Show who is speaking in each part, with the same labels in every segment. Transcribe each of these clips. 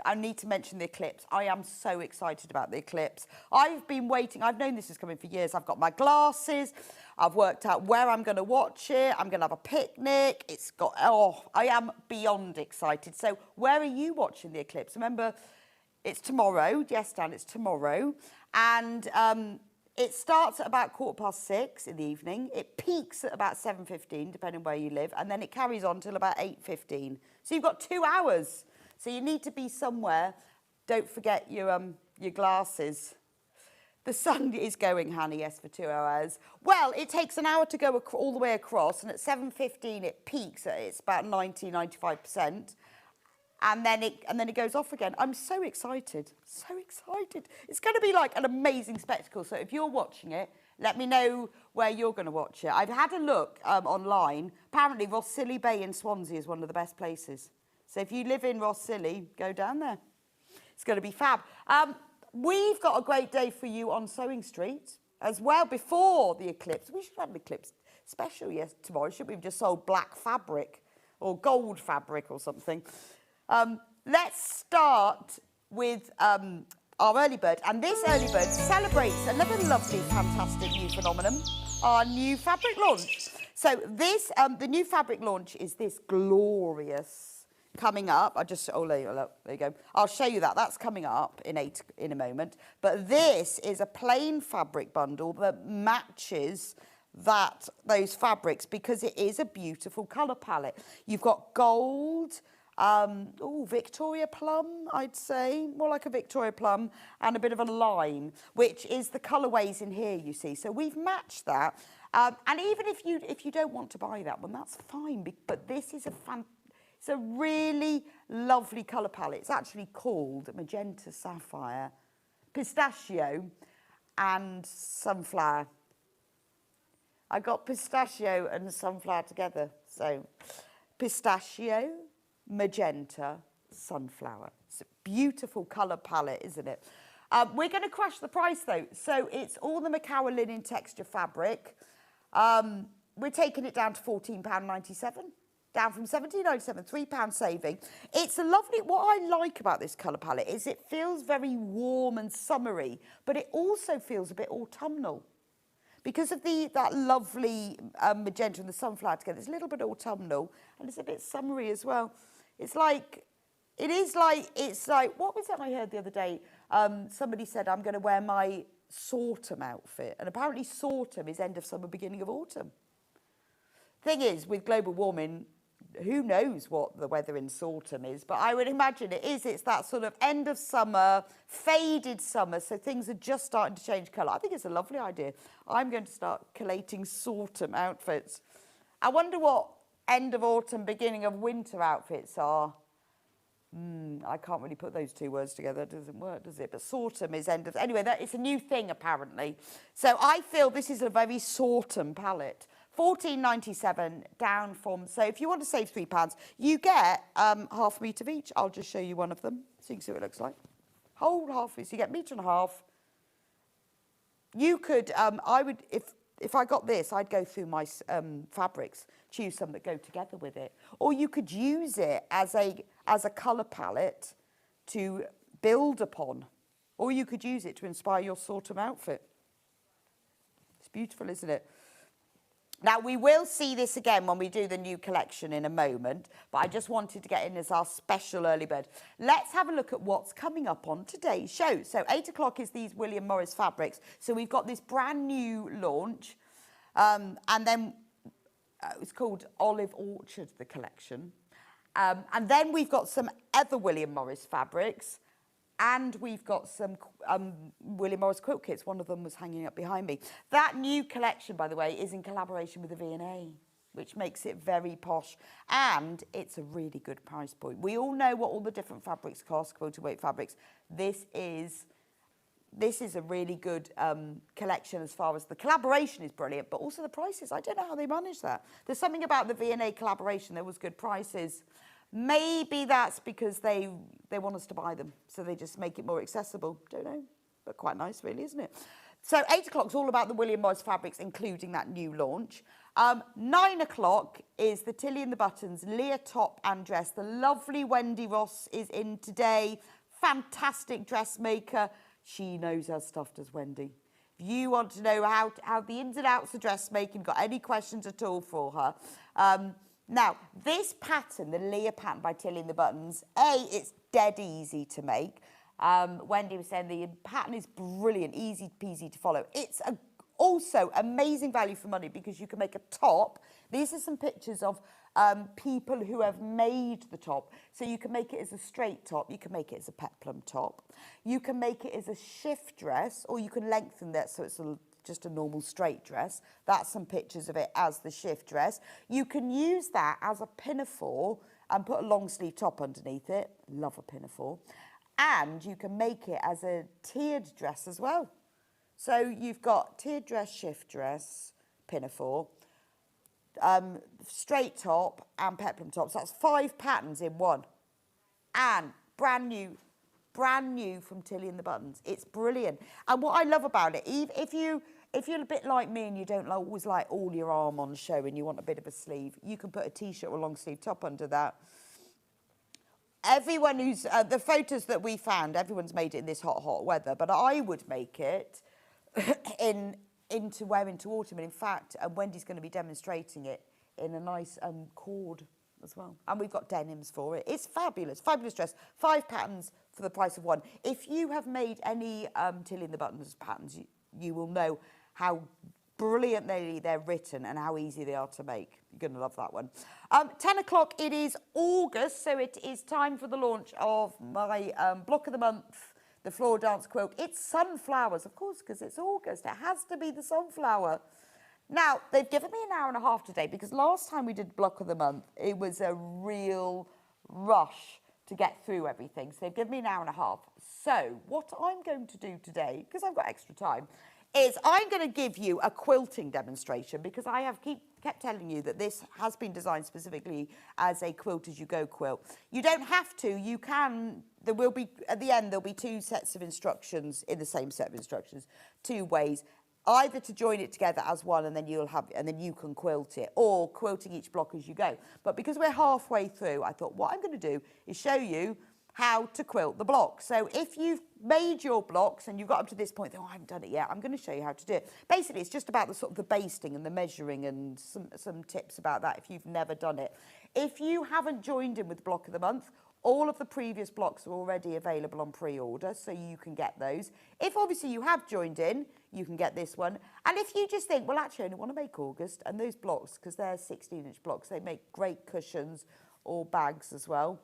Speaker 1: I need to mention the eclipse. I am so excited about the eclipse. I've been waiting. I've known this is coming for years. I've got my glasses. I've worked out where I'm going to watch it. I'm going to have a picnic. I am beyond excited. So where are you watching the eclipse? Remember, it's tomorrow. Yes, Dan, it's tomorrow. And it starts at about 6:15 in the evening. It peaks at about 7:15, depending where you live. And then it carries on till about 8:15. So you've got 2 hours. So you need to be somewhere. Don't forget your glasses. The sun is going, Hannah, yes, for 2 hours. Well, it takes an hour to go all the way across, and at 7:15 it peaks. It's about 95%, and then it goes off again. I'm so excited, so excited. It's going to be like an amazing spectacle. So if you're watching it, let me know where you're going to watch it. I've had a look online. Apparently, Ross Scilly Bay in Swansea is one of the best places. So if you live in Ross Scilly, go down there. It's going to be fab. We've got a great day for you on Sewing Street as well before the eclipse. We should have an eclipse special tomorrow, shouldn't we? We've just sold black fabric or gold fabric or something. Let's start with our early bird. And this early bird celebrates another lovely, fantastic new phenomenon, our new fabric launch. So this, the new fabric launch is this glorious coming up. There you go. I'll show you that. That's coming up in a moment. But this is a plain fabric bundle that matches those fabrics because it is a beautiful colour palette. You've got gold, Victoria plum, I'd say, more like a Victoria plum, and a bit of a lime, which is the colourways in here, you see. So we've matched that. And even if you don't want to buy that one, that's fine. But this is it's a really lovely colour palette. It's actually called Magenta Sapphire, Pistachio and Sunflower. I got pistachio and sunflower together. So pistachio, magenta, sunflower. It's a beautiful colour palette, isn't it? We're going to crash the price though. So it's all the Macawa linen texture fabric. We're taking it down to £14.97. Down from £17.97, £3 saving. It's a lovely, what I like about this colour palette is it feels very warm and summery, but it also feels a bit autumnal. Because of that lovely magenta and the sunflower together, it's a little bit autumnal and it's a bit summery as well. It's like, what was that I heard the other day? Somebody said, I'm going to wear my Sortum outfit. And apparently Sortum is end of summer, beginning of autumn. Thing is, with global warming, who knows what the weather in Sortum is, but I would imagine it's that sort of end of summer, faded summer, so things are just starting to change colour. I think it's a lovely idea. I'm going to start collating Sortum outfits. I wonder what end of autumn, beginning of winter outfits are. I can't really put those two words together. It doesn't work, does it? But Sortum is end of... Anyway, it's a new thing, apparently. So I feel this is a very Sortum palette. £14.97 down from, so if you want to save £3, you get half a metre of each. I'll just show you one of them so you can see what it looks like. Whole half, so you get 1.5 metres. You could, I would, if I got this, I'd go through my fabrics, choose some that go together with it. Or you could use it as a colour palette to build upon. Or you could use it to inspire your Sortum outfit. It's beautiful, isn't it? Now, we will see this again when we do the new collection in a moment, but I just wanted to get in as our special early bird. Let's have a look at what's coming up on today's show. So 8 o'clock is these William Morris fabrics. So we've got this brand new launch, and then it's called Olive Orchard, the collection. And then we've got some other William Morris fabrics, and we've got some William Morris quilt kits. One of them was hanging up behind me. That new collection, by the way, is in collaboration with the V&A, which makes it very posh. And it's a really good price point. We all know what all the different fabrics cost, quilted weight fabrics. This is a really good collection as far as the collaboration is brilliant, but also the prices. I don't know how they manage that. There's something about the V&A collaboration. There was good prices. Maybe that's because they want us to buy them, so they just make it more accessible. Don't know, but quite nice, really, isn't it? So 8 o'clock is all about the William Morris fabrics, including that new launch. 9 o'clock is the Tilly and the Buttons Leah top and dress. The lovely Wendy Ross is in today. Fantastic dressmaker. She knows her stuff, does Wendy. If you want to know how the ins and outs of dressmaking, got any questions at all for her. Now, this pattern, the Leah pattern by Tilly and the Buttons, it's dead easy to make. Wendy was saying the pattern is brilliant, easy peasy to follow. It's also amazing value for money because you can make a top. These are some pictures of people who have made the top. So you can make it as a straight top, you can make it as a peplum top, you can make it as a shift dress, or you can lengthen that so it's just a normal straight dress. That's some pictures of it as the shift dress. You can use that as a pinafore and put a long sleeve top underneath it. Love a pinafore. And you can make it as a tiered dress as well. So you've got tiered dress, shift dress, pinafore, straight top and peplum top. So that's 5 patterns in one. And brand new from Tilly and the Buttons. It's brilliant. And what I love about it, if you're a bit like me and you don't always like all your arm on show and you want a bit of a sleeve, you can put a t-shirt or a long sleeve top under that. Everyone who's, the photos that we found, everyone's made it in this hot weather, but I would make it into autumn. And in fact, Wendy's going to be demonstrating it in a nice cord as well. And we've got denims for it. It's fabulous, fabulous dress. 5 patterns for the price of 1. If you have made any Tilly and the Buttons patterns, you will know how brilliantly they're written and how easy they are to make. You're going to love that one. 10 o'clock, it is August, so it is time for the launch of my block of the month, the floor dance quilt. It's sunflowers, of course, because it's August. It has to be the sunflower. Now, they've given me an hour and a half today because last time we did block of the month, it was a real rush to get through everything. So they've given me an hour and a half. So what I'm going to do today, because I've got extra time, is I'm going to give you a quilting demonstration because I have kept telling you that this has been designed specifically as a quilt as you go quilt. You don't have to, you can, there will be, at the end, there'll be 2 sets of instructions in the same set of instructions, 2 ways, either to join it together as one and then you can quilt it, or quilting each block as you go. But because we're halfway through, I thought what I'm going to do is show you how to quilt the blocks. So if you've made your blocks and you've got up to this point, oh, I haven't done it yet, I'm going to show you how to do it. Basically, it's just about the sort of the basting and the measuring and some tips about that if you've never done it. If you haven't joined in with Block of the Month, all of the previous blocks are already available on pre-order, so you can get those. If obviously you have joined in, you can get this one. And if you just think, well, actually, I only want to make August, and those blocks, because they're 16-inch blocks, they make great cushions or bags as well.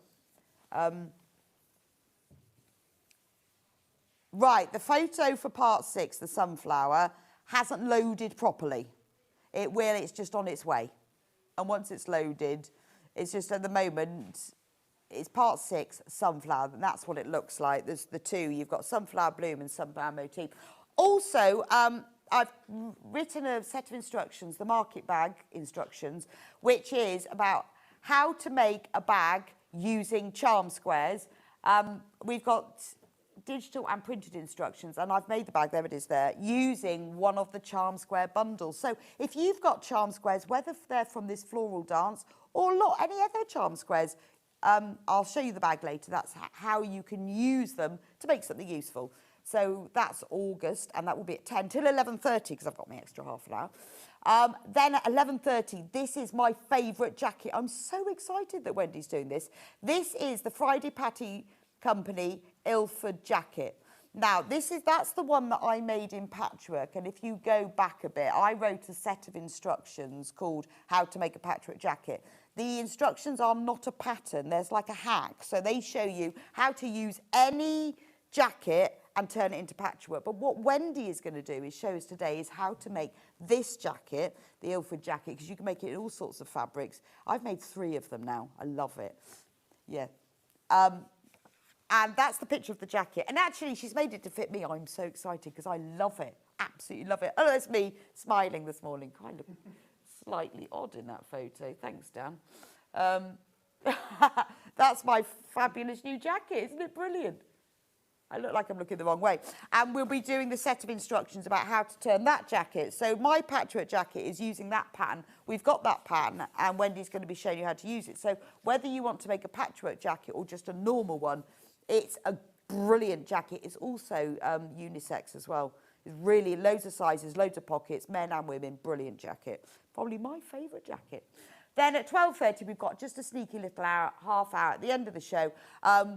Speaker 1: Right, the photo for part 6, the sunflower, hasn't loaded properly. It will, it's just on its way. And once it's loaded, it's just at the moment, it's part 6, sunflower, and that's what it looks like. There's the 2, you've got sunflower bloom and sunflower motif. Also, I've written a set of instructions, the market bag instructions, which is about how to make a bag using charm squares. We've got digital and printed instructions, and I've made the bag, there it is there, using one of the charm square bundles. So if you've got charm squares, whether they're from this floral dance or any other charm squares, I'll show you the bag later. That's how you can use them to make something useful. So that's August, and that will be at 10 till 11:30 because I've got my extra half an hour. Then at 11:30, this is my favourite jacket. I'm so excited that Wendy's doing this. This is the Friday Patty Company Ilford jacket. Now, that's the one that I made in patchwork, and if you go back a bit, I wrote a set of instructions called How to Make a Patchwork Jacket. The instructions are not a pattern, there's like a hack, so they show you how to use any jacket and turn it into patchwork. But what Wendy is going to do is show us today is how to make this jacket, the Ilford jacket, because you can make it in all sorts of fabrics. I've made 3 of them now. I love it. Yeah. And that's the picture of the jacket. And actually, she's made it to fit me. I'm so excited because I love it. Absolutely love it. Oh, that's me smiling this morning. Kind of slightly odd in that photo. Thanks, Dan. That's my fabulous new jacket. Isn't it brilliant? I look like I'm looking the wrong way. And we'll be doing the set of instructions about how to turn that jacket. So my patchwork jacket is using that pattern. We've got that pattern, and Wendy's going to be showing you how to use it. So whether you want to make a patchwork jacket or just a normal one, it's a brilliant jacket. It's also unisex as well. It's really loads of sizes, loads of pockets, men and women, brilliant jacket. Probably my favourite jacket. Then at 12:30, we've got just a sneaky little hour, half hour at the end of the show.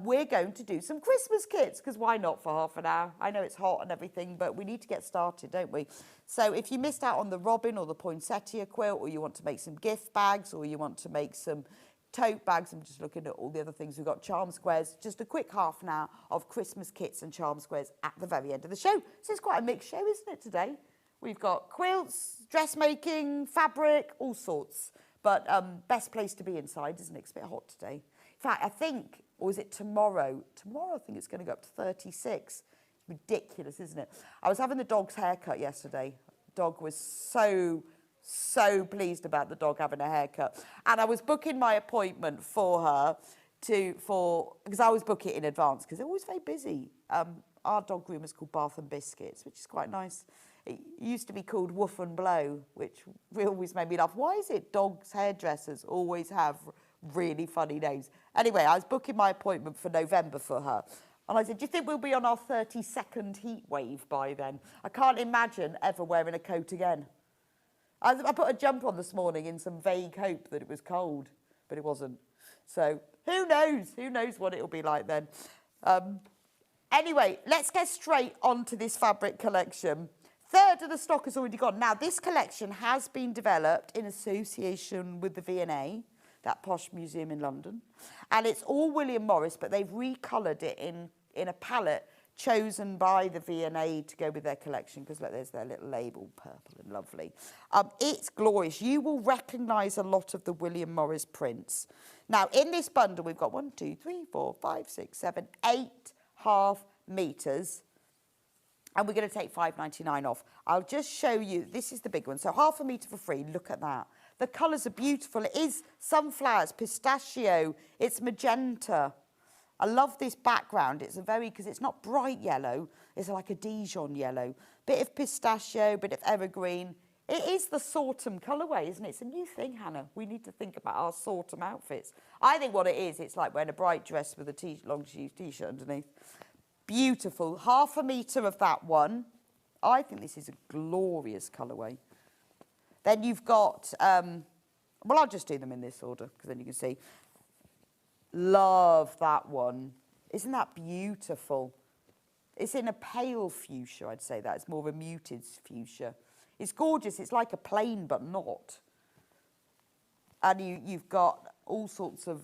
Speaker 1: We're going to do some Christmas kits, because why not for half an hour? I know it's hot and everything, but we need to get started, don't we? So if you missed out on the robin or the poinsettia quilt, or you want to make some gift bags, or you want to make some tote bags, I'm just looking at all the other things. We've got charm squares, just a quick half an hour of Christmas kits and charm squares at the very end of the show. So it's quite a mixed show, isn't it, today? We've got quilts, dressmaking, fabric, all sorts. But best place to be inside, isn't it? It's a bit hot today. In fact, I think, or is it tomorrow? Tomorrow, I think it's going to go up to 36. Ridiculous, isn't it? I was having the dog's haircut yesterday. The dog was so pleased about the dog having a haircut. And I was booking my appointment for her because I always book it in advance because they're always very busy. Our dog groom is called Bath and Biscuits, which is quite nice. It used to be called Woof and Blow, which always made me laugh. Why is it dogs' hairdressers always have really funny names? Anyway, I was booking my appointment for November for her. And I said, do you think we'll be on our 32nd heat wave by then? I can't imagine ever wearing a coat again. I put a jumper on this morning in some vague hope that it was cold, but it wasn't. So who knows? Who knows what it'll be like then? Anyway, let's get straight onto this fabric collection. Third of the stock has already gone. Now, this collection has been developed in association with the V&A, that posh museum in London. And it's all William Morris, but they've recoloured it in a palette chosen by the V&A to go with their collection, because look, there's their little label, purple and lovely. It's glorious. You will recognise a lot of the William Morris prints. Now, in this bundle, we've got 1, 2, 3, 4, 5, 6, 7, 8 half metres. And we're going to take £5.99 off. I'll just show you. This is the big one. So half a metre for free. Look at that. The colours are beautiful. It is sunflowers, pistachio. It's magenta. I love this background. It's because it's not bright yellow. It's like a Dijon yellow. Bit of pistachio, bit of evergreen. It is the Sortum colourway, isn't it? It's a new thing, Hannah. We need to think about our Sortum outfits. I think what it is, it's like wearing a bright dress with a long sleeve T-shirt underneath. Beautiful. Half a metre of that one. I think this is a glorious colourway. Then you've got, well, I'll just do them in this order because then you can see. Love that one. Isn't that beautiful? It's in a pale fuchsia, I'd say that. It's more of a muted fuchsia. It's gorgeous. It's like a plain, but not. And you've got all sorts of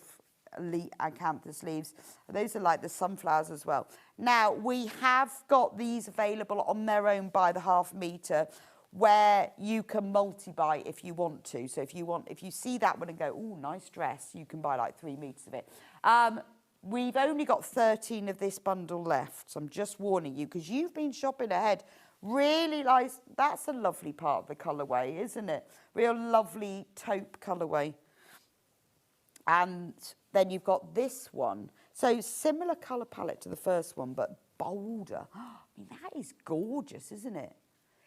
Speaker 1: acanthus leaves. Those are like the sunflowers as well. Now, we have got these available on their own by the half metre, where you can multi-buy if you want to. So if you see that one and go, oh, nice dress, you can buy like 3 metres of it. We've only got 13 of this bundle left. So I'm just warning you, because you've been shopping ahead. Really nice. That's a lovely part of the colourway, isn't it? Real lovely taupe colourway. And then you've got this one. So similar colour palette to the first one, but bolder. I mean, that is gorgeous, isn't it?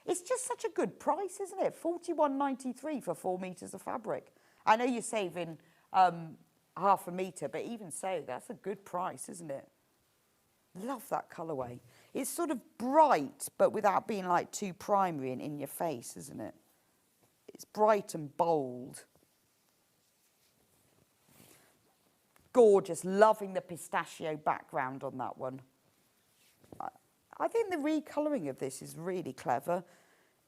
Speaker 1: It's just such a good price, isn't it? £41.93 for 4 metres of fabric. I know you're saving half a metre, but even so, that's a good price, isn't it? Love that colourway. It's sort of bright, but without being like too primary and in your face, isn't it? It's bright and bold. Gorgeous. Loving the pistachio background on that one. I think the recolouring of this is really clever.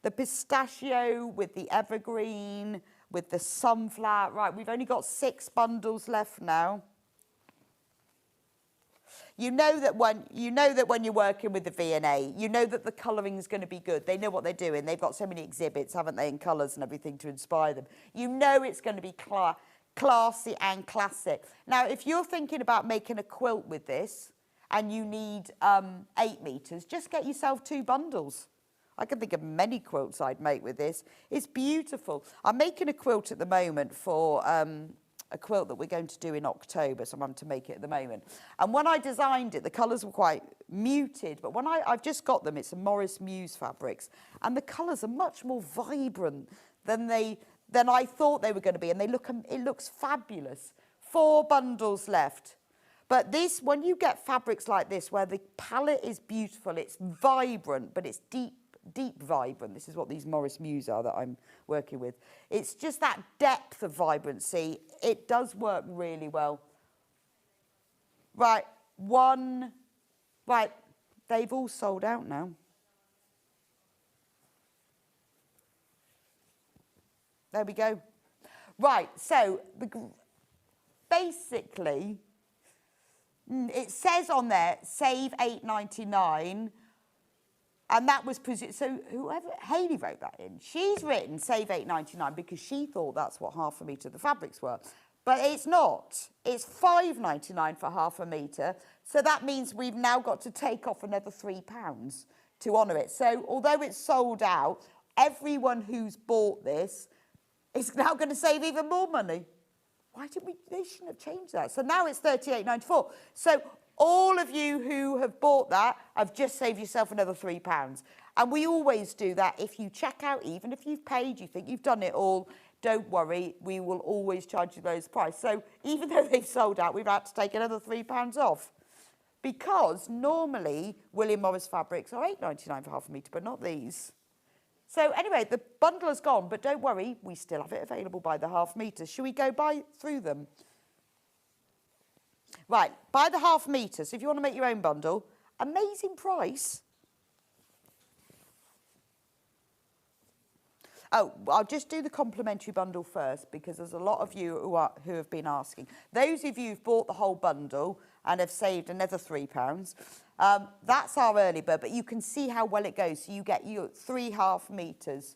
Speaker 1: The pistachio with the evergreen, with the sunflower. Right, we've only got 6 bundles left now. You know that when you're working with the V&A, you know that the colouring is going to be good. They know what they're doing. They've got so many exhibits, haven't they, in colours and everything to inspire them. You know it's going to be classy and classic. Now, if you're thinking about making a quilt with this, and you need 8 metres, just get yourself 2 bundles. I can think of many quilts I'd make with this. It's beautiful. I'm making a quilt at the moment for a quilt that we're going to do in October, so I'm having to make it at the moment. And when I designed it, the colours were quite muted, but when I've just got them, it's a Morris Muse fabrics, and the colours are much more vibrant than I thought they were going to be, and it looks fabulous. 4 bundles left. But this, when you get fabrics like this, where the palette is beautiful, it's vibrant, but it's deep vibrant. This is what these Morris Muse are that I'm working with. It's just that depth of vibrancy. It does work really well. Right, right, they've all sold out now. There we go. Right, so basically, it says on there, save £8.99, and that was, so whoever, Hayley wrote that in. She's written save £8.99 because she thought that's what half a metre of the fabrics were. But it's not. It's £5.99 for half a metre, so that means we've now got to take off another £3 to honour it. So although it's sold out, everyone who's bought this is now going to save even more money. Why didn't they shouldn't have changed that. So now it's £38.94. So all of you who have bought that have just saved yourself another £3. And we always do that. If you check out, even if you've paid, you think you've done it all, don't worry, we will always charge you those price. So even though they've sold out, we've had to take another £3 off. Because normally William Morris fabrics are £8.99 for half a metre, but not these. So anyway, the bundle has gone, but don't worry, we still have it available by the half metre. Shall we go through them? Right, by the half metre, so if you want to make your own bundle, amazing price. Oh, I'll just do the complimentary bundle first because there's a lot of you who have been asking. Those of you who've bought the whole bundle and have saved another £3, that's our early bird, but you can see how well it goes. So you get your 3 half metres.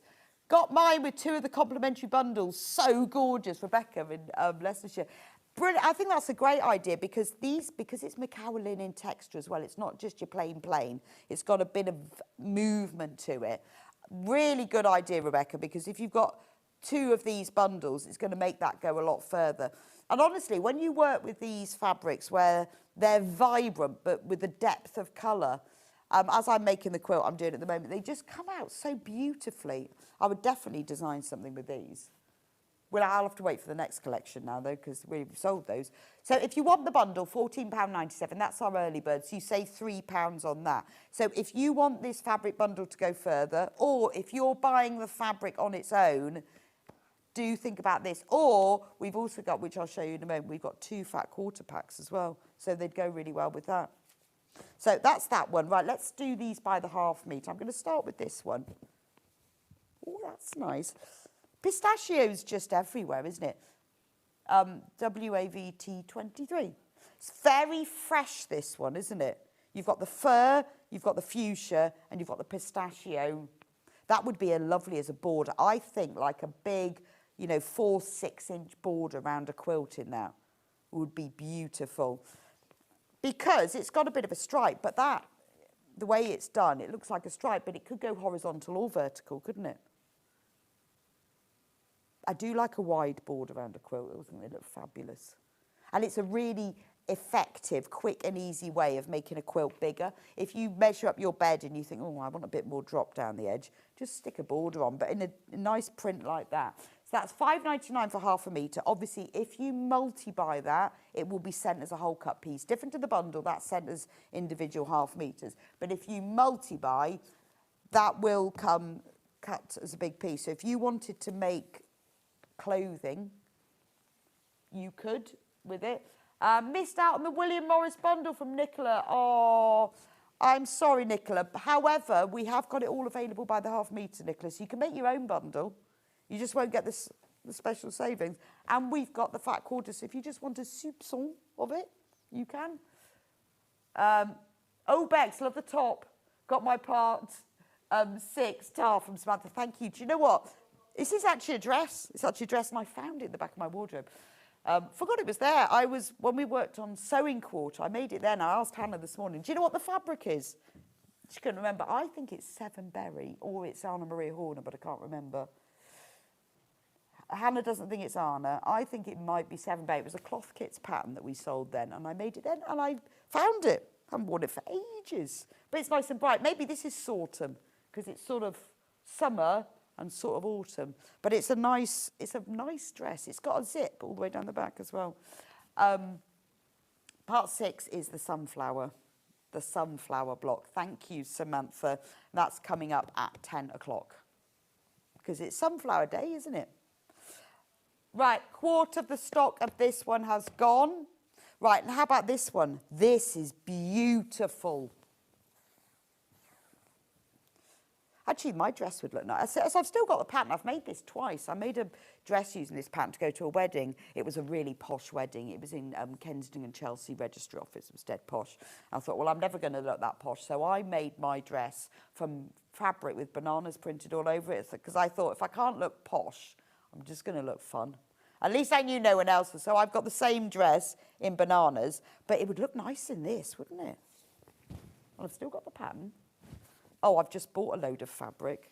Speaker 1: Got mine with 2 of the complimentary bundles. So gorgeous, Rebecca in Leicestershire. Brilliant. I think that's a great idea because it's Macawa linen texture as well. It's not just your plain. It's got a bit of movement to it. Really good idea, Rebecca, because if you've got 2 of these bundles, it's going to make that go a lot further. And honestly, when you work with these fabrics where they're vibrant but with the depth of colour, as I'm making the quilt I'm doing at the moment, they just come out so beautifully. I would definitely design something with these. Well, I'll have to wait for the next collection now, though, because we've sold those. So if you want the bundle, £14.97, that's our early bird, so you save £3 on that. So if you want this fabric bundle to go further, or if you're buying the fabric on its own, do think about this. Or we've also got, which I'll show you in a moment, we've got 2 fat quarter packs as well, so they'd go really well with that. So that's that one. Right, let's do these by the half metre. I'm going to start with this one. Oh, that's nice. Pistachio's just everywhere, isn't it? WAVT23. It's very fresh, this one, isn't it? You've got the fur, you've got the fuchsia, and you've got the pistachio. That would be lovely as a border. I think like a big, 4-6-inch border around a quilt in that would be beautiful. Because it's got a bit of a stripe, but the way it's done, it looks like a stripe, but it could go horizontal or vertical, couldn't it? I do like a wide border around a quilt. I think they look fabulous. And it's a really effective, quick and easy way of making a quilt bigger. If you measure up your bed and you think, oh, I want a bit more drop down the edge, just stick a border on, but in a nice print like that. So that's £5.99 for half a metre. Obviously, if you multi-buy that, it will be sent as a whole cut piece. Different to the bundle, that's sent as individual half metres. But if you multi-buy, that will come cut as a big piece. So if you wanted to make clothing, you could with it. Missed out on the William Morris bundle from Nicola. Oh, I'm sorry, Nicola. However, we have got it all available by the half metre, Nicola, so you can make your own bundle. You just won't get the special savings. And we've got the fat quarter, so if you just want a soupçon of it, you can. Oh, Bex, love the top. Got my part 6 tar from Samantha. Thank you. Do you know what? This is actually a dress. It's actually a dress, and I found it in the back of my wardrobe. Forgot it was there. When we worked on Sewing Quarter, I made it then. I asked Hannah this morning, do you know what the fabric is? She couldn't remember. I think it's Seven Berry, or it's Anna Maria Horner, but I can't remember. Hannah doesn't think it's Anna. I think it might be 7 Bay. It was a cloth kits pattern that we sold then, and I made it then, and I found it. I haven't worn it for ages. But it's nice and bright. Maybe this is Sautum, because it's sort of summer and sort of autumn. But it's a nice dress. It's got a zip all the way down the back as well. Part 6 is the sunflower block. Thank you, Samantha. That's coming up at 10 o'clock. Because it's sunflower day, isn't it? Right, quarter of the stock of this one has gone. Right, and how about this one? This is beautiful. Actually, my dress would look nice. So I've still got the pattern. I've made this twice. I made a dress using this pattern to go to a wedding. It was a really posh wedding. It was in Kensington and Chelsea Registry Office. It was dead posh. I thought, well, I'm never going to look that posh. So I made my dress from fabric with bananas printed all over it, because I thought, if I can't look posh, I'm just going to look fun. At least I knew no one else was. So I've got the same dress in bananas, but it would look nice in this, wouldn't it? And I've still got the pattern. Oh, I've just bought a load of fabric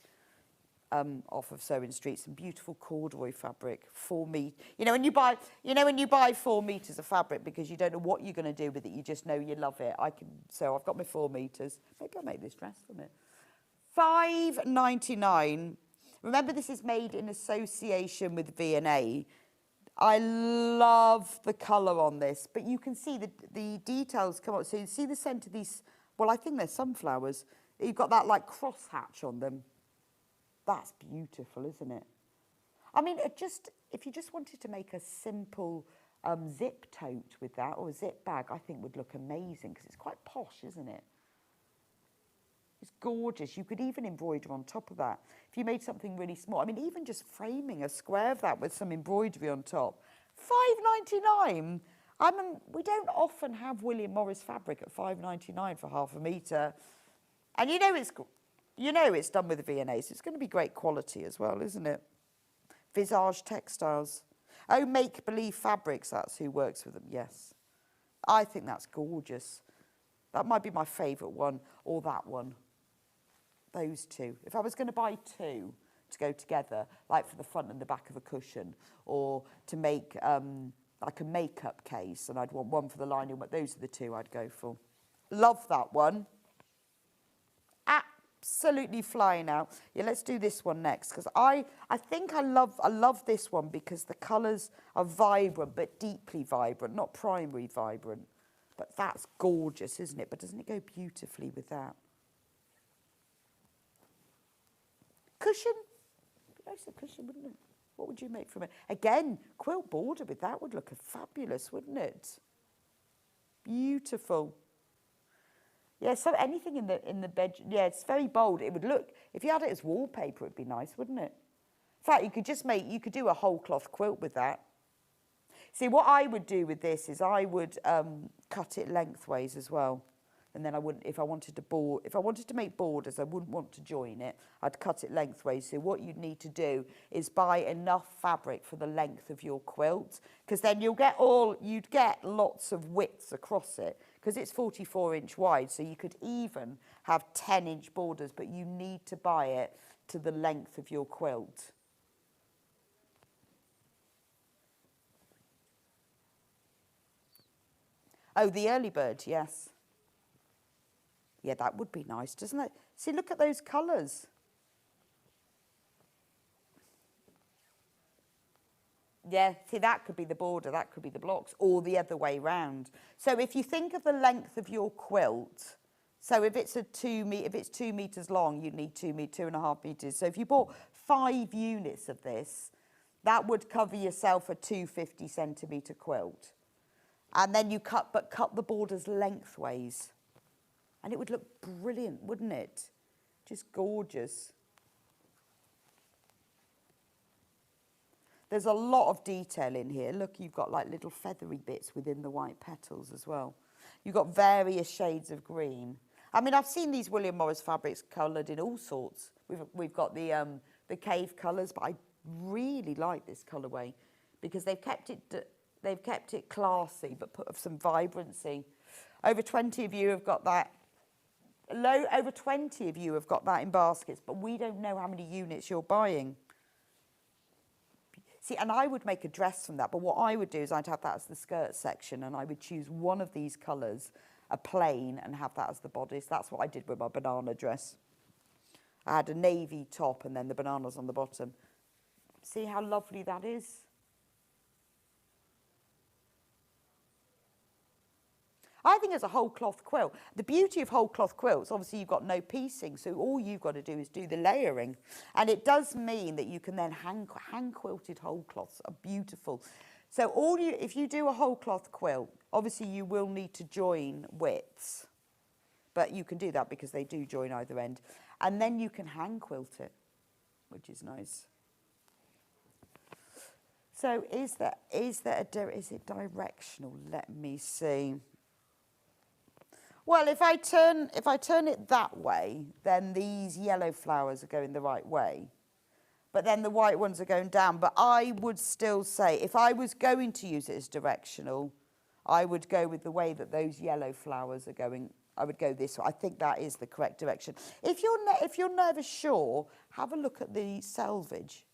Speaker 1: off of Sewing Street, some beautiful corduroy fabric, 4 meters. You know when you buy 4 meters of fabric because you don't know what you're going to do with it, you just know you love it. So I've got my 4 meters. Maybe I'll make this dress from it. £5.99. Remember, this is made in association with V&A. I love the colour on this, but you can see the details come up. So you see the centre of these, well, I think they're sunflowers. You've got that like crosshatch on them. That's beautiful, isn't it? I mean, if you just wanted to make a simple zip tote with that, or a zip bag, I think would look amazing, because it's quite posh, isn't it? It's gorgeous. You could even embroider on top of that. If you made something really small, I mean, even just framing a square of that with some embroidery on top. £5.99. We don't often have William Morris fabric at £5.99 for half a metre. And you know it's done with the V&A, so it's going to be great quality as well, isn't it? Visage Textiles. Oh, Make Believe Fabrics, that's who works with them, yes. I think that's gorgeous. That might be my favourite one, or that one. Those two. If I was going to buy two to go together, like for the front and the back of a cushion, or to make like a makeup case, and I'd want one for the lining, but those are the two I'd go for. Love that one. Absolutely flying out. Yeah, let's do this one next, because I think I love this one because the colours are vibrant, but deeply vibrant, not primary vibrant. But that's gorgeous, isn't it? But doesn't it go beautifully with that? Cushion. Nice a cushion, wouldn't it? What would you make from it? Again, quilt border with that would look fabulous, wouldn't it? Beautiful. Yeah, so anything in the bed. Yeah, it's very bold. It would look, if you had it as wallpaper, it'd be nice, wouldn't it? In fact, you could do a whole cloth quilt with that. See, what I would do with this is I would cut it lengthways as well. And then I wouldn't, if I wanted to make borders, I wouldn't want to join it. I'd cut it lengthways. So what you'd need to do is buy enough fabric for the length of your quilt, because then you'd get lots of widths across it, because it's 44-inch wide. So you could even have 10-inch borders, but you need to buy it to the length of your quilt. Oh, the early bird, yes. Yeah, that would be nice, doesn't it? See, look at those colours. Yeah, see, that could be the border, that could be the blocks, or the other way round. So if you think of the length of your quilt, so if it's 2 meters long, you'd need 2.5 meters. So if you bought 5 units of this, that would cover yourself a 250 centimetre quilt. And then you cut the borders lengthways. And it would look brilliant, wouldn't it? Just gorgeous. There's a lot of detail in here. Look, you've got like little feathery bits within the white petals as well. You've got various shades of green. I mean, I've seen these William Morris fabrics coloured in all sorts. We've got the cave colours, but I really like this colourway because they've kept it classy, but put some vibrancy. Over 20 of you have got that. Over 20 of you have got that in baskets, but we don't know how many units you're buying. See, and I would make a dress from that, but what I would do is I'd have that as the skirt section, and I would choose one of these colours, a plain, and have that as the bodice. That's what I did with my banana dress. I had a navy top and then the bananas on the bottom. See how lovely that is? I think as a whole cloth quilt, the beauty of whole cloth quilts, obviously you've got no piecing, so all you've got to do is do the layering. And it does mean that you can then hand quilted whole cloths are beautiful. So if you do a whole cloth quilt, obviously you will need to join widths, but you can do that because they do join either end. And then you can hand quilt it, which is nice. So is it directional? Let me see. Well, if I turn it that way, then these yellow flowers are going the right way. But then the white ones are going down. But I would still say, if I was going to use it as directional, I would go with the way that those yellow flowers are going. I would go this way. I think that is the correct direction. If you're never sure, have a look at the selvage.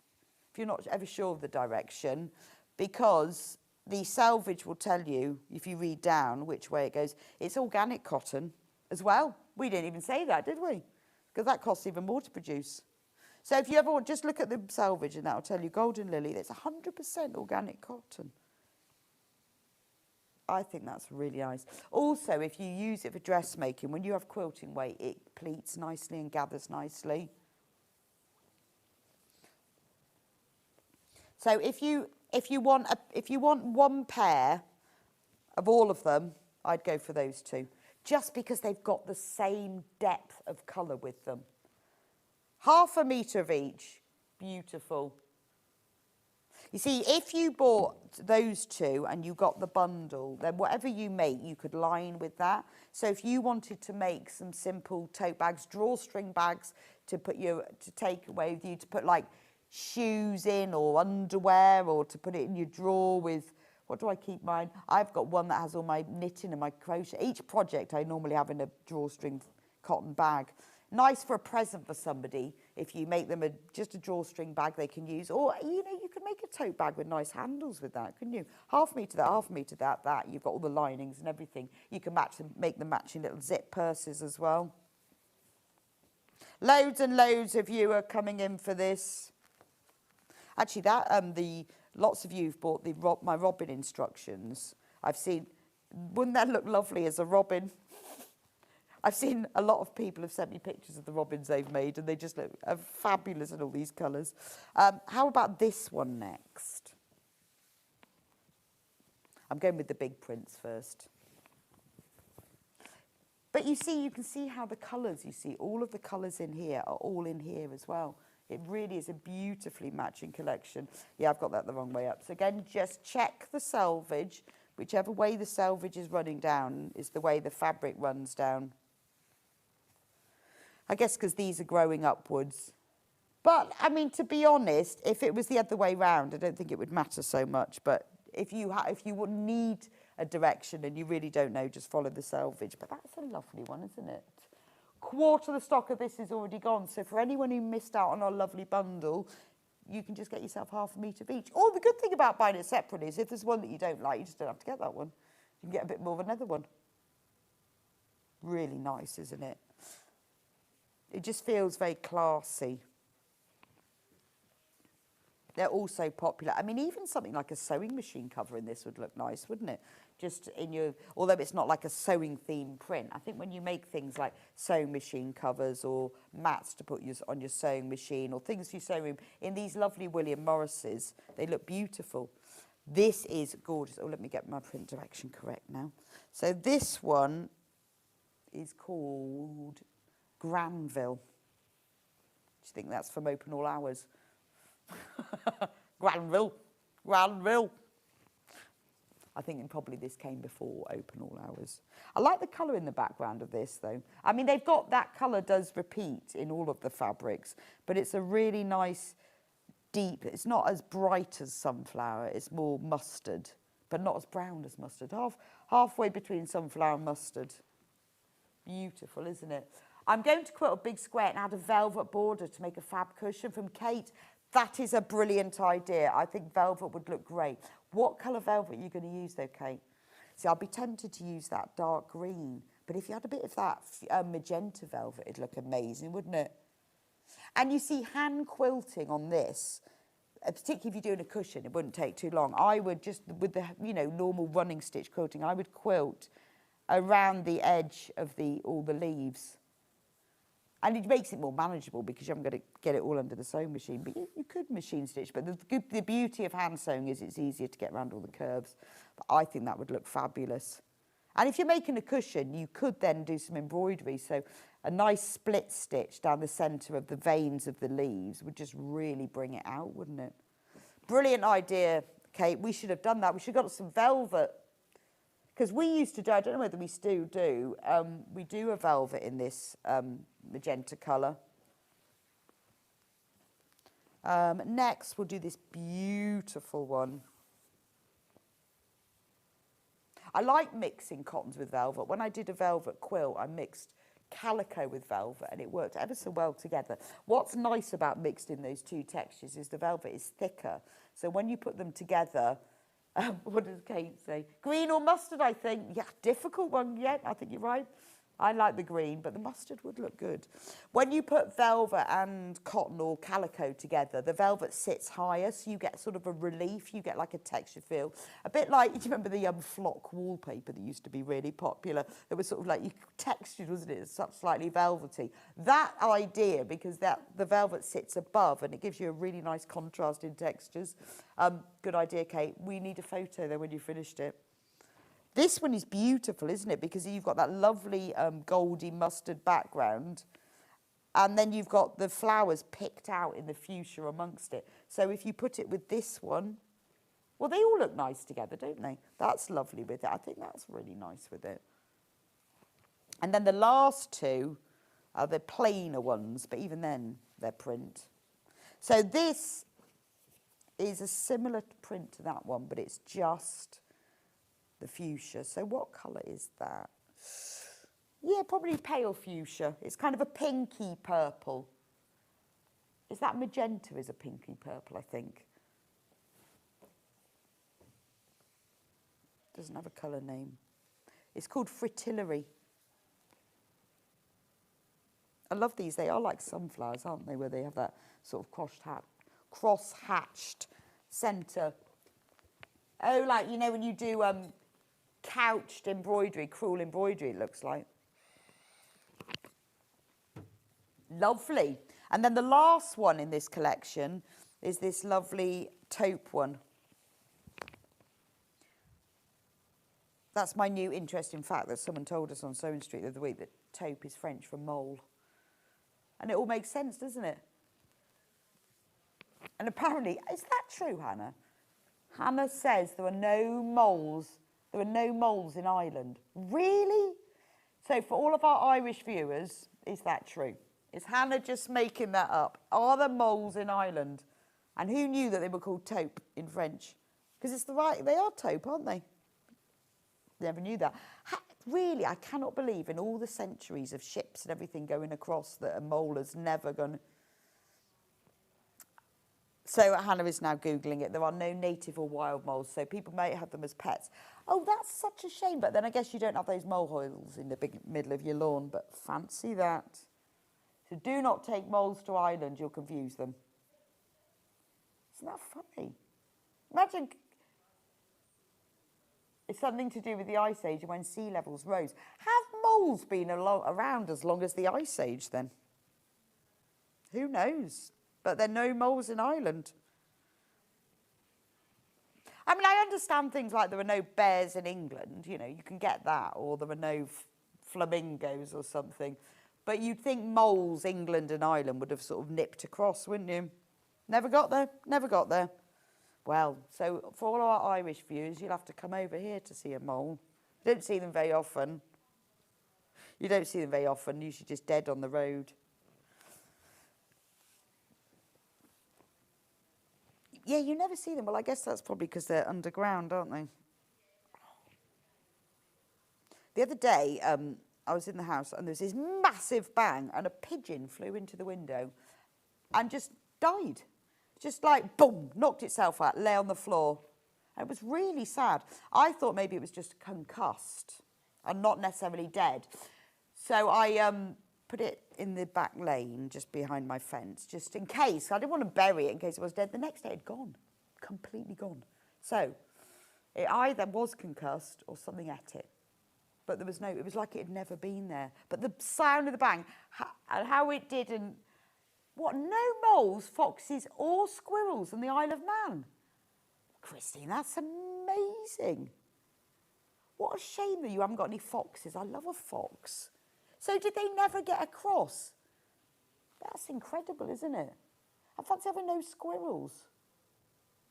Speaker 1: If you're not ever sure of the direction, because the selvage will tell you, if you read down which way it goes, it's organic cotton as well. We didn't even say that, did we? Because that costs even more to produce. So if you ever want, just look at the selvage and that will tell you golden lily, that's 100% organic cotton. I think that's really nice. Also, if you use it for dressmaking, when you have quilting weight, it pleats nicely and gathers nicely. So if you want one pair of all of them, I'd go for those two, just because they've got the same depth of colour with them. 1/2 metre of each, beautiful. You see, if you bought those two and you got the bundle, then whatever you make, you could line with that. So if you wanted to make some simple tote bags, drawstring bags to take away with you, to put like shoes in or underwear, or to put it in your drawer with, what do I keep mine? I've got one that has all my knitting and my crochet. Each project I normally have in a drawstring cotton bag. Nice for a present for somebody if you make them just a drawstring bag they can use. Or, you could make a tote bag with nice handles with that, couldn't you? 1/2 metre that, 1/2 metre that. You've got all the linings and everything. You can make them matching little zip purses as well. Loads and loads of you are coming in for this. Actually, lots of you have bought my robin instructions. I've seen, wouldn't that look lovely as a robin? I've seen a lot of people have sent me pictures of the robins they've made, and they just look fabulous in all these colours. How about this one next? I'm going with the big prints first. But you can see how the colours, all of the colours in here are all in here as well. It really is a beautifully matching collection. Yeah, I've got that the wrong way up. So again, just check the selvage. Whichever way the selvage is running down is the way the fabric runs down. I guess because these are growing upwards. But, I mean, to be honest, if it was the other way round, I don't think it would matter so much. But if you would need a direction and you really don't know, just follow the selvage. But that's a lovely one, isn't it? 1/4 of the stock of this is already gone. So for anyone who missed out on our lovely bundle, you can just get yourself 1/2 metre of each. Or the good thing about buying it separately is if there's one that you don't like, you just don't have to get that one. You can get a bit more of another one. Really nice, isn't it? It just feels very classy. They're also popular. I mean, even something like a sewing machine cover in this would look nice, wouldn't it? Just although it's not like a sewing theme print. I think when you make things like sewing machine covers or mats to put on your sewing machine or things for your sewing room, in these lovely William Morrises, they look beautiful. This is gorgeous. Oh, let me get my print direction correct now. So this one is called Granville. Do you think that's from Open All Hours? Granville. I think probably this came before Open All Hours. I like the colour in the background of this, though. I mean, they've got that colour does repeat in all of the fabrics, but it's a really nice, deep. It's not as bright as sunflower. It's more mustard, but not as brown as mustard. Halfway between sunflower and mustard. Beautiful, isn't it? I'm going to quilt a big square and add a velvet border to make a fab cushion from Kate. That is a brilliant idea. I think velvet would look great. What colour velvet are you going to use though, Kate? See, I'd be tempted to use that dark green, but if you had a bit of that magenta velvet, it'd look amazing, wouldn't it? And you see, hand quilting on this, particularly if you're doing a cushion, it wouldn't take too long. I would just, with the, you know, normal running stitch quilting, I would quilt around the edge of all the leaves. And it makes it more manageable because you haven't got to get it all under the sewing machine. But you could machine stitch. But the beauty of hand sewing is it's easier to get around all the curves. But I think that would look fabulous. And if you're making a cushion, you could then do some embroidery. So a nice split stitch down the centre of the veins of the leaves would just really bring it out, wouldn't it? Brilliant idea, Kate. We should have done that. We should have got some velvet. Because we used to do, I don't know whether we still do, we do a velvet in this magenta colour. Next, we'll do this beautiful one. I like mixing cottons with velvet. When I did a velvet quilt, I mixed calico with velvet, and it worked ever so well together. What's nice about mixing those two textures is the velvet is thicker. So when you put them together, what does Kate say? Green or mustard, I think. Yeah, difficult one. Yeah, I think you're right. I like the green, but the mustard would look good. When you put velvet and cotton or calico together, the velvet sits higher, so you get sort of a relief. You get like a texture feel. A bit like, do you remember the flock wallpaper that used to be really popular? It was sort of like textured, wasn't it? It's slightly velvety. That idea, because the velvet sits above and it gives you a really nice contrast in textures. Good idea, Kate. We need a photo though when you finished it. This one is beautiful, isn't it? Because you've got that lovely goldy mustard background, and then you've got the flowers picked out in the fuchsia amongst it. So if you put it with this one, well, they all look nice together, don't they? That's lovely with it. I think that's really nice with it. And then the last two are the plainer ones, but even then, they're print. So this is a similar print to that one, but it's just the fuchsia. So what colour is that? Yeah, probably pale fuchsia. It's kind of a pinky purple. Is that magenta is a pinky purple, I think. Doesn't have a colour name. It's called fritillary. I love these. They are like sunflowers, aren't they? Where they have that sort of cross-hatched centre. Oh, like, you know, when you do couched embroidery, crewel embroidery, it looks like. Lovely. And then the last one in this collection is this lovely taupe one. That's my new interesting fact that someone told us on Sewing Street the other week, that taupe is French for mole. And it all makes sense, doesn't it? And apparently, is that true, Hannah? Hannah says there are no moles. There are no moles in Ireland. Really? So for all of our Irish viewers, is that true? Is Hannah just making that up? Are there moles in Ireland? And who knew that they were called taupe in French? Because it's the right, they are taupe, aren't they? Never knew that. Really, I cannot believe in all the centuries of ships and everything going across that a mole has never gone. So Hannah is now Googling it. There are no native or wild moles, so people may have them as pets. Oh, that's such a shame. But then I guess you don't have those moleholes in the big middle of your lawn, but fancy that. So do not take moles to Ireland, you'll confuse them. Isn't that funny? Imagine it's something to do with the Ice Age and when sea levels rose. Have moles been around as long as the Ice Age then? Who knows? But there are no moles in Ireland. I mean, I understand things like there are no bears in England, you know, you can get that, or there are no flamingos or something. But you'd think moles, England and Ireland would have sort of nipped across, wouldn't you? Never got there, never got there. Well, so for all our Irish viewers, you'll have to come over here to see a mole. You don't see them very often. You don't see them very often, usually just dead on the road. Yeah, you never see them. Well, I guess that's probably because they're underground, aren't they? The other day, I was in the house and there was this massive bang and a pigeon flew into the window and just died. Just like, boom, knocked itself out, lay on the floor. And it was really sad. I thought maybe it was just concussed and not necessarily dead. So I put it in the back lane just behind my fence, just in case. I didn't want to bury it in case it was dead. The next day it had gone, completely gone. So it either was concussed or something ate it. But there was no, it was like it had never been there. But the sound of the bang, and how it didn't, what, no moles, foxes or squirrels on the Isle of Man. Christine, that's amazing. What a shame that you haven't got any foxes. I love a fox. So did they never get across? That's incredible, isn't it? I fancy having no squirrels.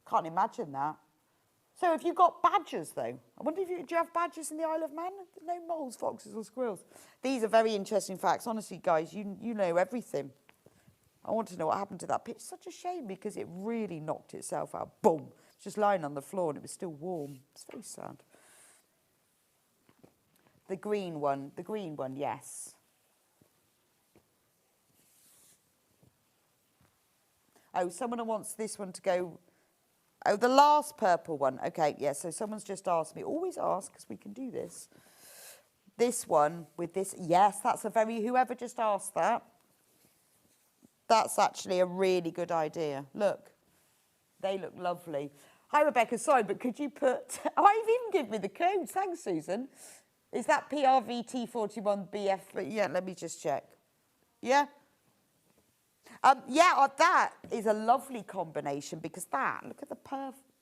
Speaker 1: Can't imagine that. So have you got badgers, though? I wonder if do you have badgers in the Isle of Man? There's no moles, foxes or squirrels. These are very interesting facts. Honestly, guys, you know everything. I want to know what happened to that pitch. Such a shame because it really knocked itself out. Boom. It's just lying on the floor and it was still warm. It's very sad. The green one, yes. Oh, someone wants this one to go. Oh, the last purple one. Okay, yeah, so someone's just asked me. Always ask, because we can do this. This one with this. Yes, that's a very, whoever just asked that. That's actually a really good idea. Look, they look lovely. Hi, Rebecca, sorry, but could you put, oh, you've even given me the code. Thanks, Susan. Is that PRVT41BF? Yeah, let me just check. Yeah? Yeah, that is a lovely combination because that, look at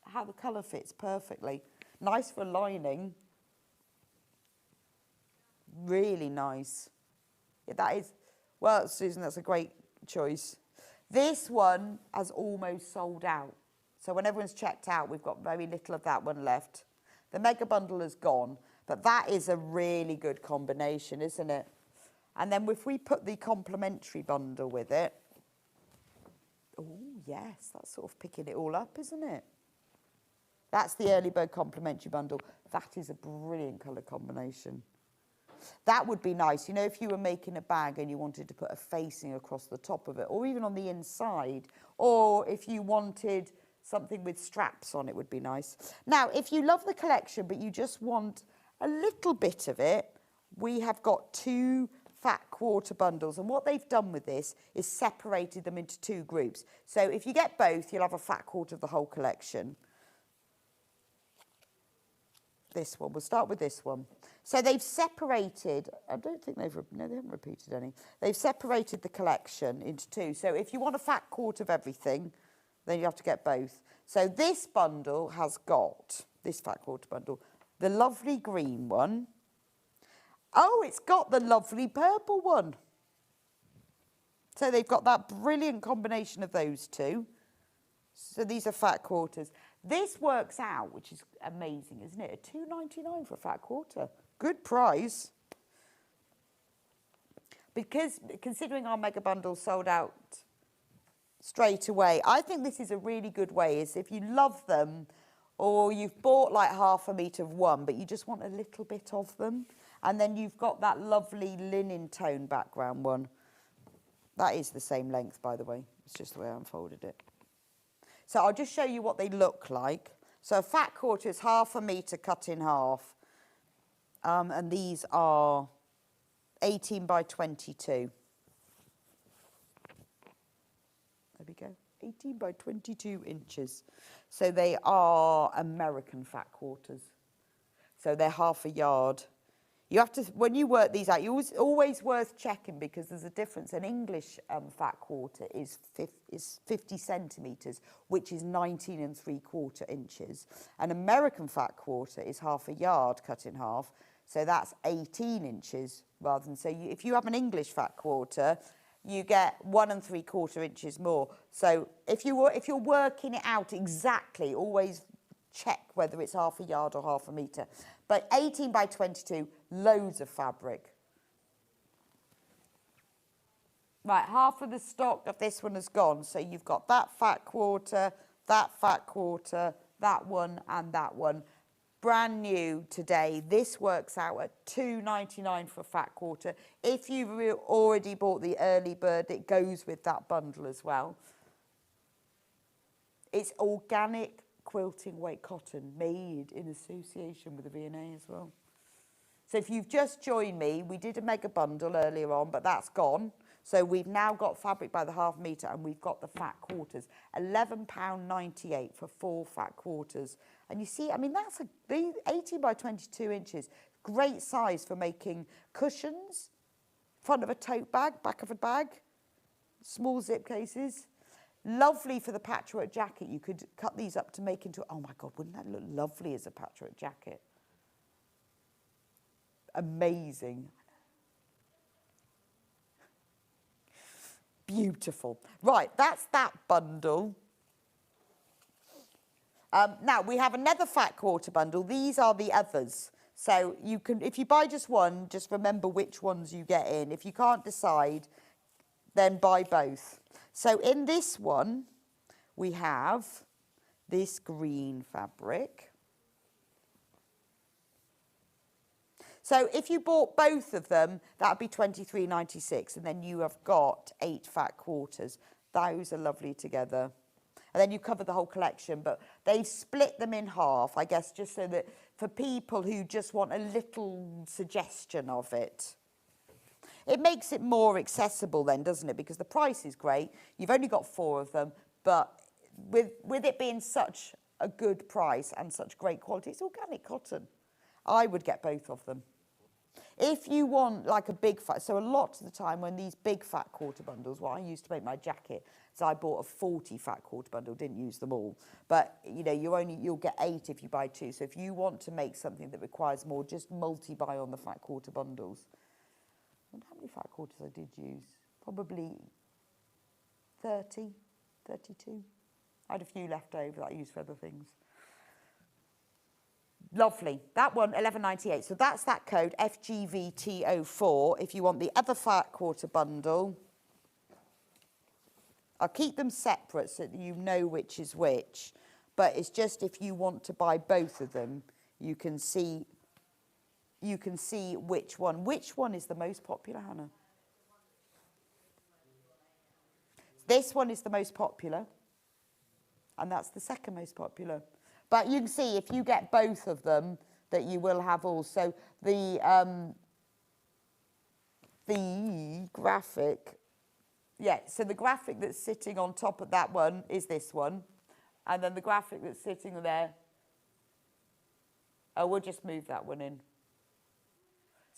Speaker 1: how the colour fits perfectly. Nice for lining. Really nice. Yeah, that is, well, Susan, that's a great choice. This one has almost sold out. So when everyone's checked out, we've got very little of that one left. The mega bundle is gone, but that is a really good combination, isn't it? And then if we put the complementary bundle with it, oh, yes, that's sort of picking it all up, isn't it? That's the early bird complementary bundle. That is a brilliant colour combination. That would be nice. You know, if you were making a bag and you wanted to put a facing across the top of it, or even on the inside, or if you wanted something with straps on, it would be nice. Now, if you love the collection, but you just want a little bit of it, we have got 2 fat quarter bundles, and what they've done with this is separated them into 2 groups. So if you get both, you'll have a fat quarter of the whole collection. This one, we'll start with this one. So they've separated, I don't think they haven't repeated any. They've separated the collection into 2. So if you want a fat quarter of everything, then you have to get both. So this bundle has got, this fat quarter bundle, the lovely green one. Oh, it's got the lovely purple one. So they've got that brilliant combination of those 2. So these are fat quarters. This works out, which is amazing, isn't it? £2.99 for a fat quarter. Good price. Because considering our mega bundle sold out straight away, I think this is a really good way, is if you love them, or you've bought like half a metre of one, but you just want a little bit of them, and then you've got that lovely linen tone background one. That is the same length, by the way. It's just the way I unfolded it. So I'll just show you what they look like. So a fat quarter is half a metre cut in half. And these are 18 by 22. There we go. 18 by 22 inches. So they are American fat quarters. So they're half a yard. You have to, when you work these out, always worth checking because there's a difference. An English fat quarter is 50 centimetres, which is 19 3/4 inches. An American fat quarter is half a yard cut in half, so that's 18 inches rather than, so if you have an English fat quarter, you get 1 3/4 inches more. So if you're working it out exactly, always check whether it's half a yard or half a metre. But 18 by 22, loads of fabric. Right, half of the stock of this one has gone. So you've got that fat quarter, that one, and that one. Brand new today. This works out at £2.99 for a fat quarter. If you've already bought the early bird, it goes with that bundle as well. It's organic quilting weight cotton made in association with the V&A as well. So if you've just joined me, we did a mega bundle earlier on, but that's gone. So we've now got fabric by the half metre and we've got the fat quarters. £11.98 for 4 fat quarters. And you see, I mean, that's 18 by 22 inches. Great size for making cushions, front of a tote bag, back of a bag, small zip cases. Lovely for the patchwork jacket. You could cut these up to make into, oh my God, wouldn't that look lovely as a patchwork jacket? Amazing. Beautiful. Right, that's that bundle. Now, we have another fat quarter bundle. These are the others. So you can, if you buy just one, just remember which ones you get in. If you can't decide, then buy both. So in this one, we have this green fabric. So if you bought both of them, that would be £23.96, and then you have got 8 fat quarters. Those are lovely together. And then you cover the whole collection, but they've split them in half, I guess, just so that for people who just want a little suggestion of it. It makes it more accessible then, doesn't it? Because the price is great. You've only got 4 of them, but with it being such a good price and such great quality, it's organic cotton. I would get both of them. If you want like a big fat, so a lot of the time when these big fat quarter bundles, what I used to make my jacket, so I bought a 40 fat quarter bundle, didn't use them all. But you know, you'll get 8 if you buy 2. So if you want to make something that requires more, just multi-buy on the fat quarter bundles. I wonder how many fat quarters I did use. Probably 30, 32. I had a few left over that I used for other things. Lovely. That one, £11.98. So that's that code, FGVT04. If you want the other fat quarter bundle, I'll keep them separate so that you know which is which. But it's just if you want to buy both of them, you can see which one. Which one is the most popular, Hannah? This one is the most popular. And that's the second most popular. But you can see if you get both of them, that you will have also the graphic. Yeah, so the graphic that's sitting on top of that one is this one. And then the graphic that's sitting there, oh, we'll just move that one in.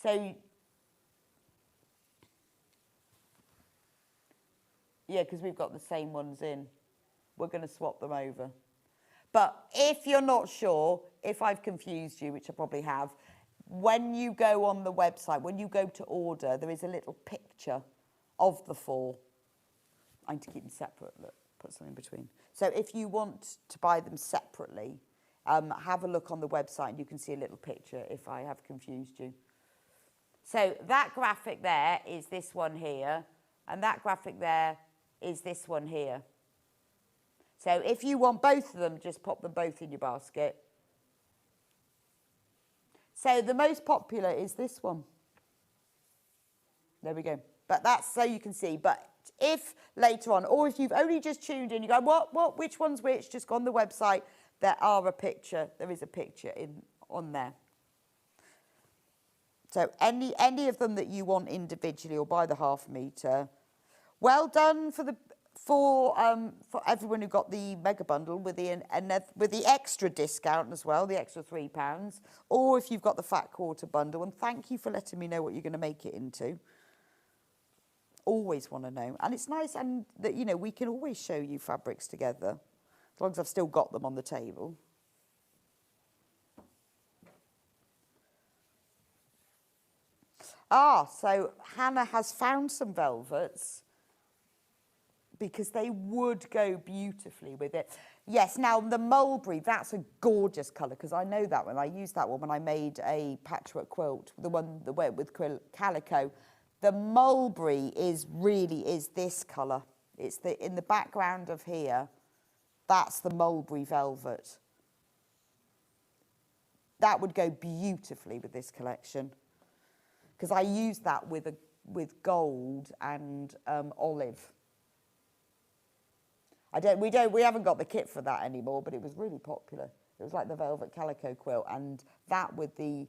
Speaker 1: So, yeah, because we've got the same ones in. We're going to swap them over. But if you're not sure, if I've confused you, which I probably have, when you go on the website, when you go to order, there is a little picture of the 4. I need to keep them separate, look, put something in between. So if you want to buy them separately, have a look on the website and you can see a little picture if I have confused you. So that graphic there is this one here, and that graphic there is this one here. So if you want both of them, just pop them both in your basket. So the most popular is this one. There we go. But that's so you can see. But if later on, or if you've only just tuned in, you go, what, which one's which? Just go on the website. There is a picture on there. So any of them that you want individually or by the half metre. Well done for everyone who got the mega bundle with the extra discount as well, the extra £3, or if you've got the fat quarter bundle. And thank you for letting me know what you're going to make it into. Always want to know, and it's nice, and that you know we can always show you fabrics together, as long as I've still got them on the table. So Hannah has found some velvets, because they would go beautifully with it. Yes, now the mulberry, that's a gorgeous colour, because I know that one. I used that one when I made a patchwork quilt, the one that went with calico. The mulberry is this colour. It's in the background of here. That's the mulberry velvet. That would go beautifully with this collection, because I used that with gold and olive. We haven't got the kit for that anymore, but it was really popular. It was like the velvet calico quilt, and that with the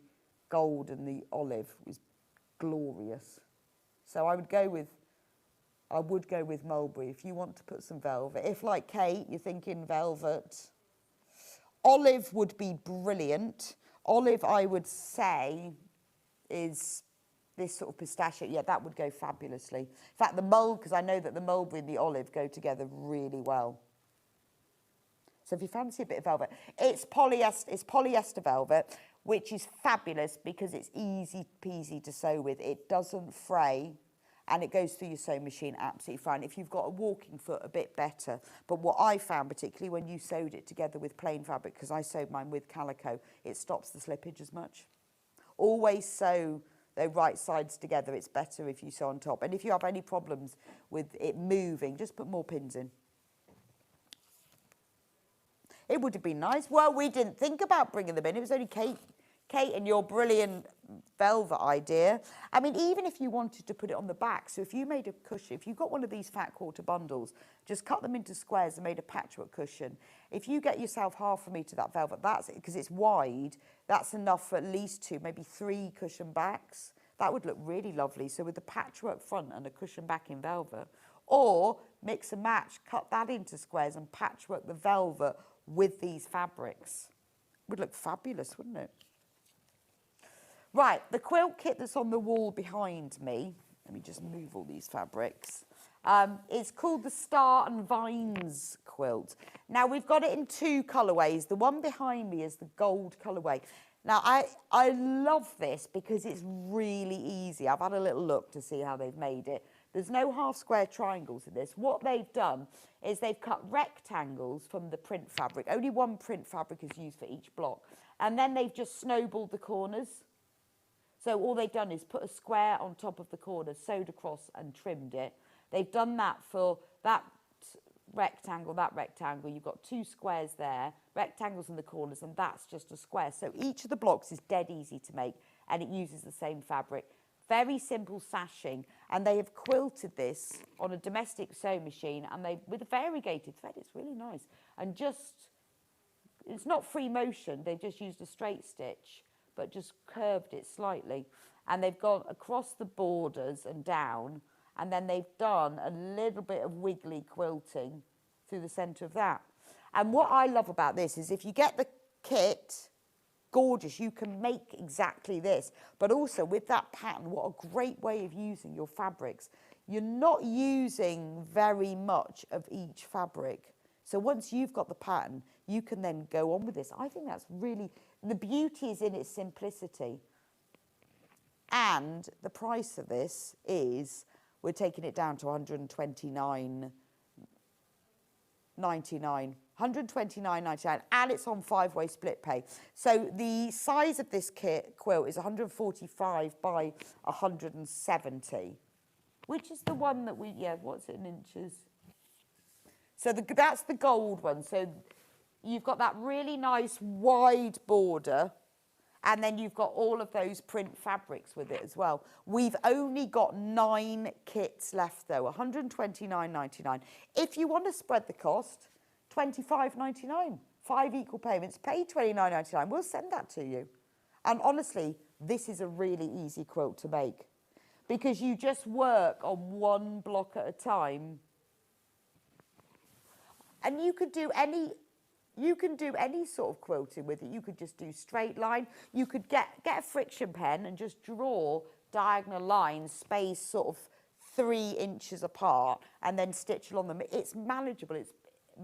Speaker 1: gold and the olive was glorious. So I would go with mulberry if you want to put some velvet. If, like Kate, you're thinking velvet, olive would be brilliant. Olive, I would say, is this sort of pistachio. Yeah, that would go fabulously. In fact, because I know that the mulberry and the olive go together really well. So if you fancy a bit of velvet, it's polyester velvet, which is fabulous because it's easy peasy to sew with. It doesn't fray, and it goes through your sewing machine absolutely fine. If you've got a walking foot, a bit better. But what I found, particularly when you sewed it together with plain fabric, because I sewed mine with calico, it stops the slippage as much. Always sew the right sides together. It's better if you sew on top. And if you have any problems with it moving, just put more pins in. It would have been nice. Well, we didn't think about bringing them in. It was only Kate and your brilliant velvet idea. I mean, even if you wanted to put it on the back, so if you made a cushion, if you got one of these fat quarter bundles, just cut them into squares and made a patchwork cushion. If you get yourself half a metre of that velvet, that's it, because it's wide, that's enough for at least 2, maybe 3 cushion backs. That would look really lovely. So with the patchwork front and a cushion back in velvet, or mix and match, cut that into squares and patchwork the velvet with these fabrics. Would look fabulous, wouldn't it? Right, the quilt kit that's on the wall behind me, let me just move all these fabrics, it's called the Star and Vines quilt. Now, we've got it in 2 colourways. The one behind me is the gold colourway. Now, I love this because it's really easy. I've had a little look to see how they've made it. There's no half square triangles in this. What they've done is they've cut rectangles from the print fabric. Only one print fabric is used for each block. And then they've just snowballed the corners. So all they've done is put a square on top of the corner, sewed across and trimmed it. They've done that for that rectangle. You've got 2 squares there, rectangles in the corners, and that's just a square. So each of the blocks is dead easy to make, and it uses the same fabric. Very simple sashing, and they have quilted this on a domestic sewing machine, and with a variegated thread. It's really nice, and it's not free motion. They've just used a straight stitch, but just curved it slightly, and they've gone across the borders and down, and then they've done a little bit of wiggly quilting through the centre of that. And what I love about this is if you get the kit, gorgeous, you can make exactly this. But also with that pattern, what a great way of using your fabrics. You're not using very much of each fabric. So once you've got the pattern, you can then go on with this. I think that's really, the beauty is in its simplicity. And the price of this is, we're taking it down to $129.99. $129.99, and it's on 5-way split pay. So the size of this quilt is 145 by 170, which is the one that what's it in inches? So that's the gold one. So you've got that really nice wide border, and then you've got all of those print fabrics with it as well. We've only got 9 kits left though, $129.99. If you want to spread the cost, $25.99, 5 equal payments, pay $29.99. We'll send that to you. And honestly, this is a really easy quilt to make because you just work on 1 block at a time. And you could do any sort of quilting with it. You could just do straight line. You could get a friction pen and just draw diagonal lines spaced sort of 3 inches apart and then stitch along them. It's manageable. It's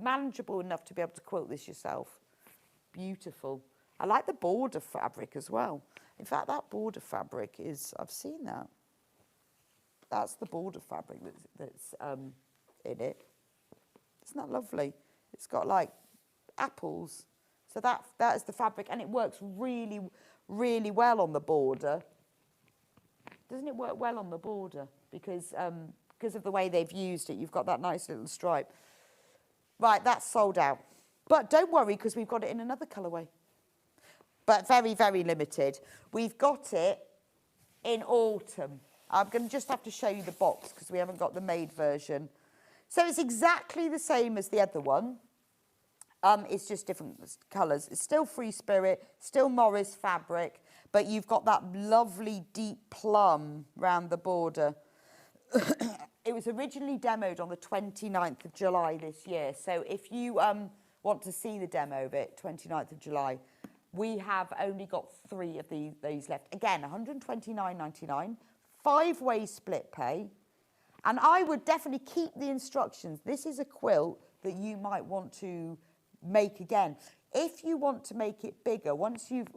Speaker 1: manageable enough to be able to quilt this yourself. Beautiful. I like the border fabric as well. In fact, that border fabric is, I've seen that. That's the border fabric that's in it. Isn't that lovely? It's got like apples. So that is the fabric, and it works really, really well on the border. Doesn't it work well on the border? Because of the way they've used it, you've got that nice little stripe. Right, that's sold out. But don't worry, because we've got it in another colourway. But very, very limited. We've got it in autumn. I'm going to just have to show you the box, because we haven't got the made version. So it's exactly the same as the other one. It's just different colours. It's still Free Spirit, still Morris fabric, but you've got that lovely deep plum round the border. It was originally demoed on the 29th of July this year. So if you want to see the demo of it, 29th of July, we have only got 3 of these left. Again, £129.99, 5-way split pay. And I would definitely keep the instructions. This is a quilt that you might want to make again. If you want to make it bigger, once you've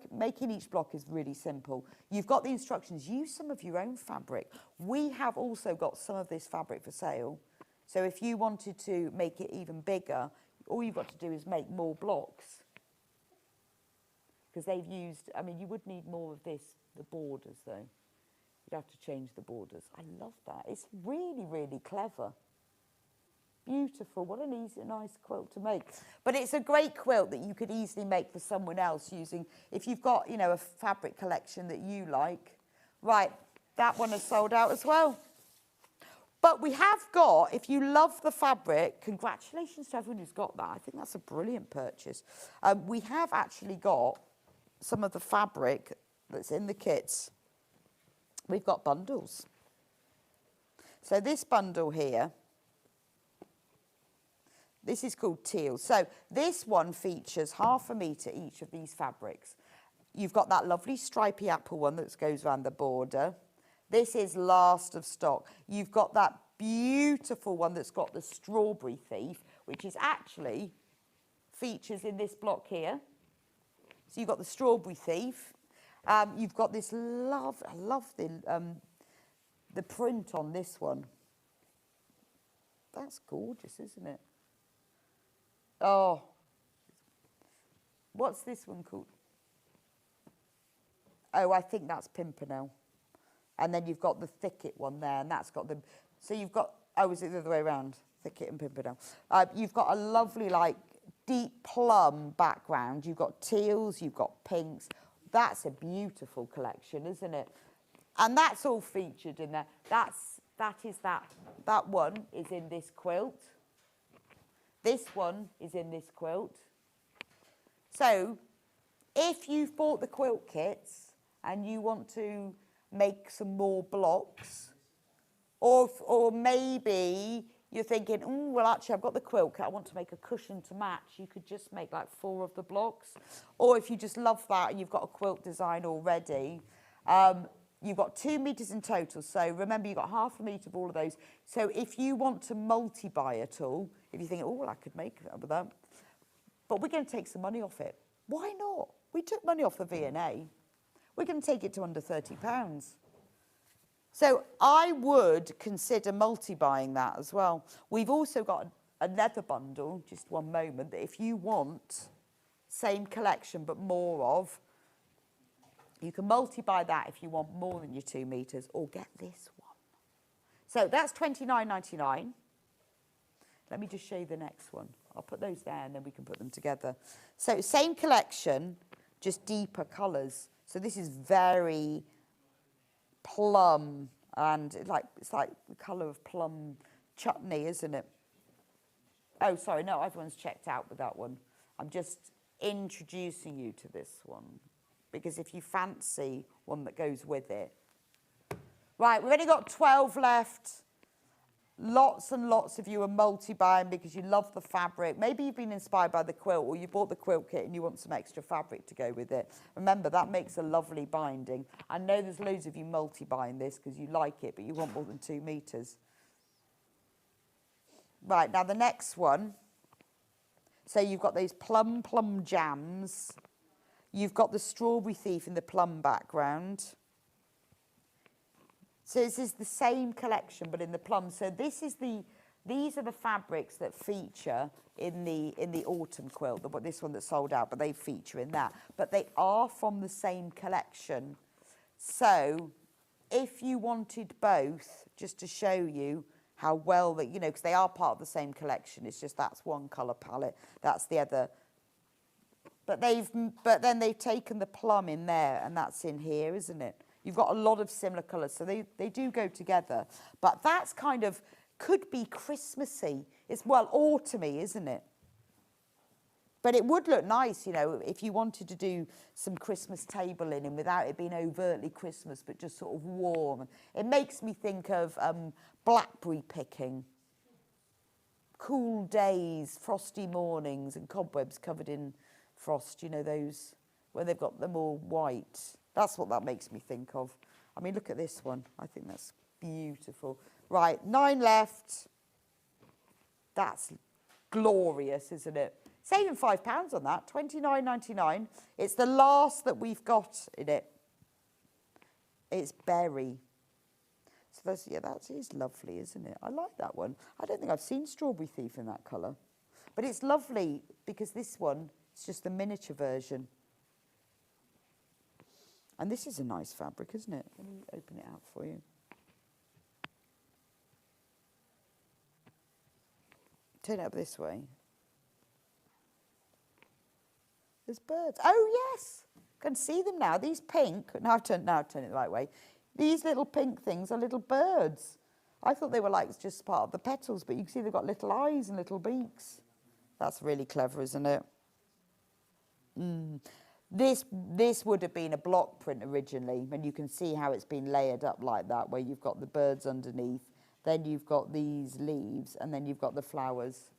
Speaker 1: making each block is really simple. You've got the instructions. Use some of your own fabric. We have also got some of this fabric for sale. So if you wanted to make it even bigger, all you've got to do is make more blocks. Because they've used, I mean, you would need more of this, the borders though. You'd have to change the borders. I love that. It's really, really clever. Beautiful. What an easy, nice quilt to make. But it's a great quilt that you could easily make for someone else using, if you've got, you know, a fabric collection that you like. Right, that one has sold out as well. But we have got, if you love the fabric, congratulations to everyone who's got that. I think that's a brilliant purchase. We have actually got some of the fabric that's in the kits. We've got bundles. So this bundle here, this is called teal. So this one features 1/2 metre each of these fabrics. You've got that lovely stripy apple one that goes around the border. This is last of stock. You've got that beautiful one that's got the strawberry thief, which is actually features in this block here. So you've got the strawberry thief. You've got this I love the print on this one. That's gorgeous, isn't it? Oh, what's this one called? Oh, I think that's Pimpernel. And then you've got the thicket one there, and that's got the, so you've got, oh, is it the other way around? Thicket and Pimpernel. You've got a lovely, like, deep plum background. You've got teals, you've got pinks. That's a beautiful collection, isn't it? And that's all featured in there. That one is in this quilt. This one is in this quilt. So if you've bought the quilt kits and you want to make some more blocks, or maybe you're thinking, oh, well, actually, I've got the quilt kit, I want to make a cushion to match, you could just make like 4 of the blocks. Or if you just love that and you've got a quilt design already, you've got 2 metres in total. So remember, you've got 1/2 metre of all of those. So if you want to multi-buy at all, if you think, oh, well, I could make that with that, but we're going to take some money off it. Why not? We took money off the V&A. We're going to take it to under £30. So I would consider multi-buying that as well. We've also got another bundle, just one moment, that if you want same collection but more of, you can multi-buy that if you want more than your 2 metres, or get this one. So that's £29.99. Let me just show you the next one. I'll put those there and then we can put them together. So same collection, just deeper colours. So this is very plum, and it's like the colour of plum chutney, isn't it? Oh, sorry, no, everyone's checked out with that one. I'm just introducing you to this one, because if you fancy one that goes with it. Right, we've only got 12 left. Lots and lots of you are multi-buying because you love the fabric. Maybe you've been inspired by the quilt, or you bought the quilt kit and you want some extra fabric to go with it. Remember, that makes a lovely binding. I know there's loads of you multi-buying this because you like it, but you want more than 2 metres. Right, now the next one. So you've got those plum jams. You've got the strawberry thief in the plum background. So this is the same collection, but in the plum. So these are the fabrics that feature in the autumn quilt. This one that sold out, but they feature in that. But they are from the same collection. So if you wanted both, just to show you how well that, you know, because they are part of the same collection. It's just that's one colour palette, that's the other. But then they've taken the plum in there, and that's in here, isn't it? You've got a lot of similar colours, so they do go together. But that's kind of could be Christmassy. It's, well, autumny, isn't it? But it would look nice, you know, if you wanted to do some Christmas table linen without it being overtly Christmas, but just sort of warm. It makes me think of blackberry picking. Cool days, frosty mornings, and cobwebs covered in frost, you know, those where they've got them all white. That's what that makes me think of. I mean, look at this one. I think that's beautiful. Right, 9 left. That's glorious, isn't it? Saving £5 on that, £29.99. It's the last that we've got in it. It's berry. So that's, yeah, that is lovely, isn't it? I like that one. I don't think I've seen Strawberry Thief in that colour. But it's lovely because this one is just the miniature version. And this is a nice fabric, isn't it? Let me open it out for you. Turn it up this way. There's birds. Oh, yes. Can see them now. These pink. Now I've turned it the right way. These little pink things are little birds. I thought they were like just part of the petals, but you can see they've got little eyes and little beaks. That's really clever, isn't it? This would have been a block print originally, and you can see how it's been layered up like that, where you've got the birds underneath, then you've got these leaves, and then you've got the flowers.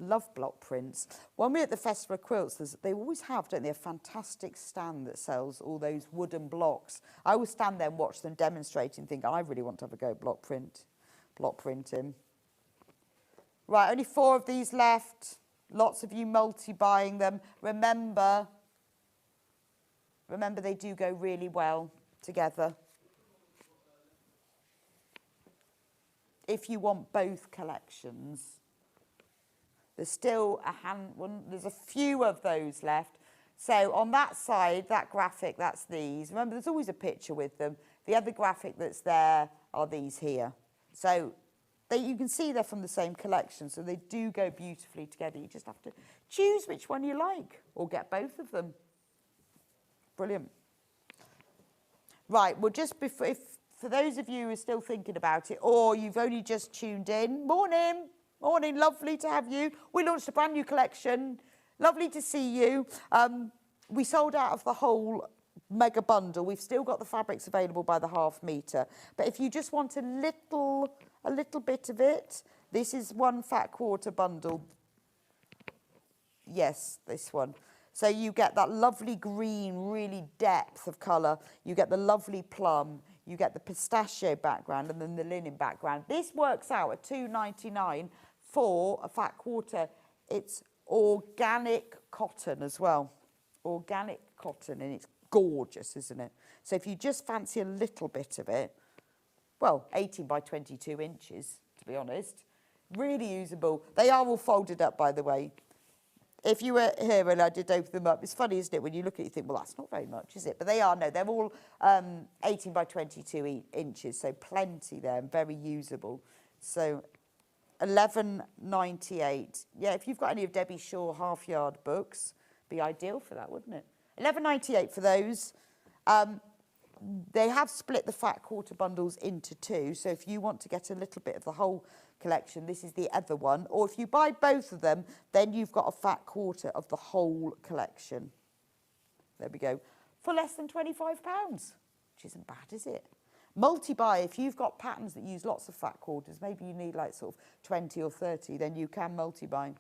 Speaker 1: Love block prints. When we're at the Festival of Quilts, they always have, don't they, a fantastic stand that sells all those wooden blocks. I always stand there and watch them demonstrating and think, I really want to have a go at block printing. Right, only 4 of these left. Lots of you multi-buying them. Remember they do go really well together. If you want both collections. There's still there's a few of those left. So on that side, that graphic, that's these. Remember, there's always a picture with them. The other graphic that's there are these here. So you can see they're from the same collection, so they do go beautifully together. You just have to choose which one you like, or get both of them. Brilliant. Right, well, just before, for those of you who are still thinking about it, or you've only just tuned in, morning. Morning, lovely to have you. We launched a brand new collection. Lovely to see you. We sold out of the whole mega bundle. We've still got the fabrics available by the half metre. But if you just want a little bit of it, this is 1 fat quarter bundle. Yes, this one. So you get that lovely green, really depth of colour. You get the lovely plum. You get the pistachio background and then the linen background. This works out at £2.99 for a fat quarter. It's organic cotton as well. Organic cotton, and it's gorgeous, isn't it? So if you just fancy a little bit of it, well, 18 by 22 inches, to be honest. Really usable. They are all folded up, by the way. If you were here and I did open them up, it's funny, isn't it? When you look at it, you think, well, that's not very much, is it? But they are, no, they're all 18 by 22 inches, so plenty there and very usable. So £11.98. Yeah, if you've got any of Debbie Shaw half-yard books, be ideal for that, wouldn't it? £11.98 for those. They have split the fat quarter bundles into 2, so if you want to get a little bit of the whole collection, this is the other one. Or if you buy both of them, then you've got a fat quarter of the whole collection. There we go. For less than £25, which isn't bad, is it? Multi-buy, if you've got patterns that use lots of fat quarters, maybe you need like sort of 20 or 30, then you can multi-buy.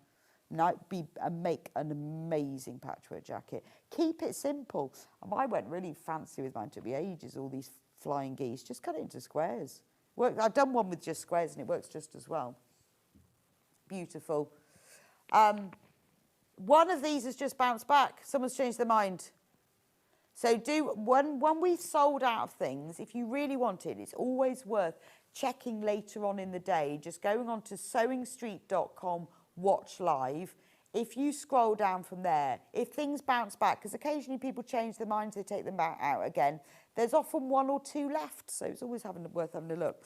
Speaker 1: Make an amazing patchwork jacket. Keep it simple. I went really fancy with mine. It took me ages, all these flying geese. Just cut it into squares. I've done one with just squares and it works just as well. Beautiful. One of these has just bounced back. Someone's changed their mind. So when we've sold out of things, if you really want it, it's always worth checking later on in the day, just going on to sewingstreet.com, watch live. If you scroll down from there, if things bounce back, because occasionally people change their minds, they take them back out again, there's often 1 or 2 left, so it's always worth having a look.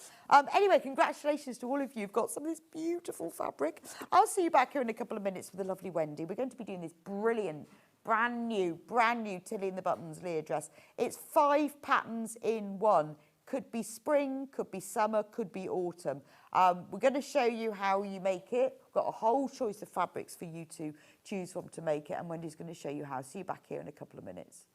Speaker 1: Anyway, congratulations to all of you. You've got some of this beautiful fabric. I'll see you back here in a couple of minutes with the lovely Wendy. We're going to be doing this brilliant, brand new Tilly and the Buttons Leah dress. It's 5 patterns in 1. Could be spring, could be summer, could be autumn. We're going to show you how you make it. We've got a whole choice of fabrics for you to choose from to make it, and Wendy's going to show you how. See you back here in a couple of minutes.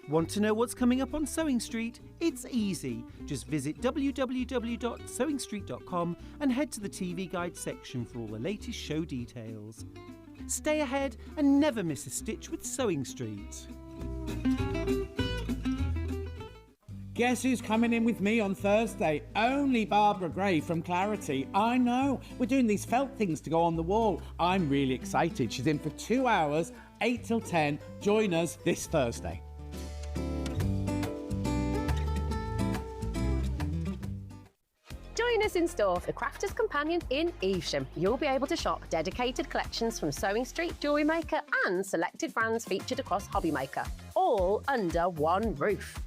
Speaker 2: Want to know what's coming up on Sewing Street? It's easy. Just visit www.sewingstreet.com and head to the TV Guide section for all the latest show details. Stay ahead and never miss a stitch with Sewing Street.
Speaker 3: Guess who's coming in with me on Thursday? Only Barbara Gray from Clarity. I know. We're doing these felt things to go on the wall. I'm really excited. She's in for 2 hours, 8 till 10. Join us this Thursday.
Speaker 4: Join us in store for the Crafter's Companion in Evesham. You'll be able to shop dedicated collections from Sewing Street, Jewellery Maker and selected brands featured across Hobby Maker, all under one roof.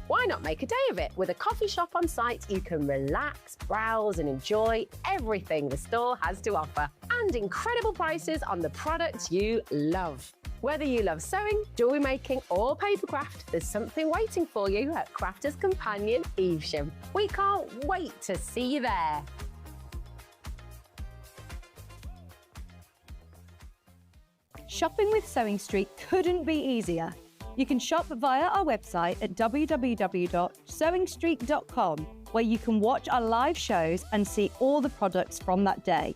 Speaker 4: Why not make a day of it? With a coffee shop on site, you can relax, browse and enjoy everything the store has to offer, and incredible prices on the products you love. Whether you love sewing, jewellery making or papercraft, there's something waiting for you at Crafter's Companion Evesham. We can't wait to see you there.
Speaker 5: Shopping with Sewing Street couldn't be easier. You can shop via our website at www.sewingstreet.com, where you can watch our live shows and see all the products from that day.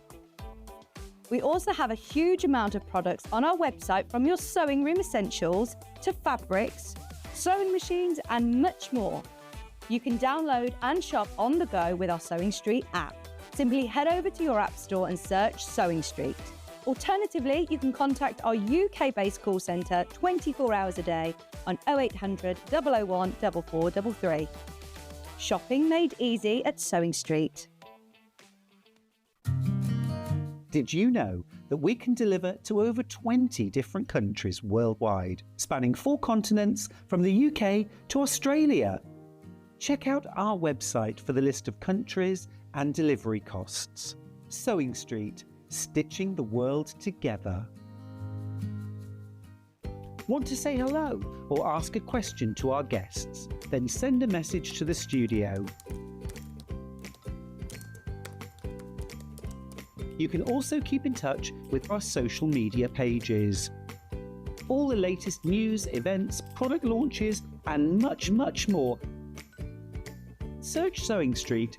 Speaker 5: We also have a huge amount of products on our website, from your sewing room essentials to fabrics, sewing machines and much more. You can download and shop on the go with our Sewing Street app. Simply head over to your app store and search Sewing Street. Alternatively, you can contact our UK-based call centre 24 hours a day on 0800 001 4433. Shopping made easy at Sewing Street.
Speaker 2: Did you know that we can deliver to over 20 different countries worldwide, spanning 4 continents from the UK to Australia? Check out our website for the list of countries and delivery costs. Sewing Street, stitching the world together. Want to say hello or ask a question to our guests? Then send a message to the studio. You can also keep in touch with our social media pages. All the latest news, events, product launches, and much, much more. Search Sewing Street.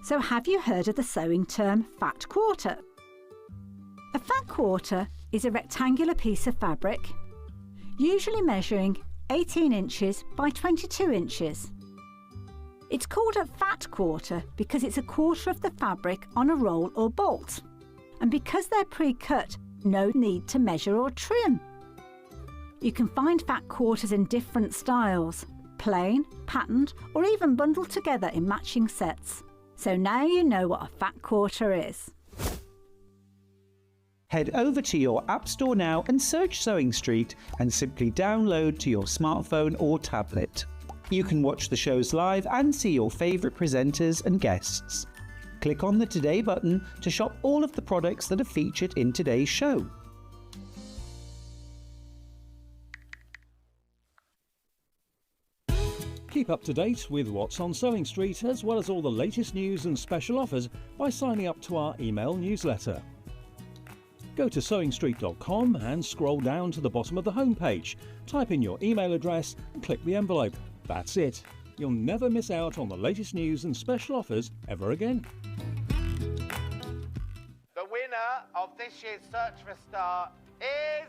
Speaker 6: So have you heard of the sewing term fat quarter? A fat quarter is a rectangular piece of fabric, usually measuring 18 inches by 22 inches. It's called a fat quarter because it's a quarter of the fabric on a roll or bolt. And because they're pre-cut, no need to measure or trim. You can find fat quarters in different styles, plain, patterned, or even bundled together in matching sets. So now you know what a fat quarter is.
Speaker 2: Head over to your App Store now and search Sewing Street and simply download to your smartphone or tablet. You can watch the shows live and see your favourite presenters and guests. Click on the Today button to shop all of the products that are featured in today's show.
Speaker 7: Keep up to date with what's on Sewing Street, as well as all the latest news and special offers, by signing up to our email newsletter. Go to sewingstreet.com and scroll down to the bottom of the homepage. Type in your email address and click the envelope. That's it. You'll never miss out on the latest news and special offers ever again.
Speaker 8: The winner of this year's Search for a Star is...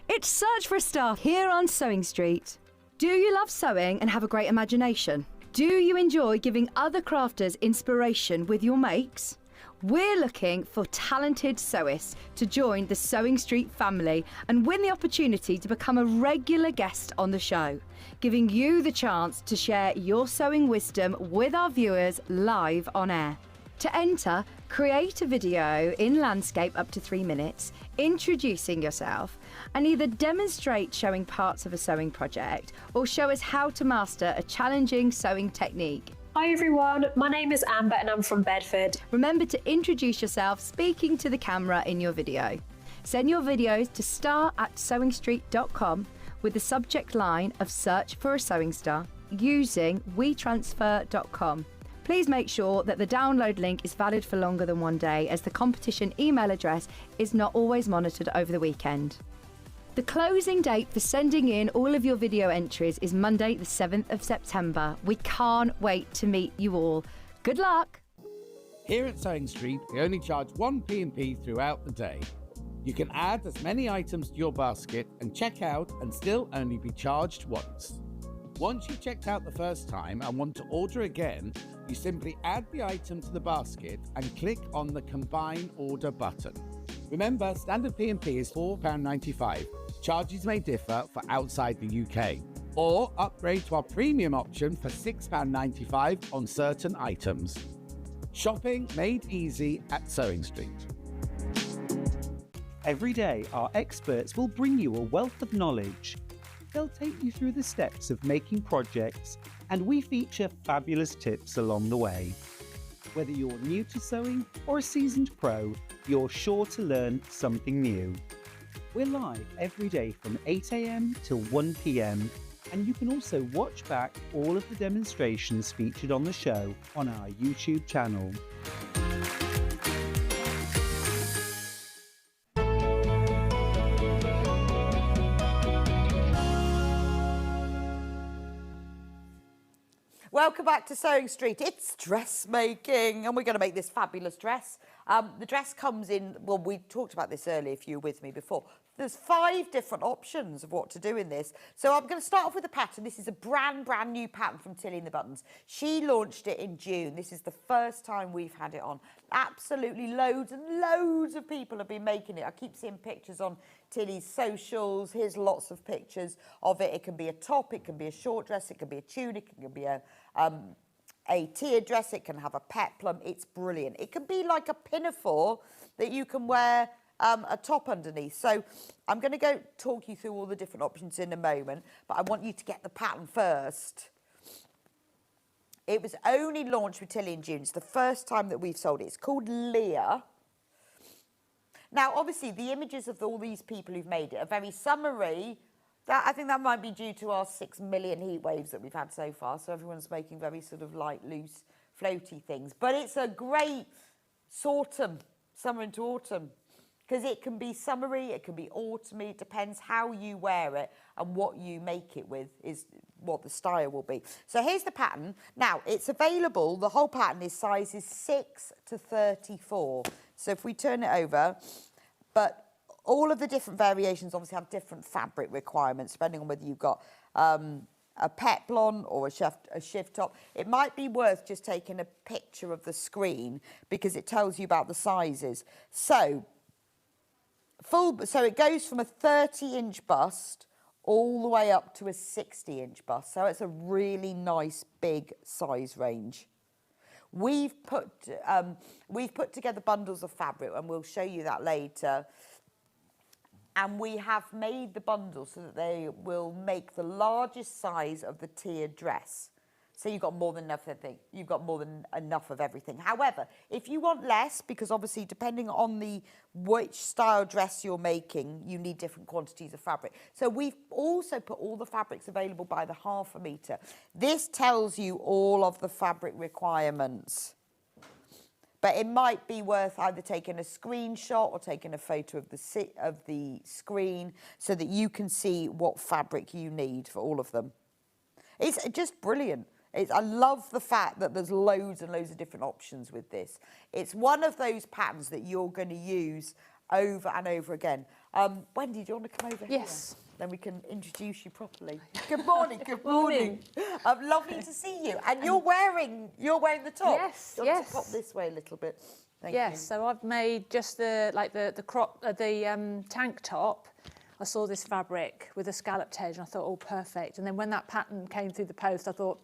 Speaker 5: It's Search for a Star here on Sewing Street. Do you love sewing and have a great imagination? Do you enjoy giving other crafters inspiration with your makes? We're looking for talented sewists to join the Sewing Street family and win the opportunity to become a regular guest on the show, giving you the chance to share your sewing wisdom with our viewers live on air. To enter, Create a video in landscape up to 3 minutes, introducing yourself, and either demonstrate showing parts of a sewing project or show us how to master a challenging sewing technique.
Speaker 9: Hi everyone, my name is Amber and I'm from Bedford.
Speaker 5: Remember to introduce yourself speaking to the camera in your video. Send your videos to star@sewingstreet.com with the subject line of search for a sewing star using wetransfer.com. Please make sure that the download link is valid for longer than 1 day, as the competition email address is not always monitored over the weekend. The closing date for sending in all of your video entries is Monday the 7th of September. We can't wait to meet you all. Good luck!
Speaker 3: Here at Sewing Street, we only charge one P&P throughout the day. You can add as many items to your basket and check out and still only be charged once. Once you've checked out the first time and want to order again, you simply add the item to the basket and click on the Combine Order button. Remember, standard P&P is £4.95. Charges may differ for outside the UK. Or upgrade to our premium option for £6.95 on certain items. Shopping made easy at Sewing Street.
Speaker 2: Every day, our experts will bring you a wealth of knowledge. They'll take you through the steps of making projects, and we feature fabulous tips along the way. Whether you're new to sewing or a seasoned pro, you're sure to learn something new. We're live every day from 8 AM till 1 PM, and you can also watch back all of the demonstrations featured on the show on our YouTube channel.
Speaker 1: Welcome back to Sewing Street. It's dressmaking, and we're going to make this fabulous dress. The dress comes in, well, we talked about this earlier if you were with me before. There's 5 different options of what to do in this. So I'm going to start off with the pattern. This is a brand new pattern from Tilly and the Buttons. She launched it in June. This is the first time we've had it on. Absolutely loads and loads of people have been making it. I keep seeing pictures on Tilly's socials. Here's lots of pictures of it. It can be a top, it can be a short dress, it can be a tunic, it can be a tiered dress, it can have a peplum. It's brilliant. It can be like a pinafore that you can wear a top underneath. So I'm going to go talk you through all the different options in a moment, but I want you to get the pattern first. It was only launched with Tilly in June. It's the first time that we've sold it. It's called Leah. Now, obviously, the images of all these people who've made it are very summery. I think that might be due to our 6 million heat waves that we've had so far. So everyone's making very sort of light, loose, floaty things. But it's a great summer into autumn, because it can be summery, it can be autumny. It depends how you wear it and what you make it with is what the style will be. So here's the pattern. Now, it's available, the whole pattern is sizes 6 to 34. So if we turn it over, but all of the different variations obviously have different fabric requirements, depending on whether you've got a peplon or a shift top. It might be worth just taking a picture of the screen because it tells you about the sizes. So it goes from a 30-inch bust all the way up to a 60-inch bust. So it's a really nice big size range. We've put together bundles of fabric, and we'll show you that later. And we have made the bundles so that they will make the largest size of the tiered dress. So you've got more than enough of everything. You've got more than enough of everything. However, if you want less, because obviously depending on which style dress you're making, you need different quantities of fabric. So we've also put all the fabrics available by the 1/2 metre. This tells you all of the fabric requirements. But it might be worth either taking a screenshot or taking a photo of the screen so that you can see what fabric you need for all of them. It's just brilliant. I love the fact that there's loads and loads of different options with this. It's one of those patterns that you're going to use over and over again. Wendy, do you want to come over here?
Speaker 10: Yes.
Speaker 1: Then we can introduce you properly. Good morning, good morning. Lovely to see you. And you're wearing the top.
Speaker 10: Yes,
Speaker 1: you want to pop this way a little bit. Thank you.
Speaker 10: So I've made just the tank top. I saw this fabric with a scalloped edge and I thought, oh, perfect. And then when that pattern came through the post, I thought,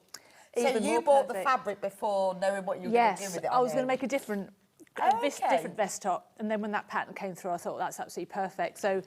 Speaker 1: so you bought the fabric before knowing what you were going to do with it?
Speaker 10: I was going to make a different this different vest top. And then when that pattern came through, I thought that's absolutely perfect. So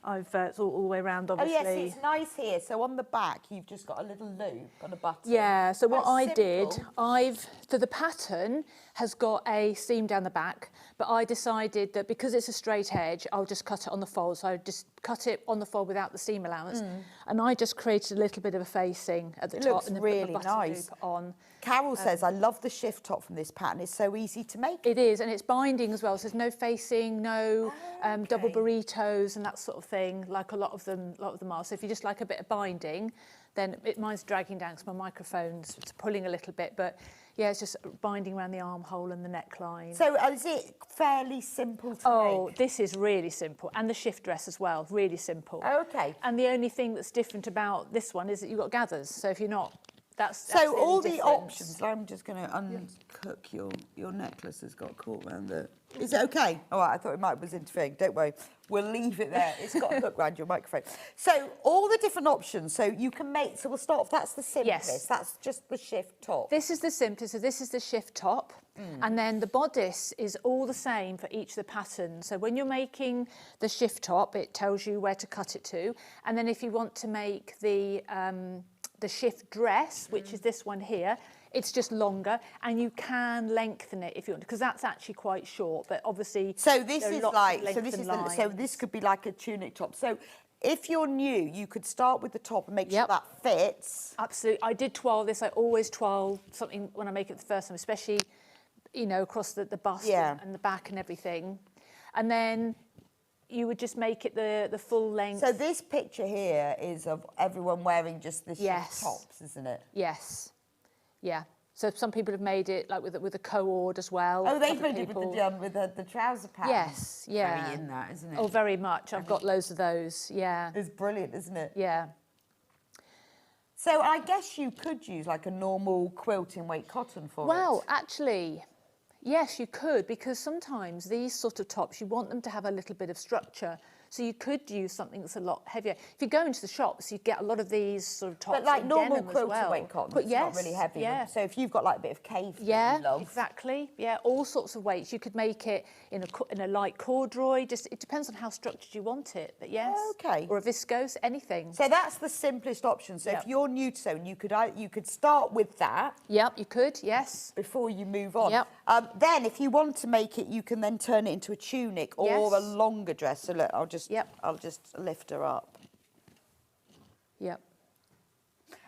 Speaker 10: I've it's all the way around, obviously.
Speaker 1: Oh yes, it's nice here. So on the back, you've just got a little loop on a button.
Speaker 10: Yeah, so what I did,
Speaker 1: simple.
Speaker 10: so the pattern has got a seam down the back, but I decided that because it's a straight edge, I'll just cut it on the fold. So I just cut it on the fold without the seam allowance. And I just created a little bit of a facing at the top.
Speaker 1: Looks
Speaker 10: and then
Speaker 1: really
Speaker 10: put the button
Speaker 1: nice.
Speaker 10: loop on.
Speaker 1: Carol says, I love the shift top from this pattern. It's so easy to make.
Speaker 10: It is, and it's binding as well. So there's no facing, no double burritos and that sort of thing, like a lot of them are. So if you just like a bit of binding, then mine's dragging down because my microphone's pulling a little bit. But yeah, it's just binding around the armhole and the neckline.
Speaker 1: So is it fairly simple to make?
Speaker 10: Oh, this is really simple. And the shift dress as well, really simple.
Speaker 1: Okay.
Speaker 10: And the only thing that's different about this one is that you've got gathers. So if you're not, that's
Speaker 1: so all the
Speaker 10: difference.
Speaker 1: options. I'm just going to uncook your necklace has got caught around the. Is it okay? All right, I thought it might was interfering. Don't worry, we'll leave it there. It's got a hook around your microphone. So all the different options. So you can make. So we'll start off. That's the simplest.
Speaker 10: Yes.
Speaker 1: That's just the shift top.
Speaker 10: This is the simplest. So this is the shift top, and then the bodice is all the same for each of the patterns. So when you're making the shift top, it tells you where to cut it to, and then if you want to make the shift dress, which is this one here, it's just longer, and you can lengthen it if you want, because that's actually quite short. But obviously,
Speaker 1: so this
Speaker 10: there are
Speaker 1: is
Speaker 10: lots
Speaker 1: like
Speaker 10: of
Speaker 1: so this is
Speaker 10: length and
Speaker 1: so this could be like a tunic top. So if you're new, you could start with the top and make sure that fits.
Speaker 10: Absolutely, I did twirl this. I always twirl something when I make it the first time, especially across the bust and the back and everything, and then you would just make it the full length.
Speaker 1: So this picture here is of everyone wearing just the shift tops, isn't it?
Speaker 10: Yes. Yeah. So some people have made it like with a co-ord as well.
Speaker 1: Oh, they've made it with the trouser pattern.
Speaker 10: Yes, yeah.
Speaker 1: Very in that, isn't it?
Speaker 10: Oh, very much. I've got loads of those, yeah.
Speaker 1: It's brilliant, isn't it?
Speaker 10: Yeah.
Speaker 1: So I guess you could use like a normal quilting weight cotton for it.
Speaker 10: Well, actually, yes, you could, because sometimes these sort of tops, you want them to have a little bit of structure. So you could use something that's a lot heavier. If you go into the shops, you get a lot of these sort of tops.
Speaker 1: But like
Speaker 10: in
Speaker 1: normal
Speaker 10: denim
Speaker 1: quilting
Speaker 10: as well.
Speaker 1: weight cotton,
Speaker 10: But
Speaker 1: it's
Speaker 10: yes,
Speaker 1: not really heavy.
Speaker 10: Yeah.
Speaker 1: So if you've got like a bit of cave that you love.
Speaker 10: Exactly. Yeah, all sorts of weights. You could make it in a light corduroy. Just it depends on how structured you want it. But yes.
Speaker 1: Okay.
Speaker 10: Or a viscose, anything.
Speaker 1: So that's the simplest option. So if you're new to sewing, you could start with that.
Speaker 10: Yep, you could. Yes.
Speaker 1: Before you move on.
Speaker 10: Yep.
Speaker 1: Then if you want to make it, you can then turn it into a tunic or a longer dress. So look, I'll just lift her up.
Speaker 10: Yep.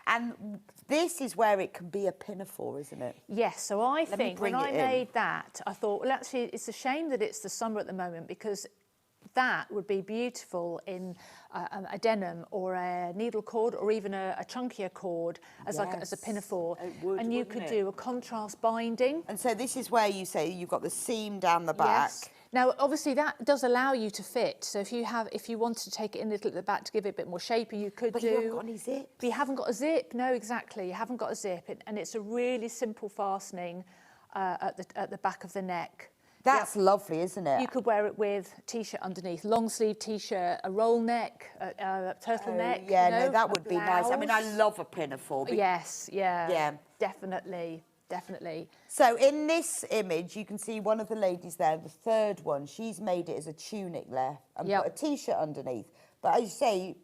Speaker 1: And this is where it can be a pinafore, isn't it?
Speaker 10: Yes, so I think when I made that, I thought, well, actually, it's a shame that it's the summer at the moment, because that would be beautiful in a denim or a needle cord or even a chunkier cord as a pinafore.
Speaker 1: It would,
Speaker 10: and you could do a contrast binding.
Speaker 1: And so this is where you say you've got the seam down the back.
Speaker 10: Yes. Now, obviously, that does allow you to fit. So if you wanted to take it in a little at the back to give it a bit more shape, you could
Speaker 1: But
Speaker 10: do.
Speaker 1: you haven't got any zip.
Speaker 10: But you haven't got a zip. No, exactly. You haven't got a zip, and it's a really simple fastening at the back of the neck.
Speaker 1: That's lovely, isn't it?
Speaker 10: You could wear it with t-shirt underneath, long sleeve t-shirt, a roll neck, a turtleneck.
Speaker 1: Yeah,
Speaker 10: no,
Speaker 1: that would be nice. I mean, I love a pinafore.
Speaker 10: Yes, yeah.
Speaker 1: Yeah.
Speaker 10: Definitely.
Speaker 1: So in this image, you can see one of the ladies there, the third one, she's made it as a tunic left and put a t-shirt underneath. But as you say,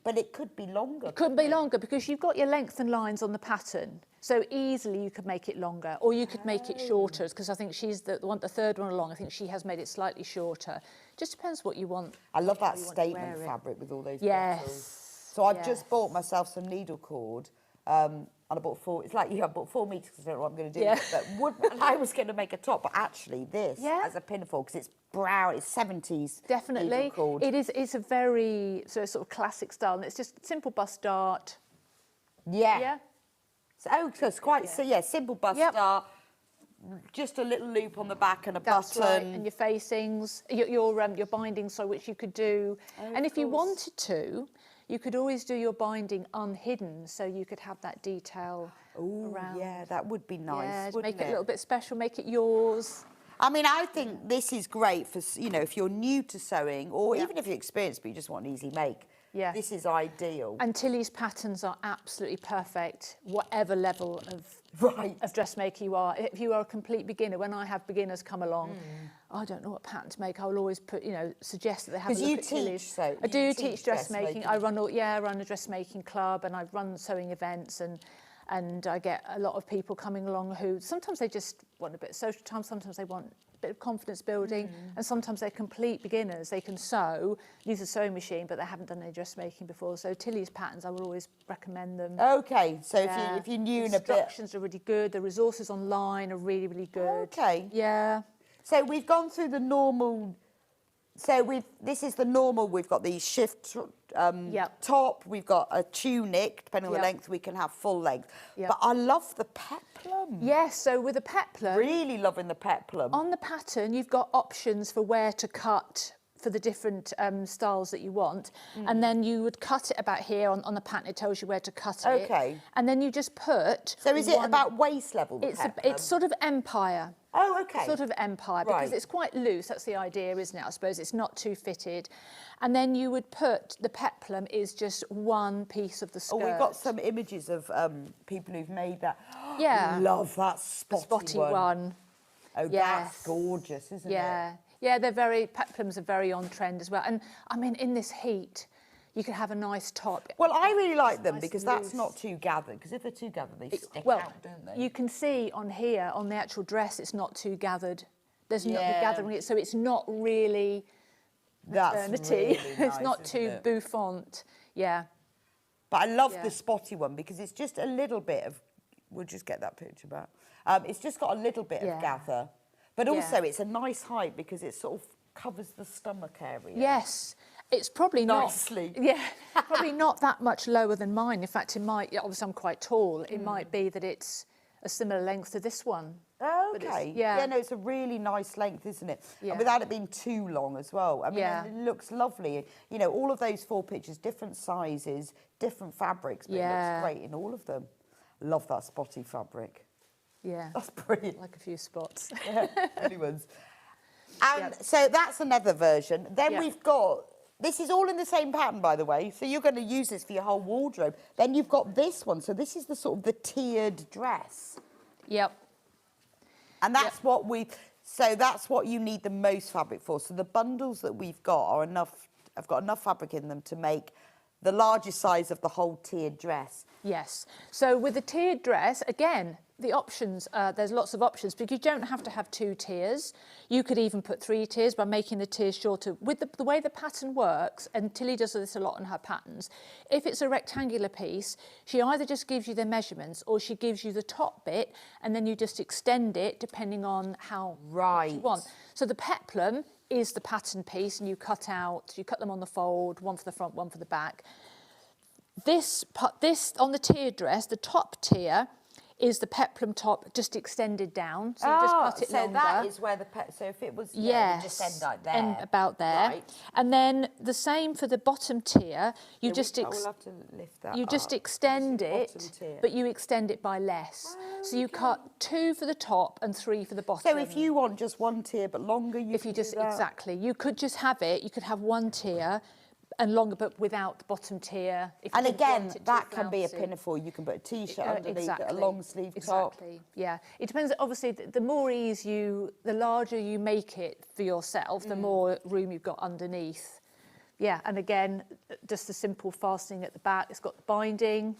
Speaker 1: but it could be longer.
Speaker 10: It could be longer because you've got your length and lines on the pattern. So easily you could make it longer, or you could make it shorter, because I think she's the third one along. I think she has made it slightly shorter. Just depends what you want.
Speaker 1: I love that statement fabric with all those
Speaker 10: Yes.
Speaker 1: bottles. So I've just bought myself some needle cord. And I bought 4. It's like I bought 4 meters because I don't know what I'm going to do.
Speaker 10: Yeah.
Speaker 1: But I was going to make a top, but actually this as a pinafore, because it's brown, it's 70s.
Speaker 10: Definitely,
Speaker 1: needle cord.
Speaker 10: it is. It's a very sort of classic style, and it's just simple bust dart.
Speaker 1: Yeah. So it's quite simple bust dart. Just a little loop on the back and a button.
Speaker 10: Right. And your facings, your bindings, so which you could do. And if you wanted to, you could always do your binding unhidden, so you could have that detail around.
Speaker 1: Yeah, that would be nice.
Speaker 10: Yeah, make it a little bit special, make it yours.
Speaker 1: I mean, I think this is great for, if you're new to sewing, or even if you're experienced but you just want an easy make.
Speaker 10: Yeah.
Speaker 1: this is ideal.
Speaker 10: And Tilly's patterns are absolutely perfect, whatever level of dressmaker you are. If you are a complete beginner, when I have beginners come along, I don't know what pattern to make. I will always put, suggest that they have a look at Tilly's. I do teach dressmaking. I run a dressmaking club, and I run sewing events, and I get a lot of people coming along who sometimes they just want a bit of social time, sometimes they want a bit of confidence building, and sometimes they're complete beginners. They can sew, use a sewing machine, but they haven't done any dressmaking before. So Tilly's patterns, I will always recommend them.
Speaker 1: Okay, so if you're new in a bit...
Speaker 10: Instructions are really good. The resources online are really, really good.
Speaker 1: Okay.
Speaker 10: Yeah.
Speaker 1: So we've gone through the normal... So this is the normal. We've got the shift top. We've got a tunic. Depending on the length, we can have full length. But I love the peplum.
Speaker 10: Yes, so with the peplum...
Speaker 1: Really loving the peplum.
Speaker 10: On the pattern, you've got options for where to cut for the different styles that you want. And then you would cut it about here on the pattern. It tells you where to cut it.
Speaker 1: Okay.
Speaker 10: And then you just put...
Speaker 1: So is it about waist level, the peplum?
Speaker 10: It's sort of empire.
Speaker 1: Oh, okay.
Speaker 10: Sort of empire, because it's quite loose. That's the idea, isn't it? I suppose it's not too fitted. And then you would put, the peplum is just one piece of the skirt.
Speaker 1: Oh, we've got some images of people who've made that.
Speaker 10: Yeah.
Speaker 1: Love that spotty one. Oh, that's gorgeous, isn't it?
Speaker 10: Yeah, peplums are very on trend as well. And I mean, in this heat, you could have a nice top.
Speaker 1: Well, I really like them because that's not too gathered. Because if they're too gathered, they stick out, don't they?
Speaker 10: You can see on here, on the actual dress, it's not too gathered. There's not the gathering it, so it's not really maternity.
Speaker 1: Really nice,
Speaker 10: it's not too bouffant. Yeah.
Speaker 1: But I love the spotty one because it's just a little bit of. We'll just get that picture back. It's just got a little bit of gather, but also it's a nice height because it sort of covers the stomach area.
Speaker 10: Yes. It's probably
Speaker 1: nicely.
Speaker 10: Probably not that much lower than mine. In fact, it might. Obviously, I'm quite tall. It might be that it's a similar length to this one.
Speaker 1: Oh, okay. No, it's a really nice length, isn't it? And without it being too long as well. I mean, it looks lovely. All of those 4 pictures, different sizes, different fabrics, but it looks great in all of them. Love that spotty fabric.
Speaker 10: Yeah.
Speaker 1: That's brilliant.
Speaker 10: Like a few spots.
Speaker 1: Anyone's. And so that's another version. Then we've got. This is all in the same pattern, by the way, so you're going to use this for your whole wardrobe. Then you've got this one, so this is the sort of the tiered dress.
Speaker 10: Yep.
Speaker 1: And that's what that's what you need the most fabric for. So the bundles that we've got have got enough fabric in them to make the largest size of the whole tiered dress.
Speaker 10: Yes. So with the tiered dress, again, the options, there's lots of options, but you don't have to have 2 tiers. You could even put 3 tiers by making the tiers shorter. With the way the pattern works, and Tilly does this a lot on her patterns, if it's a rectangular piece, she either just gives you the measurements or she gives you the top bit and then you just extend it depending on how you want. So the peplum is the pattern piece and you cut them on the fold, one for the front, one for the back. This on the tiered dress, the top tier, is the peplum top just extended down, so you just cut it longer.
Speaker 1: So that is where so if it was, it would just end like there.
Speaker 10: And about there.
Speaker 1: Right.
Speaker 10: And then the same for the bottom tier, you
Speaker 1: we'll have to lift that
Speaker 10: you just extend it, but you extend it by less. So you cut 2 for the top and 3 for the bottom.
Speaker 1: So if you want just 1 tier but longer, you
Speaker 10: exactly. You could just have it, you could have 1 tier and longer, but without the bottom tier.
Speaker 1: And again, that can be a pinafore. You can put a T-shirt underneath it, a long sleeve top.
Speaker 10: Exactly, yeah. It depends, obviously, the more ease the larger you make it for yourself, the more room you've got underneath. Yeah, and again, just a simple fastening at the back. It's got the binding.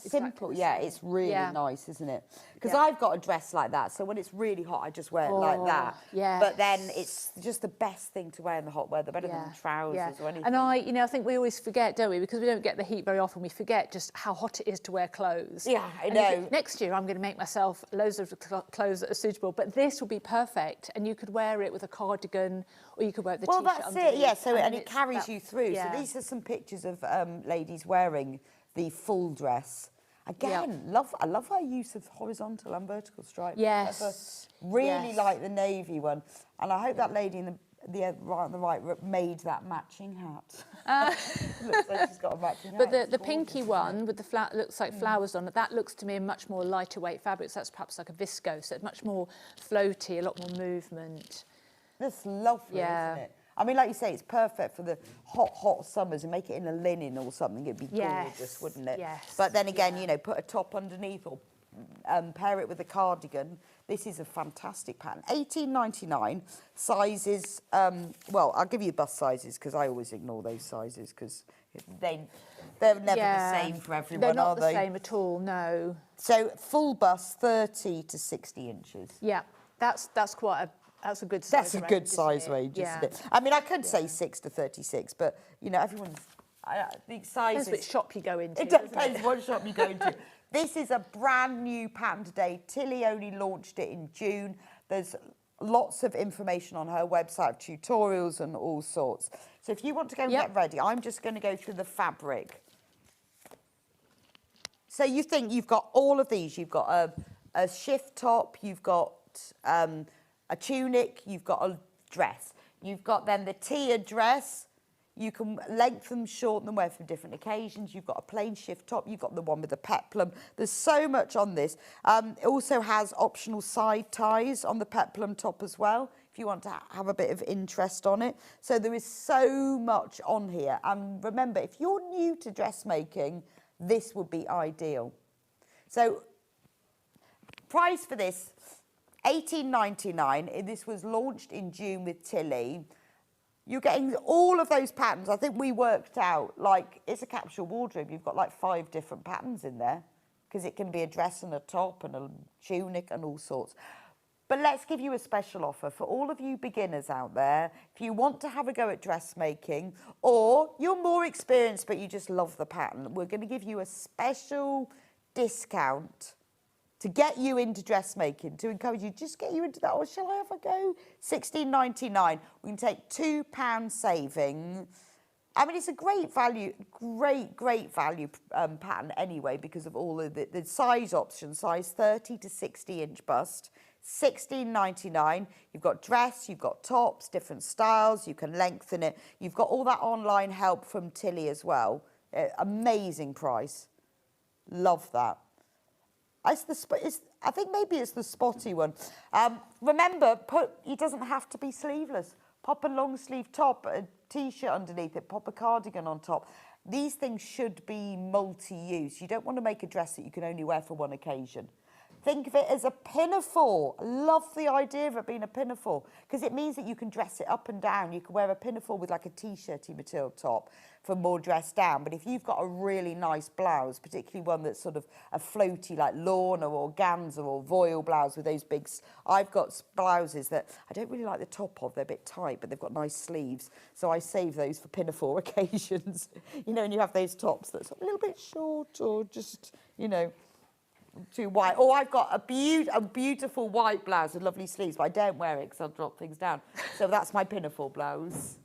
Speaker 1: Simple, it's really nice, isn't it? Because I've got a dress like that, so when it's really hot, I just wear it like that.
Speaker 10: Yes.
Speaker 1: But then it's just the best thing to wear in the hot weather, better than trousers or anything.
Speaker 10: And I think we always forget, don't we? Because we don't get the heat very often, we forget just how hot it is to wear clothes.
Speaker 1: Yeah, I know.
Speaker 10: Next year, I'm going to make myself loads of clothes that are suitable, but this will be perfect, and you could wear it with a cardigan, or you could wear it with a T-shirt underneath.
Speaker 1: Well, that's it, so and it carries you through. So these are some pictures of ladies wearing the full dress. Again, I love our use of horizontal and vertical stripes.
Speaker 10: Yes.
Speaker 1: Really like the navy one. And I hope that lady in the right on the right made that matching hat. Looks like she's got a matching hat.
Speaker 10: But the pinky one with the looks like flowers on it, that looks to me a much more lighter weight fabric. So that's perhaps like a viscose, so it's much more floaty, a lot more movement.
Speaker 1: That's lovely, isn't it? I mean, like you say, it's perfect for the hot summers, and make it in a linen or something. It'd be gorgeous, wouldn't it?
Speaker 10: Yes.
Speaker 1: But then again, you know, put a top underneath or pair it with a cardigan. This is a fantastic pattern. $18.99. Sizes, well, I'll give you bust sizes because I always ignore those sizes because they're never the same for everyone,
Speaker 10: They're not
Speaker 1: are they?
Speaker 10: the same at all, no.
Speaker 1: So full bust, 30 to 60 inches.
Speaker 10: Yeah, that's quite a... That's a good size
Speaker 1: That's a
Speaker 10: range,
Speaker 1: good
Speaker 10: isn't
Speaker 1: size
Speaker 10: it?
Speaker 1: range,
Speaker 10: Yeah.
Speaker 1: isn't it? I mean, I could say 6 to 36, but, you know, everyone's... the sizes...
Speaker 10: Depends which shop you go into,
Speaker 1: It
Speaker 10: doesn't
Speaker 1: depends what shop you go into. This is a brand new pattern today. Tilly only launched it in June. There's lots of information on her website, tutorials and all sorts. So if you want to go and get ready, I'm just going to go through the fabric. So you think you've got all of these. You've got a shift top, you've got... a tunic, you've got a dress. You've got then the tiered dress. You can lengthen, shorten and wear for different occasions. You've got a plain shift top. You've got the one with the peplum. There's so much on this. It also has optional side ties on the peplum top as well, if you want to have a bit of interest on it. So there is so much on here. And remember, if you're new to dressmaking, this would be ideal. So price for this, $18.99. This was launched in June with Tilly. You're getting all of those patterns. I think we worked out, like, it's a capsule wardrobe. You've got like 5 different patterns in there because it can be a dress and a top and a tunic and all sorts. But let's give you a special offer for all of you beginners out there. If you want to have a go at dressmaking, or you're more experienced but you just love the pattern, we're going to give you a special discount to get you into dressmaking, to encourage you, just get you into that. Or shall I have a go? $16.99. We can take £2 saving. I mean, it's a great value, great value pattern anyway, because of all of the size options, size 30 to 60 inch bust. $16.99. You've got dress, you've got tops, different styles, you can lengthen it. You've got all that online help from Tilly as well. Amazing price. Love that. I think maybe it's the spotty one. Remember, it doesn't have to be sleeveless. Pop a long sleeve top, a t-shirt underneath it, pop a cardigan on top. These things should be multi-use. You don't want to make a dress that you can only wear for one occasion. Think of it as a pinafore. Love the idea of it being a pinafore because it means that you can dress it up and down. You can wear a pinafore with like a t-shirty material top for more dressed down. But if you've got a really nice blouse, particularly one that's sort of a floaty like lawn or organza or voile blouse with those big... I've got blouses that I don't really like the top of. They're a bit tight, but they've got nice sleeves. So I save those for pinafore occasions. You know, and you have those tops that's a little bit short or just, you know... too white. Oh, I've got a beautiful white blouse with lovely sleeves, but I don't wear it because I'll drop things down. So that's my pinafore blouse.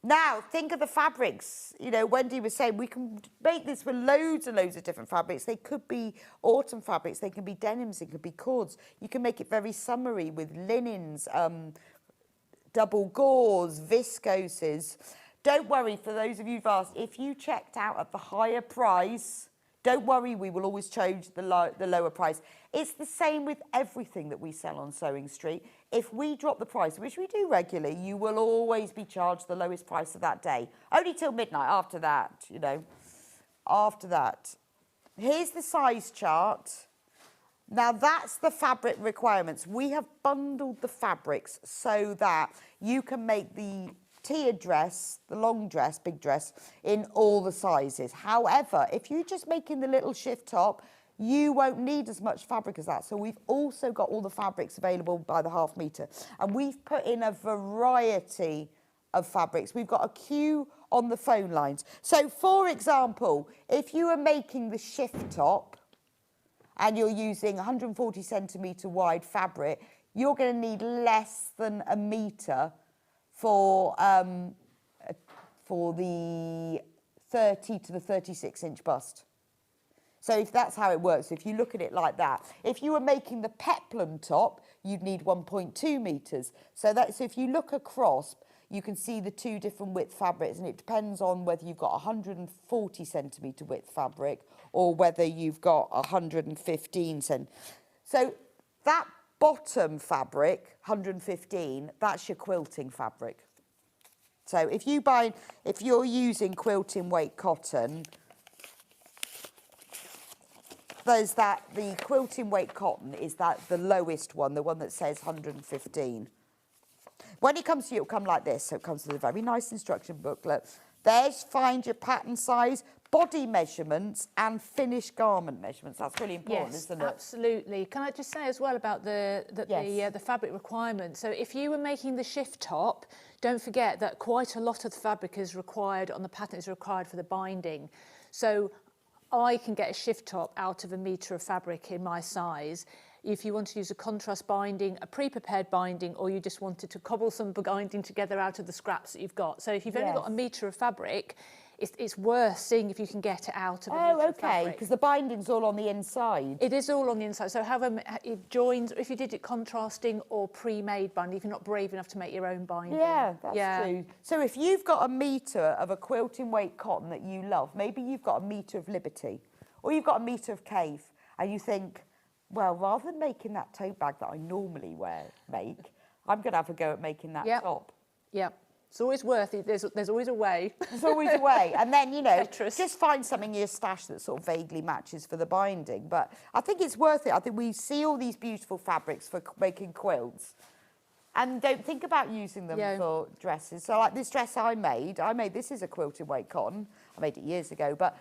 Speaker 1: Now, think of the fabrics. You know, Wendy was saying we can make this with loads and loads of different fabrics. They could be autumn fabrics. They can be denims. They could be cords. You can make it very summery with linens, double gauze, viscoses. Don't worry, for those of you who've asked, if you checked out at the higher price, don't worry, we will always charge the lower price. It's the same with everything that we sell on Sewing Street. If we drop the price, which we do regularly, you will always be charged the lowest price of that day. Only till midnight. After that, you know, after that. Here's the size chart. Now, that's the fabric requirements. We have bundled the fabrics so that you can make the tiered dress, the long dress, big dress, in all the sizes. However, if you're just making the little shift top, you won't need as much fabric as that. So we've also got all the fabrics available by the half metre. And we've put in a variety of fabrics. We've got a queue on the phone lines. So, for example, if you are making the shift top and you're using 140 centimetre wide fabric, you're going to need less than a metre for the 30 to the 36 inch bust. So if that's how it works, if you look at it like that, if you were making the peplum top, you'd need 1.2 metres. So if you look across, you can see the two different width fabrics, and it depends on whether you've got 140 centimetre width fabric or whether you've got 115 centimetre. So that bottom fabric, 115, that's your quilting fabric. So if you're using quilting weight cotton, the quilting weight cotton is the lowest one, the one that says 115. When it comes to you, it'll come like this. So it comes with a very nice instruction booklet. There's find your pattern size, body measurements and finished garment measurements. That's really important, isn't it?
Speaker 10: Absolutely. Can I just say as well about the fabric requirements? So if you were making the shift top, don't forget that quite a lot of the fabric is required on the pattern is required for the binding. So I can get a shift top out of a metre of fabric in my size. If you want to use a contrast binding, a pre-prepared binding, or you just wanted to cobble some binding together out of the scraps that you've got. So if you've only got a metre of fabric, it's worth seeing if you can get it out of a metre of fabric.
Speaker 1: Because the binding's all on the inside.
Speaker 10: It is all on the inside. So however it joins, if you did it contrasting or pre-made binding, if you're not brave enough to make your own binding.
Speaker 1: Yeah, that's true. So if you've got a metre of a quilting weight cotton that you love, maybe you've got a metre of Liberty, or you've got a metre of Cave, and you think, well, rather than making that tote bag that I normally make, I'm going to have a go at making that top.
Speaker 10: Yeah. It's always worth it. There's always a way.
Speaker 1: There's always a way. And then, just find something in your stash that sort of vaguely matches for the binding. But I think it's worth it. I think we see all these beautiful fabrics for making quilts and don't think about using them for dresses. So like this dress I made, this is a quilted weight cotton. I made it years ago, but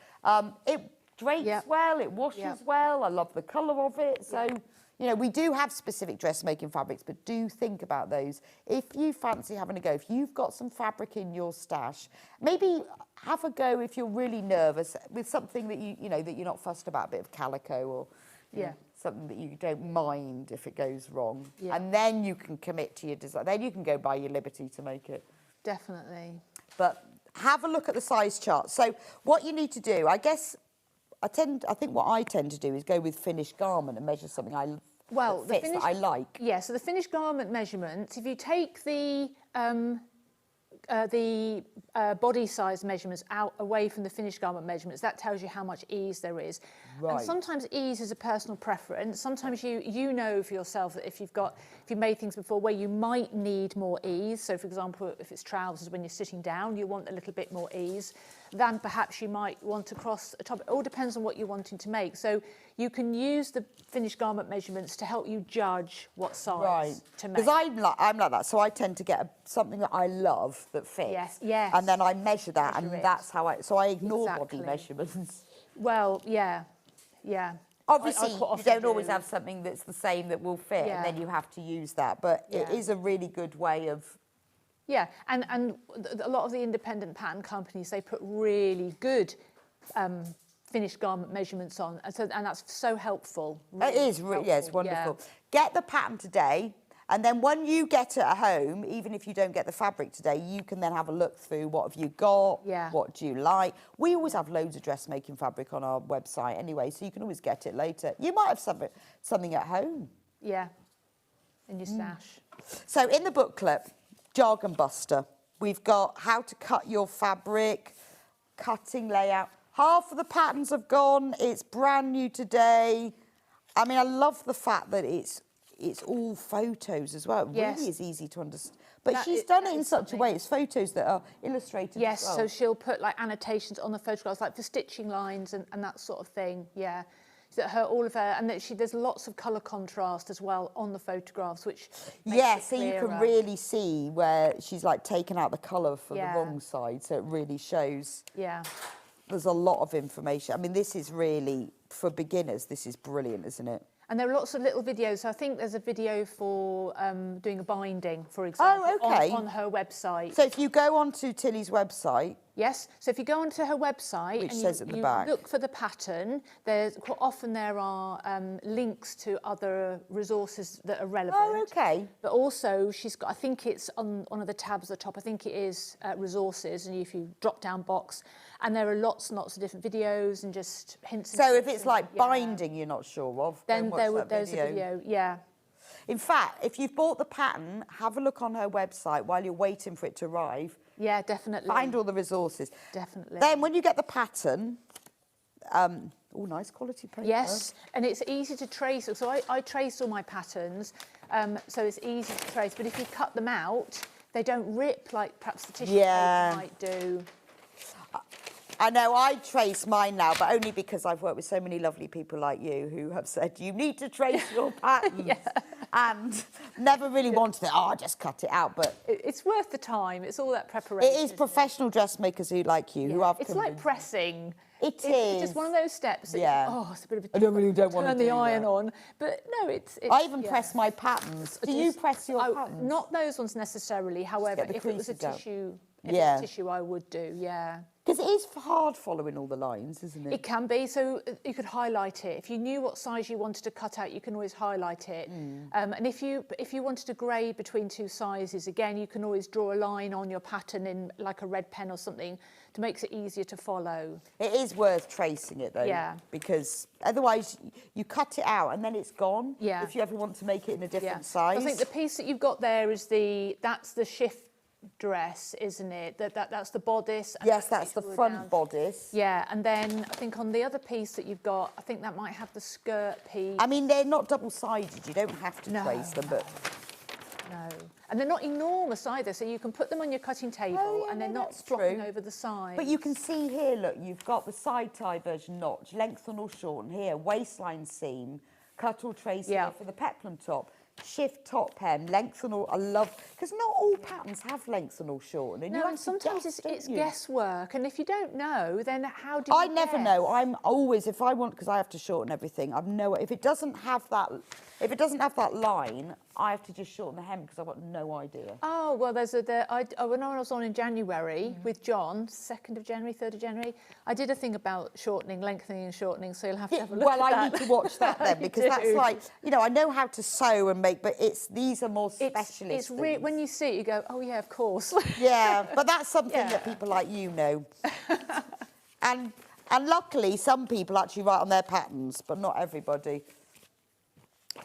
Speaker 1: it drapes well, it washes well. I love the colour of it. So... we do have specific dressmaking fabrics, but do think about those. If you fancy having a go, if you've got some fabric in your stash, maybe have a go if you're really nervous with something that that you're not fussed about, a bit of calico or something that you don't mind if it goes wrong. Yeah. And then you can commit to your design. Then you can go buy your Liberty to make it.
Speaker 10: Definitely.
Speaker 1: But have a look at the size chart. So what you need to do, I guess, I think what I tend to do is go with finished garment and measure something that I like.
Speaker 10: Yeah, so the finished garment measurements, if you take the body size measurements away from the finished garment measurements, that tells you how much ease there is. Right. And sometimes ease is a personal preference. Sometimes you know for yourself that if you've made things before where you might need more ease. So for example, if it's trousers, when you're sitting down, you want a little bit more ease than perhaps you might want to cross a top. It all depends on what you're wanting to make. So you can use the finished garment measurements to help you judge what size to make.
Speaker 1: Because I'm like that, so I tend to get something that I love that fits.
Speaker 10: Yes.
Speaker 1: And then I measure that, and that's how I ignore body measurements.
Speaker 10: Well, yeah.
Speaker 1: Obviously, you don't always have something that's the same that will fit, and then you have to use that. But it is a really good way of...
Speaker 10: Yeah, and a lot of the independent pattern companies, they put really good finished garment measurements on, and that's so helpful.
Speaker 1: Really it is, it's wonderful. Yeah. Get the pattern today, and then when you get it at home, even if you don't get the fabric today, you can then have a look through what have you got, what do you like. We always have loads of dressmaking fabric on our website anyway, so you can always get it later. You might have something at home.
Speaker 10: Yeah, in your stash.
Speaker 1: So in the booklet, Jargon Buster, we've got how to cut your fabric, cutting layout. Half of the patterns have gone. It's brand new today. I mean, I love the fact that it's all photos as well. It really is easy to understand. But she's done it in such a way. It's photos that are illustrated as well.
Speaker 10: So she'll put like annotations on the photographs, like for stitching lines and that sort of thing. Yeah. And there's lots of colour contrast as well on the photographs, which makes it clearer.
Speaker 1: So you can really see where she's like taken out the colour for the wrong side, so it really shows. Yeah. There's a lot of information. I mean, this is really, for beginners, this is brilliant, isn't it?
Speaker 10: And there are lots of little videos. So I think there's a video for doing a binding, for example, on her website.
Speaker 1: So if you go onto Tilly's website...
Speaker 10: Yes, so if you go onto her website
Speaker 1: which says at the
Speaker 10: you
Speaker 1: back.
Speaker 10: Look for the pattern, quite often there are links to other resources that are relevant.
Speaker 1: Oh, okay.
Speaker 10: But also she's got, I think it's on one of the tabs at the top, I think it is resources, and if you drop down box, and there are lots and lots of different videos and just hints.
Speaker 1: So if it's like binding you're not sure of,
Speaker 10: then there's a video, yeah.
Speaker 1: In fact, if you've bought the pattern, have a look on her website while you're waiting for it to arrive.
Speaker 10: Yeah, definitely.
Speaker 1: Find all the resources.
Speaker 10: Definitely.
Speaker 1: Then when you get the pattern, nice quality paper.
Speaker 10: Yes, and it's easy to trace. So I trace all my patterns, so it's easy to trace. But if you cut them out, they don't rip like perhaps the tissue paper might do.
Speaker 1: I know I trace mine now, but only because I've worked with so many lovely people like you who have said, you need to trace your patterns. And never really wanted it. Oh, I'll just cut it out. But
Speaker 10: it's worth the time. It's all that preparation.
Speaker 1: It is professional dressmakers who like you, who have
Speaker 10: It's like pressing.
Speaker 1: It's
Speaker 10: just one of those steps. That it's a bit of a
Speaker 1: I don't really don't want to
Speaker 10: turn
Speaker 1: do
Speaker 10: the iron
Speaker 1: that.
Speaker 10: on. But no, it's
Speaker 1: I even press my patterns. Do you press your patterns?
Speaker 10: Not those ones necessarily. However,
Speaker 1: the
Speaker 10: if it was a
Speaker 1: creases out.
Speaker 10: tissue, if it was tissue, I would do. Yeah.
Speaker 1: Because it is hard following all the lines, isn't it?
Speaker 10: It can be. So you could highlight it. If you knew what size you wanted to cut out, you can always highlight it. And if you wanted to grade between two sizes, again, you can always draw a line on your pattern in like a red pen or something to make it easier to follow.
Speaker 1: It is worth tracing it though.
Speaker 10: Yeah.
Speaker 1: Because otherwise you cut it out and then it's gone.
Speaker 10: Yeah.
Speaker 1: If you ever want to make it in a different size.
Speaker 10: I think the piece that you've got there is that's the shift dress, isn't it? That's the bodice. And
Speaker 1: yes, that's the front bodice.
Speaker 10: Yeah, and then I think on the other piece that you've got, I think that might have the skirt piece.
Speaker 1: I mean, they're not double-sided. You don't have to trace them, but...
Speaker 10: No. And they're not enormous either, so you can put them on your cutting table and they're not flopping over the side.
Speaker 1: But you can see here, look, you've got the side tie version notch, lengthen or shorten here, waistline seam, cut or trace here for the peplum top. Shift top hem, lengthen or I love because not all patterns have lengthen or shorten. And
Speaker 10: no, and sometimes it's guesswork, and if you don't know, then how do you
Speaker 1: I never know. I'm always if I want because I have to shorten everything. I've no if it doesn't have that line, I have to just shorten the hem because I've got no idea.
Speaker 10: Oh well, when I was on in January with John, 2nd of January, 3rd of January, I did a thing about shortening, lengthening, and shortening. So you'll have to have a look.
Speaker 1: Well,
Speaker 10: at
Speaker 1: I need to watch that then because that's like I know how to sew and make, but these are more specialist.
Speaker 10: When you see it, you go, oh yeah, of course.
Speaker 1: Yeah, but that's something that people like you know. and luckily, some people actually write on their patterns, but not everybody.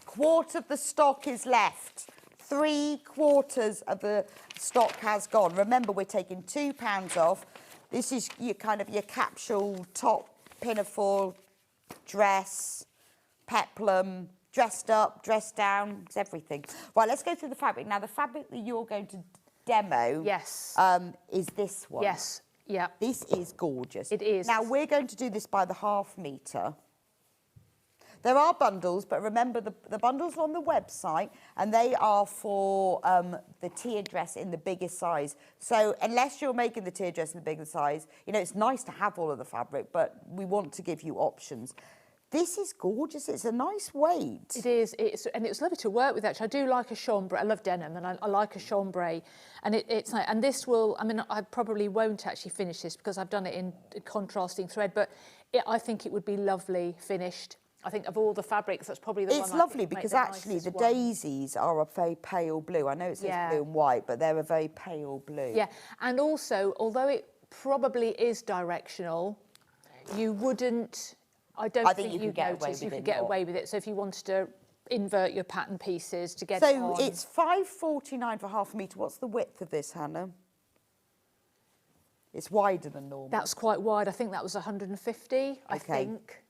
Speaker 1: Quarter of the stock is left. 3/4 of the stock has gone. Remember, we're taking £2 off. This is your capsule top, pinafore, dress, peplum, dressed up, dressed down, it's everything. Right, let's go through the fabric. Now, the fabric that you're going to demo is this one.
Speaker 10: Yes, yeah.
Speaker 1: This is gorgeous.
Speaker 10: It is.
Speaker 1: Now, we're going to do this by the ½ metre. There are bundles, but remember the bundles are on the website and they are for the tiered dress in the biggest size. So unless you're making the tiered dress in the bigger size, it's nice to have all of the fabric, but we want to give you options. This is gorgeous. It's a nice weight.
Speaker 10: It is. And it's lovely to work with, actually. I do like a chambray. I love denim, and I like a chambray. And it's like, and this will, I mean, I probably won't actually finish this because I've done it in contrasting thread, but I think it would be lovely finished. I think of all the fabrics, that's probably the one.
Speaker 1: It's lovely because actually the daisies are a very pale blue. I know it says blue and white, but they're a very pale blue.
Speaker 10: Yeah, and also, although it probably is directional, you wouldn't. I think you could get away with it. So if you wanted to invert your pattern pieces to get it on.
Speaker 1: So it's £5.49 for ½ metre. What's the width of this, Hannah? It's wider than normal.
Speaker 10: That's quite wide. I think that was 150, I think.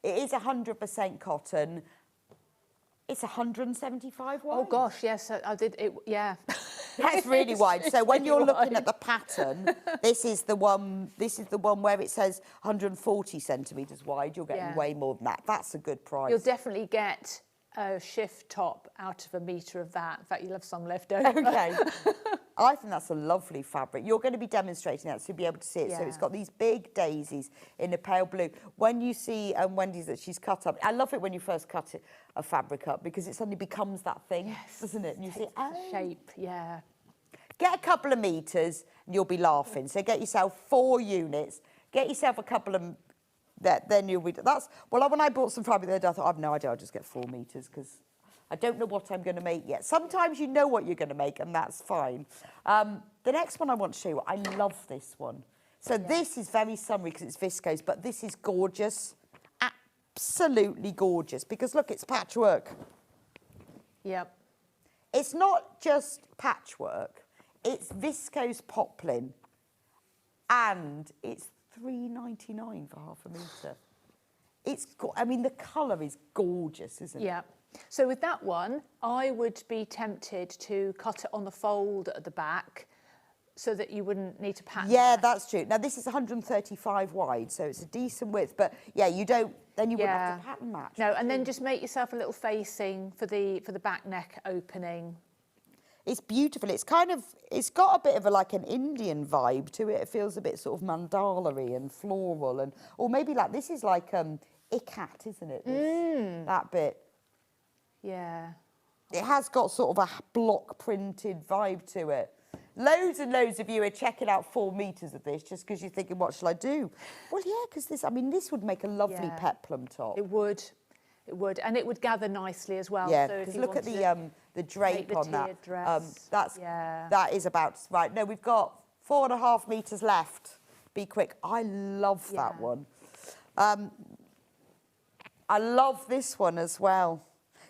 Speaker 1: It is 100% cotton. It's 175 wide.
Speaker 10: Oh gosh, yes, I did it. Yeah,
Speaker 1: that's really wide. So when you're looking at the pattern, this is the one. This is the one where it says 140 centimetres wide. You're getting way more than that. That's a good price.
Speaker 10: You'll definitely get a shift top out of a metre of that. In fact, you'll have some left over.
Speaker 1: Okay. I think that's a lovely fabric. You're going to be demonstrating that, so you'll be able to see it. Yeah. So it's got these big daisies in a pale blue. When you see Wendy's that she's cut up, I love it when you first cut a fabric up because it suddenly becomes that thing, doesn't it? And you see
Speaker 10: shape, yeah.
Speaker 1: Get a couple of metres and you'll be laughing. So get yourself 4 units. Get yourself a couple of... Then you'll be... Well, when I bought some fabric the other day, I thought, I've no idea, I'll just get 4 metres because... I don't know what I'm going to make yet. Sometimes you know what you're going to make, and that's fine. The next one I want to show you, I love this one. So this is very summery because it's viscose, but this is gorgeous. Absolutely gorgeous. Because, look, it's patchwork.
Speaker 10: Yep.
Speaker 1: It's not just patchwork. It's viscose poplin. And it's £3.99 for half a metre. I mean, the colour is gorgeous, isn't it?
Speaker 10: Yeah. So with that one, I would be tempted to cut it on the fold at the back so that you wouldn't need to pattern.
Speaker 1: Yeah, that's true. Now, this is 135 wide, so it's a decent width. But, yeah, you wouldn't have to pattern match.
Speaker 10: No, and then just make yourself a little facing for the back neck opening.
Speaker 1: It's beautiful. It's got a bit of like an Indian vibe to it. It feels a bit sort of mandala-y and floral. Or maybe like, this is like ikat, isn't it? That bit.
Speaker 10: Yeah.
Speaker 1: It has got sort of a block printed vibe to it. Loads and loads of you are checking out 4 metres of this just because you're thinking, what shall I do? Well, yeah, because this would make a lovely peplum top.
Speaker 10: It would. It would. And it would gather nicely as well.
Speaker 1: Yeah,
Speaker 10: so
Speaker 1: because look at the drape on that. That is about right. No, we've got 4.5 metres left. Be quick. I love that one. I love this one as well.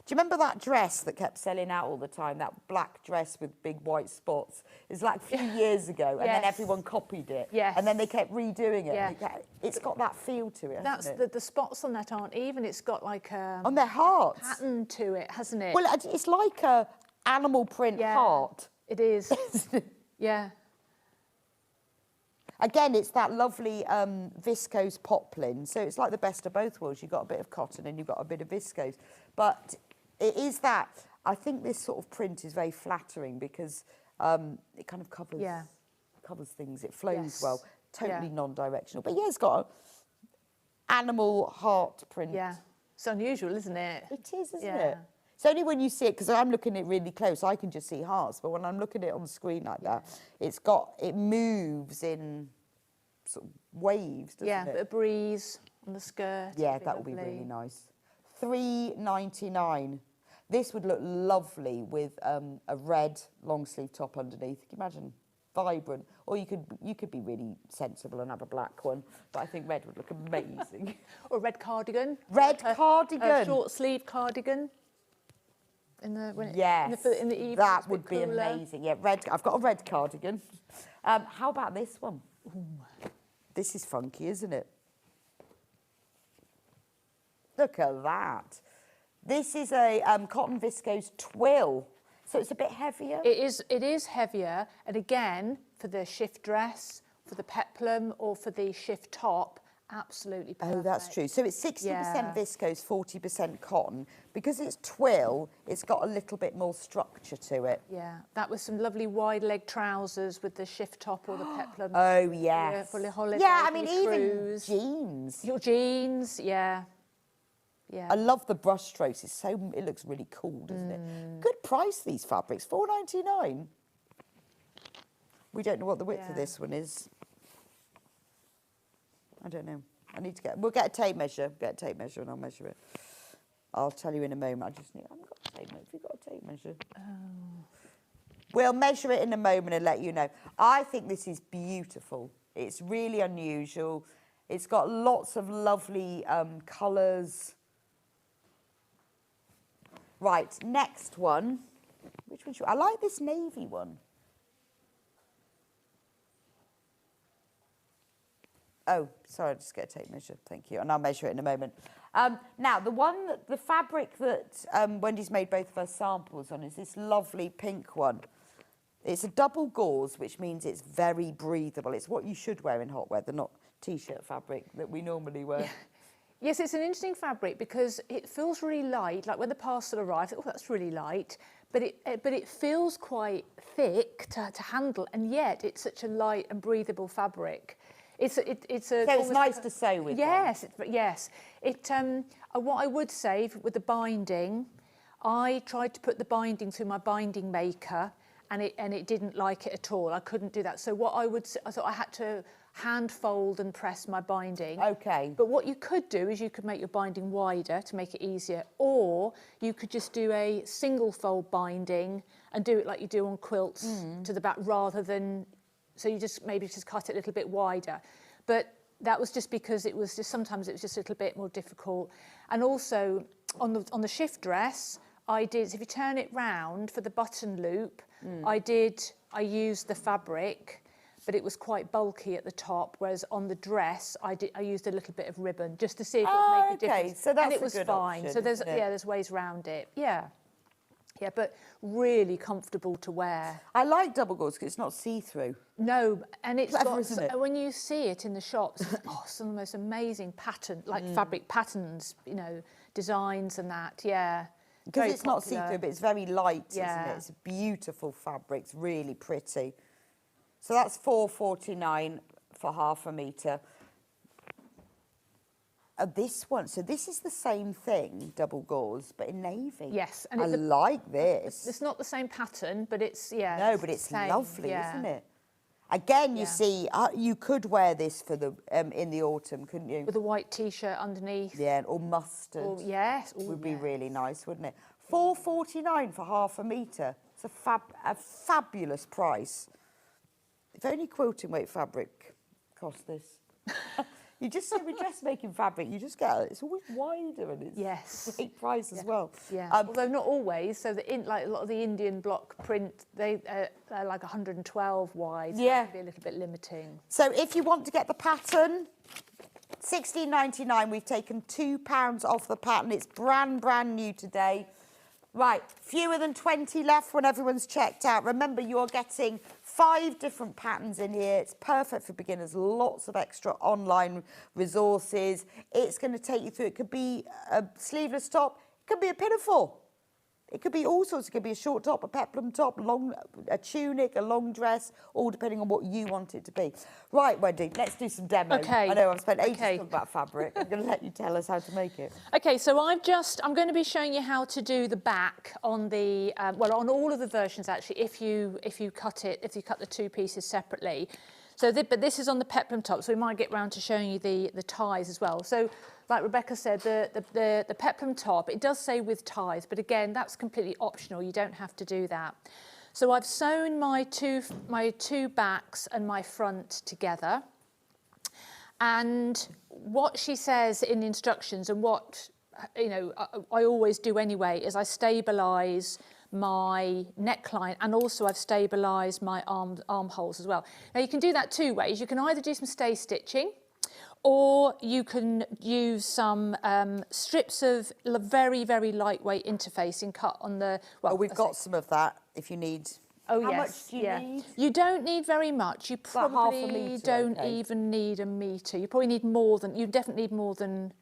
Speaker 1: Do you remember that dress that kept selling out all the time? That black dress with big white spots. It was like a few years ago, and then everyone copied it.
Speaker 10: Yes.
Speaker 1: And then they kept redoing it. It's got that feel to it, hasn't it?
Speaker 10: The spots on that aren't even. It's got like a...
Speaker 1: On their hearts.
Speaker 10: Pattern to it, hasn't it?
Speaker 1: Well, it's like a animal print heart.
Speaker 10: It is. Yeah.
Speaker 1: Again, it's that lovely viscose poplin. So it's like the best of both worlds. You've got a bit of cotton and you've got a bit of viscose. But it is that. I think this sort of print is very flattering because it kind of covers things. It flows well. Totally non-directional. But yeah, it's got an animal heart print.
Speaker 10: Yeah. It's unusual, isn't it?
Speaker 1: It is, isn't it? It's only when you see it, because I'm looking at it really close, I can just see hearts. But when I'm looking at it on the screen like that, it moves in sort of waves, doesn't it?
Speaker 10: Yeah, a bit of breeze on the skirt.
Speaker 1: Yeah, that would be really nice. £3.99. This would look lovely with a red long sleeve top underneath. Can you imagine? Vibrant. Or you could be really sensible and have a black one. But I think red would look amazing.
Speaker 10: Or a red cardigan.
Speaker 1: Red cardigan.
Speaker 10: A short sleeve cardigan. In the evening,
Speaker 1: that would be amazing. Yeah, red. I've got a red cardigan. How about this one? Ooh. This is funky, isn't it? Look at that. This is a cotton viscose twill, so it's a bit heavier.
Speaker 10: It is heavier, and again, for the shift dress, for the peplum, or for the shift top, absolutely perfect.
Speaker 1: Oh, that's true. So it's 60% viscose, 40% cotton. Because it's twill, it's got a little bit more structure to it.
Speaker 10: Yeah, that was some lovely wide leg trousers with the shift top or the peplum.
Speaker 1: Oh, yes.
Speaker 10: For the holiday.
Speaker 1: Yeah, I mean, even jeans.
Speaker 10: Your jeans, yeah.
Speaker 1: I love the brush strokes. It looks really cool, doesn't it? Good price, these fabrics, $4.99. We don't know what the width of this one is. I don't know. We'll get a tape measure. Get a tape measure and I'll measure it. I'll tell you in a moment. I haven't got a tape measure. Have you got a tape measure? Oh. We'll measure it in a moment and let you know. I think this is beautiful. It's really unusual. It's got lots of lovely colours. Right, next one. Which one I like this navy one. Oh, sorry, I'll just get a tape measure. Thank you. And I'll measure it in a moment. Now, the fabric that Wendy's made both of her samples on is this lovely pink one. It's a double gauze, which means it's very breathable. It's what you should wear in hot weather, not T-shirt fabric that we normally wear.
Speaker 10: Yes, it's an interesting fabric because it feels really light. Like when the parcel arrives, oh, that's really light. But it feels quite thick to handle, and yet it's such a light and breathable fabric. So it's
Speaker 1: nice to sew with.
Speaker 10: Yes, yes. What I would say with the binding, I tried to put the binding through my binding maker, and it didn't like it at all. I couldn't do that. So I thought I had to hand fold and press my binding.
Speaker 1: Okay.
Speaker 10: But what you could do is you could make your binding wider to make it easier, or you could just do a single fold binding and do it like you do on quilts to the back, rather than. So you maybe cut it a little bit wider. But that was just because sometimes it was just a little bit more difficult. And also on the shift dress, if you turn it round for the button loop, I used the fabric, but it was quite bulky at the top, whereas on the dress, I used a little bit of ribbon just to see if it would make a difference.
Speaker 1: So that's
Speaker 10: and it was
Speaker 1: a good
Speaker 10: fine.
Speaker 1: option,
Speaker 10: So there's
Speaker 1: isn't it?
Speaker 10: there's ways around it. Yeah. Yeah, but really comfortable to wear.
Speaker 1: I like double gauze because it's not see-through.
Speaker 10: No, and it's
Speaker 1: Clever,
Speaker 10: got,
Speaker 1: isn't it?
Speaker 10: when you see it in the shops, it's some of the most amazing pattern, like fabric patterns, you know, designs and that, yeah.
Speaker 1: Because
Speaker 10: Very
Speaker 1: it's not
Speaker 10: popular.
Speaker 1: see-through, but it's very light, isn't
Speaker 10: Yeah.
Speaker 1: it? It's a beautiful fabric. It's really pretty. So that's £4.49 for half a metre. This one, so this is the same thing, double gauze, but in navy.
Speaker 10: Yes, and
Speaker 1: I like this.
Speaker 10: It's not the same pattern, but it's, yeah.
Speaker 1: No, but it's
Speaker 10: same,
Speaker 1: lovely,
Speaker 10: yeah.
Speaker 1: isn't it? Again, you
Speaker 10: Yeah.
Speaker 1: see, you could wear this for the in the autumn, couldn't you?
Speaker 10: With a white T-shirt underneath.
Speaker 1: Yeah, or mustard.
Speaker 10: Or, yes. Ooh,
Speaker 1: would be
Speaker 10: yes.
Speaker 1: really nice, wouldn't it? £4.49 for half a metre. It's a fabulous price. If only quilting weight fabric cost this. You just say with dressmaking fabric, you just get it's always wider and it's
Speaker 10: Yes.
Speaker 1: a great price as well.
Speaker 10: Yeah, although not always. So like a lot of the Indian block print, they're like 112 wide. So
Speaker 1: Yeah.
Speaker 10: that can be a little bit limiting.
Speaker 1: So if you want to get the pattern, £16.99. We've taken £2 off the pattern. It's brand new today. Right, fewer than 20 left when everyone's checked out. Remember, you're getting 5 different patterns in here. It's perfect for beginners. Lots of extra online resources. It's going to take you through. It could be a sleeveless top. It could be a pinafore. It could be all sorts. It could be a short top, a peplum top, a tunic, a long dress, all depending on what you want it to be. Right, Wendy, let's do some demo.
Speaker 10: Okay.
Speaker 1: I know I've spent ages
Speaker 10: Okay.
Speaker 1: talking about fabric. I'm going to let you tell us how to make it.
Speaker 10: Okay, so I'm going to be showing you how to do the back on the, on all of the versions actually, if you cut the 2 pieces separately. So, but this is on the peplum top, so we might get round to showing you the ties as well. So, like Rebecca said, the peplum top, it does say with ties, but again, that's completely optional. You don't have to do that. So I've sewn my two backs and my front together. And what she says in the instructions, and what I always do anyway, is I stabilise my neckline, and also I've stabilised my armholes as well. Now you can do that 2 ways. You can either do some stay stitching, or you can use some strips of very, very lightweight interfacing cut on the... Well,
Speaker 1: We've got some of that if you need.
Speaker 10: Oh,
Speaker 1: How
Speaker 10: yes.
Speaker 1: much do you need?
Speaker 10: You don't need very much. You
Speaker 1: About half a
Speaker 10: probably
Speaker 1: metre,
Speaker 10: don't
Speaker 1: okay.
Speaker 10: even need a metre. You probably need more than... You definitely need more than...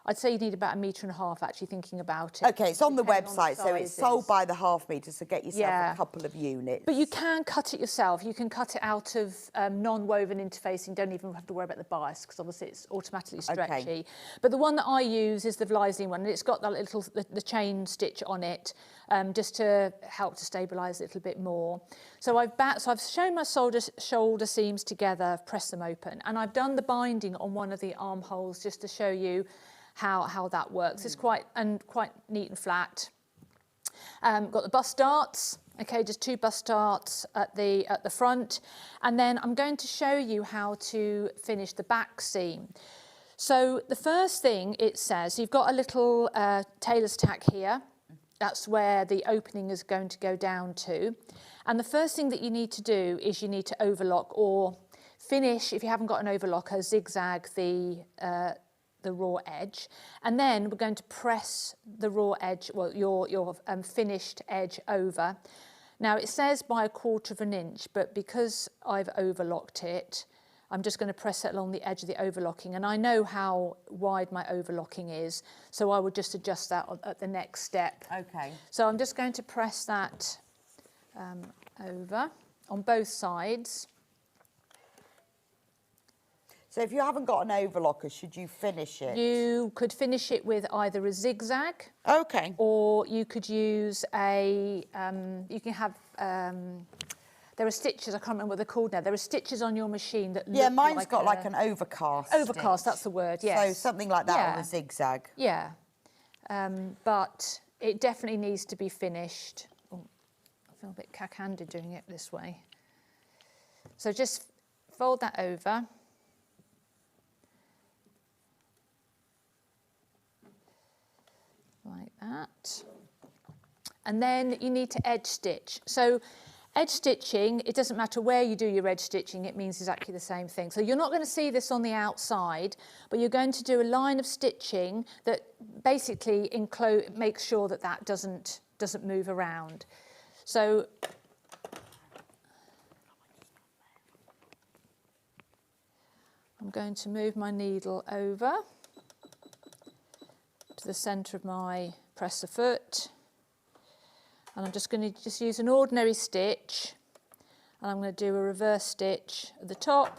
Speaker 10: I'd say you need about 1.5 metres actually, thinking about it.
Speaker 1: Okay, it's on the
Speaker 10: depending on
Speaker 1: website, so it's
Speaker 10: sizes.
Speaker 1: sold by the half metre, so get yourself
Speaker 10: Yeah.
Speaker 1: a couple of units.
Speaker 10: But you can cut it yourself. You can cut it out of non-woven interfacing. Don't even have to worry about the bias, because obviously it's automatically stretchy.
Speaker 1: Okay.
Speaker 10: But the one that I use is the Vlysine one, and it's got that little the chain stitch on it, just to help to stabilise it a little bit more. So I've shown my shoulder seams together, I've pressed them open, and I've done the binding on one of the armholes just to show you how that works. It's quite neat and flat. Got the bust darts, okay, just 2 bust darts at the front, and then I'm going to show you how to finish the back seam. So the first thing it says, you've got a little tailor's tack here. That's where the opening is going to go down to. And the first thing that you need to do is you need to overlock, or finish, if you haven't got an overlocker, zigzag the raw edge, and then we're going to press the raw edge, well, your finished edge over. Now it says by 1/4 inch, but because I've overlocked it, I'm just going to press it along the edge of the overlocking, and I know how wide my overlocking is, so I would just adjust that at the next step.
Speaker 1: Okay.
Speaker 10: So I'm just going to press that over on both sides.
Speaker 1: So if you haven't got an overlocker, should you finish it?
Speaker 10: You could finish it with either a zigzag,
Speaker 1: Okay.
Speaker 10: or you could use a, you can have, there are stitches, I can't remember what they're called now, there are stitches on your machine that
Speaker 1: Yeah,
Speaker 10: look
Speaker 1: mine's
Speaker 10: like
Speaker 1: got like an overcast.
Speaker 10: overcast,
Speaker 1: stitch.
Speaker 10: that's the word, yes.
Speaker 1: So something like that on
Speaker 10: Yeah.
Speaker 1: a zigzag.
Speaker 10: Yeah, but it definitely needs to be finished. Oh, I feel a bit cack-handed doing it this way. So just fold that over. Like that. And then you need to edge stitch. So Edge stitching, it doesn't matter where you do your edge stitching, it means exactly the same thing. So you're not going to see this on the outside, but you're going to do a line of stitching that basically makes sure that that doesn't move around. So I'm going to move my needle over to the centre of my presser foot. And I'm just going to use an ordinary stitch, and I'm going to do a reverse stitch at the top.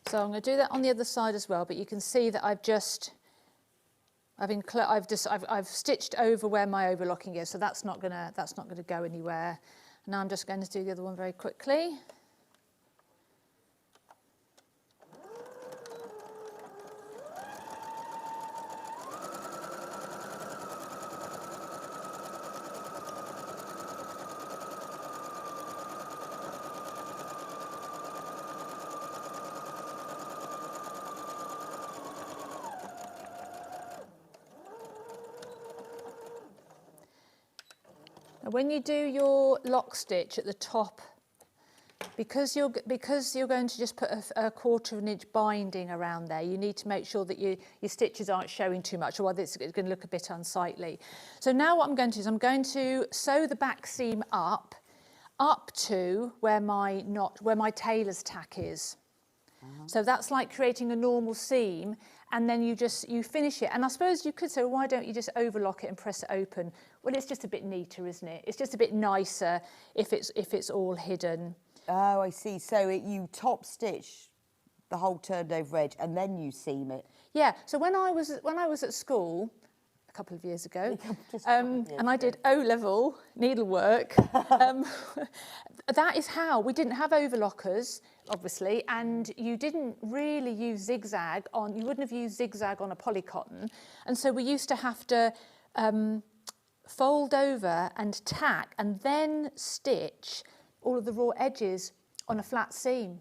Speaker 10: So I'm going to do that on the other side as well, but you can see that I've stitched over where my overlocking is, so that's not going to go anywhere. Now I'm just going to do the other one very quickly. When you do your lock stitch at the top, because you're going to just put a 1/4 of an inch binding around there, you need to make sure that your stitches aren't showing too much, or it's going to look a bit unsightly. So now what I'm going to do is I'm going to sew the back seam up to where my tailor's tack is. So that's like creating a normal seam, and then you finish it. And I suppose you could say, well, why don't you just overlock it and press it open? Well, it's just a bit neater, isn't it? It's just a bit nicer if it's all hidden.
Speaker 1: Oh, I see. So you top stitch the whole turned over edge and then you seam it.
Speaker 10: Yeah. So when I was at school a couple of years ago, and I did O-level needlework, that is how we didn't have overlockers, obviously, and you didn't really use zigzag on. You wouldn't have used zigzag on a polycotton, and so we used to have to fold over and tack and then stitch all of the raw edges on a flat seam.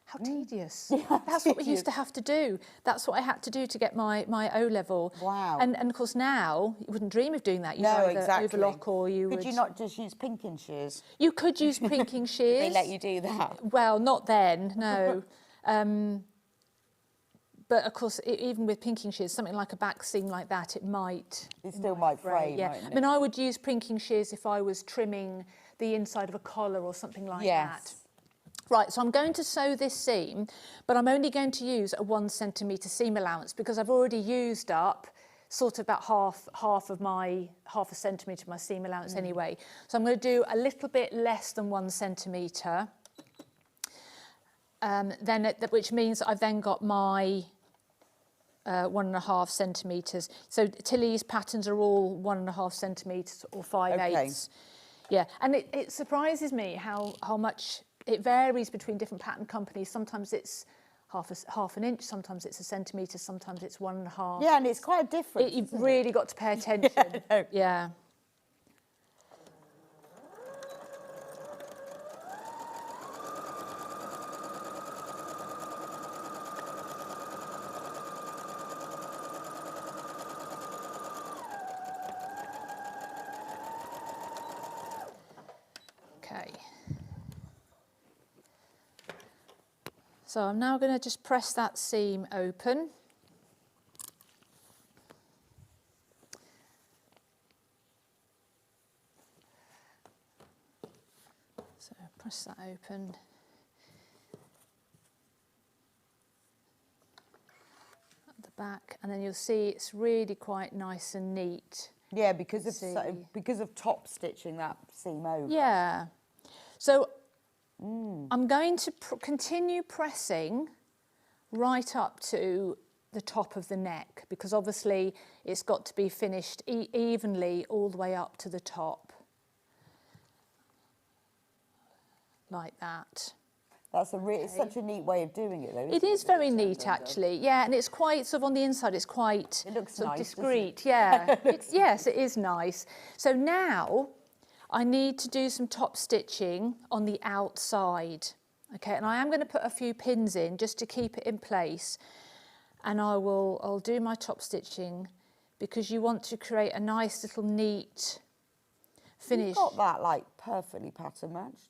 Speaker 10: How tedious. Yeah, that's what we used to have to do. That's what I had to do to get my O-level.
Speaker 1: Wow.
Speaker 10: And of course now, you wouldn't dream of doing that. You'd
Speaker 1: no,
Speaker 10: either
Speaker 1: exactly.
Speaker 10: overlock or you
Speaker 1: Could you not just use pinking shears?
Speaker 10: You could use pinking shears.
Speaker 1: They let you do that?
Speaker 10: Well, not then, no. But of course, even with pinking shears, something like a back seam like that, it
Speaker 1: still might fray,
Speaker 10: yeah.
Speaker 1: mightn't it?
Speaker 10: I mean, I would use pinking shears if I was trimming the inside of a collar or something like that. Right, so I'm going to sew this seam, but I'm only going to use a 1 centimetre seam allowance because I've already used up sort of about half a centimetre of my seam allowance anyway. So I'm going to do a little bit less than 1 centimetre, which means I've then got my 1.5 centimetres. So Tilly's patterns are all 1.5 centimetres or 5/8. Yeah, and it surprises me how much it varies between different pattern companies. Sometimes it's half an inch, sometimes it's a centimetre, sometimes it's 1.5.
Speaker 1: Yeah, and it's quite a difference.
Speaker 10: You've really got to pay attention. Yeah. Okay. So I'm now going to just press that seam open. So press that open. At the back, and then you'll see it's really quite nice and neat.
Speaker 1: Yeah, because of top stitching that seam over.
Speaker 10: Yeah. So I'm going to continue pressing right up to the top of the neck because obviously it's got to be finished evenly all the way up to the top. Like that.
Speaker 1: That's it's such a neat way of doing it, though.
Speaker 10: It is very neat, actually. Yeah, and it's quite sort of on the inside. It's quite
Speaker 1: It looks
Speaker 10: sort of
Speaker 1: nice,
Speaker 10: discreet. Yeah. Yes, it is nice. So now I need to do some top stitching on the outside. Okay, and I am going to put a few pins in just to keep it in place. And I'll do my top stitching because you want to create a nice little neat finish.
Speaker 1: You've got that like perfectly pattern matched.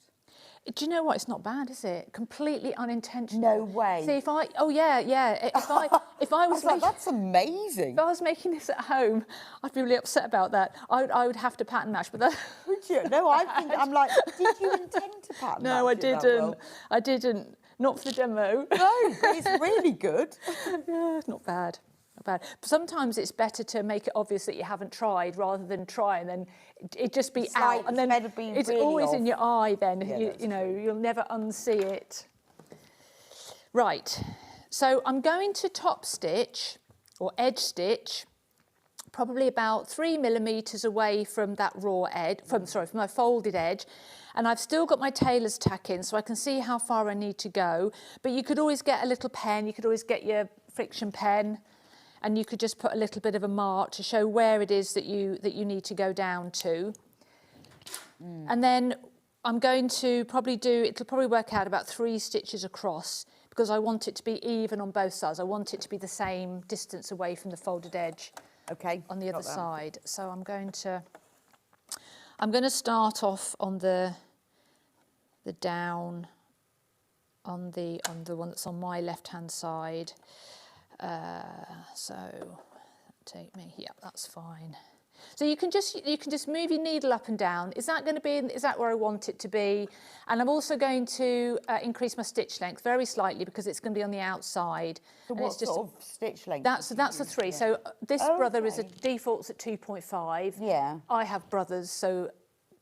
Speaker 10: Do you know what? It's not bad, is it? Completely unintentional.
Speaker 1: No way.
Speaker 10: See, if I was
Speaker 1: like, that's amazing.
Speaker 10: If I was making this at home, I'd be really upset about that. I would have to pattern match, but that.
Speaker 1: Would you? No, I'm like, did you intend to pattern match?
Speaker 10: No, I
Speaker 1: it that
Speaker 10: didn't.
Speaker 1: well?
Speaker 10: I didn't. Not for the demo.
Speaker 1: No, but it's really good.
Speaker 10: Yeah, not bad. Not bad. But sometimes it's better to make it obvious that you haven't tried rather than try and then it just be
Speaker 1: It's
Speaker 10: out.
Speaker 1: like
Speaker 10: And then it's
Speaker 1: really
Speaker 10: always
Speaker 1: off.
Speaker 10: in your eye then.
Speaker 1: Yeah,
Speaker 10: you know, you'll never unsee it. Right. So I'm going to top stitch or edge stitch probably about 3 millimeters away from that raw edge, from my folded edge. And I've still got my tailor's tack in so I can see how far I need to go. But you could always get a little pen, you could always get your friction pen, and you could just put a little bit of a mark to show where it is that you need to go down to. And then I'm going to it'll probably work out about 3 stitches across because I want it to be even on both sides. I want it to be the same distance away from the folded edge.
Speaker 1: Okay.
Speaker 10: On the other side. So I'm going to start off on the down on the one that's on my left-hand side. So take me. Yeah, that's fine. So you can just move your needle up and down. Is that where I want it to be? And I'm also going to increase my stitch length very slightly because it's going to be on the outside.
Speaker 1: So what sort of stitch length?
Speaker 10: That's a 3. Yeah. So this brother is a default's at 2.5.
Speaker 1: Yeah.
Speaker 10: I have brothers, so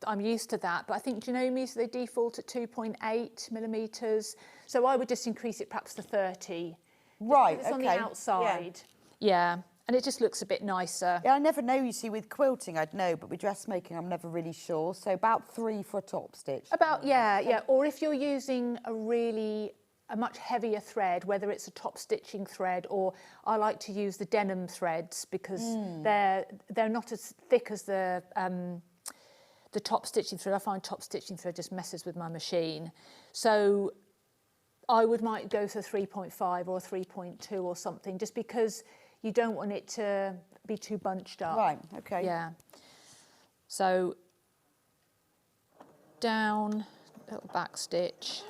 Speaker 10: I'm used to that. But I think Janome, so they default at 2.8 millimeters. So I would just increase it perhaps to 30.
Speaker 1: Right.
Speaker 10: It's on the outside. Yeah. And it just looks a bit nicer.
Speaker 1: Yeah, I never know, you see, with quilting I'd know, but with dressmaking I'm never really sure. So about 3 for a top stitch.
Speaker 10: Yeah. Or if you're using a much heavier thread, whether it's a top stitching thread or I like to use the denim threads because they're not as thick as the top stitching thread. I find top stitching thread just messes with my machine. So I might go to 3.5 or 3.2 or something just because you don't want it to be too bunched up.
Speaker 1: Right, okay.
Speaker 10: Yeah. So down, little back stitch.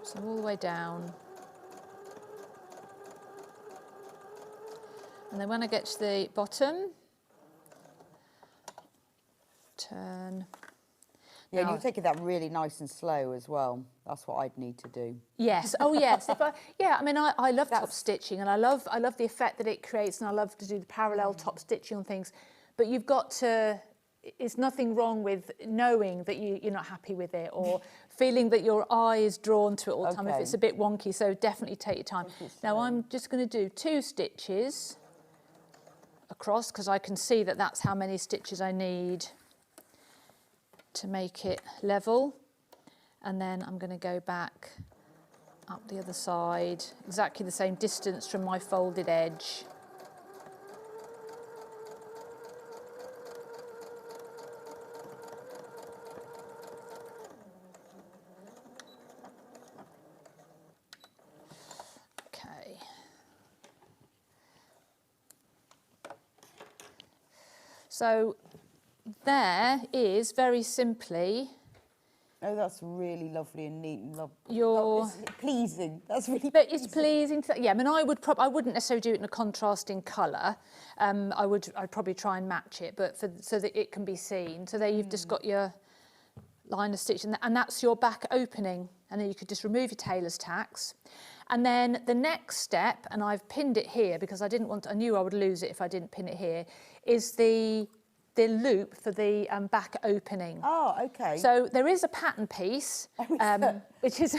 Speaker 10: So all the way down. And then when I get to the bottom, turn.
Speaker 1: Yeah, and you're taking that really nice and slow as well. That's what I'd need to do.
Speaker 10: Yes. Oh, yes. I love top stitching, and I love the effect that it creates, and I love to do the parallel top stitching on things. But you've got to. It's nothing wrong with knowing that you're not happy with it, or feeling that your eye is drawn to it all the time if it's a bit wonky. So definitely take your time. Now I'm just going to do 2 stitches across because I can see that that's how many stitches I need to make it level, and then I'm going to go back up the other side, exactly the same distance from my folded edge. Okay. So there is very simply.
Speaker 1: Oh, that's really lovely and neat and
Speaker 10: It's
Speaker 1: pleasing. That's really.
Speaker 10: But it's pleasing. I wouldn't necessarily do it in a contrasting colour. I'd probably try and match it, but so that it can be seen. So there you've just got your line of stitch, and that's your back opening. And then you could just remove your tailor's tacks. And then the next step, and I've pinned it here because I knew I would lose it if I didn't pin it here, is the loop for the back opening.
Speaker 1: Oh, okay.
Speaker 10: So there is a pattern piece, which is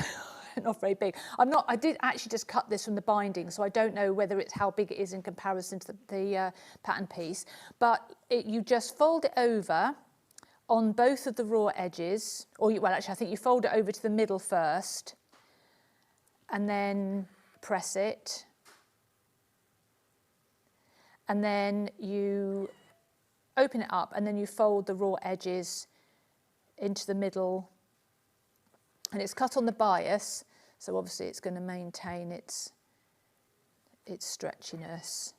Speaker 10: not very big. I did actually just cut this from the binding, so I don't know whether it's how big it is in comparison to the pattern piece. But you just fold it over on both of the raw edges, or well, actually, I think you fold it over to the middle first, and then press it, and then you open it up, and then you fold the raw edges into the middle, and it's cut on the bias, so obviously it's going to maintain its stretchiness.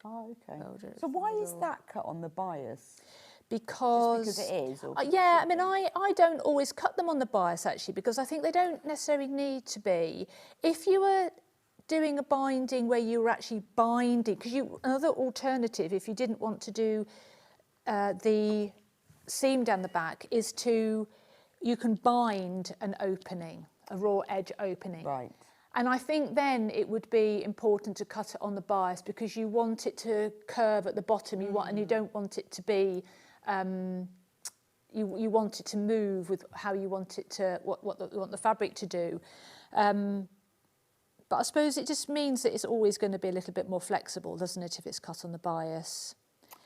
Speaker 1: Oh, okay. So why is that cut on the bias?
Speaker 10: Because
Speaker 1: Just because it is? Or
Speaker 10: yeah, I mean, I don't always cut them on the bias, actually, because I think they don't necessarily need to be. If you were doing a binding where you were actually binding, because another alternative, if you didn't want to do the seam down the back, is you can bind an opening, a raw edge opening.
Speaker 1: Right.
Speaker 10: And I think then it would be important to cut it on the bias, because you want it to curve at the bottom. And you don't want it to be, you want it to move with how you want it to, what you want the fabric to do. But I suppose it just means that it's always going to be a little bit more flexible, doesn't it, if it's cut on the bias?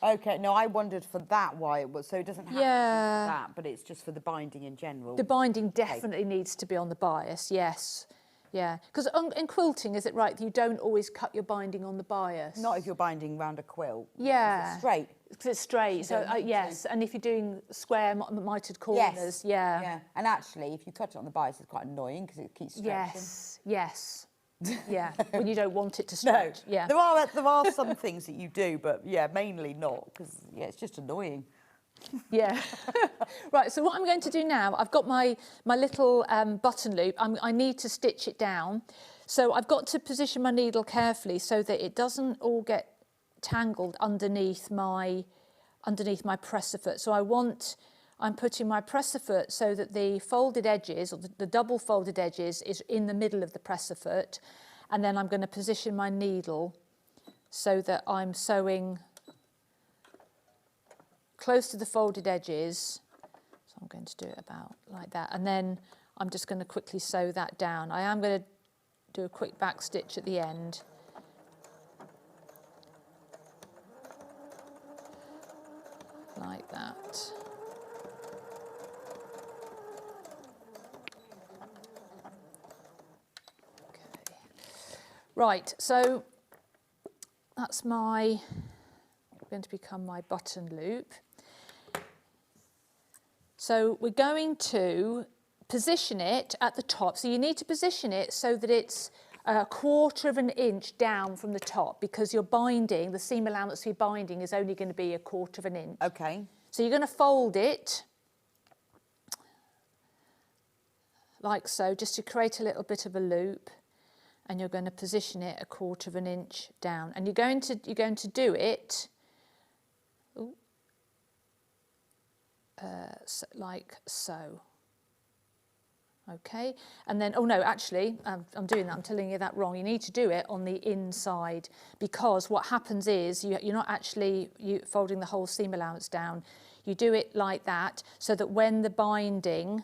Speaker 1: Okay, no, I wondered for that why it was, so it doesn't have to be that, but it's just for the binding in general.
Speaker 10: The binding definitely needs to be on the bias, yes. Yeah, because in quilting, is it right that you don't always cut your binding on the bias?
Speaker 1: Not if you're binding round a quilt.
Speaker 10: Yeah.
Speaker 1: It's straight.
Speaker 10: Because it's straight, so yes. And if you're doing square mitered corners, yeah.
Speaker 1: Yeah, and actually, if you cut it on the bias, it's quite annoying because it keeps stretching.
Speaker 10: Yes. Yeah, when you don't want it to stretch.
Speaker 1: No,
Speaker 10: yeah.
Speaker 1: there are some things that you do, but yeah, mainly not, because it's just annoying.
Speaker 10: Yeah. Right, so what I'm going to do now, I've got my little button loop. I need to stitch it down. So I've got to position my needle carefully so that it doesn't all get tangled underneath my presser foot. So I'm putting my presser foot so that the folded edges, or the double folded edges, is in the middle of the presser foot. And then I'm going to position my needle so that I'm sewing close to the folded edges. So I'm going to do it about like that. And then I'm just going to quickly sew that down. I am going to do a quick back stitch at the end. Like that. Okay. Right, so that's going to become my button loop. So we're going to position it at the top. So you need to position it so that it's a 1/4 of an inch down from the top, because your binding, the seam allowance for your binding, is only going to be a 1/4 of an inch.
Speaker 1: Okay.
Speaker 10: So you're going to fold it like so, just to create a little bit of a loop, and you're going to position it a 1/4 of an inch down, and you're going to do it like so. Okay, and then, oh no, actually, I'm doing that, I'm telling you that wrong. You need to do it on the inside, because what happens is you're not actually folding the whole seam allowance down. You do it like that, so that when the binding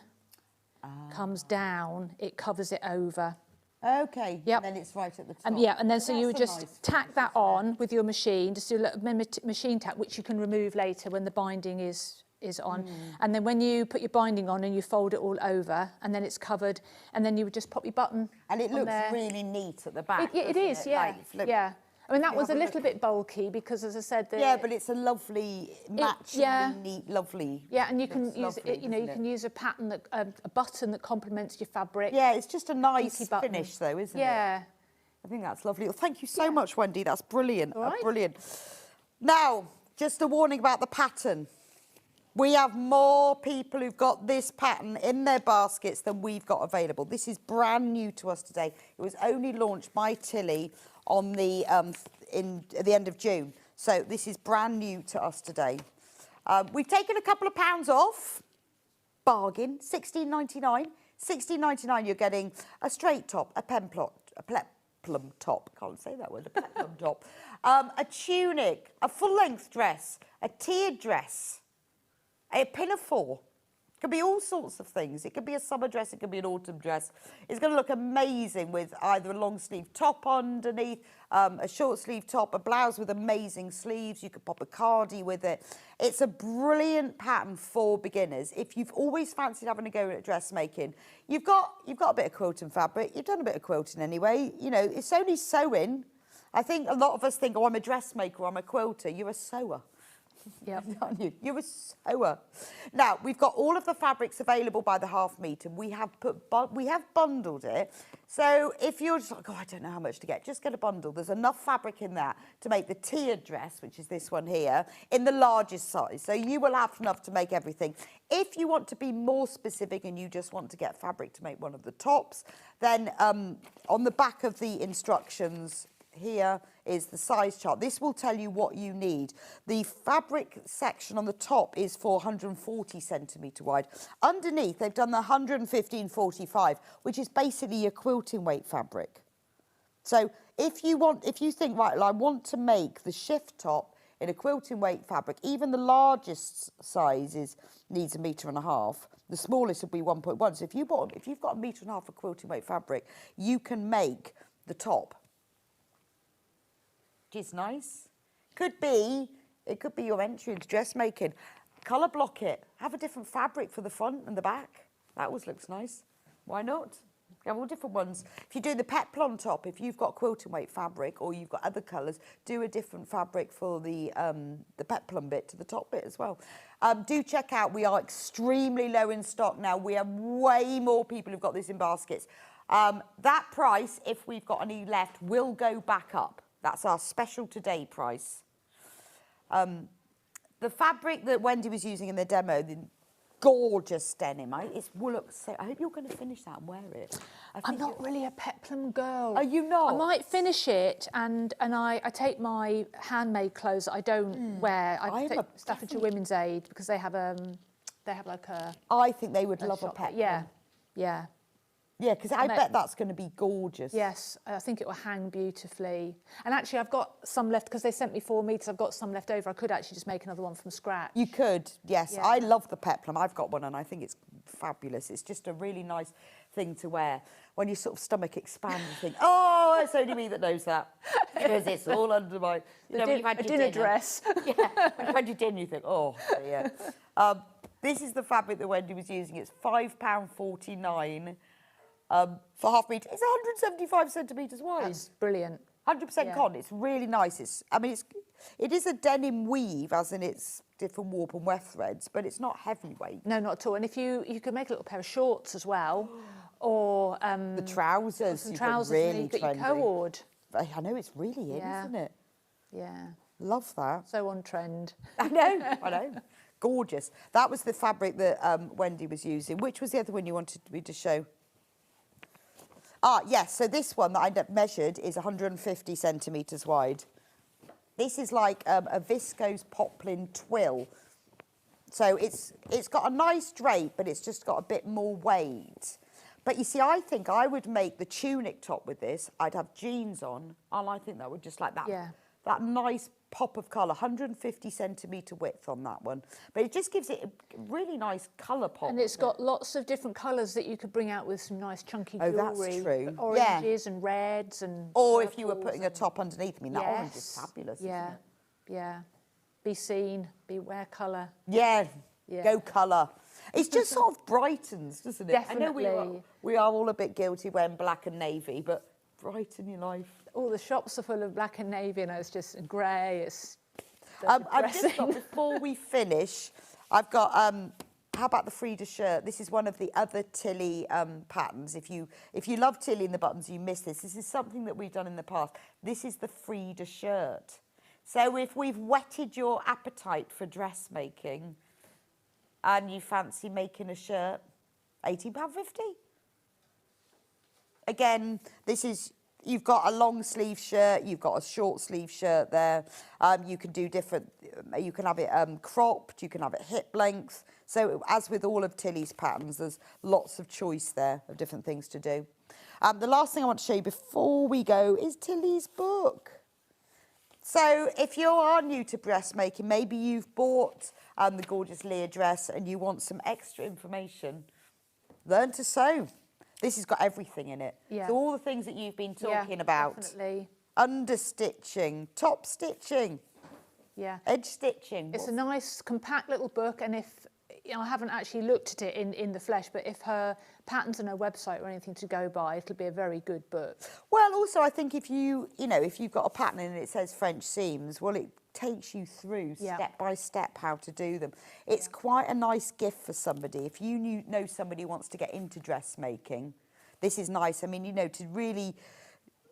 Speaker 10: comes down, it covers it over.
Speaker 1: Okay,
Speaker 10: yep.
Speaker 1: And then it's right at the top.
Speaker 10: And then so you would just tack that on with your machine, just do a little machine tack, which you can remove later when the binding is on. And then when you put your binding on and you fold it all over, and then it's covered, and then you would just pop your button.
Speaker 1: And it looks really neat at the back.
Speaker 10: It is, yeah. Yeah. I mean, that was a little bit bulky because, as I said,
Speaker 1: yeah, but it's a lovely, matching, neat, lovely.
Speaker 10: Yeah, and you can use it. You know, you can use a pattern that a button that complements your fabric.
Speaker 1: Yeah, it's just a nice finish, though, isn't it?
Speaker 10: Yeah.
Speaker 1: I think that's lovely. Well, thank you so much, Wendy. That's brilliant.
Speaker 10: All right.
Speaker 1: Brilliant. Now, just a warning about the pattern. We have more people who've got this pattern in their baskets than we've got available. This is brand new to us today. It was only launched by Tilly on the at the end of June. So this is brand new to us today. We've taken a couple of pounds off. Bargain, £16.99. £16.99 you're getting a straight top, a peplum top, can't say that word, a peplum top, a tunic, a full-length dress, a tiered dress, a pinafore, Could be all sorts of things. It could be a summer dress, it could be an autumn dress. It's going to look amazing with either a long sleeve top underneath, a short sleeve top, a blouse with amazing sleeves. You could pop a cardi with it. It's a brilliant pattern for beginners. If you've always fancied having a go at dressmaking, you've got a bit of quilting fabric. You've done a bit of quilting anyway. You know, it's only sewing. I think a lot of us think, oh, I'm a dressmaker, I'm a quilter. You're a sewer.
Speaker 10: Yep.
Speaker 1: Aren't you? You're a sewer. Now, we've got all of the fabrics available by the half metre. We have bundled it. So if you're just like, oh, I don't know how much to get, just get a bundle. There's enough fabric in there to make the tiered dress, which is this one here, in the largest size. So you will have enough to make everything. If you want to be more specific and you just want to get fabric to make one of the tops, then on the back of the instructions, here is the size chart. This will tell you what you need. The fabric section on the top is 440 centimetre wide. Underneath, they've done the 115-45, which is basically your quilting weight fabric. So if you think, right, well, I want to make the shift top in a quilting weight fabric, even the largest size needs 1.5 meters. The smallest will be 1.1. So if you've got 1.5 meters of quilting weight fabric, you can make the top. Which is nice. It could be your entry into dressmaking. Colour block it. Have a different fabric for the front and the back. That always looks nice. Why not? You have all different ones. If you do the peplon top, if you've got quilting weight fabric or you've got other colours, do a different fabric for the peplon bit to the top bit as well. Do check out. We are extremely low in stock now. We have way more people who've got this in baskets. That price, if we've got any left, will go back up. That's our special today price. The fabric that Wendy was using in the demo, the gorgeous denim, I hope you're going to finish that and wear it.
Speaker 10: I'm not really a peplum girl.
Speaker 1: Are you not?
Speaker 10: I might finish it and I take my handmade clothes that I don't wear. I take Staffordshire Women's Aid because they have like a...
Speaker 1: I think they would love a peplum.
Speaker 10: Yeah, yeah.
Speaker 1: Yeah, because I bet that's going to be gorgeous.
Speaker 10: Yes, I think it will hang beautifully. And actually, I've got some left, because they sent me 4 meters, I've got some left over. I could actually just make another one from scratch.
Speaker 1: You could, yes. Yeah. I love the peplum. I've got one and I think it's fabulous. It's just a really nice thing to wear. When your sort of stomach expands, you think, oh, it's only me that knows that. Because it's all under my... You know, when you've had your
Speaker 10: dinner dress.
Speaker 1: Yeah, when you've had your dinner, you think, oh, yeah. This is the fabric that Wendy was using. It's £5.49. For half metre. It's 175 centimetres wide.
Speaker 10: That's brilliant.
Speaker 1: 100% cotton. It's really nice. It is a denim weave, as in it's different warp and weft threads, but it's not heavyweight.
Speaker 10: No, not at all. And if you could make a little pair of shorts as well, or
Speaker 1: the trousers.
Speaker 10: Some trousers, really you trendy. Co-ord.
Speaker 1: I know, it's really in, isn't it?
Speaker 10: Yeah.
Speaker 1: Love that.
Speaker 10: So on trend.
Speaker 1: I know. Gorgeous. That was the fabric that Wendy was using. Which was the other one you wanted me to show? Yes, so this one that I measured is 150 centimetres wide. This is like a viscose poplin twill. So it's got a nice drape, but it's just got a bit more weight. But you see, I think I would make the tunic top with this. I'd have jeans on, and I think that would just like that.
Speaker 10: Yeah.
Speaker 1: That nice pop of colour, 150 centimetre width on that one. But it just gives it a really nice colour pop.
Speaker 10: And it's got lots of different colours that you could bring out with some nice chunky jewellery.
Speaker 1: Oh, that's true.
Speaker 10: Oranges and reds and...
Speaker 1: Or if you were putting a top underneath, I mean, that orange is fabulous, isn't it?
Speaker 10: Yeah. Be seen, wear colour.
Speaker 1: Yeah, go colour. It just sort of brightens, doesn't it?
Speaker 10: Definitely.
Speaker 1: I know we are all a bit guilty wearing black and navy, but brighten your life.
Speaker 10: All the shops are full of black and navy, and it's just grey. It's
Speaker 1: I've just got, before we finish, I've got, how about the Frida shirt? This is one of the other Tilly patterns. If you love Tilly in the buttons, you miss this. This is something that we've done in the past. This is the Frida shirt. So if we've whetted your appetite for dressmaking and you fancy making a shirt, £18.50. Again, this is... You've got a long sleeve shirt, you've got a short sleeve shirt there. You can do different, you can have it cropped, you can have it hip length. So as with all of Tilly's patterns, there's lots of choice there of different things to do. The last thing I want to show you before we go is Tilly's book. So if you are new to dressmaking, maybe you've bought the gorgeous Leah dress and you want some extra information, learn to sew. This has got everything in it.
Speaker 10: Yeah.
Speaker 1: So all the things that you've been talking about.
Speaker 10: Definitely.
Speaker 1: Understitching, top stitching, edge stitching.
Speaker 10: It's a nice compact little book, and if I haven't actually looked at it in the flesh, but if her pattern's on her website or anything to go by, it'll be a very good book.
Speaker 1: Well, also I think if if you've got a pattern and it says French seams, well, it takes you through step by step how to do them. It's quite a nice gift for somebody. If you know somebody who wants to get into dressmaking, this is nice. I mean, to really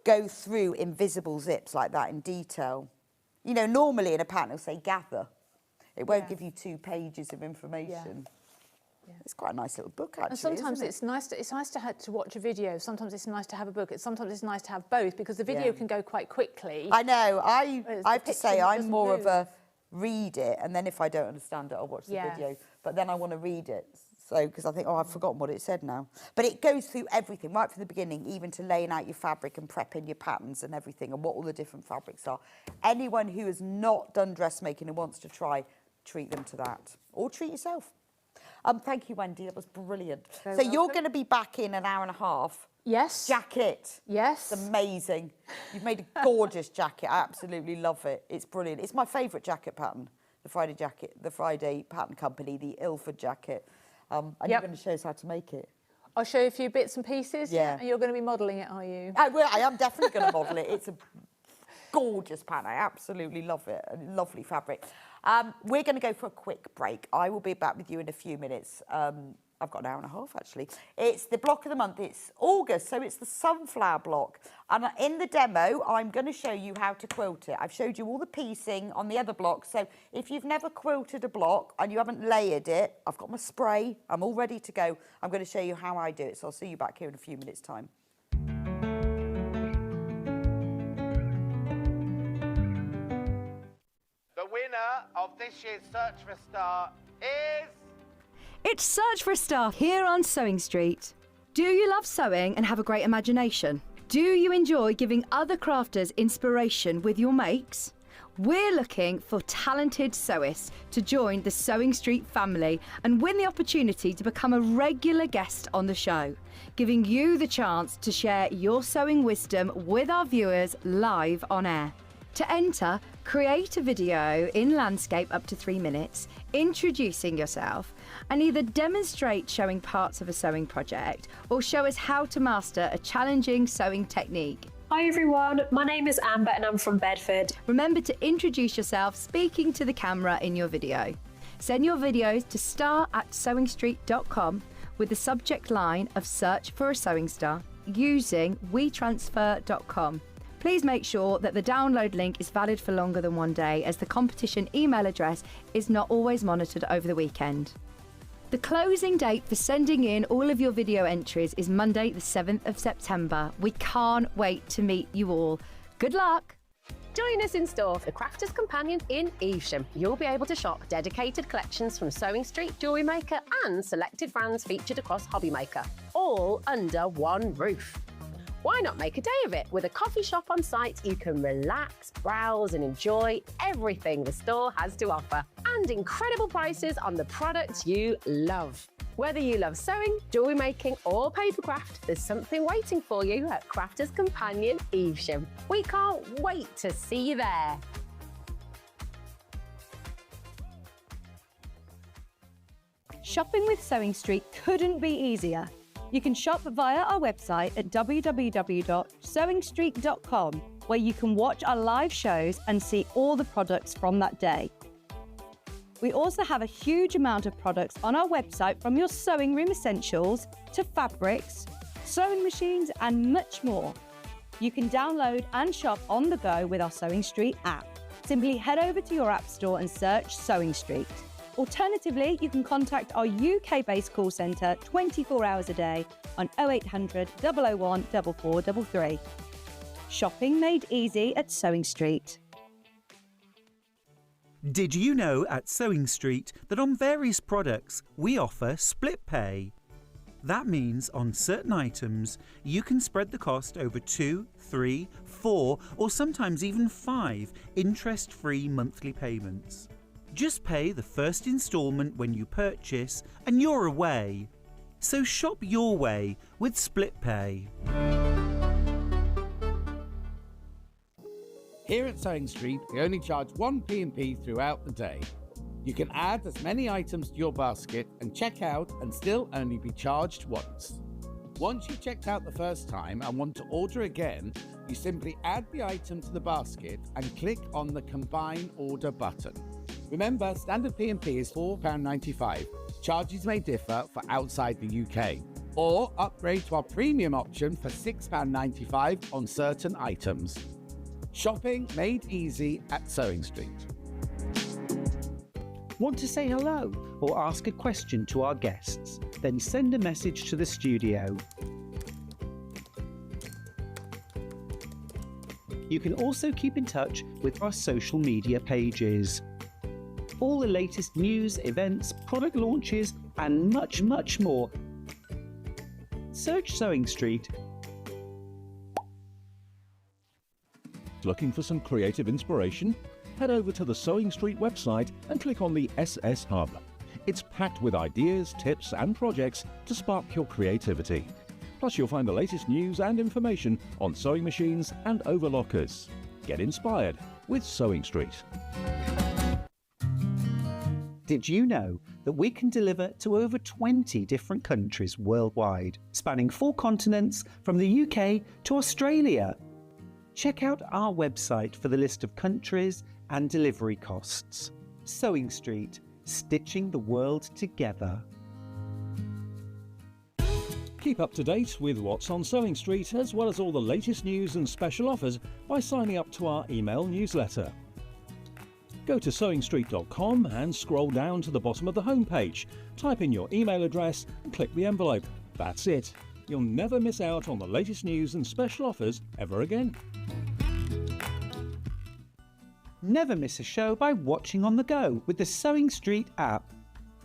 Speaker 1: go through invisible zips like that in detail. Normally in a pattern it'll say gather. It won't give you 2 pages of information. Yeah. It's quite a nice little book, actually.
Speaker 10: And sometimes it's nice to watch a video. Sometimes it's nice to have a book. Sometimes it's nice to have both, because the video can go quite quickly.
Speaker 1: I know. I have to say I'm more of a read it, and then if I don't understand it, I'll watch the video. But then I want to read it. So, because I think, I've forgotten what it said now. But it goes through everything, right from the beginning, even to laying out your fabric and prepping your patterns and everything, and what all the different fabrics are. Anyone who has not done dressmaking and wants to try, treat them to that. Or treat yourself. Thank you, Wendy. That was brilliant. So you're going to be back in an hour and a half.
Speaker 10: Yes.
Speaker 1: Jacket.
Speaker 10: Yes.
Speaker 1: It's amazing. You've made a gorgeous jacket. I absolutely love it. It's brilliant. It's my favourite jacket pattern, the Friday Pattern Company, the Ilford jacket. And you're going to show us how to make it.
Speaker 10: I'll show you a few bits and pieces.
Speaker 1: Yeah.
Speaker 10: And you're going to be modelling it, are you?
Speaker 1: I am definitely going to model it. It's a gorgeous pattern. I absolutely love it. A lovely fabric. We're going to go for a quick break. I will be back with you in a few minutes. I've got an hour and a half, actually. It's the block of the month. It's August, so it's the sunflower block. And in the demo, I'm going to show you how to quilt it. I've showed you all the piecing on the other block. So if you've never quilted a block and you haven't layered it, I've got my spray. I'm all ready to go. I'm going to show you how I do it. So I'll see you back here in a few minutes' time.
Speaker 8: The winner of this year's Search for a Star is...
Speaker 5: It's Search for a Star here on Sewing Street. Do you love sewing and have a great imagination? Do you enjoy giving other crafters inspiration with your makes? We're looking for talented sewists to join the Sewing Street family and win the opportunity to become a regular guest on the show, giving you the chance to share your sewing wisdom with our viewers live on air. To enter, create a video in landscape up to 3 minutes, introducing yourself, and either demonstrate showing parts of a sewing project or show us how to master a challenging sewing technique.
Speaker 9: Hi everyone, my name is Amber and I'm from Bedford.
Speaker 5: Remember to introduce yourself speaking to the camera in your video. Send your videos to star@sewingstreet.com with the subject line of Search for a Sewing Star using wetransfer.com. Please make sure that the download link is valid for longer than 1 day, as the competition email address is not always monitored over the weekend. The closing date for sending in all of your video entries is Monday the 7th of September. We can't wait to meet you all. Good luck!
Speaker 4: Join us in store for the Crafter's Companion in Evesham. You'll be able to shop dedicated collections from Sewing Street, Jewellery Maker and selected brands featured across Hobby Maker, all under one roof. Why not make a day of it? With a coffee shop on site, you can relax, browse and enjoy everything the store has to offer, and incredible prices on the products you love. Whether you love sewing, jewellery making or papercraft, there's something waiting for you at Crafter's Companion Evesham. We can't wait to see you there.
Speaker 5: Shopping with Sewing Street couldn't be easier. You can shop via our website at www.sewingstreet.com, where you can watch our live shows and see all the products from that day. We also have a huge amount of products on our website, from your sewing room essentials to fabrics, sewing machines and much more. You can download and shop on the go with our Sewing Street app. Simply head over to your app store and search Sewing Street. Alternatively, you can contact our UK-based call centre 24 hours a day on 0800 001 4433. Shopping made easy at Sewing Street.
Speaker 2: Did you know at Sewing Street that on various products we offer split pay? That means on certain items, you can spread the cost over 2, 3, 4, or sometimes even 5 interest-free monthly payments. Just pay the first instalment when you purchase and you're away. So shop your way with Split Pay.
Speaker 3: Here at Sewing Street, we only charge one P&P throughout the day. You can add as many items to your basket and check out and still only be charged once. Once you've checked out the first time and want to order again, you simply add the item to the basket and click on the Combine Order button. Remember, standard P&P is £4.95. Charges may differ for outside the UK. Or upgrade to our premium option for £6.95 on certain items. Shopping made easy at Sewing Street.
Speaker 2: Want to say hello or ask a question to our guests? Then send a message to the studio. You can also keep in touch with our social media pages. All the latest news, events, product launches, and much, much more. Search Sewing Street.
Speaker 7: Looking for some creative inspiration? Head over to the Sewing Street website and click on the SS Hub. It's packed with ideas, tips and projects to spark your creativity. Plus you'll find the latest news and information on sewing machines and overlockers. Get inspired with Sewing Street.
Speaker 2: Did you know that we can deliver to over 20 different countries worldwide, spanning 4 continents from the UK to Australia? Check out our website for the list of countries and delivery costs. Sewing Street, stitching the world together.
Speaker 7: Keep up to date with what's on Sewing Street, as well as all the latest news and special offers by signing up to our email newsletter. Go to sewingstreet.com and scroll down to the bottom of the homepage. Type in your email address and click the envelope. That's it. You'll never miss out on the latest news and special offers ever again.
Speaker 2: Never miss a show by watching on the go with the Sewing Street app.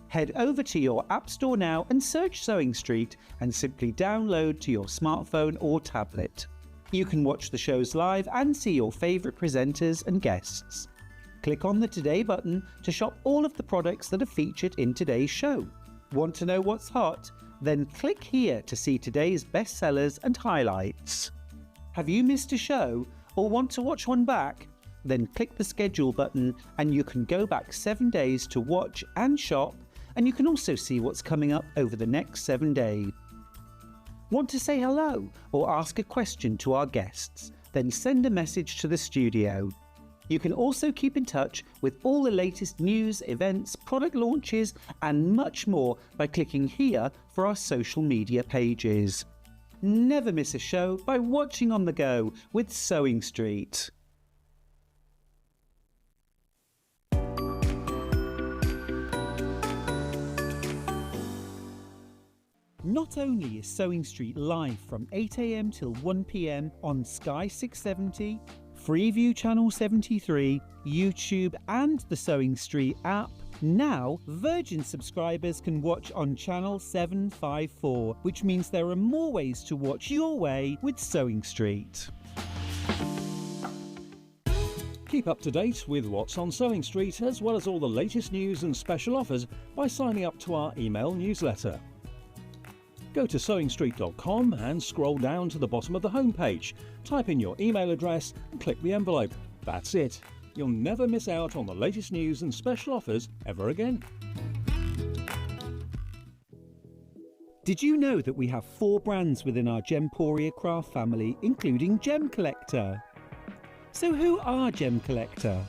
Speaker 2: Head over to your App Store now and search Sewing Street and simply download to your smartphone or tablet. You can watch the shows live and see your favourite presenters and guests. Click on the Today button to shop all of the products that are featured in today's show. Want to know what's hot? Then click here to see today's bestsellers and highlights. Have you missed a show or want to watch one back? Then click the schedule button and you can go back 7 days to watch and shop, and you can also see what's coming up over the next 7 days. Want to say hello or ask a question to our guests? Then send a message to the studio. You can also keep in touch with all the latest news, events, product launches, and much more by clicking here for our social media pages. Never miss a show by watching on the go with Sewing Street. Not only is Sewing Street live from 8 AM till 1 PM on Sky 670, Freeview Channel 73, YouTube and the Sewing Street app, now Virgin subscribers can watch on Channel 754, which means there are more ways to watch your way with Sewing Street.
Speaker 7: Keep up to date with what's on Sewing Street, as well as all the latest news and special offers by signing up to our email newsletter. Go to sewingstreet.com and scroll down to the bottom of the homepage. Type in your email address and click the envelope. That's it. You'll never miss out on the latest news and special offers ever again.
Speaker 2: Did you know that we have 4 brands within our Gemporia craft family, including Gem Collector? So who are Gem Collector?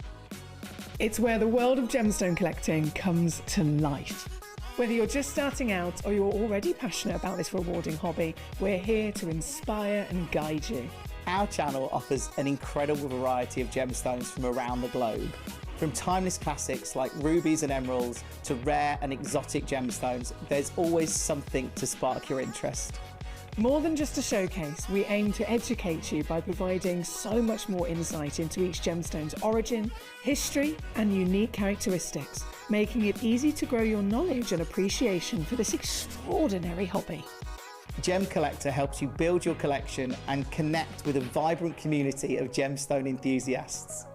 Speaker 11: It's where the world of gemstone collecting comes to life. Whether you're just starting out or you're already passionate about this rewarding hobby, we're here to inspire and guide you.
Speaker 12: Our channel offers an incredible variety of gemstones from around the globe. From timeless classics like rubies and emeralds to rare and exotic gemstones, there's always something to spark your interest.
Speaker 11: More than just a showcase, we aim to educate you by providing so much more insight into each gemstone's origin, history, and unique characteristics, making it easy to grow your knowledge and appreciation for this extraordinary hobby.
Speaker 12: Gem Collector helps you build your collection and connect with a vibrant community of gemstone enthusiasts.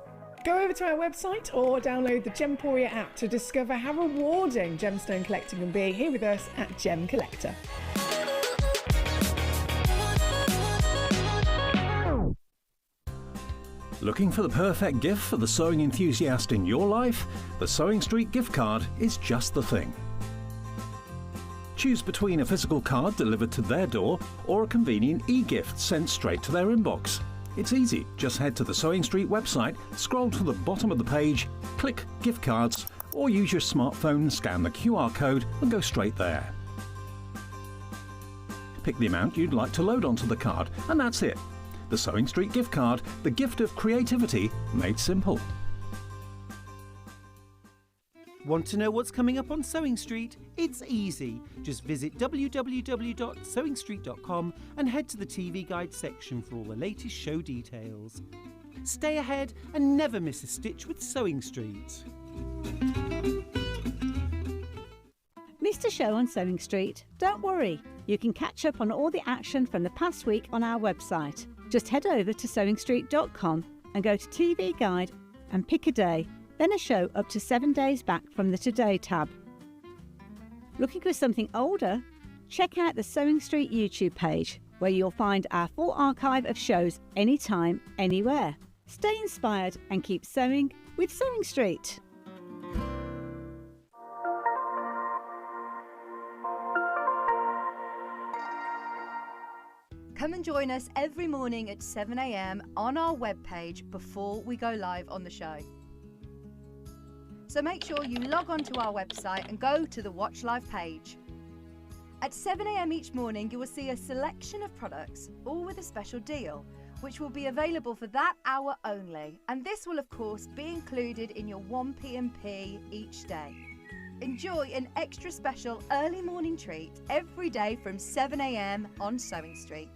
Speaker 11: Go over to our website or download the Gemporia app to discover how rewarding gemstone collecting can be here with us at Gem Collector.
Speaker 7: Looking for the perfect gift for the sewing enthusiast in your life? The Sewing Street gift card is just the thing. Choose between a physical card delivered to their door or a convenient e-gift sent straight to their inbox. It's easy. Just head to the Sewing Street website, scroll to the bottom of the page, click Gift Cards, or use your smartphone, scan the QR code and go straight there. Pick the amount you'd like to load onto the card, and that's it. The Sewing Street gift card, the gift of creativity made simple.
Speaker 2: Want to know what's coming up on Sewing Street? It's easy. Just visit www.sewingstreet.com and head to the TV Guide section for all the latest show details. Stay ahead and never miss a stitch with Sewing Street.
Speaker 6: Missed a show on Sewing Street? Don't worry, you can catch up on all the action from the past week on our website. Just head over to sewingstreet.com and go to TV Guide and pick a day, then a show up to 7 days back from the Today tab. Looking for something older? Check out the Sewing Street YouTube page, where you'll find our full archive of shows anytime, anywhere. Stay inspired and keep sewing with Sewing Street.
Speaker 5: Come and join us every morning at 7 a.m. on our webpage before we go live on the show. So make sure you log on to our website and go to the Watch Live page. At 7 a.m. each morning, you will see a selection of products, all with a special deal, which will be available for that hour only. And this will, of course, be included in your 1p&p each day. Enjoy an extra special early morning treat every day from 7 a.m. on Sewing Street.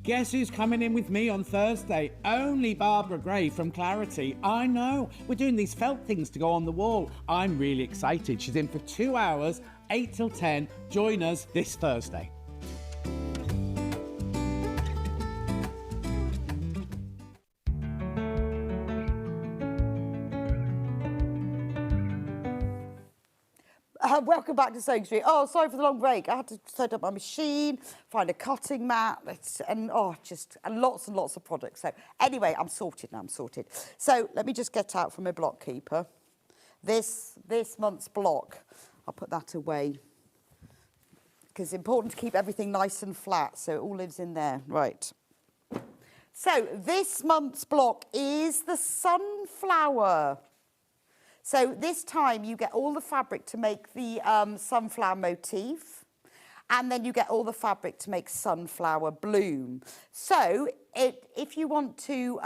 Speaker 3: Guess who's coming in with me on Thursday? Only Barbara Gray from Clarity. I know. We're doing these felt things to go on the wall. I'm really excited. She's in for 2 hours, 8 till 10. Join us this Thursday.
Speaker 1: Welcome back to Sewing Street. Oh, sorry for the long break. I had to set up my machine, find a cutting mat, and lots and lots of products. So anyway, I'm sorted now, I'm sorted. So let me just get out from my block keeper. This month's block, I'll put that away, because it's important to keep everything nice and flat, so it all lives in there. Right. So this month's block is the sunflower. So this time you get all the fabric to make the sunflower motif, and then you get all the fabric to make sunflower bloom. So if you want to,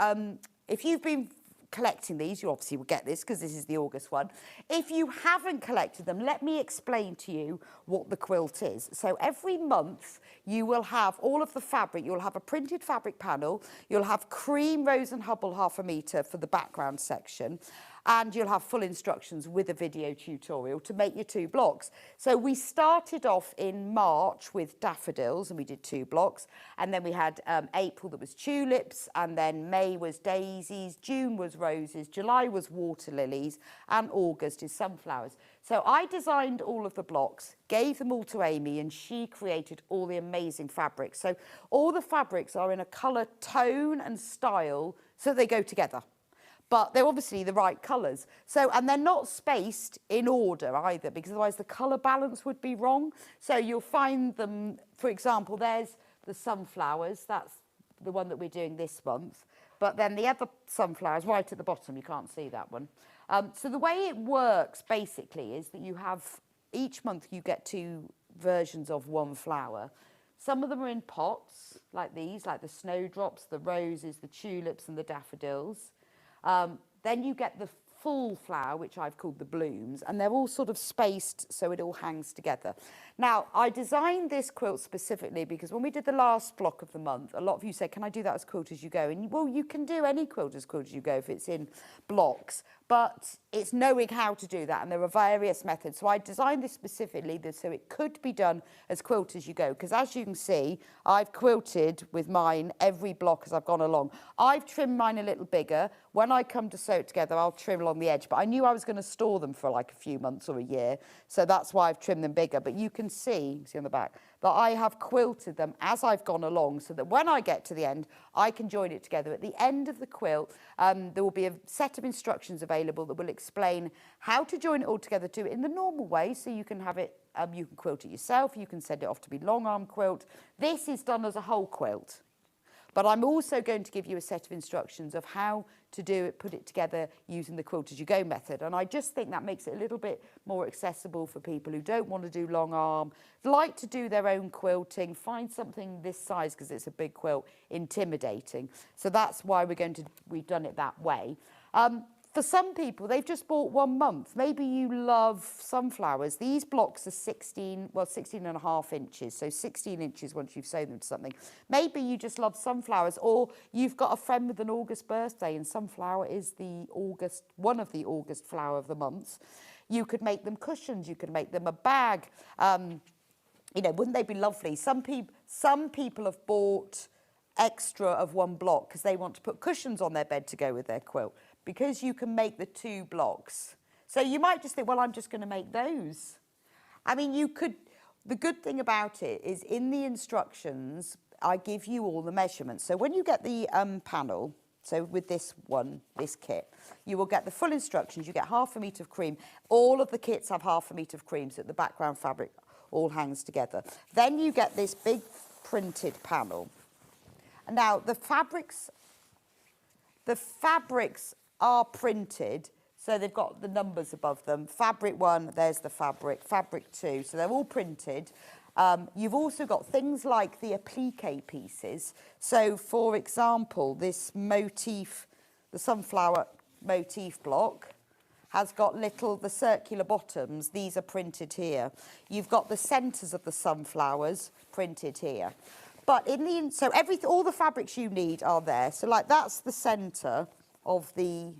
Speaker 1: if you've been collecting these, you obviously will get this because this is the August one. If you haven't collected them, let me explain to you what the quilt is. So every month you will have all of the fabric. You'll have a printed fabric panel. You'll have cream, rose and hubble 1/2 metre for the background section. And you'll have full instructions with a video tutorial to make your 2 blocks. So we started off in March with daffodils, and we did 2 blocks. And then we had April that was tulips, and then May was daisies, June was roses, July was water lilies, and August is sunflowers. So I designed all of the blocks, gave them all to Amy, and she created all the amazing fabrics. So all the fabrics are in a colour tone and style so they go together. But they're obviously the right colours. So, and they're not spaced in order either, because otherwise the colour balance would be wrong. So you'll find them, for example, there's the sunflowers. That's the one that we're doing this month. But then the other sunflowers right at the bottom, you can't see that one. So the way it works basically is that you have, each month you get 2 versions of one flower. Some of them are in pots, like these, like the snowdrops, the roses, the tulips and the daffodils. Then you get the full flower, which I've called the blooms, and they're all sort of spaced so it all hangs together. Now, I designed this quilt specifically because when we did the last block of the month, a lot of you said, can I do that as quilt as you go? And well, you can do any quilt as you go if it's in blocks, but it's knowing how to do that, and there are various methods. So I designed this specifically so it could be done as quilt as you go, because as you can see, I've quilted with mine every block as I've gone along. I've trimmed mine a little bigger. When I come to sew it together, I'll trim along the edge, but I knew I was going to store them for like a few months or a year, so that's why I've trimmed them bigger. But you can see on the back, that I have quilted them as I've gone along so that when I get to the end, I can join it together. At the end of the quilt, there will be a set of instructions available that will explain how to join it all together, do it in the normal way, so you can have it, you can quilt it yourself, you can send it off to be long arm quilt. This is done as a whole quilt. But I'm also going to give you a set of instructions of how to do it, put it together using the quilt as you go method. And I just think that makes it a little bit more accessible for people who don't want to do long arm, like to do their own quilting, find something this size, because it's a big quilt, intimidating. So that's why we've done it that way. For some people, they've just bought 1 month. Maybe you love sunflowers. These blocks are 16 and a half inches, so 16 inches once you've sewn them to something. Maybe you just love sunflowers, or you've got a friend with an August birthday and sunflower is one of the August flower of the months. You could make them cushions, you could make them a bag. You know, wouldn't they be lovely? Some people have bought extra of 1 block because they want to put cushions on their bed to go with their quilt, because you can make the 2 blocks. So you might just think, well, I'm just going to make those. I mean, you could, the good thing about it is in the instructions, I give you all the measurements. So when you get the panel, so with this kit, you will get the full instructions. You get 1/2 metre of cream. All of the kits have 1/2 metre of cream, so that the background fabric all hangs together. Then you get this big printed panel. Now, the fabrics are printed, so they've got the numbers above them. Fabric 1, there's the fabric 2, so they're all printed. You've also got things like the applique pieces. So, for example, this motif, the sunflower motif block, has got the circular bottoms. These are printed here. You've got the centres of the sunflowers printed here. But all the fabrics you need are there. So, like, that's the centre of the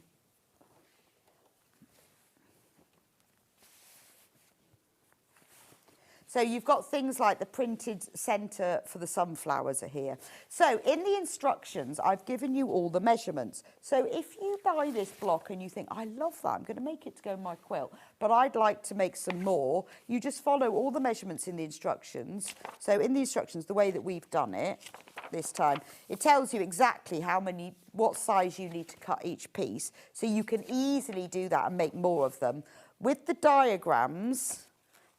Speaker 1: So you've got things like the printed centre for the sunflowers are here. So in the instructions, I've given you all the measurements. So if you buy this block and you think, I love that, I'm going to make it to go in my quilt, but I'd like to make some more, you just follow all the measurements in the instructions. So in the instructions, the way that we've done it this time, it tells you exactly what size you need to cut each piece. So you can easily do that and make more of them. With the diagrams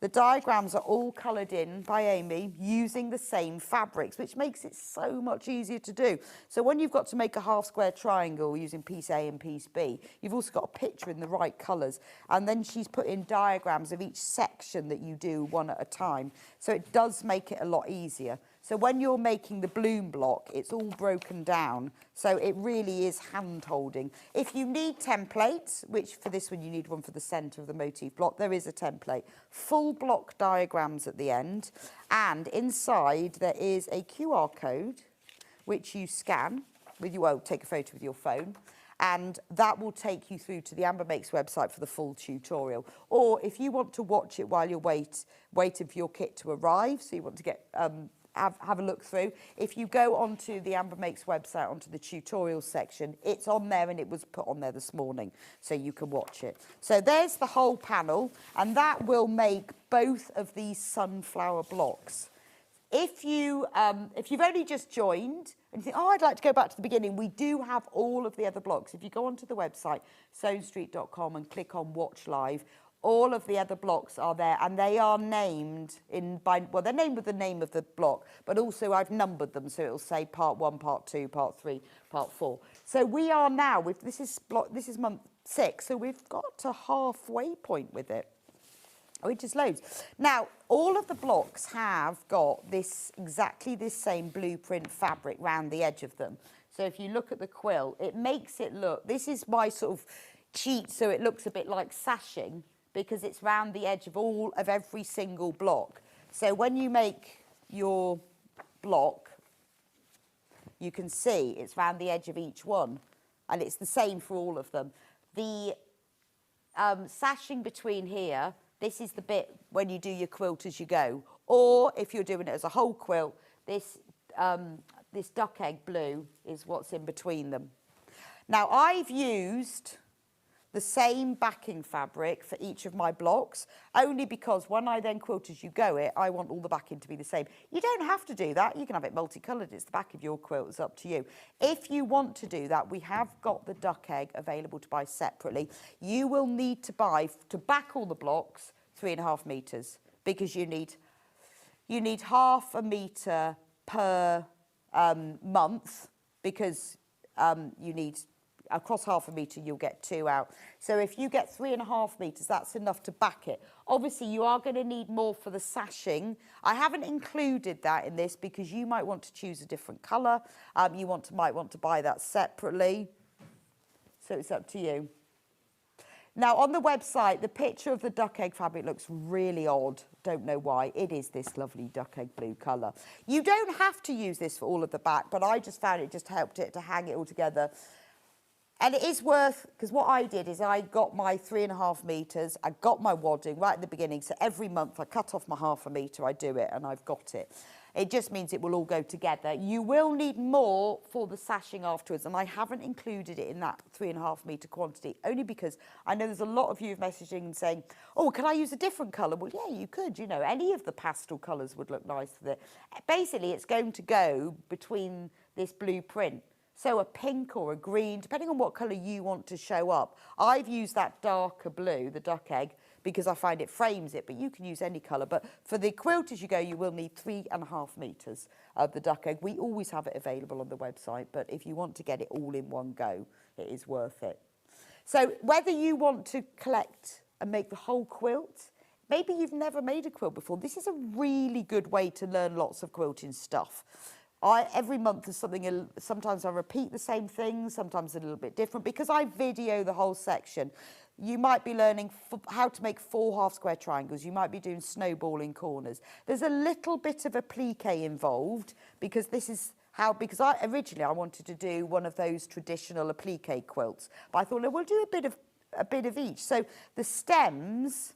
Speaker 1: are all coloured in by Amy using the same fabrics, which makes it so much easier to do. So when you've got to make a half square triangle using piece A and piece B, you've also got a picture in the right colours. And then she's put in diagrams of each section that you do one at a time. So it does make it a lot easier. So when you're making the bloom block, it's all broken down. So it really is hand-holding. If you need templates, which for this one you need one for the centre of the motif block, there is a template. Full block diagrams at the end. And inside there is a QR code, which you scan take a photo with your phone. And that will take you through to the Amber Makes website for the full tutorial. Or if you want to watch it while you're waiting for your kit to arrive, so you want to get... have a look through. If you go onto the Amber Makes website, onto the tutorial section, it's on there and it was put on there this morning, so you can watch it. So there's the whole panel, and that will make both of these sunflower blocks. If you've only just joined and you think, I'd like to go back to the beginning, we do have all of the other blocks. If you go onto the website, sewingstreet.com, and click on Watch Live, all of the other blocks are there, and they are named they're named with the name of the block, but also I've numbered them, so it'll say part 1, part 2, part 3, part 4. So we are now, this is month 6, so we've got a halfway point with it, which is loads. Now, all of the blocks have got exactly this same blueprint fabric round the edge of them. So if you look at the quilt, it makes it look, this is my sort of, cheat so it looks a bit like sashing because it's round the edge of every single block. So when you make your block, you can see it's round the edge of each one, and it's the same for all of them. The sashing between here, this is the bit when you do your quilt as you go, or if you're doing it as a whole quilt, this duck egg blue is what's in between them. Now I've used the same backing fabric for each of my blocks, only because when I then quilt as you go it, I want all the backing to be the same. You don't have to do that. You can have it multicoloured. It's the back of your quilt. It's up to you. If you want to do that, we have got the duck egg available to buy separately. You will need to buy, to back all the blocks, 3.5 metres, because you need half a metre per month, because you need, across half a metre, you'll get 2 out. So if you get 3.5 metres, that's enough to back it. Obviously, you are going to need more for the sashing. I haven't included that in this because you might want to choose a different colour. You might want to buy that separately. So it's up to you. Now, on the website, the picture of the duck egg fabric looks really odd. Don't know why. It is this lovely duck egg blue colour. You don't have to use this for all of the back, but I just found it just helped it to hang it all together. And it is worth, because what I did is I got my 3.5 metres, I got my wadding right at the beginning, so every month I cut off my half a metre, I do it, and I've got it. It just means it will all go together. You will need more for the sashing afterwards, and I haven't included it in that 3.5 metre quantity, only because I know there's a lot of you messaging and saying, oh, can I use a different colour? Well, yeah, you could, you know, any of the pastel colours would look nice with it. Basically, it's going to go between this blue print. So a pink or a green, depending on what colour you want to show up. I've used that darker blue, the duck egg, because I find it frames it, but you can use any colour. But for the quilt as you go, you will need 3.5 metres of the duck egg. We always have it available on the website, but if you want to get it all in one go, it is worth it. So whether you want to collect and make the whole quilt, maybe you've never made a quilt before, this is a really good way to learn lots of quilting stuff. Every month there's something, sometimes I repeat the same thing, sometimes a little bit different, because I video the whole section. You might be learning how to make 4 half square triangles. You might be doing snowballing corners. There's a little bit of applique involved, because this is how, because originally I wanted to do one of those traditional applique quilts, but I thought, no, we'll do a bit of each. So the stems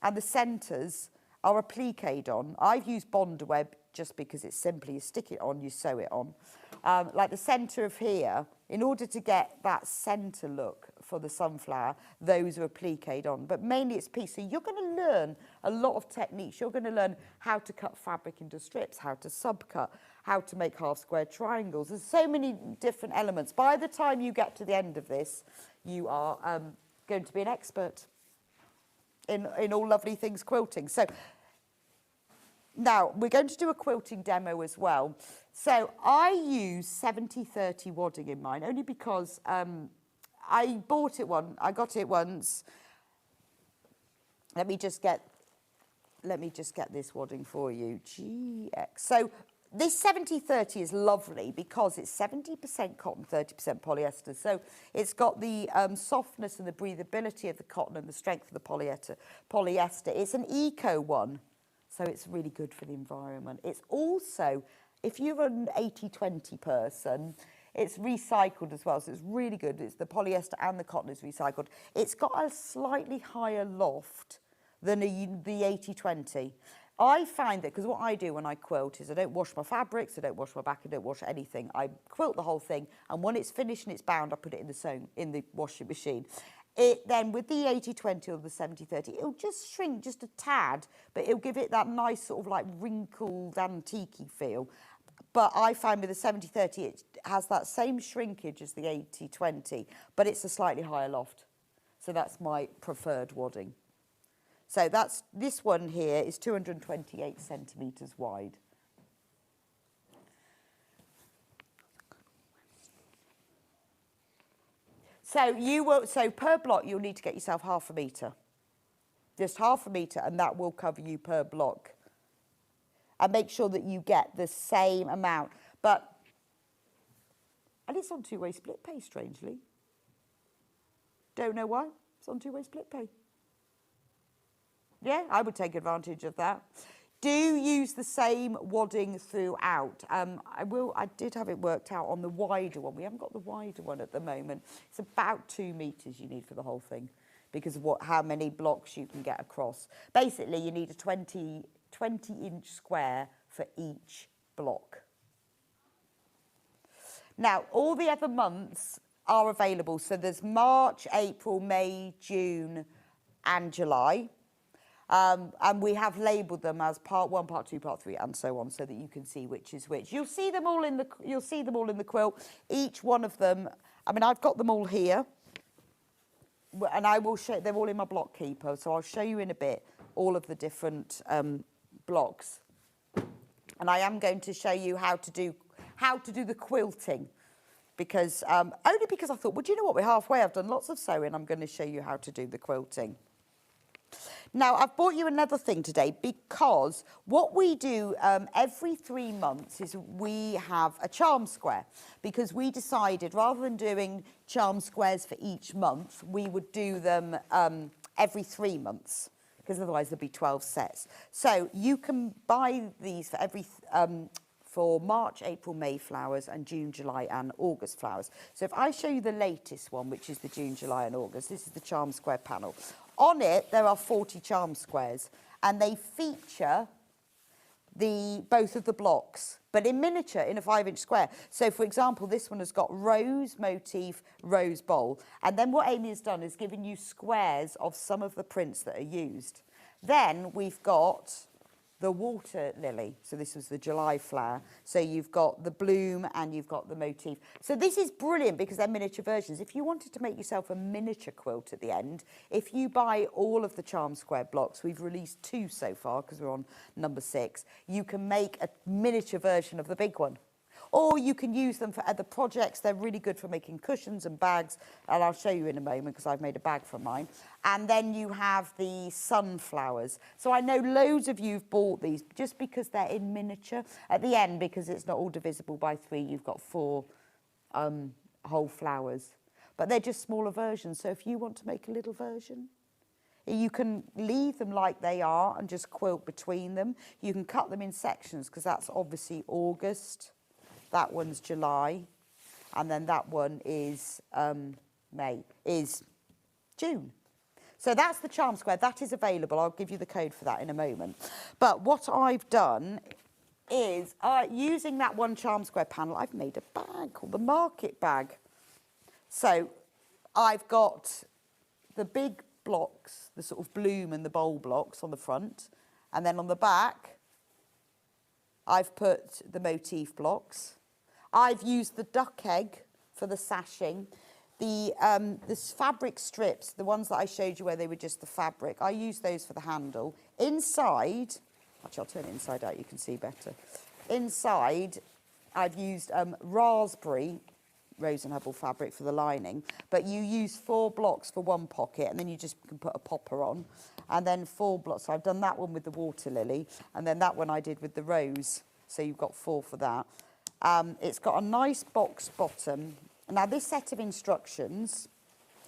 Speaker 1: and the centres are appliqued on. I've used Bondaweb just because it's simply, you stick it on, you sew it on. Like the centre of here, in order to get that centre look for the sunflower, those are appliqued on, but mainly it's piece. So you're going to learn a lot of techniques. You're going to learn how to cut fabric into strips, how to subcut, how to make half square triangles. There's so many different elements. By the time you get to the end of this, you are going to be an expert in all lovely things quilting. So now, we're going to do a quilting demo as well. So I use 70/30 wadding in mine, only because I got it once. Let me just get this wadding for you. GX. So this 70/30 is lovely because it's 70% cotton, 30% polyester. So it's got the softness and the breathability of the cotton and the strength of the polyester. It's an eco one. So it's really good for the environment. It's also, if you're an 80-20 person, it's recycled as well. So it's really good. It's the polyester and the cotton is recycled. It's got a slightly higher loft than the 80-20. I find that, because what I do when I quilt is I don't wash my fabrics, I don't wash my back, I don't wash anything. I quilt the whole thing, and when it's finished and it's bound, I put it in the washing machine. Then with the 80-20 or the 70-30, it'll just shrink just a tad, but it'll give it that nice sort of like wrinkled antique-y feel. But I find with the 70-30, it has that same shrinkage as the 80-20, but it's a slightly higher loft. So that's my preferred wadding. So this one here is 228 centimetres wide. So per block, you'll need to get yourself half a metre. Just half a metre, and that will cover you per block. And make sure that you get the same amount. And it's on two-way split pay, strangely. Don't know why. It's on two-way split pay. Yeah, I would take advantage of that. Do use the same wadding throughout. I did have it worked out on the wider one. We haven't got the wider one at the moment. It's about 2 metres you need for the whole thing because of how many blocks you can get across. Basically, you need a 20-inch square for each block. Now, all the other months are available. So there's March, April, May, June and July. And we have labelled them as part 1, part 2, part 3, and so on, so that you can see which is which. You'll see them all in the quilt. Each one of them. I mean, I've got them all here, and I will show. They're all in my block keeper, so I'll show you in a bit all of the different blocks. And I am going to show you how to do the quilting, because only because I thought, well, do you know what? We're halfway. I've done lots of sewing. I'm going to show you how to do the quilting. Now, I've brought you another thing today because what we do every 3 months is we have a charm square, because we decided rather than doing charm squares for each month, we would do them every 3 months, because otherwise there'd be 12 sets. So you can buy these for for March, April, May flowers and June, July and August flowers. So if I show you the latest one, which is the June, July and August, this is the charm square panel. On it, there are 40 charm squares, and they feature both of the blocks, but in miniature, in a 5-inch square. So, for example, this one has got rose motif, rose bowl, and then what Amy has done is given you squares of some of the prints that are used. Then we've got the water lily. So this was the July flower. So you've got the bloom and you've got the motif. So this is brilliant because they're miniature versions. If you wanted to make yourself a miniature quilt at the end, if you buy all of the charm square blocks, we've released 2 so far because we're on number 6, you can make a miniature version of the big one. Or you can use them for other projects. They're really good for making cushions and bags, and I'll show you in a moment because I've made a bag for mine. And then you have the sunflowers. So I know loads of you have bought these just because they're in miniature. At the end, because it's not all divisible by 3, you've got 4 whole flowers. But they're just smaller versions, so if you want to make a little version, you can leave them like they are and just quilt between them. You can cut them in sections because that's obviously August. That one's July, and then that one is June. So that's the charm square. That is available. I'll give you the code for that in a moment. But what I've done is, using that one charm square panel, I've made a bag called the market bag. So I've got the big blocks, the sort of bloom and the bowl blocks on the front, and then on the back, I've put the motif blocks. I've used the duck egg for the sashing. This fabric strips, the ones that I showed you where they were just the fabric, I used those for the handle. Inside, actually I'll turn it inside out, you can see better. Inside, I've used raspberry Rose and Hubble fabric for the lining, but you use 4 blocks for one pocket, and then you just can put a popper on, and then 4 blocks. So I've done that one with the water lily, and then that one I did with the rose. So you've got 4 for that. It's got a nice box bottom. Now this set of instructions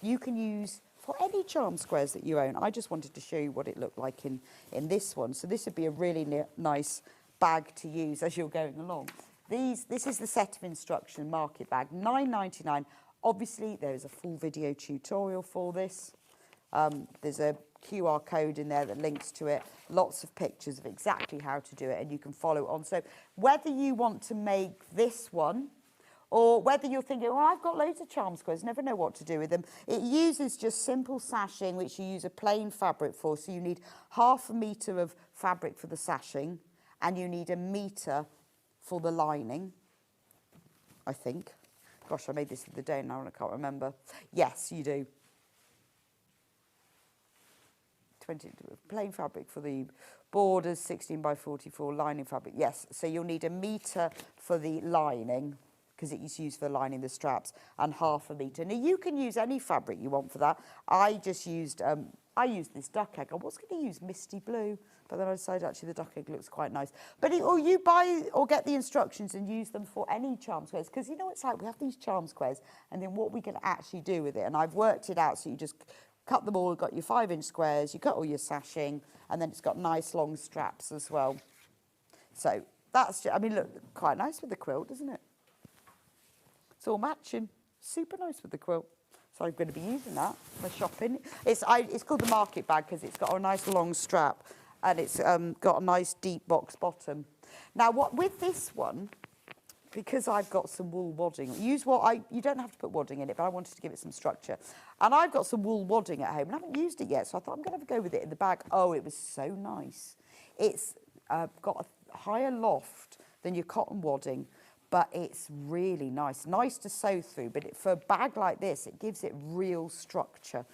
Speaker 1: you can use for any charm squares that you own. I just wanted to show you what it looked like in this one. So this would be a really nice bag to use as you're going along. This is the set of instruction market bag, £9.99. Obviously there is a full video tutorial for this. There's a QR code in there that links to it, lots of pictures of exactly how to do it, and you can follow on. So whether you want to make this one, or whether you're thinking, well, I've got loads of charm squares, never know what to do with them, it uses just simple sashing, which you use a plain fabric for. So you need ½ metre of fabric for the sashing, and you need 1 metre for the lining, I think. Gosh, I made this the other day now and I can't remember. Yes, you do. 20 plain fabric for the borders, 16 by 44 lining fabric. Yes, so you'll need 1 metre for the lining, because it's used for lining the straps, and ½ metre. Now you can use any fabric you want for that. I just used I used this duck egg. I was going to use misty blue, but then I decided actually the duck egg looks quite nice. But or you buy or get the instructions and use them for any charm squares, because you know it's like we have these charm squares, and then what we can actually do with it. And I've worked it out, so you just cut them all. You've got your 5-inch squares. You cut all your sashing, and then it's got nice long straps as well. So that's, I mean, look, quite nice with the quilt, isn't it? It's all matching. Super nice with the quilt. So I'm going to be using that for shopping. It's called the market bag because it's got a nice long strap and it's got a nice deep box bottom. Now, with this one, because I've got some wool wadding, you don't have to put wadding in it, but I wanted to give it some structure. And I've got some wool wadding at home and I haven't used it yet, so I thought I'm going to go with it in the bag. Oh, it was so nice. It's got a higher loft than your cotton wadding, but it's really nice. Nice to sew through, but for a bag like this, it gives it real structure.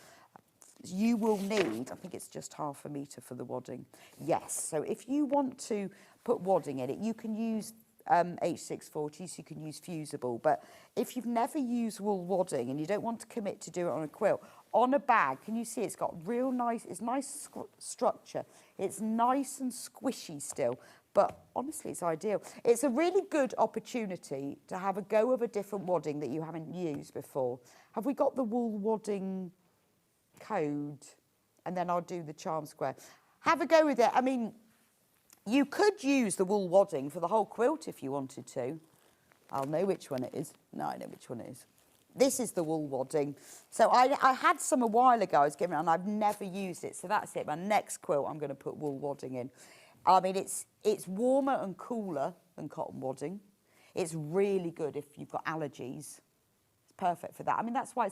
Speaker 1: You will need, I think it's just 1/2 metre for the wadding. Yes, so if you want to put wadding in it, you can use H640, so you can use fusible. But if you've never used wool wadding and you don't want to commit to do it on a quilt, on a bag, can you see it's got real nice, it's nice structure. It's nice and squishy still. But honestly, it's ideal. It's a really good opportunity to have a go of a different wadding that you haven't used before. Have we got the wool wadding code? And then I'll do the charm square. Have a go with it. I mean, you could use the wool wadding for the whole quilt if you wanted to. I'll know which one it is. No, I know which one it is. This is the wool wadding. So I had some a while ago I was giving it, and I've never used it. So that's it. My next quilt, I'm going to put wool wadding in. I mean, it's warmer and cooler than cotton wadding. It's really good if you've got allergies. It's perfect for that. I mean, that's why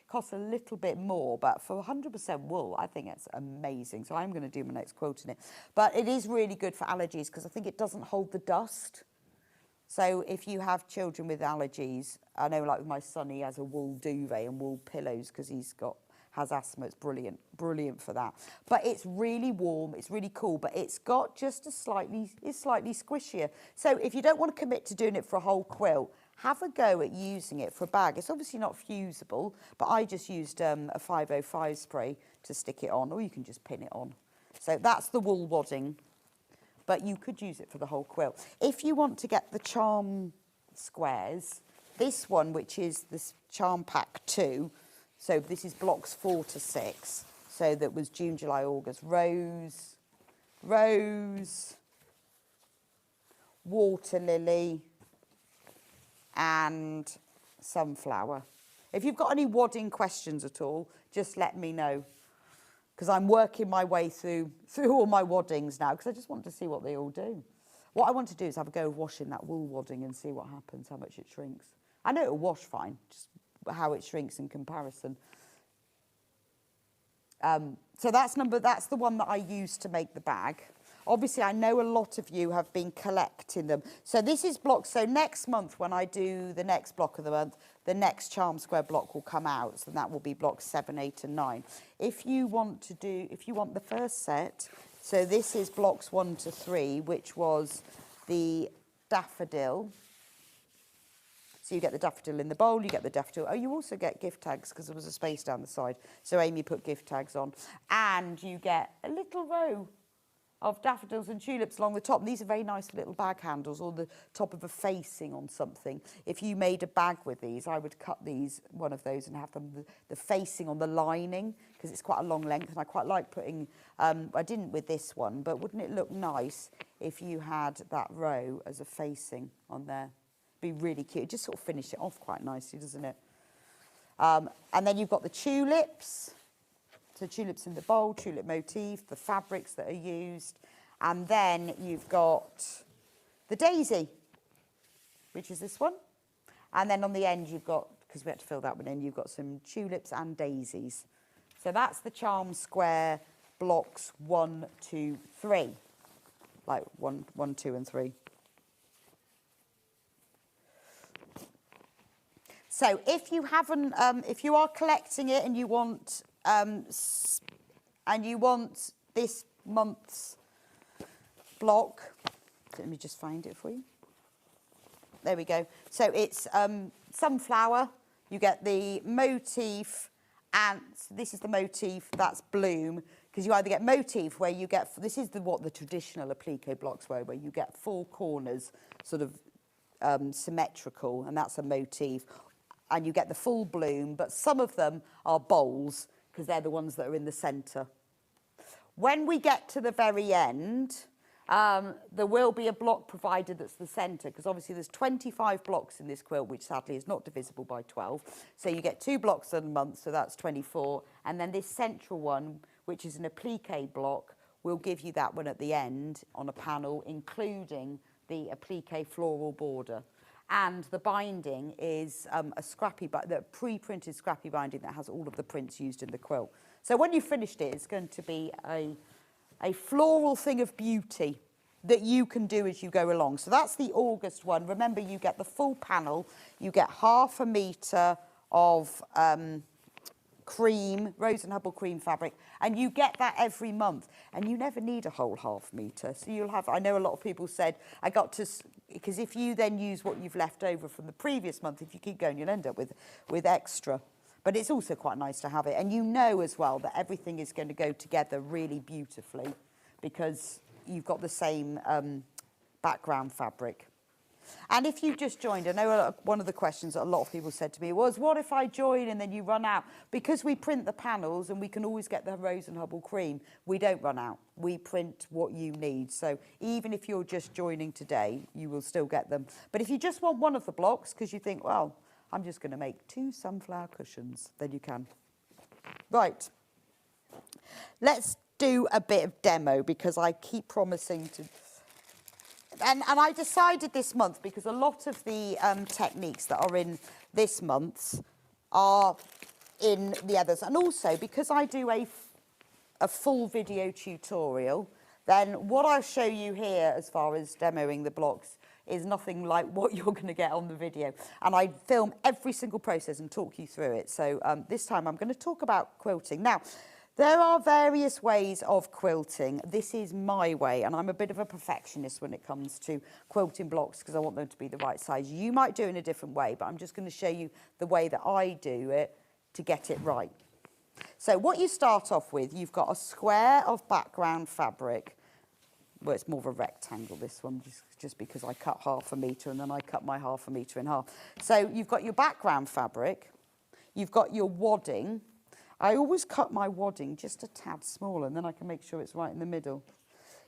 Speaker 1: costs a little bit more, but for 100% wool, I think it's amazing. So I'm going to do my next quilt in it. But it is really good for allergies because I think it doesn't hold the dust. So if you have children with allergies, I know like with my son, he has a wool duvet and wool pillows because has asthma. It's brilliant for that. But it's really warm, it's really cool, but it's got just it's slightly squishier. So if you don't want to commit to doing it for a whole quilt, have a go at using it for a bag. It's obviously not fusible, but I just used a 505 spray to stick it on, or you can just pin it on. So that's the wool wadding, but you could use it for the whole quilt. If you want to get the charm squares, this one, which is this charm pack 2, so this is blocks 4 to 6. So that was June, July, August. Rose, water lily, and sunflower. If you've got any wadding questions at all, just let me know. Because I'm working my way through all my waddings now, because I just want to see what they all do. What I want to do is have a go of washing that wool wadding and see what happens, how much it shrinks. I know it'll wash fine, just how it shrinks in comparison. So that's the one that I used to make the bag. Obviously, I know a lot of you have been collecting them. So this is blocks. So next month, when I do the next block of the month, the next charm square block will come out. So that will be blocks 7, 8, and 9. If you want the first set, so this is blocks 1 to 3, which was the daffodil. So you get the daffodil in the bowl, you get the daffodil. Oh, you also get gift tags because there was a space down the side. So Amy put gift tags on. And you get a little row of daffodils and tulips along the top. And these are very nice little bag handles, or the top of a facing on something. If you made a bag with these, I would cut one of those and have them the facing on the lining, because it's quite a long length. And I quite like putting, I didn't with this one, but wouldn't it look nice if you had that row as a facing on there? Be really cute. Just sort of finish it off quite nicely, doesn't it? And then you've got the tulips. So tulips in the bowl, tulip motif, the fabrics that are used. And then you've got the daisy, which is this one. And then on the end you've got, because we had to fill that one in, you've got some tulips and daisies. So that's the charm square blocks 1, 2, 3. Like 1, 2, and 3. So if you haven't, if you are collecting it and you want this month's block, let me just find it for you. There we go. So it's sunflower. You get the motif And this is the motif, that's bloom, because you either get motif where you get, this is what the traditional applique blocks were, where you get 4 corners sort of symmetrical, and that's a motif. And you get the full bloom, but some of them are bowls, because they're the ones that are in the centre. When we get to the very end, there will be a block provided that's the centre, because obviously there's 25 blocks in this quilt, which sadly is not divisible by 12. So you get 2 blocks a month, so that's 24. And then this central one, which is an applique block, will give you that one at the end on a panel, including the applique floral border. And the binding is a scrappy, the pre-printed scrappy binding that has all of the prints used in the quilt. So when you've finished it, it's going to be a floral thing of beauty that you can do as you go along. So that's the August one. Remember, you get the full panel. You get 1/2 metre of cream, Rose and Hubble cream fabric, and you get that every month. And you never need a whole 1/2 metre. So you'll have, I know a lot of people said, because if you then use what you've left over from the previous month, if you keep going, you'll end up with extra. But it's also quite nice to have it. And you know as well that everything is going to go together really beautifully because you've got the same background fabric. And if you've just joined, I know one of the questions that a lot of people said to me was, what if I join and then you run out? Because we print the panels and we can always get the Rose and Hubble cream, we don't run out. We print what you need. So even if you're just joining today, you will still get them. But if you just want one of the blocks because you think, well, I'm just going to make 2 sunflower cushions, then you can. Right. Let's do a bit of demo because I keep promising to... And I decided this month, because a lot of the techniques that are in this month's are in the others. And also, because I do a full video tutorial, then what I'll show you here as far as demoing the blocks is nothing like what you're going to get on the video. And I film every single process and talk you through it. So this time I'm going to talk about quilting. Now, there are various ways of quilting. This is my way, and I'm a bit of a perfectionist when it comes to quilting blocks because I want them to be the right size. You might do it in a different way, but I'm just going to show you the way that I do it to get it right. So what you start off with, you've got a square of background fabric. Well, it's more of a rectangle, this one, just because I cut 1/2 metre and then I cut my 1/2 metre in half. So you've got your background fabric, you've got your wadding. I always cut my wadding just a tad smaller, and then I can make sure it's right in the middle.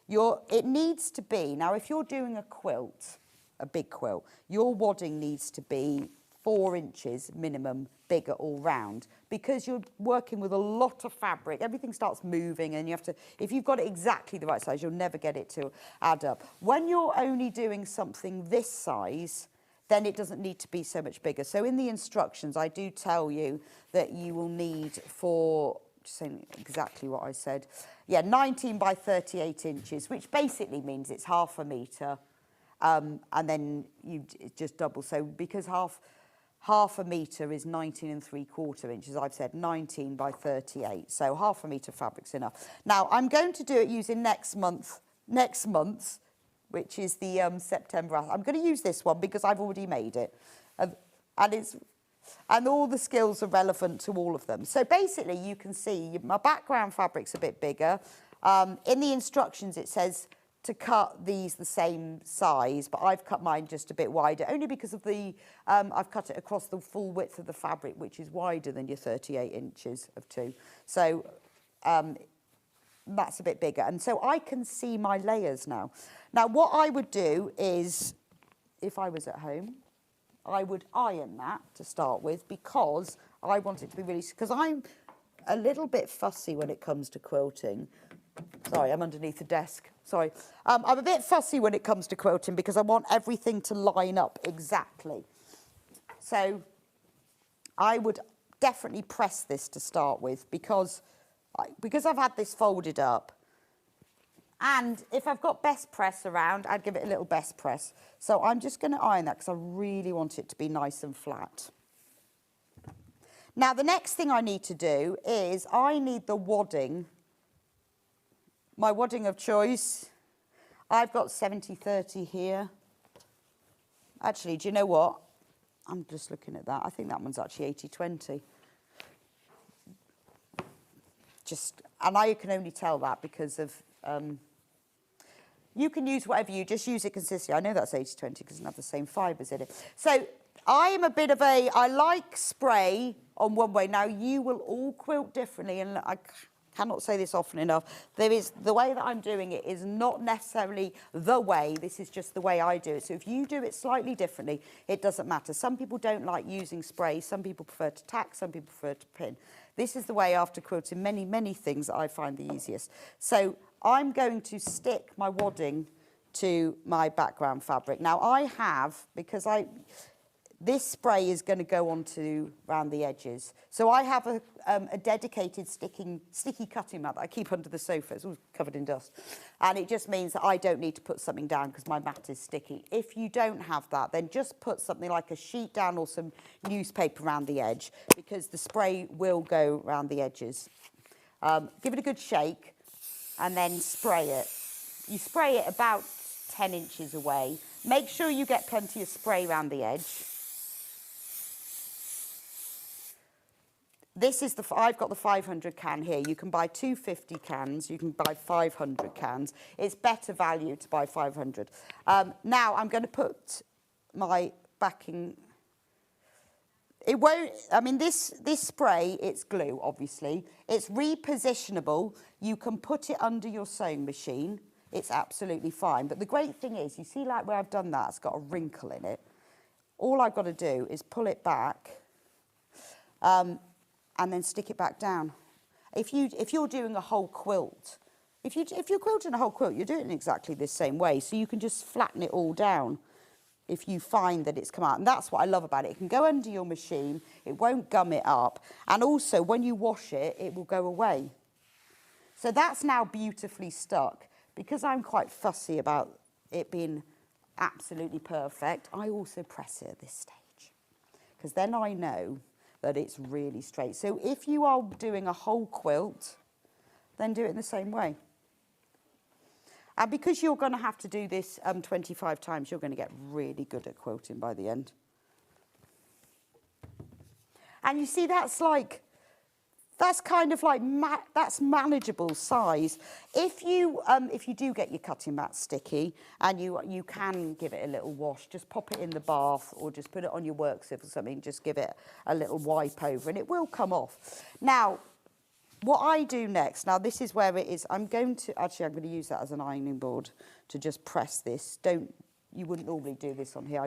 Speaker 1: It needs to be, now if you're doing a quilt, a big quilt, your wadding needs to be 4 inches minimum bigger all round, because you're working with a lot of fabric. Everything starts moving, and you have to, if you've got it exactly the right size, you'll never get it to add up. When you're only doing something this size, then it doesn't need to be so much bigger. So in the instructions, I do tell you that you will need for, just saying exactly what I said, 19 by 38 inches, which basically means it's 1/2 metre, and then you just double. So because 1/2 metre is 19 3/4 inches, I've said 19 by 38. So 1/2 metre fabric's enough. Now, I'm going to do it using next month's, which is the September. I'm going to use this one because I've already made it. And all the skills are relevant to all of them. So basically, you can see my background fabric's a bit bigger. In the instructions, it says to cut these the same size, but I've cut mine just a bit wider, only because of I've cut it across the full width of the fabric, which is wider than your 38 inches of 2. So that's a bit bigger. And so I can see my layers now. Now, what I would do is, if I was at home, I would iron that to start with, because I want it to be really, because I'm a little bit fussy when it comes to quilting. Sorry, I'm underneath the desk. Sorry. I'm a bit fussy when it comes to quilting because I want everything to line up exactly. So I would definitely press this to start with because I've had this folded up. And if I've got best press around, I'd give it a little best press. So I'm just going to iron that because I really want it to be nice and flat. Now, the next thing I need to do is I need the wadding, my wadding of choice. I've got 70/30 here. Actually, do you know what? I'm just looking at that. I think that one's actually 80/20. just, and I can only tell that because of, you can use whatever, you just use it consistently. I know that's 80-20 because it doesn't have the same fibres in it. So I am a bit of a, I like spray on one way. Now you will all quilt differently, and I cannot say this often enough. There is, the way that I'm doing it is not necessarily the way, this is just the way I do it. So if you do it slightly differently, it doesn't matter. Some people don't like using spray, some people prefer to tack, some people prefer to pin. This is the way after quilting many, many things that I find the easiest. So I'm going to stick my wadding to my background fabric. Now I have, because this spray is going to go onto around the edges. So I have a dedicated sticky cutting mat that I keep under the sofa. It's all covered in dust. And it just means that I don't need to put something down because my mat is sticky. If you don't have that, then just put something like a sheet down or some newspaper around the edge, because the spray will go around the edges. Give it a good shake and then spray it. You spray it about 10 inches away. Make sure you get plenty of spray around the edge. This is I've got the 500 can here. You can buy 250 cans, you can buy 500 cans. It's better value to buy 500. Now I'm going to put my backing. It won't, I mean, this spray, it's glue, obviously. It's repositionable. You can put it under your sewing machine. It's absolutely fine. But the great thing is, you see like where I've done that, it's got a wrinkle in it. All I've got to do is pull it back. And then stick it back down. If you're doing a whole quilt, if you're quilting a whole quilt, you're doing it in exactly the same way. So you can just flatten it all down if you find that it's come out. And that's what I love about it. It can go under your machine, it won't gum it up. And also when you wash it, it will go away. So that's now beautifully stuck. Because I'm quite fussy about it being absolutely perfect, I also press it at this stage. Because then I know that it's really straight. So if you are doing a whole quilt, then do it in the same way. And because you're going to have to do this 25 times, you're going to get really good at quilting by the end. And you see, that's kind of like, that's manageable size. If you do get your cutting mat sticky and you can give it a little wash, just pop it in the bath or just put it on your work surface or something, just give it a little wipe over and it will come off. Now, what I do next, now this is where it is, I'm going to use that as an ironing board to just press this. You wouldn't normally do this on here.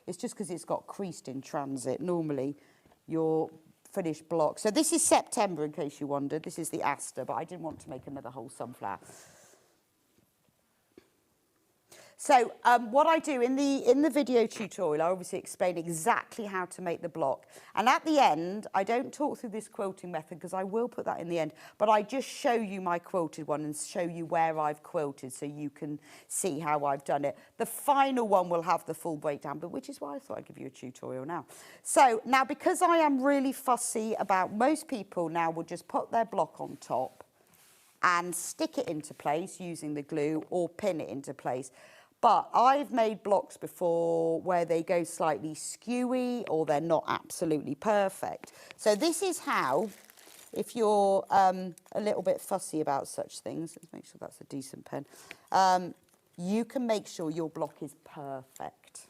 Speaker 1: It's just because it's got creased in transit. Normally, your finished block. So this is September, in case you wondered. This is the aster, but I didn't want to make another whole sunflower. So what I do in the video tutorial, I obviously explain exactly how to make the block. And at the end, I don't talk through this quilting method because I will put that in the end, but I just show you my quilted one and show you where I've quilted so you can see how I've done it. The final one will have the full breakdown, but which is why I thought I'd give you a tutorial now. So now, because I am really fussy about, most people now will just put their block on top and stick it into place using the glue or pin it into place. But I've made blocks before where they go slightly skewy or they're not absolutely perfect. So this is how, if you're a little bit fussy about such things, let's make sure that's a decent pen, you can make sure your block is perfect.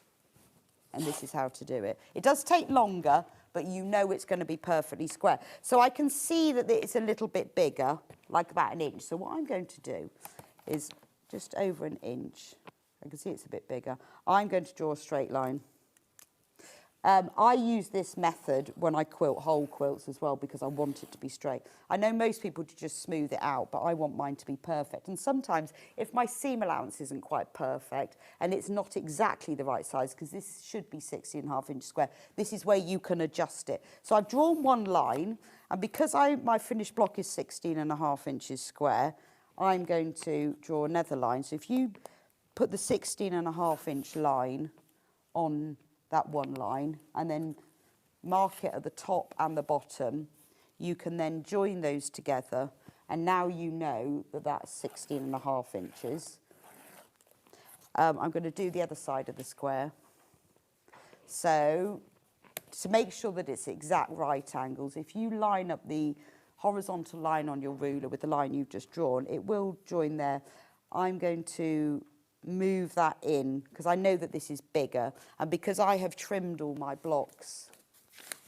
Speaker 1: And this is how to do it. It does take longer, but you know it's going to be perfectly square. So I can see that it's a little bit bigger, like about an inch. So what I'm going to do is just over an inch. I can see it's a bit bigger. I'm going to draw a straight line. I use this method when I quilt whole quilts as well because I want it to be straight. I know most people just smooth it out, but I want mine to be perfect. And sometimes if my seam allowance isn't quite perfect and it's not exactly the right size, because this should be 16.5 inch square, this is where you can adjust it. So I've drawn one line, and because my finished block is 16.5 inches square, I'm going to draw another line. So if you put the 16.5 inch line on that one line and then mark it at the top and the bottom, you can then join those together, and now you know that that's 16.5 inches. I'm going to do the other side of the square. So to make sure that it's exact right angles, if you line up the horizontal line on your ruler with the line you've just drawn. It will join there. I'm going to move that in because I know that this is bigger, and because I have trimmed all my blocks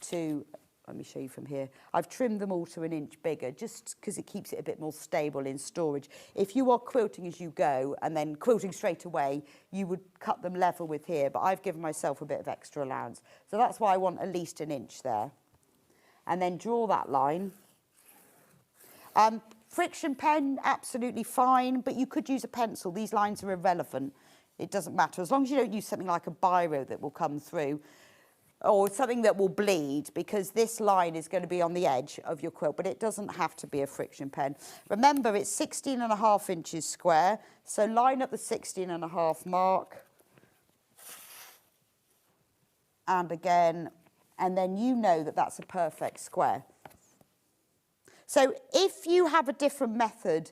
Speaker 1: to, let me show you from here, I've trimmed them all to 1 inch bigger just because it keeps it a bit more stable in storage. If you are quilting as you go and then quilting straight away, you would cut them level with here, but I've given myself a bit of extra allowance. So that's why I want at least 1 inch there. And then draw that line. Friction pen, absolutely fine, but you could use a pencil. These lines are irrelevant. It doesn't matter. As long as you don't use something like a biro that will come through, or something that will bleed, because this line is going to be on the edge of your quilt, but it doesn't have to be a friction pen. Remember, it's 16.5 inches square, so line up the 16.5 mark. And again, and then you know that that's a perfect square. So if you have a different method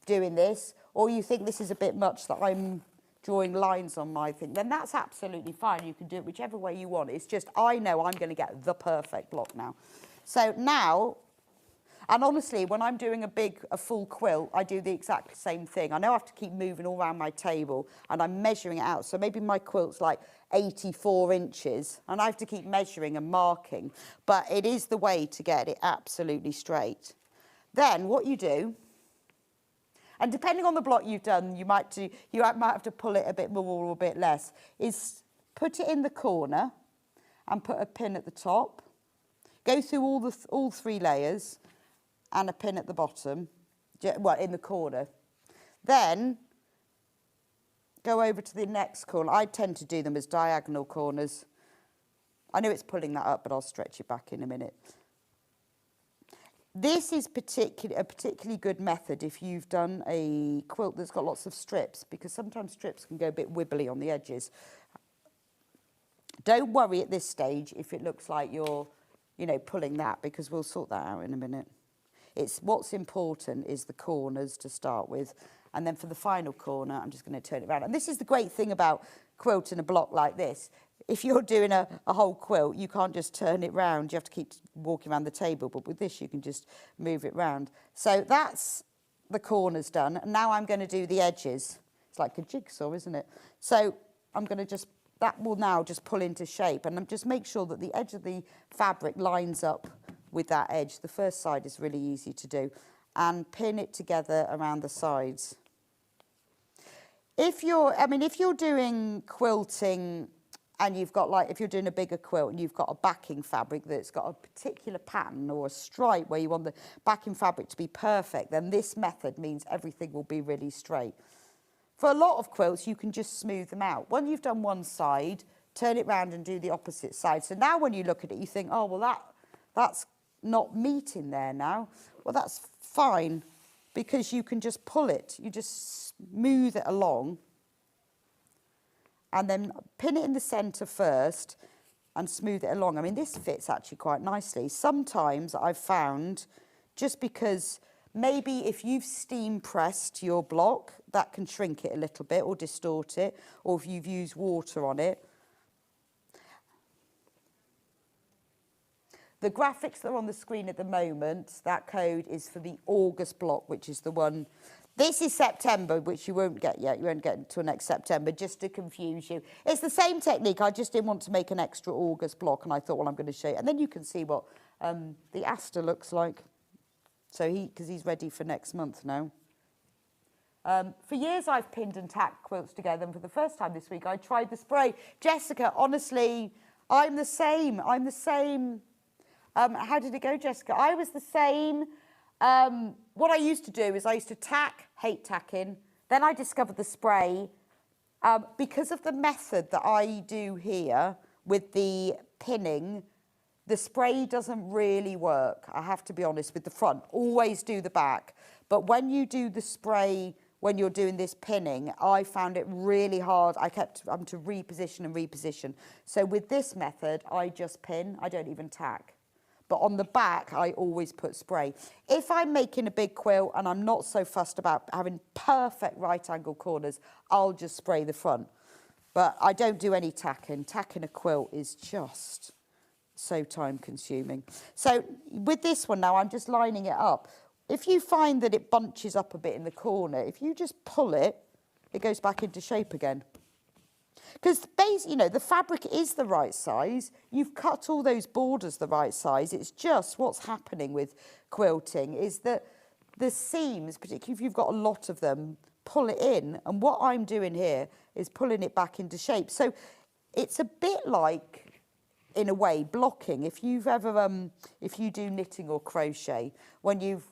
Speaker 1: doing this, or you think this is a bit much that I'm drawing lines on my thing, then that's absolutely fine. You can do it whichever way you want. It's just I know I'm going to get the perfect block now. So now, and honestly, when I'm doing a full quilt, I do the exact same thing. I know I have to keep moving all around my table, and I'm measuring it out. So maybe my quilt's like 84 inches, and I have to keep measuring and marking. But it is the way to get it absolutely straight. Then what you do, and depending on the block you've done, you might have to pull it a bit more or a bit less, is put it in the corner and put a pin at the top. Go through all 3 layers and a pin at the bottom, well, in the corner. Then go over to the next corner. I tend to do them as diagonal corners. I know it's pulling that up, but I'll stretch it back in a minute. This is a particularly good method if you've done a quilt that's got lots of strips, because sometimes strips can go a bit wibbly on the edges. Don't worry at this stage if it looks like you're, pulling that, because we'll sort that out in a minute. What's important is the corners to start with, and then for the final corner, I'm just going to turn it around. And this is the great thing about quilting a block like this. If you're doing a whole quilt, you can't just turn it round. You have to keep walking around the table. But with this, you can just move it round. So that's the corners done. And now I'm going to do the edges. It's like a jigsaw, isn't it? So I'm going to that will now just pull into shape. And just make sure that the edge of the fabric lines up with that edge. The first side is really easy to do. And pin it together around the sides. If you're doing quilting, and you've got, if you're doing a bigger quilt and you've got a backing fabric that's got a particular pattern or a stripe where you want the backing fabric to be perfect, then this method means everything will be really straight. For a lot of quilts, you can just smooth them out. When you've done one side, turn it round and do the opposite side. So now when you look at it, you think, oh, well, that's not meat in there now. Well, that's fine, because you can just pull it. You just smooth it along. And then pin it in the centre first and smooth it along. I mean, this fits actually quite nicely. Sometimes I've found, just because maybe if you've steam pressed your block, that can shrink it a little bit or distort it, or if you've used water on it. The graphics that are on the screen at the moment, that code is for the August block, which is the one. This is September, which you won't get yet. You won't get until next September, just to confuse you. It's the same technique. I just didn't want to make an extra August block, and I thought, well, I'm going to show you. And then you can see what the Aster looks like. So because he's ready for next month now. For years, I've pinned and tacked quilts together, and for the first time this week, I tried the spray. Jessica, honestly, I'm the same. How did it go, Jessica? I was the same. What I used to do is I used to tack, hate tacking. Then I discovered the spray. Because of the method that I do here with the pinning, the spray doesn't really work. I have to be honest with the front. Always do the back. But when you do the spray, when you're doing this pinning, I found it really hard. I kept having to reposition and reposition. So with this method, I just pin. I don't even tack. But on the back, I always put spray. If I'm making a big quilt and I'm not so fussed about having perfect right angle corners, I'll just spray the front. But I don't do any tacking. Tacking a quilt is just so time consuming. So with this one now, I'm just lining it up. If you find that it bunches up a bit in the corner, if you just pull it, it goes back into shape again. Because, you know, the fabric is the right size. You've cut all those borders the right size. It's just what's happening with quilting is that the seams, particularly if you've got a lot of them, pull it in. And what I'm doing here is pulling it back into shape. So it's a bit like, in a way, blocking. If you've ever, if you do knitting or crochet, when you've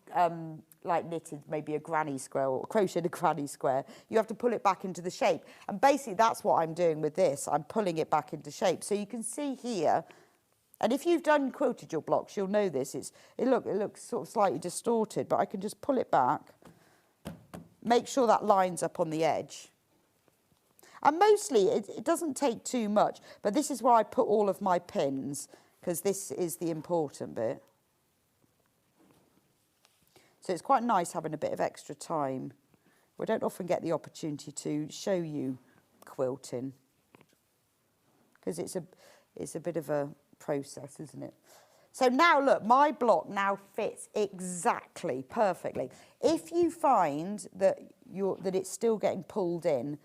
Speaker 1: like knitted maybe a granny square or crocheted a granny square, you have to pull it back into the shape. And basically that's what I'm doing with this. I'm pulling it back into shape. So you can see here, and if you've quilted your blocks, you'll know this. It looks sort of slightly distorted, but I can just pull it back, make sure that lines up on the edge. And mostly it doesn't take too much, but this is where I put all of my pins, because this is the important bit. So it's quite nice having a bit of extra time. We don't often get the opportunity to show you quilting, because it's a bit of a process, isn't it? So now look, my block now fits exactly perfectly. If you find that it's still getting pulled in,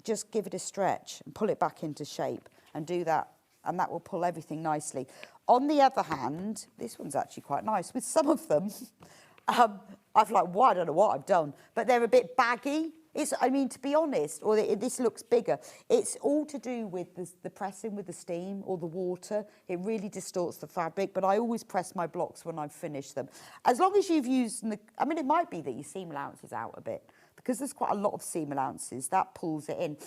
Speaker 1: just give it a stretch and pull it back into shape and do that, and that will pull everything nicely. On the other hand, this one's actually quite nice. With some of them, I've like, well, I don't know what I've done, but they're a bit baggy. I mean, to be honest, this looks bigger. It's all to do with the pressing with the steam or the water. It really distorts the fabric, but I always press my blocks when I've finished them. As long as you've used, I mean, it might be that your seam allowance is out a bit, because there's quite a lot of seam allowances, that pulls it in.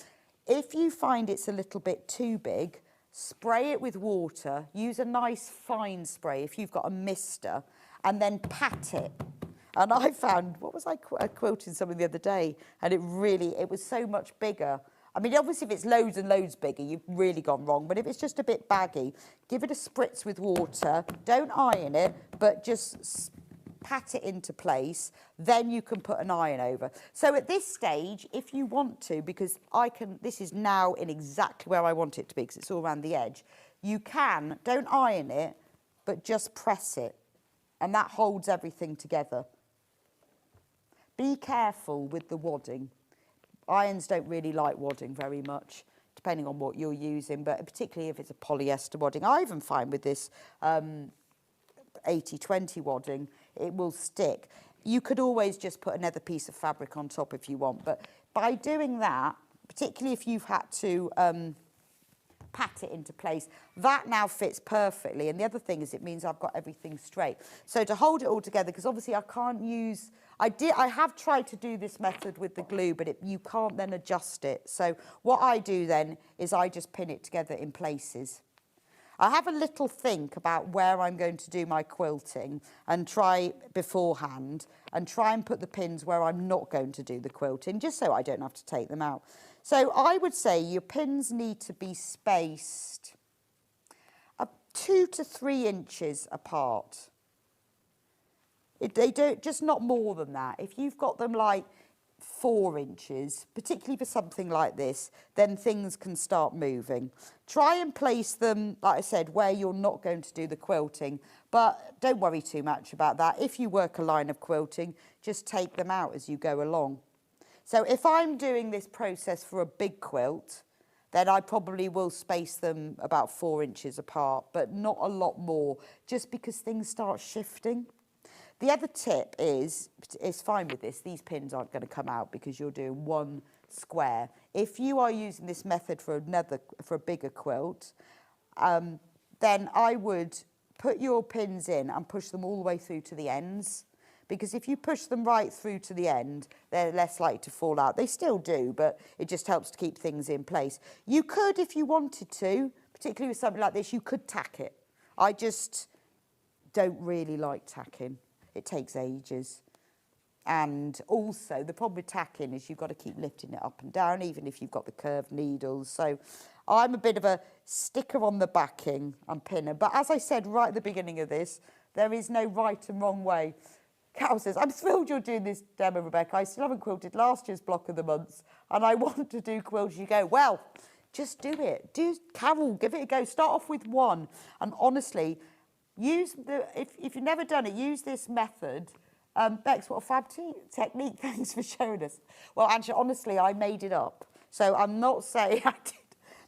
Speaker 1: If you find it's a little bit too big, spray it with water, use a nice fine spray if you've got a mister, and then pat it. And I found, what was I quilting something the other day, and it was so much bigger. I mean, obviously if it's loads and loads bigger, you've really gone wrong, but if it's just a bit baggy, give it a spritz with water, don't iron it, but just pat it into place, then you can put an iron over. So at this stage, if you want to, because this is now in exactly where I want it to be, because it's all around the edge, you can, don't iron it, but just press it, and that holds everything together. Be careful with the wadding. Irons don't really like wadding very much, depending on what you're using, but particularly if it's a polyester wadding. I even find with this 80-20 wadding, it will stick. You could always just put another piece of fabric on top if you want, but by doing that, particularly if you've had to pat it into place, that now fits perfectly. And the other thing is it means I've got everything straight. So to hold it all together, because obviously I can't use, I have tried to do this method with the glue, but you can't then adjust it. So what I do then is I just pin it together in places. I have a little think about where I'm going to do my quilting and try beforehand and try and put the pins where I'm not going to do the quilting, just so I don't have to take them out. So I would say your pins need to be spaced 2 to 3 inches apart. They don't, just not more than that. If you've got them like 4 inches, particularly for something like this, then things can start moving. Try and place them, like I said, where you're not going to do the quilting, but don't worry too much about that. If you work a line of quilting, just take them out as you go along. So if I'm doing this process for a big quilt, then I probably will space them about 4 inches apart, but not a lot more, just because things start shifting. The other tip is, it's fine with this, these pins aren't going to come out because you're doing one square. If you are using this method for a bigger quilt, then I would put your pins in and push them all the way through to the ends, because if you push them right through to the end, they're less likely to fall out. They still do, but it just helps to keep things in place. You could, if you wanted to, particularly with something like this, you could tack it. I just don't really like tacking. It takes ages. And also, the problem with tacking is you've got to keep lifting it up and down, even if you've got the curved needles. So I'm a bit of a sticker on the backing and pinner. But as I said right at the beginning of this, there is no right and wrong way. Carol says, I'm thrilled you're doing this demo, Rebecca. I still haven't quilted last year's block of the months, and I want to do quilts. You go, well, just do it. Carol, give it a go. Start off with one. And honestly, if you've never done it, use this method. Bex, what a fab technique. Thanks for showing us. Well, Angela, honestly, I made it up. So I'm not saying I did.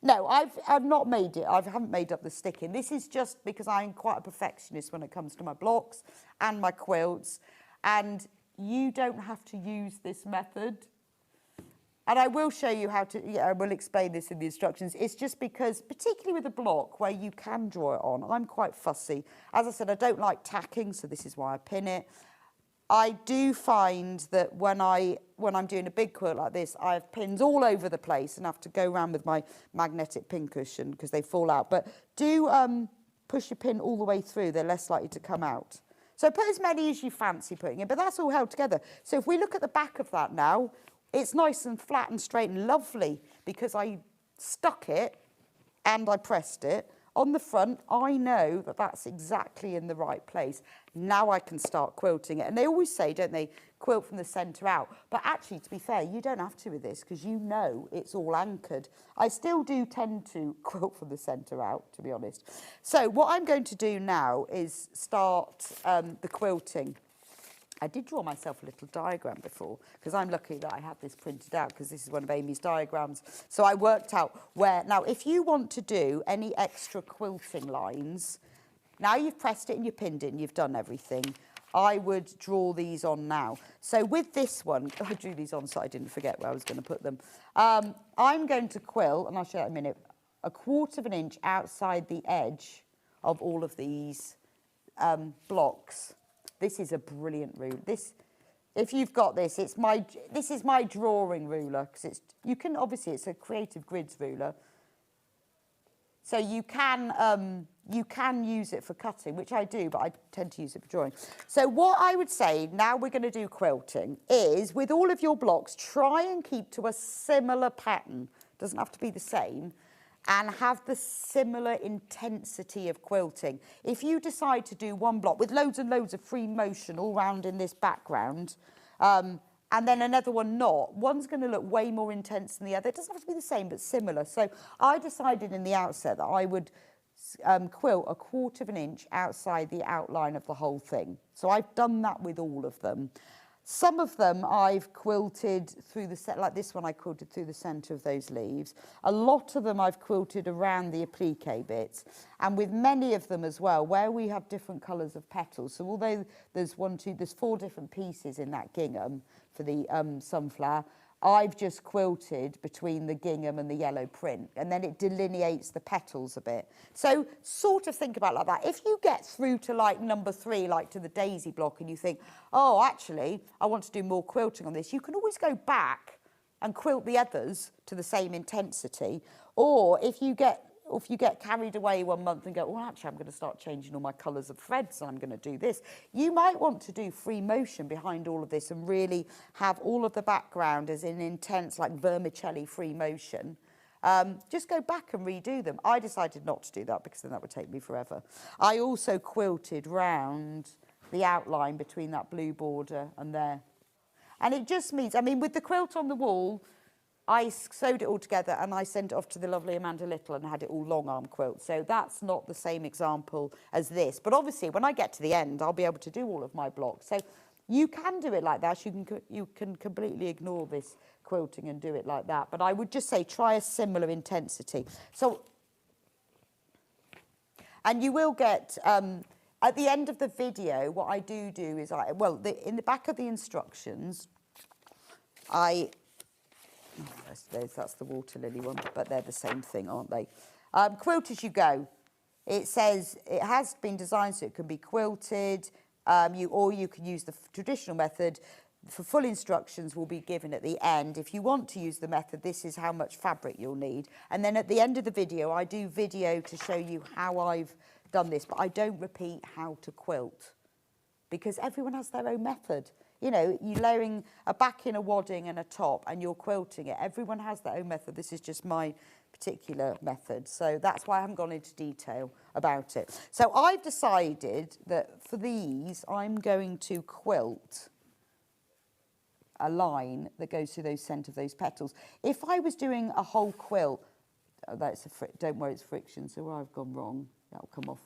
Speaker 1: No, I've not made it. I haven't made up the sticking. This is just because I'm quite a perfectionist when it comes to my blocks and my quilts. And you don't have to use this method. And I will show you how to, I will explain this in the instructions. It's just because, particularly with a block where you can draw it on, I'm quite fussy. As I said, I don't like tacking, so this is why I pin it. I do find that when I'm doing a big quilt like this, I have pins all over the place and have to go around with my magnetic pin cushion because they fall out. But do push your pin all the way through, they're less likely to come out. So put as many as you fancy putting in, but that's all held together. So if we look at the back of that now, it's nice and flat and straight and lovely because I stuck it and I pressed it. On the front, I know that that's exactly in the right place. Now I can start quilting it. And they always say, don't they, quilt from the centre out. But actually, to be fair, you don't have to with this because you know it's all anchored. I still do tend to quilt from the centre out, to be honest. So what I'm going to do now is start the quilting. I did draw myself a little diagram before because I'm lucky that I have this printed out because this is one of Amy's diagrams. So I worked out where, now if you want to do any extra quilting lines, now you've pressed it and you pinned it and you've done everything, I would draw these on now. So with this one, I drew these on so I didn't forget where I was going to put them. I'm going to quilt, and I'll show you that in a minute, 1/4 of an inch outside the edge of all of these blocks. This is a brilliant ruler. If you've got this, this is my drawing ruler because obviously it's a Creative Grids ruler. So you can use it for cutting, which I do, but I tend to use it for drawing. So what I would say, now we're going to do quilting, is with all of your blocks, try and keep to a similar pattern. Doesn't have to be the same. And have the similar intensity of quilting. If you decide to do one block with loads and loads of free motion all round in this background, and then another one not, one's going to look way more intense than the other. It doesn't have to be the same, but similar. So I decided in the outset that I would quilt 1/4 of an inch outside the outline of the whole thing. So I've done that with all of them. Some of them I've quilted through like this one I quilted through the centre of those leaves. A lot of them I've quilted around the applique bits. And with many of them as well, where we have different colours of petals. So although there's 4 different pieces in that gingham for the sunflower, I've just quilted between the gingham and the yellow print, and then it delineates the petals a bit. So sort of think about it like that. If you get through to like number 3, like to the daisy block, and you think, oh, actually, I want to do more quilting on this, you can always go back and quilt the others to the same intensity. Or if you get carried away one month and go, well, actually, I'm going to start changing all my colours of threads and I'm going to do this. You might want to do free motion behind all of this and really have all of the background as an intense, like vermicelli free motion. Just go back and redo them. I decided not to do that because then that would take me forever. I also quilted round the outline between that blue border and there. And it just means, I mean, with the quilt on the wall, I sewed it all together and I sent it off to the lovely Amanda Little and had it all long arm quilt. So that's not the same example as this. But obviously, when I get to the end, I'll be able to do all of my blocks. So you can do it like that. You can completely ignore this quilting and do it like that. But I would just say try a similar intensity. So, and you will get, at the end of the video, what I do is, in the back of the instructions, that's the water lily one, but they're the same thing, aren't they? Quilt as you go. It says it has been designed so it can be quilted, or you can use the traditional method. For full instructions will be given at the end. If you want to use the method, this is how much fabric you'll need. And then at the end of the video, I do video to show you how I've done this, but I don't repeat how to quilt because everyone has their own method. You know, you're layering a backing, a wadding and a top and you're quilting it. Everyone has their own method. This is just my particular method. So that's why I haven't gone into detail about it. So I've decided that for these, I'm going to quilt a line that goes through those centre of those petals. If I was doing a whole quilt, that's don't worry, it's friction, so where I've gone wrong, that'll come off.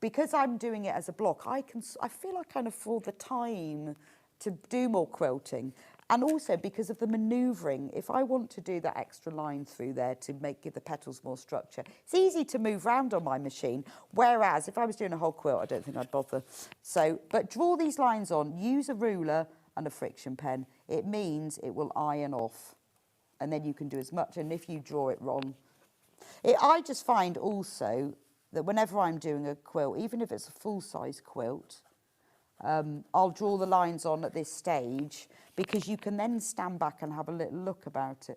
Speaker 1: Because I'm doing it as a block, I feel I can afford the time to do more quilting. And also because of the manoeuvring, if I want to do that extra line through there to give the petals more structure, it's easy to move around on my machine. Whereas if I was doing a whole quilt, I don't think I'd bother. So, but draw these lines on, use a ruler and a friction pen. It means it will iron off. And then you can do as much, and if you draw it wrong. I just find also that whenever I'm doing a quilt, even if it's a full-size quilt, I'll draw the lines on at this stage because you can then stand back and have a little look at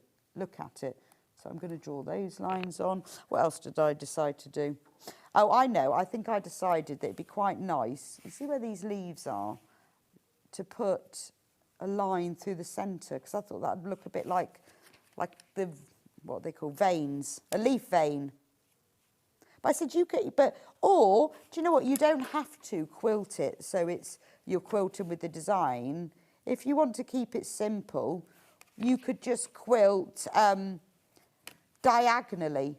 Speaker 1: it. So I'm going to draw those lines on. What else did I decide to do? Oh, I know. I think I decided that it'd be quite nice. You see where these leaves are? To put a line through the centre, because I thought that would look a bit like the, what they call veins, a leaf vein. But I said, or, do you know what, you don't have to quilt it so you're quilting with the design. If you want to keep it simple, you could just quilt diagonally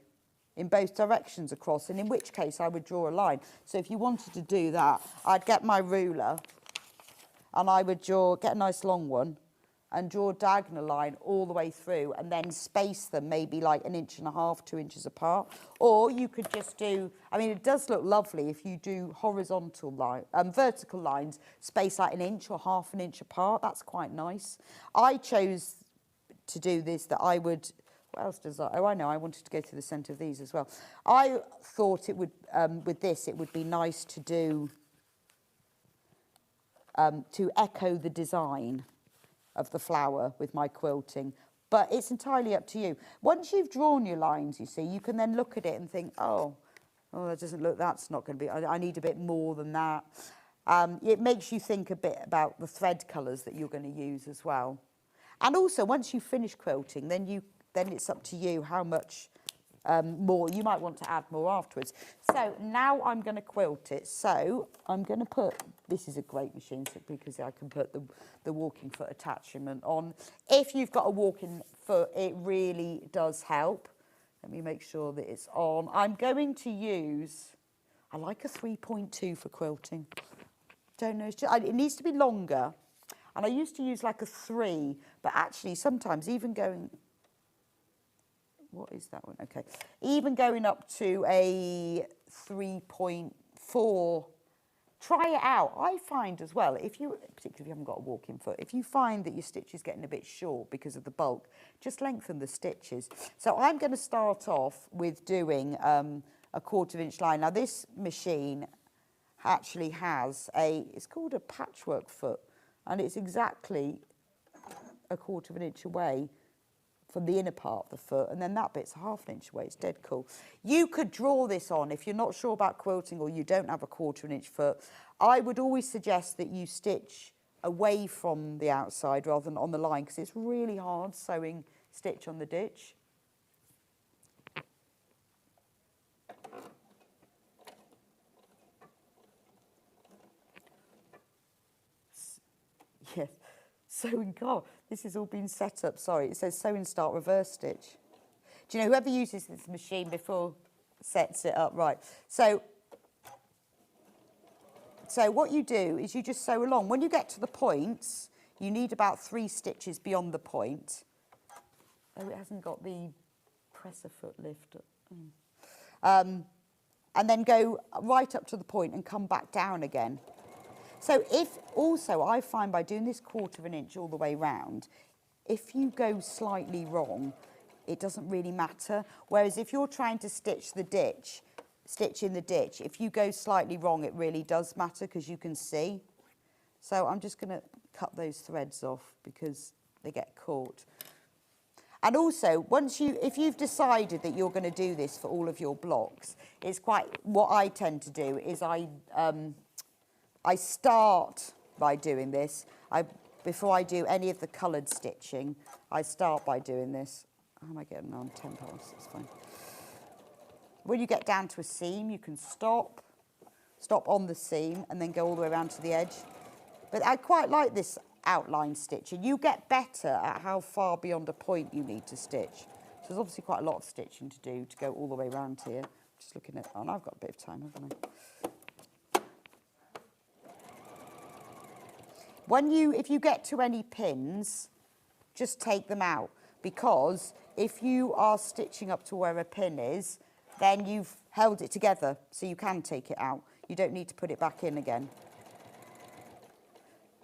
Speaker 1: in both directions across, and in which case I would draw a line. So if you wanted to do that, I'd get my ruler and I would get a nice long one and draw a diagonal line all the way through and then space them maybe like 1.5 inches, 2 inches apart. Or you could just do, I mean, it does look lovely if you do vertical lines, spaced like 1 inch or 1/2 inch apart. That's quite nice. I chose to do this that I would, what else does that, oh, I know, I wanted to go through the centre of these as well. I thought it would, with this, it would be nice to do, to echo the design of the flower with my quilting, but it's entirely up to you. Once you've drawn your lines, you see, you can then look at it and think, oh, that doesn't look, that's not going to be, I need a bit more than that. It makes you think a bit about the thread colours that you're going to use as well. And also, once you finish quilting, then it's up to you how much more, you might want to add more afterwards. So now I'm going to quilt it. So I'm going to put, this is a great machine because I can put the walking foot attachment on. If you've got a walking foot, it really does help. Let me make sure that it's on. I'm going to use, I like a 3.2 for quilting. Don't know, it needs to be longer. And I used to use like a 3, but actually sometimes even going, what is that one? Okay. Even going up to a 3.4, try it out. I find as well, particularly if you haven't got a walking foot, if you find that your stitch is getting a bit short because of the bulk, just lengthen the stitches. So I'm going to start off with doing a 1/4 inch line. Now this machine actually has it's called a patchwork foot, and it's exactly a 1/4 inch away from the inner part of the foot, and then that bit's 1/2 inch away. It's dead cool. You could draw this on if you're not sure about quilting or you don't have a 1/4 inch foot. I would always suggest that you stitch away from the outside rather than on the line, because it's really hard sewing stitch on the ditch. Yes. Sewing, God, this has all been set up. Sorry, it says sew and start reverse stitch. Do you know, whoever uses this machine before sets it up, right? So what you do is you just sew along. When you get to the points, you need about 3 stitches beyond the point. Oh, it hasn't got the presser foot lift. And then go right up to the point and come back down again. So I find by doing this 1/4 inch all the way round, if you go slightly wrong, it doesn't really matter. Whereas if you're trying to stitch in the ditch, if you go slightly wrong, it really does matter because you can see. So I'm just going to cut those threads off because they get caught. And also, if you've decided that you're going to do this for all of your blocks, what I tend to do is I start by doing this. Before I do any of the coloured stitching, I start by doing this. How am I getting on? 10 past, that's fine. When you get down to a seam, you can stop on the seam and then go all the way around to the edge. But I quite like this outline stitching. You get better at how far beyond a point you need to stitch. So there's obviously quite a lot of stitching to do to go all the way around here. Just looking at, oh, and I've got a bit of time, haven't I? If you get to any pins, just take them out, because if you are stitching up to where a pin is, then you've held it together, so you can take it out. You don't need to put it back in again.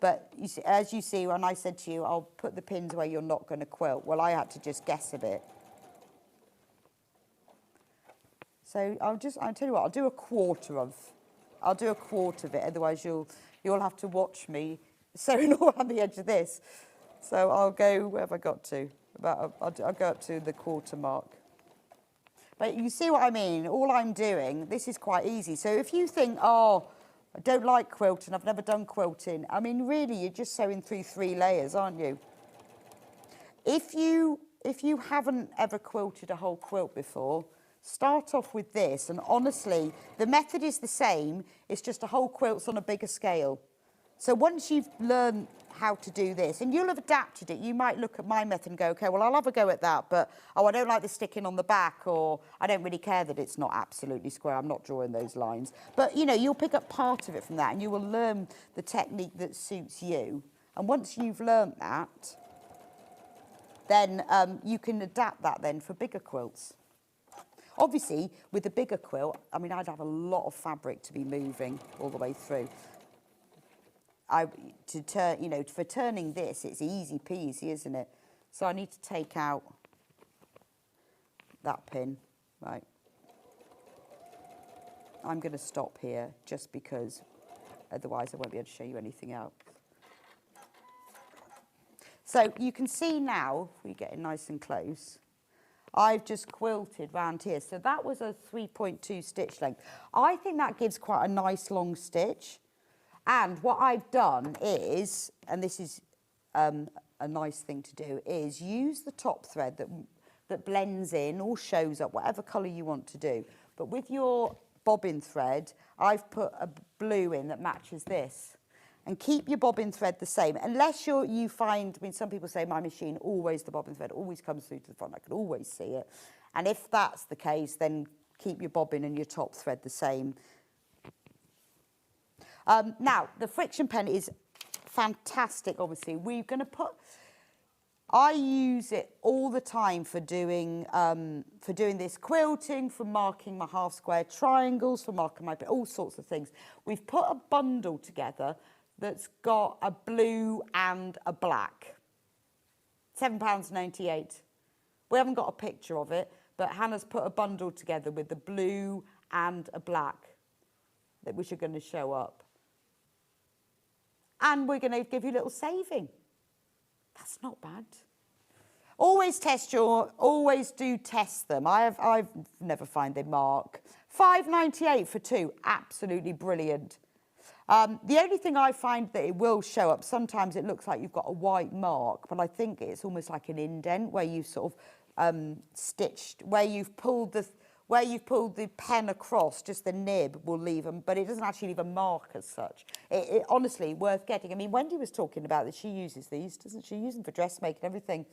Speaker 1: But you see, as you see, when I said to you, I'll put the pins where you're not going to quilt, well, I had to just guess a bit. So I'll tell you what, I'll do a quarter of it, otherwise you'll have to watch me sewing all around the edge of this. So I'll go, where have I got to? I'll go up to the quarter mark. But you see what I mean? All I'm doing, this is quite easy. So if you think, oh, I don't like quilting, I've never done quilting, I mean, really, you're just sewing through 3 layers, aren't you? If you haven't ever quilted a whole quilt before, start off with this, and honestly, the method is the same, it's just a whole quilt's on a bigger scale. So once you've learned how to do this, and you'll have adapted it, you might look at my method and go, okay, well, I'll have a go at that, but, oh, I don't like the sticking on the back, or I don't really care that it's not absolutely square, I'm not drawing those lines. But, you know, you'll pick up part of it from that, and you will learn the technique that suits you. And once you've learned that, then you can adapt that then for bigger quilts. Obviously, with a bigger quilt, I mean, I'd have a lot of fabric to be moving all the way through. For turning this, it's easy peasy, isn't it? So I need to take out that pin, right? I'm going to stop here just because otherwise I won't be able to show you anything else. So you can see now, if we get it nice and close, I've just quilted round here. So that was a 3.2 stitch length. I think that gives quite a nice long stitch. And what I've done is, and this is a nice thing to do, is use the top thread that blends in or shows up, whatever colour you want to do. But with your bobbin thread, I've put a blue in that matches this. And keep your bobbin thread the same, unless you find, I mean, some people say my machine, always the bobbin thread always comes through to the front, I can always see it. And if that's the case, then keep your bobbin and your top thread the same. Now, the friction pen is fantastic, obviously. We're going to I use it all the time for doing this quilting, for marking my half square triangles, for marking my, all sorts of things. We've put a bundle together that's got a blue and a black. £7.98. We haven't got a picture of it, but Hannah's put a bundle together with the blue and a black, which are going to show up. And we're going to give you a little saving. That's not bad. Always do test them. I've never found they mark. £5.98 for 2, absolutely brilliant. The only thing I find that it will show up, sometimes it looks like you've got a white mark, but I think it's almost like an indent where you've sort of stitched, where you've pulled the pen across, just the nib will leave them, but it doesn't actually leave a mark as such. It honestly worth getting. I mean, Wendy was talking about that. She uses these, doesn't she? Use them for dressmaking, everything.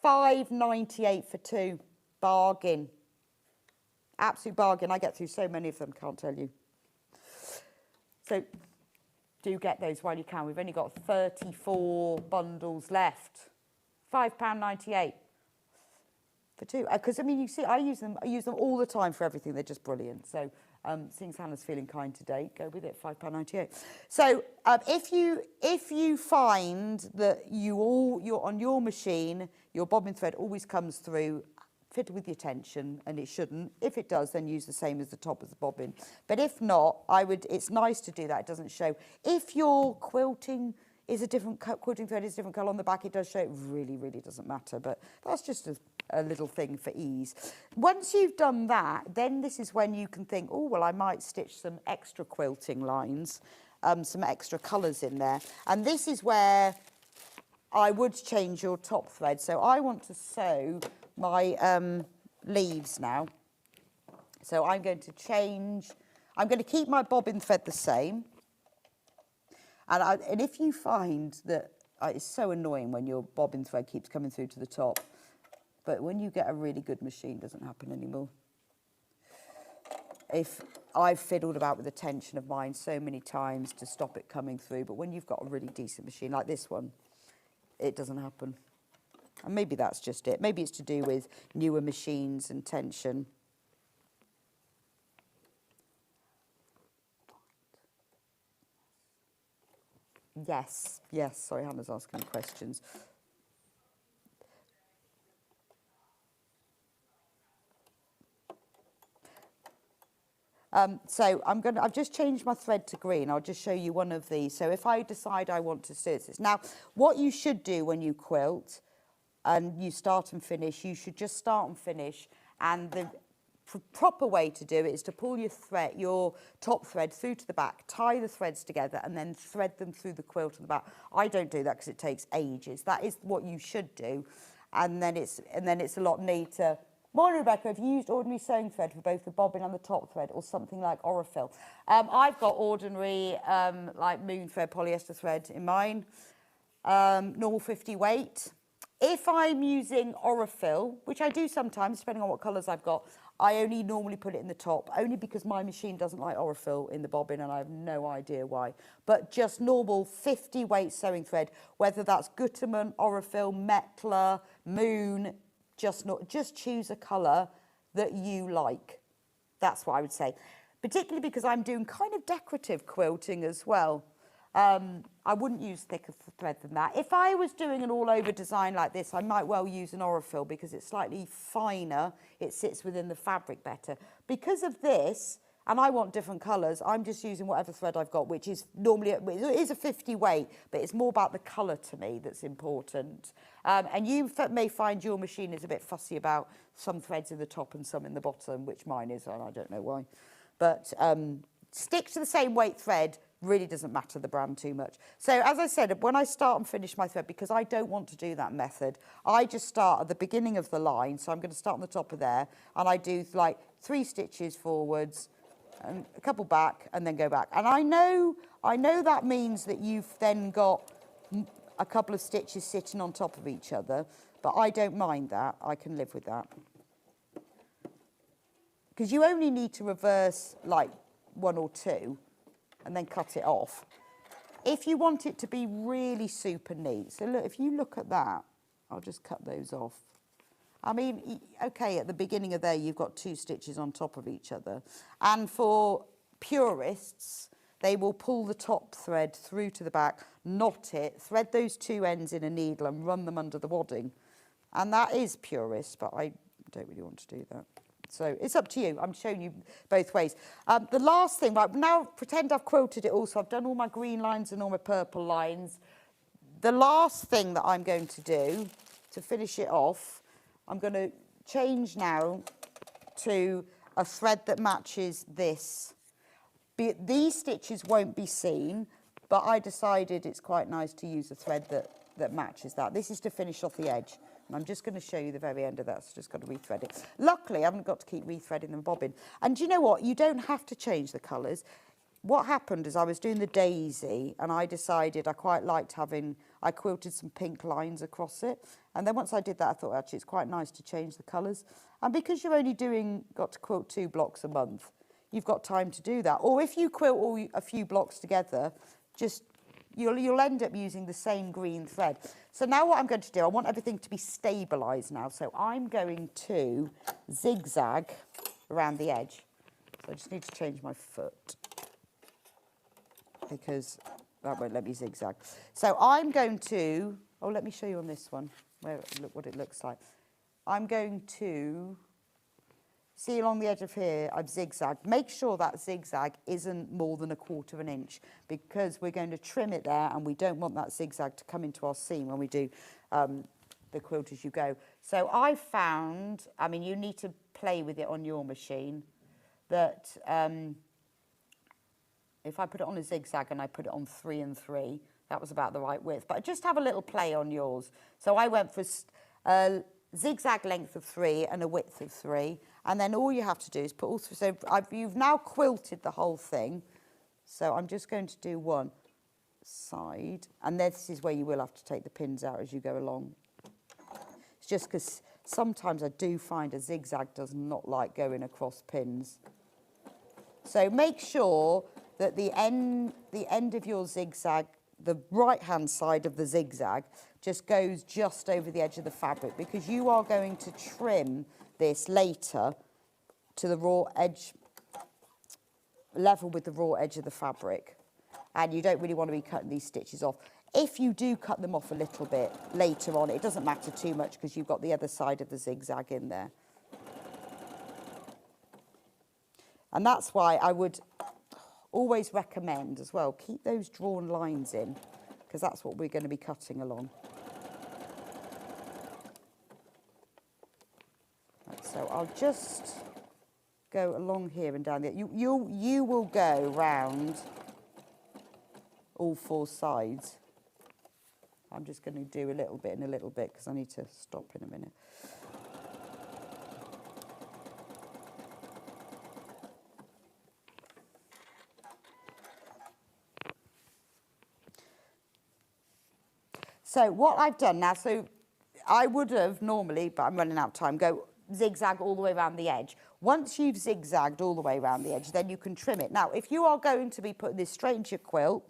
Speaker 1: £5.98 for 2, bargain. Absolute bargain. I get through so many of them, can't tell you. So do get those while you can. We've only got 34 bundles left. £5.98 for 2. Because, I mean, you see, I use them all the time for everything. They're just brilliant. So seeing Hannah's feeling kind today, go with it, £5.98. So if you find that you're on your machine, your bobbin thread always comes through fitted with your tension, and it shouldn't. If it does, then use the same as the top of the bobbin. But if not, it's nice to do that. It doesn't show. If your quilting is a different quilting thread is a different colour on the back, it does show. It really, really doesn't matter. But that's just a little thing for ease. Once you've done that, then this is when you can think, oh, well, I might stitch some extra quilting lines, some extra colours in there. And this is where I would change your top thread. So I want to sew my leaves now. So I'm going to keep my bobbin thread the same. And if you find that it's so annoying when your bobbin thread keeps coming through to the top, but when you get a really good machine, it doesn't happen anymore. If I've fiddled about with the tension of mine so many times to stop it coming through, but when you've got a really decent machine like this one, it doesn't happen. And maybe that's just it. Maybe it's to do with newer machines and tension. Yes, sorry, Hannah's asking questions. So I've just changed my thread to green. I'll just show you one of these. So if I decide I want to do this. Now, what you should do when you quilt and you start and finish, you should just start and finish. And the proper way to do it is to pull your top thread through to the back, tie the threads together, and then thread them through the quilt on the back. I don't do that because it takes ages. That is what you should do. And then it's a lot neater. Morning, Rebecca, have you used ordinary sewing thread for both the bobbin and the top thread, or something like Orifil? I've got ordinary, like moon thread, polyester thread in mine, normal 50 weight. If I'm using Orifil, which I do sometimes, depending on what colours I've got, I only normally put it in the top, only because my machine doesn't like Orifil in the bobbin, and I have no idea why. But just normal 50 weight sewing thread, whether that's Gutermann, Orifil, Metla, Moon, just choose a colour that you like. That's what I would say. Particularly because I'm doing kind of decorative quilting as well. I wouldn't use thicker thread than that. If I was doing an all-over design like this, I might well use an Orifil because it's slightly finer. It sits within the fabric better. Because of this, and I want different colours, I'm just using whatever thread I've got, which is normally, it is a 50 weight, but it's more about the colour to me that's important. And you may find your machine is a bit fussy about some threads in the top and some in the bottom, which mine is, and I don't know why. But stick to the same weight thread, really doesn't matter the brand too much. So as I said, when I start and finish my thread, because I don't want to do that method, I just start at the beginning of the line. So I'm going to start on the top of there, and I do like 3 stitches forwards, and a couple back, and then go back. And I know that means that you've then got a couple of stitches sitting on top of each other, but I don't mind that. I can live with that. Because you only need to reverse like 1 or 2 and then cut it off. If you want it to be really super neat, so look, if you look at that, I'll just cut those off. I mean, okay, at the beginning of there, you've got 2 stitches on top of each other. And for purists, they will pull the top thread through to the back, knot it, thread those 2 ends in a needle and run them under the wadding. And that is purist, but I don't really want to do that. So it's up to you. I'm showing you both ways. The last thing, right, now pretend I've quilted it all, so I've done all my green lines and all my purple lines. The last thing that I'm going to do to finish it off, I'm going to change now to a thread that matches this. These stitches won't be seen, but I decided it's quite nice to use a thread that matches that. This is to finish off the edge. And I'm just going to show you the very end of that, so just got to rethread it. Luckily, I haven't got to keep rethreading the bobbin. And do you know what? You don't have to change the colours. What happened is I was doing the daisy, and I decided I quite liked I quilted some pink lines across it. And then once I did that, I thought, actually, it's quite nice to change the colours. And because you're only got to quilt 2 blocks a month, you've got time to do that. Or if you quilt a few blocks together, you'll end up using the same green thread. So now what I'm going to do, I want everything to be stabilised now. So I'm going to zigzag around the edge. So I just need to change my foot because that won't let me zigzag. So I'm going to, let me show you on this one what it looks like. I'm going to, see along the edge of here, I've zigzagged. Make sure that zigzag isn't more than 1/4 inch because we're going to trim it there and we don't want that zigzag to come into our seam when we do the quilt as you go. So I found, I mean, you need to play with it on your machine, that if I put it on a zigzag and I put it on 3 and 3, that was about the right width. But just have a little play on yours. So I went for a zigzag length of 3 and a width of 3. And then all you have to do is put all 3. So you've now quilted the whole thing. So I'm just going to do 1. side, and this is where you will have to take the pins out as you go along. It's just because sometimes I do find a zigzag does not like going across pins. So make sure that the end of your zigzag, the right-hand side of the zigzag, just goes just over the edge of the fabric, because you are going to trim this later to the raw edge, level with the raw edge of the fabric. And you don't really want to be cutting these stitches off. If you do cut them off a little bit later on, it doesn't matter too much because you've got the other side of the zigzag in there. And that's why I would always recommend as well, keep those drawn lines in, because that's what we're going to be cutting along. Right, so I'll just go along here and down there. You will go round all four sides. I'm just going to do a little bit and a little bit because I need to stop in a minute. So what I've done now, so I would have normally, but I'm running out of time, go zigzag all the way around the edge. Once you've zigzagged all the way around the edge, then you can trim it. Now, if you are going to be putting this straight into your quilt,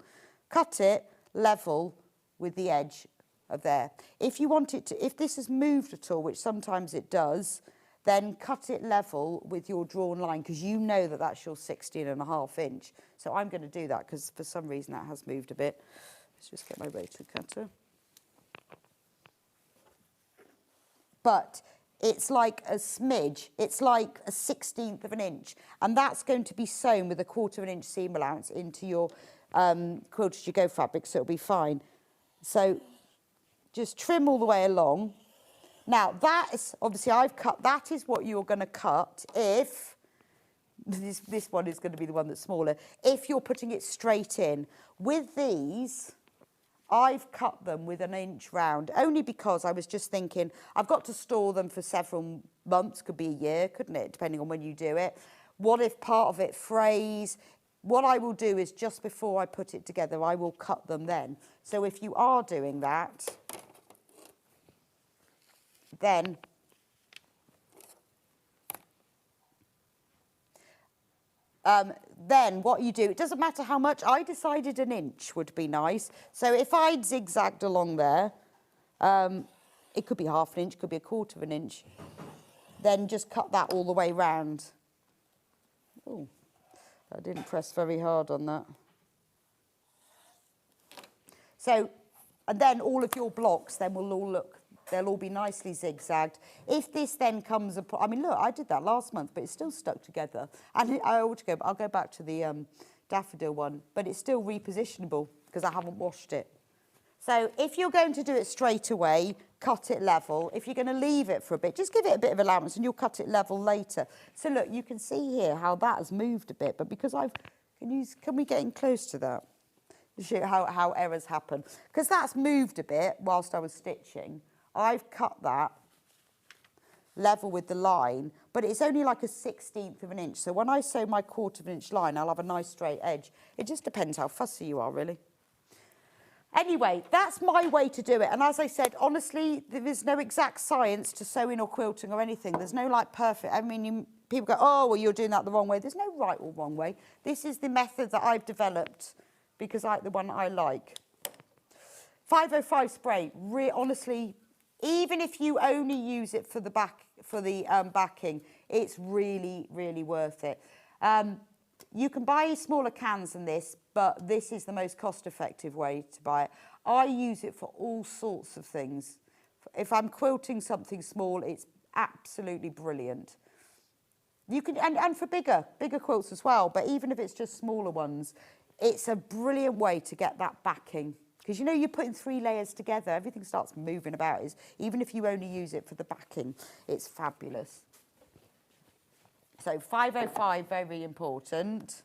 Speaker 1: cut it level with the edge of there. If you want it to, if this has moved at all, which sometimes it does, then cut it level with your drawn line, because you know that that's your 16.5 inch. So I'm going to do that because for some reason that has moved a bit. Let's just get my rotor cutter. But it's like a smidge, it's like a 1/16 of an inch, and that's going to be sewn with a 1/4 of an inch seam allowance into your quilt as you go fabric, so it'll be fine. So just trim all the way along. Now that is, obviously I've cut, that is what you're going to cut if, this one is going to be the one that's smaller, if you're putting it straight in. With these, I've cut them with 1 inch round, only because I was just thinking, I've got to store them for several months, could be a year, couldn't it, depending on when you do it. What if part of it frays? What I will do is just before I put it together, I will cut them then. So if you are doing that, then what you do, it doesn't matter how much, I decided 1 inch would be nice. So if I'd zigzagged along there, it could be 1/2 inch, could be 1/4 of an inch, then just cut that all the way round. Oh, I didn't press very hard on that. So, and then all of your blocks then will all look, they'll all be nicely zigzagged. If this then comes apart, I mean, look, I did that last month, but it's still stuck together. And I'll go back to the daffodil one, but it's still repositionable because I haven't washed it. So if you're going to do it straight away, cut it level. If you're going to leave it for a bit, just give it a bit of allowance and you'll cut it level later. So look, you can see here how that has moved a bit, but because can we get in close to that? To show how errors happen. Because that's moved a bit whilst I was stitching. I've cut that level with the line, but it's only like a 1/16 of an inch. So when I sew my 1/4 of an inch line, I'll have a nice straight edge. It just depends how fussy you are, really. Anyway, that's my way to do it. And as I said, honestly, there is no exact science to sewing or quilting or anything. There's no like perfect, I mean, people go, oh, well, you're doing that the wrong way. There's no right or wrong way. This is the method that I've developed because the one I like. 505 spray, honestly, even if you only use it for the backing, it's really, really worth it. You can buy smaller cans than this, but this is the most cost-effective way to buy it. I use it for all sorts of things. If I'm quilting something small, it's absolutely brilliant. You can, and for bigger quilts as well, but even if it's just smaller ones, it's a brilliant way to get that backing. Because you know you're putting 3 layers together, everything starts moving about. Even if you only use it for the backing, it's fabulous. So 505, very important.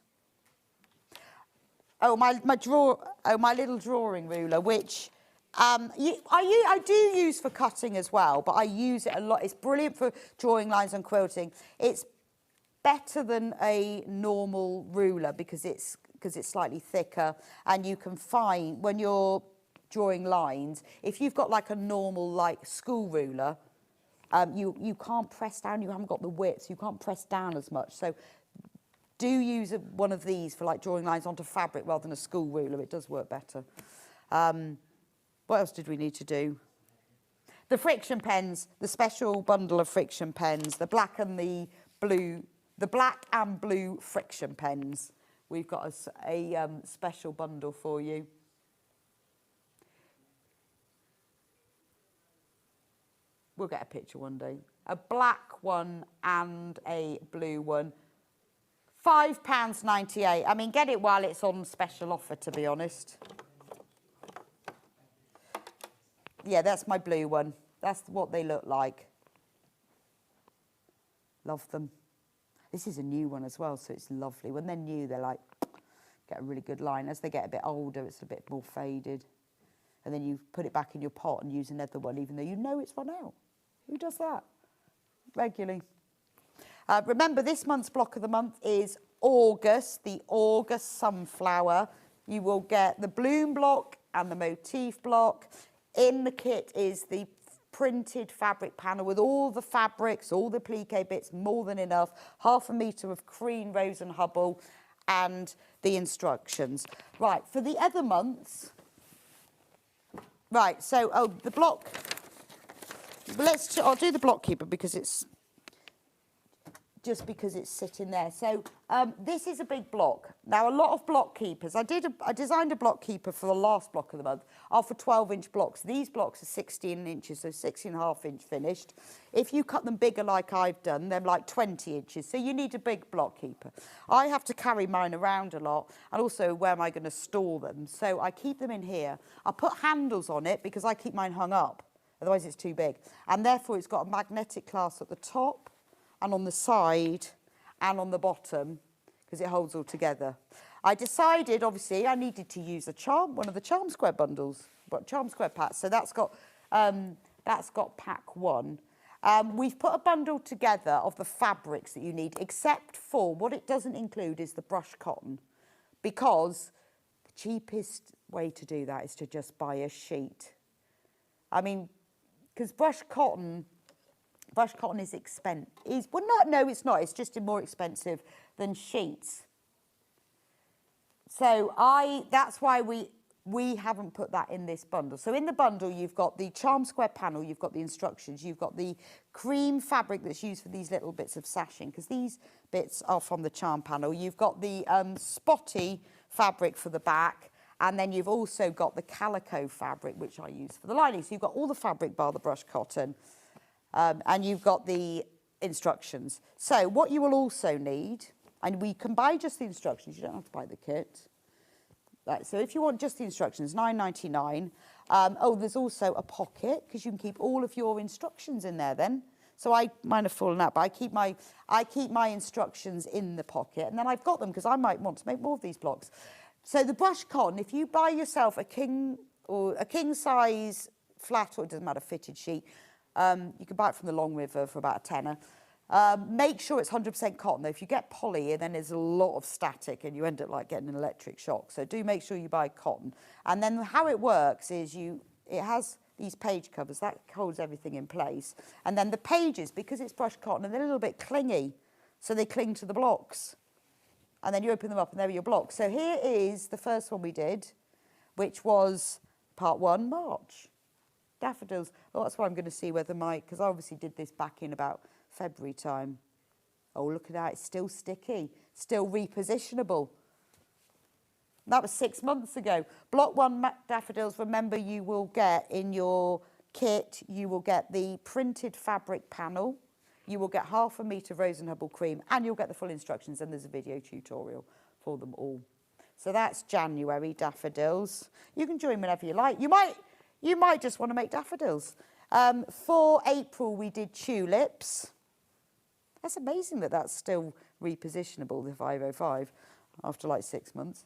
Speaker 1: Oh, my little drawing ruler, which I do use for cutting as well, but I use it a lot. It's brilliant for drawing lines and quilting. It's better than a normal ruler because because it's slightly thicker, and you can find, when you're drawing lines, if you've got like a normal like school ruler, you can't press down, you haven't got the width, so you can't press down as much. So do use one of these for like drawing lines onto fabric rather than a school ruler. It does work better. What else did we need to do? The friction pens, the special bundle of friction pens, the black and the blue, the black and blue friction pens. We've got a special bundle for you. We'll get a picture one day. A black one and a blue one. £5.98. I mean, get it while it's on special offer, to be honest. Yeah, that's my blue one. That's what they look like. Love them. This is a new one as well, so it's lovely. When they're new, they're like, get a really good line. As they get a bit older, it's a bit more faded. And then you put it back in your pot and use another one, even though you know it's run out. Who does that? Regularly. Remember, this month's block of the month is August, the August sunflower. You will get the bloom block and the motif block. In the kit is the printed fabric panel with all the fabrics, all the plique bits, more than enough, 1/2 metre of cream, rose and hubble, and the instructions. Right, for the other months, right, so, the block, I'll do the block keeper because it's, just because it's sitting there. So this is a big block. Now, a lot of block keepers, I designed a block keeper for the last block of the month, are for 12-inch blocks. These blocks are 16 inches, so 16.5 inch finished. If you cut them bigger like I've done, they're like 20 inches, so you need a big block keeper. I have to carry mine around a lot, and also where am I going to store them? So I keep them in here. I put handles on it because I keep mine hung up, otherwise it's too big. And therefore it's got a magnetic clasp at the top, and on the side and on the bottom, because it holds all together. I decided, obviously, I needed to use one of the Charm Square bundles, but Charm Square packs. So that's got pack 1. We've put a bundle together of the fabrics that you need, except for what it doesn't include is the brushed cotton, because the cheapest way to do that is to just buy a sheet. I mean, because brushed cotton is expensive. No, it's not. It's just more expensive than sheets. So that's why we haven't put that in this bundle. So in the bundle, you've got the Charm Square panel, you've got the instructions, you've got the cream fabric that's used for these little bits of sashing, because these bits are from the Charm panel. You've got the spotty fabric for the back, and then you've also got the calico fabric, which I use for the lining. So you've got all the fabric bar the brushed cotton. And you've got the instructions. So what you will also need, and we can buy just the instructions, you don't have to buy the kit. Right, so if you want just the instructions, £9.99. There's also a pocket, because you can keep all of your instructions in there then. So mine have fallen out, but I keep my instructions in the pocket, and then I've got them because I might want to make more of these blocks. So the brushed cotton, if you buy yourself a king size flat, or it doesn't matter, fitted sheet, you can buy it from the Long River for about a tenner. Make sure it's 100% cotton, though. If you get poly, then there's a lot of static and you end up like getting an electric shock. So do make sure you buy cotton. And then how it works is it has these page covers. That holds everything in place. And then the pages, because it's brushed cotton, they're a little bit clingy. So they cling to the blocks. And then you open them up and there are your blocks. So here is the first one we did, which was part 1, March. Daffodils. Oh, that's why I'm going to see whether because I obviously did this back in about February time. Oh, look at that. It's still sticky, still repositionable. That was 6 months ago. Block 1 daffodils, remember, you will get in your kit, you will get the printed fabric panel, you will get 1/2 metre rose and hubble cream, and you'll get the full instructions, and there's a video tutorial for them all. So that's January daffodils. You can join whenever you like. You might just want to make daffodils. For April, we did tulips. That's amazing that that's still repositionable, the 505, after like 6 months.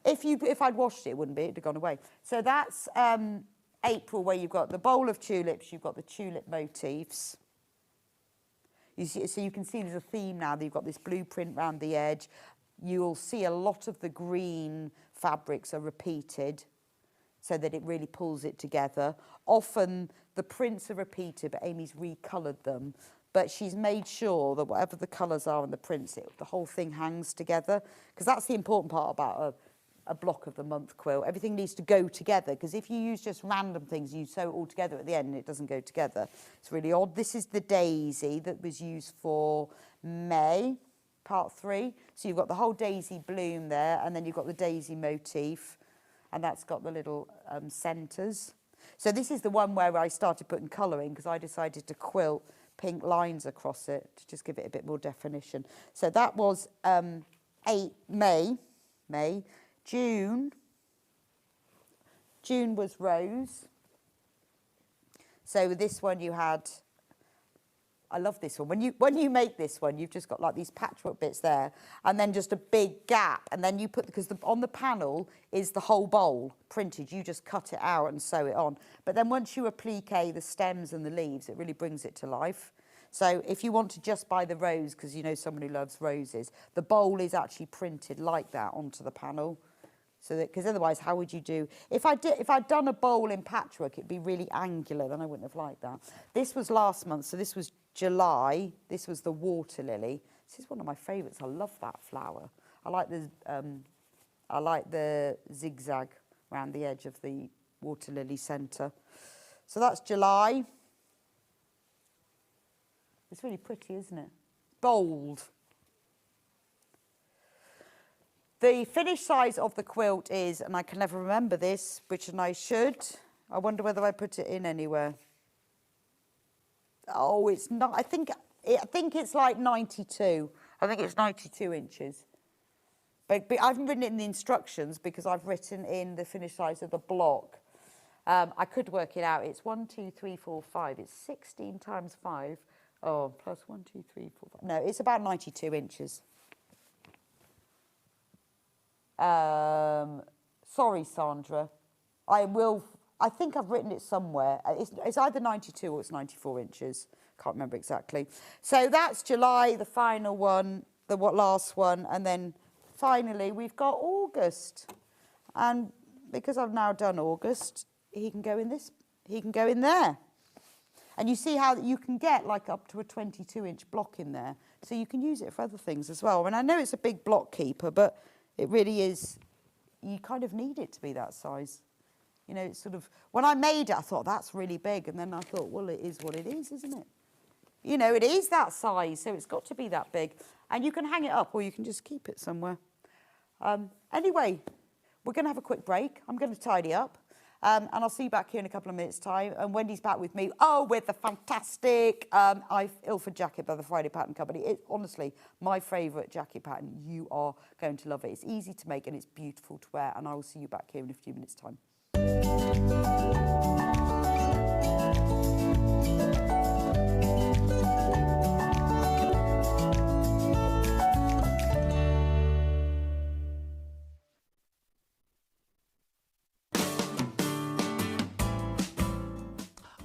Speaker 1: If I'd washed it, it wouldn't be. It'd have gone away. So that's April, where you've got the bowl of tulips, you've got the tulip motifs. So you can see there's a theme now. You've got this blueprint round the edge. you'll see a lot of the green fabrics are repeated so that it really pulls it together. Often the prints are repeated, but Amy's recoloured them. But she's made sure that whatever the colours are in the prints, the whole thing hangs together. Because that's the important part about a block of the month quilt. Everything needs to go together, because if you use just random things, you sew it all together at the end and it doesn't go together. It's really odd. This is the daisy that was used for May, part 3. So you've got the whole daisy bloom there, and then you've got the daisy motif, and that's got the little centres. So this is the one where I started putting colour in, because I decided to quilt pink lines across it to just give it a bit more definition. So that was May. June was rose. So with this one you had, I love this one. When you make this one, you've just got like these patchwork bits there, and then just a big gap, and then you put, because on the panel is the whole bowl printed. You just cut it out and sew it on. But then once you applique the stems and the leaves, it really brings it to life. So if you want to just buy the rose, because you know someone who loves roses, the bowl is actually printed like that onto the panel. So that, because otherwise, how would you do? If I'd done a bowl in patchwork, it'd be really angular. Then I wouldn't have liked that. This was last month, so this was July. This was the water lily. This is one of my favourites. I love that flower. I like the zigzag around the edge of the water lily centre. So that's July. It's really pretty, isn't it? Bold. The finished size of the quilt is, and I can never remember this, which I should. I wonder whether I put it in anywhere. Oh, it's not. I think it's like 92. I think it's 92 inches. But I haven't written it in the instructions because I've written in the finished size of the block. I could work it out. It's 1, 2, 3, 4, 5. It's 16 times 5. Oh, plus 1, 2, 3, 4, 5. No, it's about 92 inches. Sorry, Sandra. I think I've written it somewhere. It's either 92 or it's 94 inches. Can't remember exactly. So that's July, the final one, the last one, and then finally we've got August. And because I've now done August, he can go in this. He can go in there. And you see how you can get like up to a 22-inch block in there. So you can use it for other things as well. And I know it's a big block keeper, but it really is, you kind of need it to be that size. You know, it's sort of, when I made it, I thought, that's really big. And then I thought, well, it is what it is, isn't it? You know, it is that size, so it's got to be that big. And you can hang it up or you can just keep it somewhere. Anyway, we're going to have a quick break. I'm going to tidy up. And I'll see you back here in a couple of minutes' time. And Wendy's back with me. Oh, with the fantastic Ilford jacket by the Friday Pattern Company. It's honestly my favourite jacket pattern. You are going to love it. It's easy to make and it's beautiful to wear. And I will see you back here in a few minutes' time.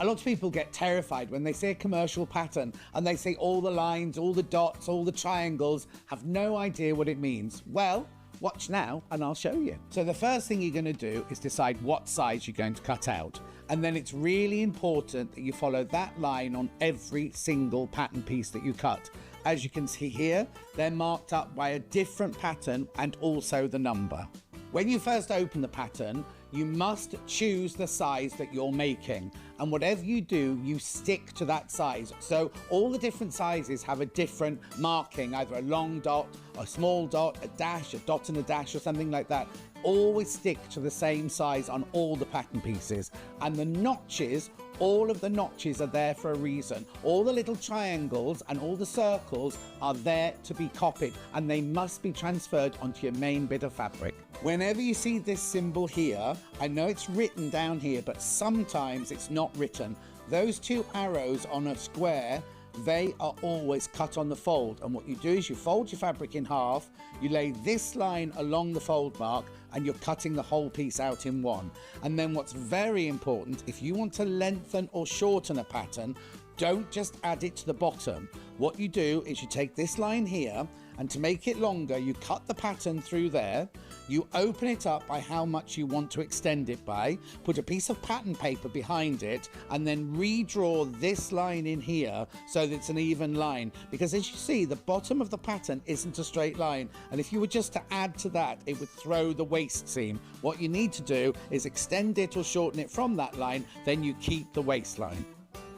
Speaker 3: A lot of people get terrified when they see a commercial pattern and they see all the lines, all the dots, all the triangles, have no idea what it means. Well, watch now and I'll show you. So the first thing you're going to do is decide what size you're going to cut out. And then it's really important that you follow that line on every single pattern piece that you cut. As you can see here, they're marked up by a different pattern and also the number. When you first open the pattern, you must choose the size that you're making. And whatever you do, you stick to that size. So all the different sizes have a different marking, either a long dot, a small dot, a dash, a dot and a dash, or something like that. Always stick to the same size on all the pattern pieces. And the notches, all of the notches are there for a reason. All the little triangles and all the circles are there to be copied, and they must be transferred onto your main bit of fabric. Whenever you see this symbol here, I know it's written down here, but sometimes it's not written. Those two arrows on a square, they are always cut on the fold. And what you do is you fold your fabric in half, you lay this line along the fold mark, and you're cutting the whole piece out in one. And then what's very important, if you want to lengthen or shorten a pattern, don't just add it to the bottom. What you do is you take this line here And to make it longer, you cut the pattern through there, you open it up by how much you want to extend it by, put a piece of pattern paper behind it, and then redraw this line in here so that it's an even line. Because as you see, the bottom of the pattern isn't a straight line, and if you were just to add to that, it would throw the waist seam. What you need to do is extend it or shorten it from that line, then you keep the waistline.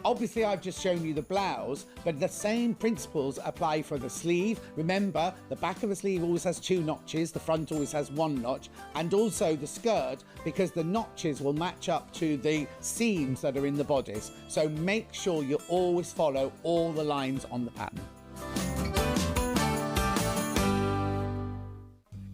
Speaker 3: Obviously, I've just shown you the blouse, but the same principles apply for the sleeve. Remember, the back of the sleeve always has 2 notches, the front always has 1 notch, and also the skirt, because the notches will match up to the seams that are in the bodice. So make sure you always follow all the lines on the pattern.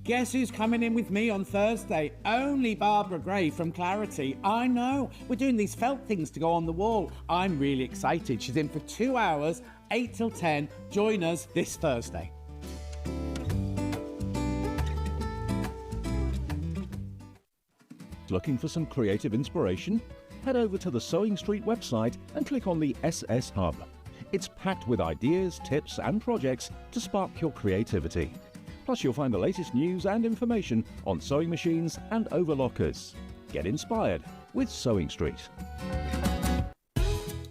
Speaker 8: Guess who's coming in with me on Thursday? Only Barbara Gray from Clarity. I know, we're doing these felt things to go on the wall. I'm really excited. She's in for 2 hours, 8 till 10. Join us this Thursday.
Speaker 7: Looking for some creative inspiration? Head over to the Sewing Street website and click on the SS Hub. It's packed with ideas, tips and projects to spark your creativity. Plus, you'll find the latest news and information on sewing machines and overlockers. Get inspired with Sewing Street.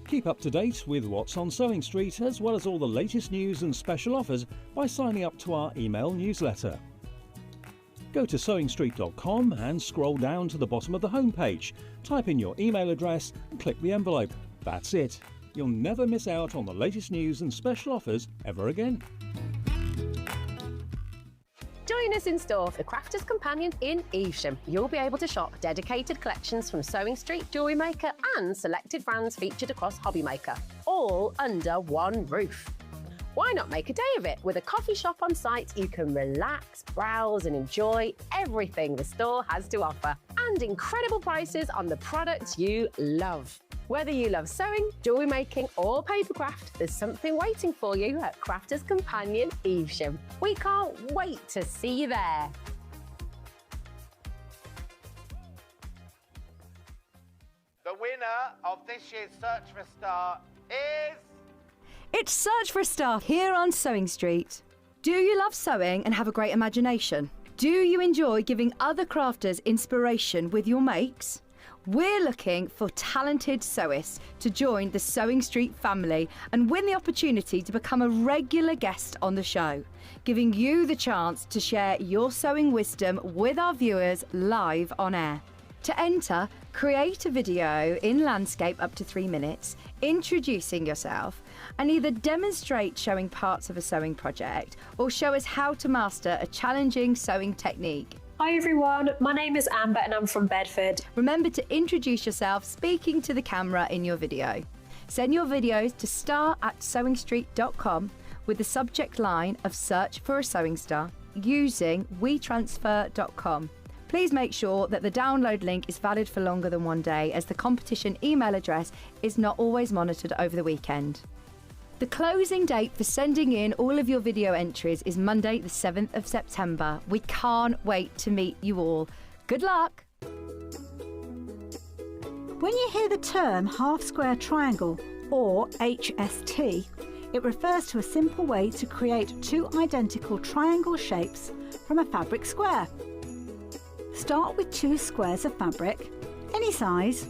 Speaker 7: Keep up to date with what's on Sewing Street, as well as all the latest news and special offers by signing up to our email newsletter. Go to sewingstreet.com and scroll down to the bottom of the homepage. Type in your email address and click the envelope. That's it. You'll never miss out on the latest news and special offers ever again.
Speaker 4: Join us in store for Crafter's Companion in Evesham. You'll be able to shop dedicated collections from Sewing Street, Jewellery Maker and selected brands featured across Hobby Maker, all under one roof. Why not make a day of it? With a coffee shop on site, you can relax, browse and enjoy everything the store has to offer, and incredible prices on the products you love. Whether you love sewing, jewellery making or papercraft, there's something waiting for you at Crafter's Companion Evesham. We can't wait to see you there.
Speaker 8: The winner of this year's Search for a Star is...
Speaker 5: It's Search for a Star here on Sewing Street. Do you love sewing and have a great imagination? Do you enjoy giving other crafters inspiration with your makes? We're looking for talented sewists to join the Sewing Street family and win the opportunity to become a regular guest on the show, giving you the chance to share your sewing wisdom with our viewers live on air. To enter, create a video in landscape up to 3 minutes, introducing yourself, and either demonstrate showing parts of a sewing project or show us how to master a challenging sewing technique.
Speaker 9: Hi everyone, my name is Amber and I'm from Bedford.
Speaker 5: Remember to introduce yourself speaking to the camera in your video. Send your videos to star@sewingstreet.com with the subject line of Search for a Sewing Star using wetransfer.com. Please make sure that the download link is valid for longer than 1 day, as the competition email address is not always monitored over the weekend. The closing date for sending in all of your video entries is Monday the 7th of September. We can't wait to meet you all. Good luck!
Speaker 6: When you hear the term half square triangle, or HST, it refers to a simple way to create 2 identical triangle shapes from a fabric square. Start with 2 squares of fabric, any size,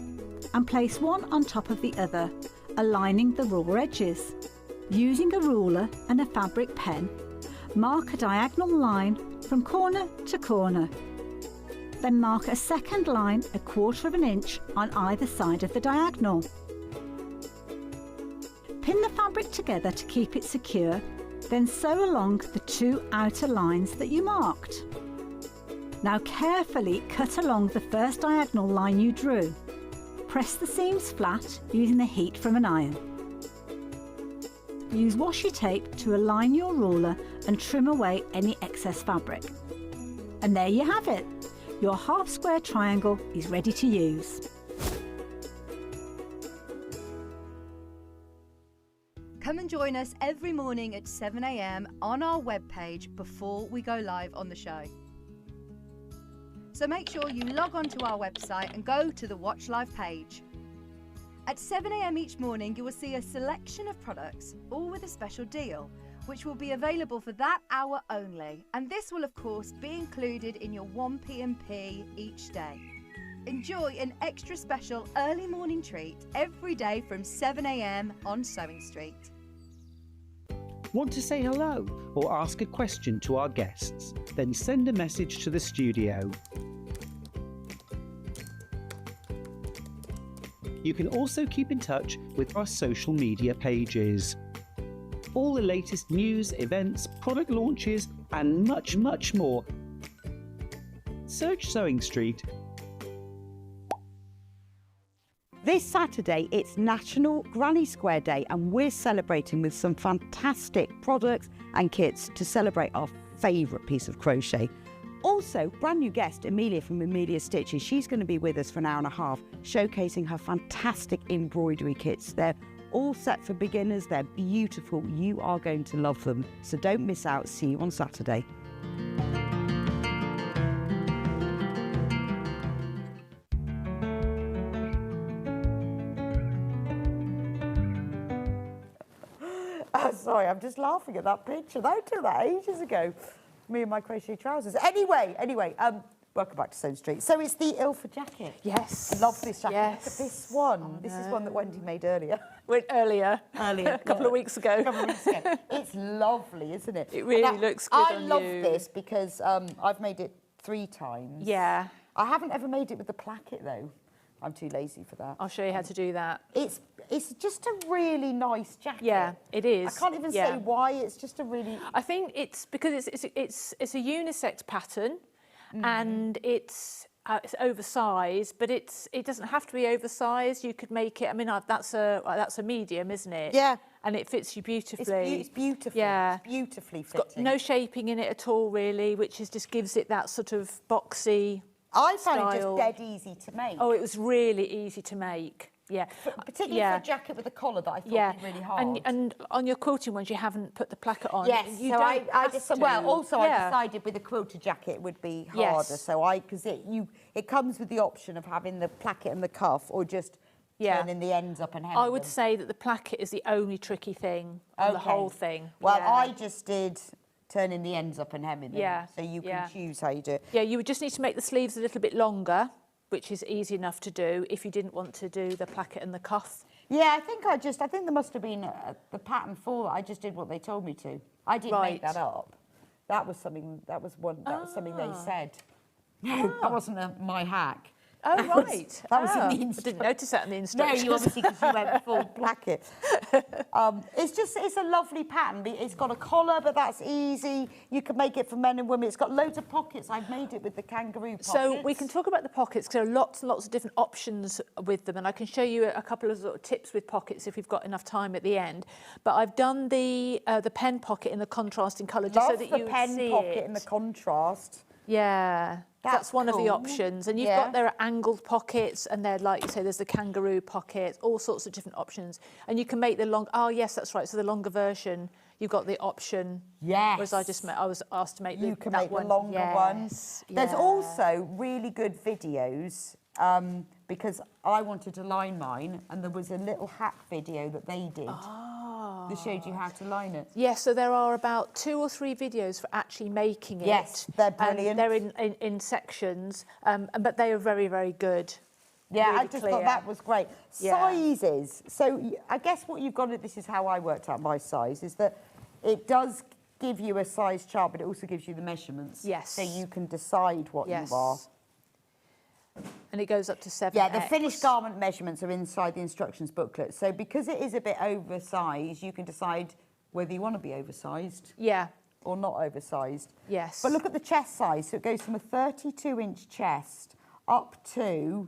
Speaker 6: and place one on top of the other, aligning the raw edges. Using a ruler and a fabric pen, mark a diagonal line from corner to corner. Then mark a second line 1/4 inch on either side of the diagonal. Pin the fabric together to keep it secure, then sew along the 2 outer lines that you marked. Now carefully cut along the first diagonal line you drew. Press the seams flat using the heat from an iron. Use washi tape to align your ruler and trim away any excess fabric. And there you have it. Your half square triangle is ready to use.
Speaker 5: Come and join us every morning at 7 a.m. on our webpage before we go live on the show. So make sure you log on to our website and go to the Watch Live page. At 7 a.m. each morning, you will see a selection of products, all with a special deal, which will be available for that hour only. And this will, of course, be included in your 1p&p each day. Enjoy an extra special early morning treat every day from 7 a.m. on Sewing Street.
Speaker 2: Want to say hello or ask a question to our guests? Then send a message to the studio. You can also keep in touch with our social media pages. All the latest news, events, product launches, and much, much more. Search Sewing Street.
Speaker 1: This Saturday, it's National Granny Square Day, and we're celebrating with some fantastic products and kits to celebrate our favourite piece of crochet. Also, brand new guest, Amelia from Amelia Stitches. She's going to be with us for an hour and a half, showcasing her fantastic embroidery kits. They're all set for beginners. They're beautiful. You are going to love them. So don't miss out. See you on Saturday. Sorry, I'm just laughing at that picture. I took that ages ago. Me and my crochet trousers. Anyway, welcome back to Sewing Street. So it's the Ilford jacket.
Speaker 10: Yes.
Speaker 1: I love this jacket.
Speaker 10: Yes.
Speaker 1: Look at this one. This is one that Wendy made earlier.
Speaker 10: Earlier.
Speaker 1: A
Speaker 10: couple of weeks ago.
Speaker 1: It's lovely, isn't it?
Speaker 10: It really looks good on you.
Speaker 1: I love this because I've made it 3 times.
Speaker 10: Yeah.
Speaker 1: I haven't ever made it with the placket though. I'm too lazy for that.
Speaker 10: I'll show you how to do that.
Speaker 1: It's just a really nice jacket.
Speaker 10: Yeah, it is.
Speaker 1: I can't even say why. It's just a really.
Speaker 10: I think it's because it's a unisex pattern, and it's oversized, but it doesn't have to be oversized. You could make it. I mean, that's a medium, isn't it?
Speaker 1: Yeah.
Speaker 10: And it fits you beautifully.
Speaker 1: It's beautiful.
Speaker 10: Yeah.
Speaker 1: It's beautifully
Speaker 10: fitting. It's got no shaping in it at all, really, which just gives it that sort of boxy.
Speaker 1: I found it just dead easy to make.
Speaker 10: Oh, it was really easy to make. Yeah,
Speaker 1: particularly for a jacket with a collar that I thought was really hard.
Speaker 10: And on your quilting ones, you haven't put the placket on.
Speaker 1: Yes,
Speaker 10: you
Speaker 1: so
Speaker 10: don't
Speaker 1: I
Speaker 10: have
Speaker 1: just
Speaker 10: to.
Speaker 1: I decided with a quilted jacket it would be harder.
Speaker 10: Yes.
Speaker 1: So because it comes with the option of having the placket and the cuff, or just turning the ends up and hemming
Speaker 10: I would say that the placket is the only tricky thing on the whole thing.
Speaker 1: Well, I just did turning the ends up and hemming them.
Speaker 10: Yeah.
Speaker 1: So you can choose how you do it.
Speaker 10: Yeah, you would just need to make the sleeves a little bit longer, which is easy enough to do if you didn't want to do the placket and the cuff.
Speaker 1: Yeah, I think there must have been the pattern for that. I just did what they told me to. I didn't make that up. That was something they said. No, that wasn't my hack.
Speaker 10: Oh,
Speaker 1: right. That was in the instructions.
Speaker 10: I didn't notice that in the instructions.
Speaker 1: No, you obviously, because you went full placket. It's a lovely pattern. It's got a collar, but that's easy. You can make it for men and women. It's got loads of pockets. I've made it with the kangaroo pockets.
Speaker 10: So we can talk about the pockets, because there are lots and lots of different options with them, and I can show you a couple of sort of tips with pockets if we've got enough time at the end. But I've done the pen pocket in the contrasting colour, just so that you see it.
Speaker 1: Love the pen pocket in the contrast.
Speaker 10: Yeah. That's one of the
Speaker 1: cool.
Speaker 10: options. And there are angled pockets, and they're, like you say, there's the kangaroo pockets, all sorts of different options. And you can make the yes, that's right. So the longer version, you've got the option.
Speaker 1: Yes.
Speaker 10: Whereas I was asked to make
Speaker 1: the longer ones. There's also really good videos, because I wanted to line mine, and there was a little hack video that they did. That showed you how to line it.
Speaker 10: Yes, so there are about 2 or 3 videos for actually making it.
Speaker 1: Yes, they're brilliant.
Speaker 10: They're in sections, but they are very, very good.
Speaker 1: Yeah,
Speaker 10: really
Speaker 1: I just thought that was great.
Speaker 10: Yeah.
Speaker 1: Sizes. So I guess what you've got to, this is how I worked out my size, is that it does give you a size chart, but it also gives you the measurements.
Speaker 10: Yes.
Speaker 1: So you can decide what you are.
Speaker 10: And it goes up to 7X.
Speaker 1: Yeah, the finished garment measurements are inside the instructions booklet. So because it is a bit oversized, you can decide whether you want to be oversized.
Speaker 10: Yeah.
Speaker 1: Or not oversized.
Speaker 10: Yes.
Speaker 1: But look at the chest size. So it goes from a 32-inch chest up to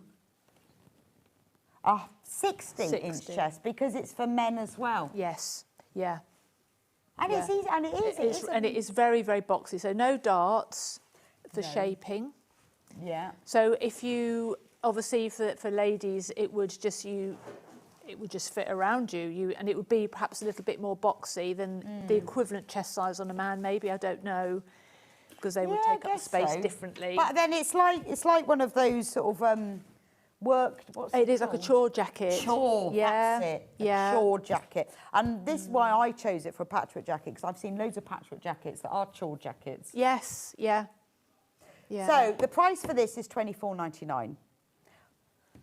Speaker 1: a 60-inch chest, because it's for men as well.
Speaker 10: Yes. Yeah.
Speaker 1: And it's easy, and
Speaker 10: it is very, very boxy. So no darts for shaping.
Speaker 1: Yeah.
Speaker 10: So if you, obviously for ladies, it would just fit around you, and it would be perhaps a little bit more boxy than the equivalent chest size on a man. Maybe, I don't know, because they would take up the space differently.
Speaker 1: But then it's like one of those sort of work. What's
Speaker 10: It is like a
Speaker 1: called?
Speaker 10: chore jacket.
Speaker 1: Chore,
Speaker 10: Yeah.
Speaker 1: that's it.
Speaker 10: Yeah.
Speaker 1: A chore jacket. And this is why I chose it for a patchwork jacket, because I've seen loads of patchwork jackets that are chore jackets.
Speaker 10: Yes, yeah. Yeah.
Speaker 1: So the price for this is $24.99.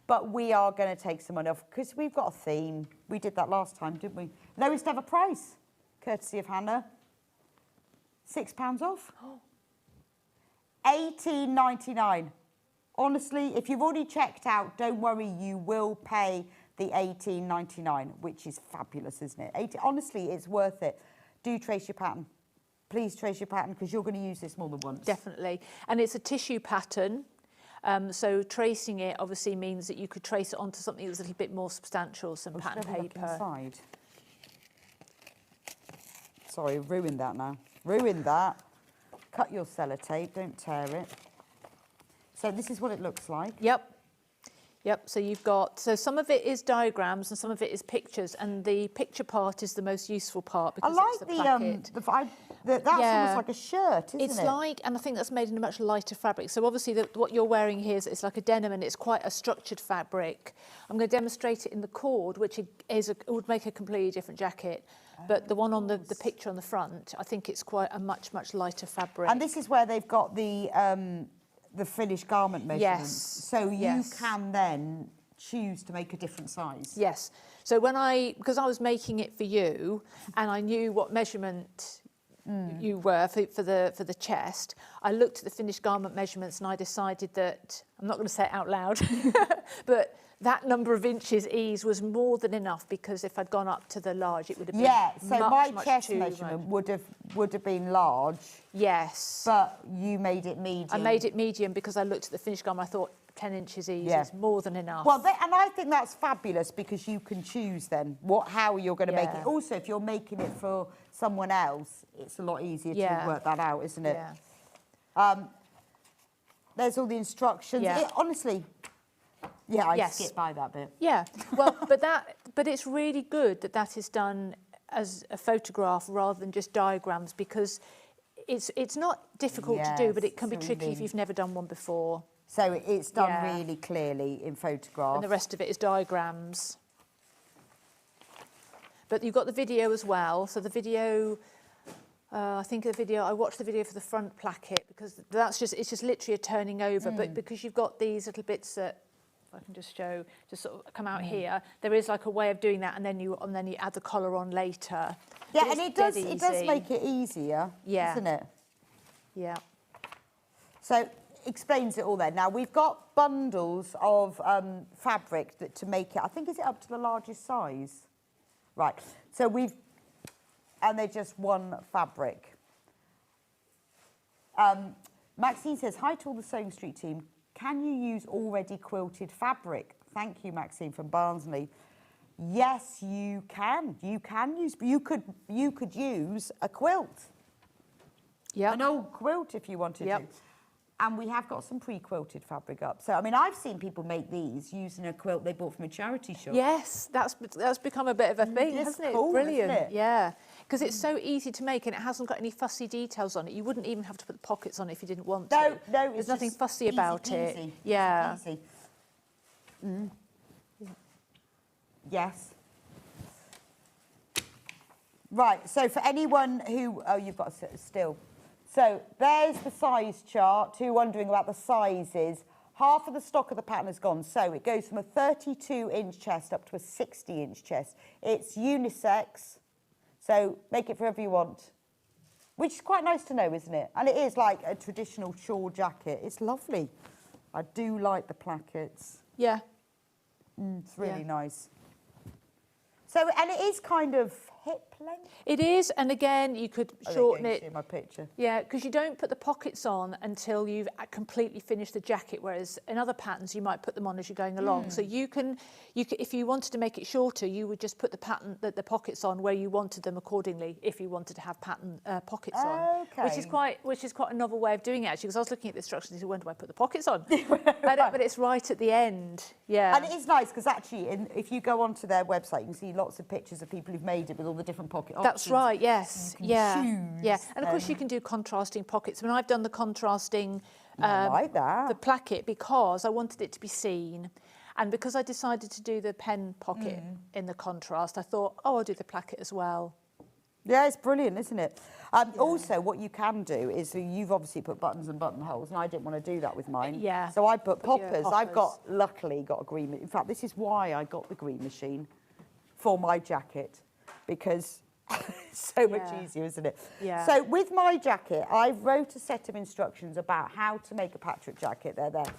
Speaker 1: But we are going to take some money off because we've got a theme. We did that last time, didn't we? Lowest ever price, courtesy of Hannah. £6 off. $18.99. Honestly, if you've already checked out, don't worry, you will pay the $18.99, which is fabulous, isn't it? Honestly, it's worth it. Do trace your pattern. Please trace your pattern because you're going to use this more than once.
Speaker 10: Definitely. And it's a tissue pattern. So tracing it obviously means that you could trace it onto something that's a little bit more substantial, some pattern
Speaker 1: Should I have a look
Speaker 10: paper.
Speaker 1: inside? Sorry, ruined that now. Ruined that. Cut your sellotape, don't tear it. So this is what it looks like.
Speaker 10: Yep. Yep, so you've got, so some of it is diagrams and some of it is pictures, and the picture part is the most useful part because
Speaker 1: I
Speaker 10: it's
Speaker 1: like
Speaker 10: the placket.
Speaker 1: that's almost like a shirt, isn't it?
Speaker 10: It's like, and I think that's made in a much lighter fabric. So obviously what you're wearing here is it's like a denim and it's quite a structured fabric. I'm going to demonstrate it in the cord, which would make a completely different jacket. But the one on the picture on the front, I think it's quite a much lighter fabric.
Speaker 1: And this is where they've got the finished garment measurements.
Speaker 10: Yes.
Speaker 1: So you can then choose to make a different size.
Speaker 10: Yes. So because I was making it for you and I knew what measurement you were for the chest, I looked at the finished garment measurements and I decided that, I'm not going to say it out loud, but that number of inches ease was more than enough, because if I'd gone up to the large, it would have been
Speaker 1: so
Speaker 10: much,
Speaker 1: my chest
Speaker 10: too
Speaker 1: measurement
Speaker 10: much.
Speaker 1: would have been large.
Speaker 10: Yes.
Speaker 1: But you made it medium.
Speaker 10: I made it medium because I looked at the finished garment. I thought 10 inches ease is more than enough.
Speaker 1: Well, and I think that's fabulous because you can choose then how you're going to make it. Also, if you're making it for someone else, it's a lot easier to work that out, isn't it?
Speaker 10: Yeah.
Speaker 1: There's all the instructions.
Speaker 10: Yeah.
Speaker 1: Honestly, I skipped by that bit.
Speaker 10: Yeah, well, but it's really good that is done as a photograph rather than just diagrams, because it's not difficult to do, but it can be tricky if you've never done one before.
Speaker 1: So it's done really clearly in photograph.
Speaker 10: And the rest of it is diagrams. But you've got the video as well. So the video, I watched the video for the front placket because it's just literally a turning over. But because you've got these little bits that, if I can just show, just sort of come out here, there is like a way of doing that, and then you add the collar on later.
Speaker 1: Yeah, and it does make it easier, doesn't it?
Speaker 10: Yeah.
Speaker 1: So explains it all there. Now we've got bundles of fabric to make it. I think, is it up to the largest size? Right. So and they're just one fabric. Maxine says, hi to all the Sewing Street team. Can you use already quilted fabric? Thank you, Maxine from Barnsley. Yes, you can. You could use a quilt.
Speaker 10: Yeah.
Speaker 1: An old quilt if you wanted to. And we have got some pre-quilted fabric up. So, I mean, I've seen people make these using a quilt they bought from a charity shop.
Speaker 10: Yes, that's become a bit of a thing, hasn't it?
Speaker 1: Cool,
Speaker 10: Brilliant.
Speaker 1: isn't it?
Speaker 10: Yeah, because it's so easy to make and it hasn't got any fussy details on it. You wouldn't even have to put the pockets on it if you didn't want to.
Speaker 1: No,
Speaker 10: there's nothing fussy about it.
Speaker 1: Easy.
Speaker 10: Yeah.
Speaker 1: Easy. Yes. Right, so for anyone who... Oh, you've got to sit still. So there's the size chart. Who are wondering about the sizes? Half of the stock of the pattern has gone. So it goes from a 32-inch chest up to a 60-inch chest. It's unisex, so make it for whoever you want, which is quite nice to know, isn't it? And it is like a traditional shawl jacket. It's lovely. I do like the plackets.
Speaker 10: Yeah.
Speaker 1: It's really nice. So, and it is kind of hip length.
Speaker 10: It is, and again, you could shorten it.
Speaker 1: See my picture.
Speaker 10: Yeah, because you don't put the pockets on until you've completely finished the jacket, whereas in other patterns you might put them on as you're going along. So you can, if you wanted to make it shorter, you would just put the pockets on where you wanted them accordingly. If you wanted to have pattern pockets on, which is quite a novel way of doing it actually. Because I was looking at the instructions and said, when do I put the pockets on? but it's right at the end. Yeah,
Speaker 1: and it is nice because actually, if you go onto their website, you can see lots of pictures of people who've made it with all the different pocket options.
Speaker 10: That's right, yes.
Speaker 1: Choose,
Speaker 10: yeah. And of course you can do contrasting pockets. I mean, I've done the contrasting
Speaker 1: I like that.
Speaker 10: the placket because I wanted it to be seen. And because I decided to do the pen pocket in the contrast, I thought, oh, I'll do the placket as well.
Speaker 1: Yeah, it's brilliant, isn't it? Also, what you can do is, so you've obviously put buttons and buttonholes, and I didn't want to do that with mine.
Speaker 10: Yeah.
Speaker 1: So I put poppers. I've
Speaker 10: poppers.
Speaker 1: luckily got a green. In fact, this is why I got the green machine for my jacket, because it's so much easier, isn't it?
Speaker 10: Yeah.
Speaker 1: So with my jacket, I wrote a set of instructions about how to make a patchwork jacket. They're there.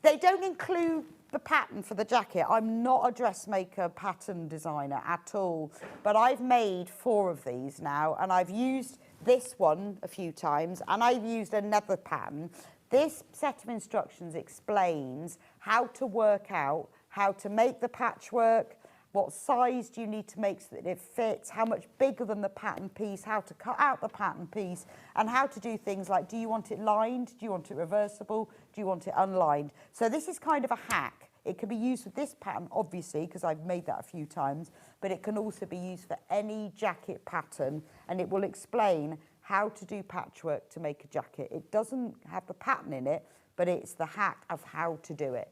Speaker 1: They don't include the pattern for the jacket. I'm not a dressmaker pattern designer at all, but I've made 4 of these now, and I've used this one a few times, and I've used another pattern. This set of instructions explains how to work out how to make the patchwork, what size do you need to make so that it fits, how much bigger than the pattern piece, how to cut out the pattern piece, and how to do things like, do you want it lined, do you want it reversible, do you want it unlined? So this is kind of a hack. It can be used with this pattern, obviously, because I've made that a few times, but it can also be used for any jacket pattern, and it will explain how to do patchwork to make a jacket. It doesn't have the pattern in it, but it's the hack of how to do it,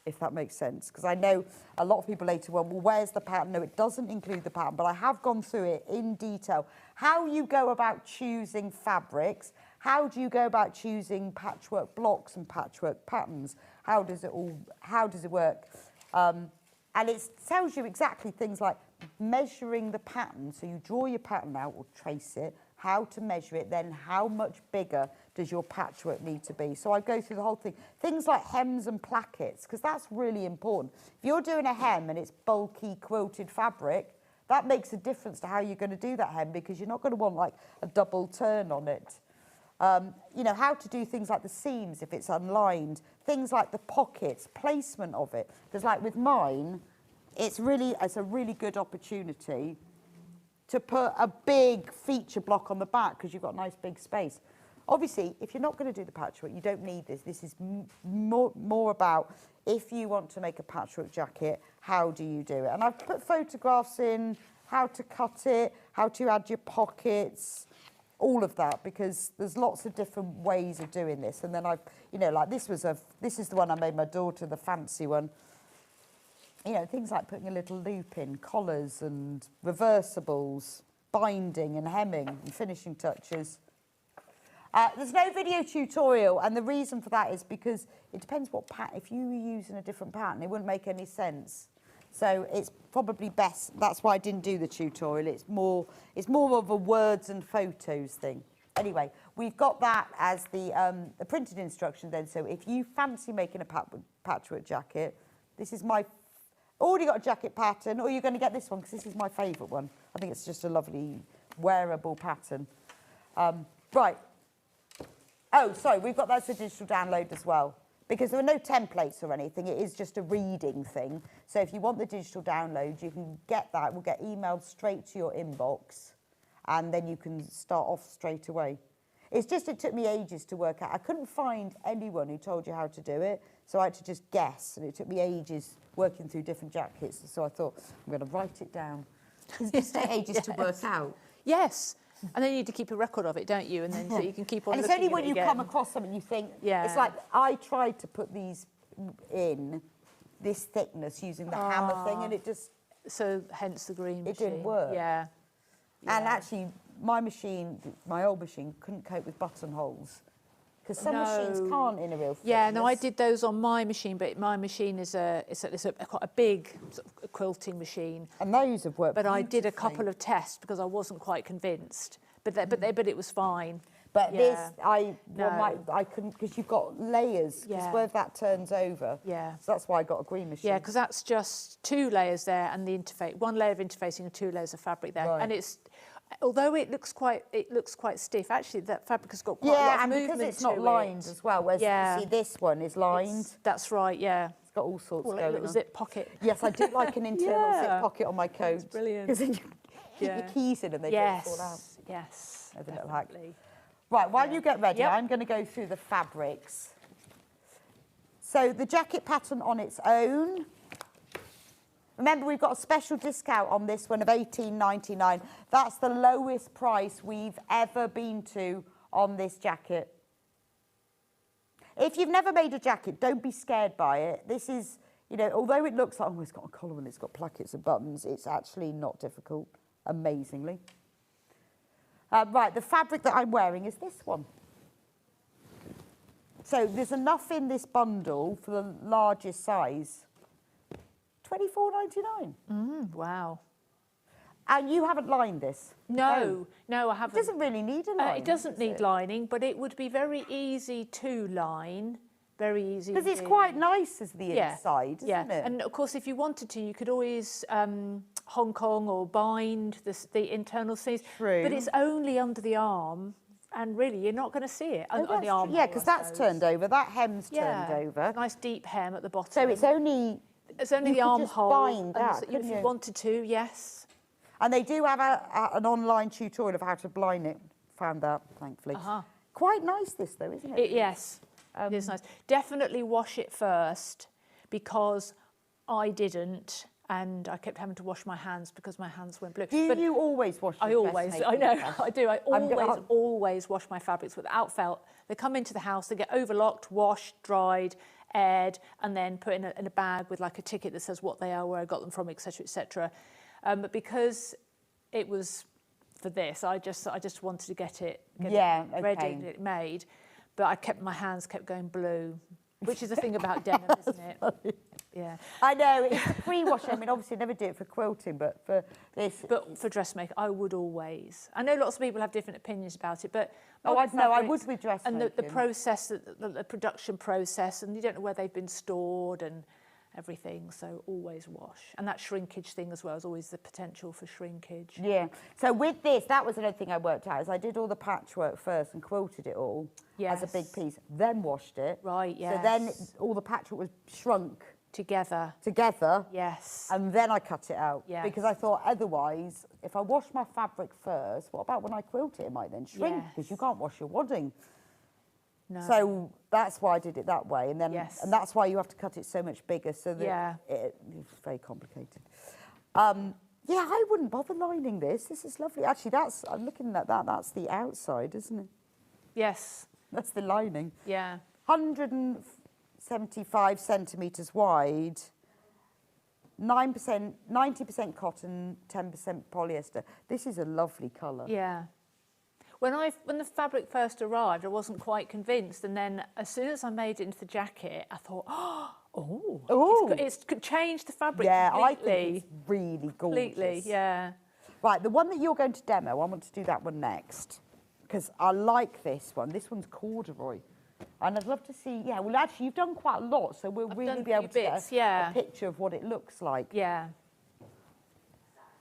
Speaker 1: if that makes sense. Because I know a lot of people later, well, where's the pattern? No, it doesn't include the pattern, but I have gone through it in detail. How you go about choosing fabrics, how do you go about choosing patchwork blocks and patchwork patterns? How does it work? And it tells you exactly things like measuring the pattern. So you draw your pattern out or trace it, how to measure it, then how much bigger does your patchwork need to be. So I go through the whole thing. Things like hems and plackets, because that's really important. If you're doing a hem and it's bulky quilted fabric, that makes a difference to how you're going to do that hem, because you're not going to want like a double turn on it. You know, how to do things like the seams if it's unlined, things like the pockets, placement of it. Because like with mine, it's a really good opportunity to put a big feature block on the back because you've got a nice big space. Obviously, if you're not going to do the patchwork, you don't need this. This is more about if you want to make a patchwork jacket, how do you do it? And I've put photographs in, how to cut it, how to add your pockets, all of that, because there's lots of different ways of doing this. And then I've, you know, like this is the one I made my daughter, the fancy one. You know, things like putting a little loop in, collars and reversibles, binding and hemming and finishing touches. There's no video tutorial, and the reason for that is because it depends what pattern. If you were using a different pattern, it wouldn't make any sense. So it's probably best, that's why I didn't do the tutorial. It's more of a words and photos thing. Anyway, we've got that as the printed instruction then. So if you fancy making a patchwork jacket, this is my, already got a jacket pattern, or you're going to get this one because this is my favourite one. I think it's just a lovely wearable pattern. Right. Oh, sorry, we've got that as a digital download as well, because there are no templates or anything. It is just a reading thing. So if you want the digital download, you can get that. It will get emailed straight to your inbox, and then you can start off straight away. It's just, it took me ages to work out. I couldn't find anyone who told you how to do it, so I had to just guess, and it took me ages working through different jackets. So I thought, I'm going to write it down. It just takes ages to work out.
Speaker 10: Yes. And then you need to keep a record of it, don't you? And then so you can keep on
Speaker 1: and
Speaker 10: looking
Speaker 1: it's only
Speaker 10: at
Speaker 1: when
Speaker 10: it
Speaker 1: you
Speaker 10: again.
Speaker 1: come across something you think,
Speaker 10: yeah.
Speaker 1: It's like I tried to put these in this thickness using the hammer thing, and it just...
Speaker 10: So hence the green machine.
Speaker 1: It didn't work.
Speaker 10: Yeah.
Speaker 1: And actually, my machine, my old machine, couldn't cope with buttonholes. Because some machines can't in a real thickness.
Speaker 10: Yeah, no, I did those on my machine, but my machine is quite a big sort of quilting machine.
Speaker 1: And those have worked.
Speaker 10: But I did a couple of tests because I wasn't quite convinced. But it was fine.
Speaker 1: But
Speaker 10: yeah.
Speaker 1: this, I couldn't, because you've got layers, because where that turns over.
Speaker 10: Yeah.
Speaker 1: So that's why I got a green machine.
Speaker 10: Yeah, because that's just 2 layers there, and the interface, 1 layer of interfacing and 2 layers of fabric there.
Speaker 1: Right.
Speaker 10: And it's, although it looks quite stiff, actually that fabric has got quite a lot of movement.
Speaker 1: Yeah, and because it's not lined as well, whereas you see this one is lined.
Speaker 10: That's right, yeah.
Speaker 1: It's got all sorts going on.
Speaker 10: A little zip pocket.
Speaker 1: Yes, I do like an internal zip pocket on my coat.
Speaker 10: That's brilliant.
Speaker 1: Because then you keep your keys in and they don't fall out.
Speaker 10: Yes,
Speaker 1: As a little hack. Right, while you get ready, I'm going to go through the fabrics. So the jacket pattern on its own. Remember, we've got a special discount on this one of $18.99. That's the lowest price we've ever been to on this jacket. If you've never made a jacket, don't be scared by it. This is, You know, although it looks like, oh, it's got a collar and it's got plackets and buttons, it's actually not difficult, amazingly. Right, the fabric that I'm wearing is this one. So there's enough in this bundle for the largest size. $24.99.
Speaker 10: Wow.
Speaker 1: And you haven't lined this?
Speaker 10: No, I haven't.
Speaker 1: It doesn't really need a lining.
Speaker 10: It doesn't need lining, but it would be very easy to line. Very easy.
Speaker 1: Because it's quite nice as the inside, isn't it?
Speaker 10: And of course, if you wanted to, you could always Hong Kong or bind the internal seams.
Speaker 1: True.
Speaker 10: But it's only under the arm, and really, you're not going to see it on the arm.
Speaker 1: Yeah, because that's turned over. That hem's turned over.
Speaker 10: Nice deep hem at the bottom.
Speaker 1: So it's only
Speaker 10: the armhole.
Speaker 1: Bind that,
Speaker 10: if you wanted to, yes.
Speaker 1: And they do have an online tutorial of how to blind it. Found that, thankfully. Quite nice, this though, isn't it?
Speaker 10: Yes, it is nice. Definitely wash it first, because I didn't, and I kept having to wash my hands because my hands went blue.
Speaker 1: Do you always wash your
Speaker 10: I know, I do. I always wash my fabrics without felt. They come into the house, they get overlocked, washed, dried, aired, and then put in a bag with like a ticket that says what they are, where I got them from, etc., etc. But because it was for this, I just wanted to get it ready, get it made. But my hands kept going blue, which is the thing about denim, isn't it?
Speaker 1: Funny.
Speaker 10: Yeah.
Speaker 1: I know, it's a pre-wash. I mean, obviously, I never do it for quilting, but for this...
Speaker 10: But for dressmaking, I would always. I know lots of people have different opinions about it, but...
Speaker 1: I would with dressmaking.
Speaker 10: And the process, the production process, and you don't know where they've been stored and everything, so always wash. And that shrinkage thing as well is always the potential for shrinkage.
Speaker 1: Yeah. So with this, that was another thing I worked out, is I did all the patchwork first and quilted it all as a big piece, then washed it.
Speaker 10: Right, yes.
Speaker 1: So then all the patchwork was shrunk.
Speaker 10: Together.
Speaker 1: Yes. And then I cut it out.
Speaker 10: Yes.
Speaker 1: Because I thought otherwise, if I wash my fabric first, what about when I quilt it? It might then shrink because you can't wash your wadding.
Speaker 10: No.
Speaker 1: So that's why I did it that way. And then and that's why you have to cut it so much bigger so that it's very complicated. Yeah, I wouldn't bother lining this. This is lovely. Actually, I'm looking at that. That's the outside, isn't it?
Speaker 10: Yes.
Speaker 1: That's the lining.
Speaker 10: Yeah.
Speaker 1: 175 centimetres wide, 90% cotton, 10% polyester. This is a lovely colour.
Speaker 10: Yeah. When the fabric first arrived, I wasn't quite convinced, and then as soon as I made it into the jacket, I thought, it's changed the fabric completely.
Speaker 1: I think it's really gorgeous.
Speaker 10: Completely, yeah.
Speaker 1: Right, the one that you're going to demo, I want to do that one next, because I like this one. This one's corduroy. And I'd love to see, well, actually, you've done quite a lot, so we'll really be able to get a picture of what it looks like.
Speaker 10: Yeah.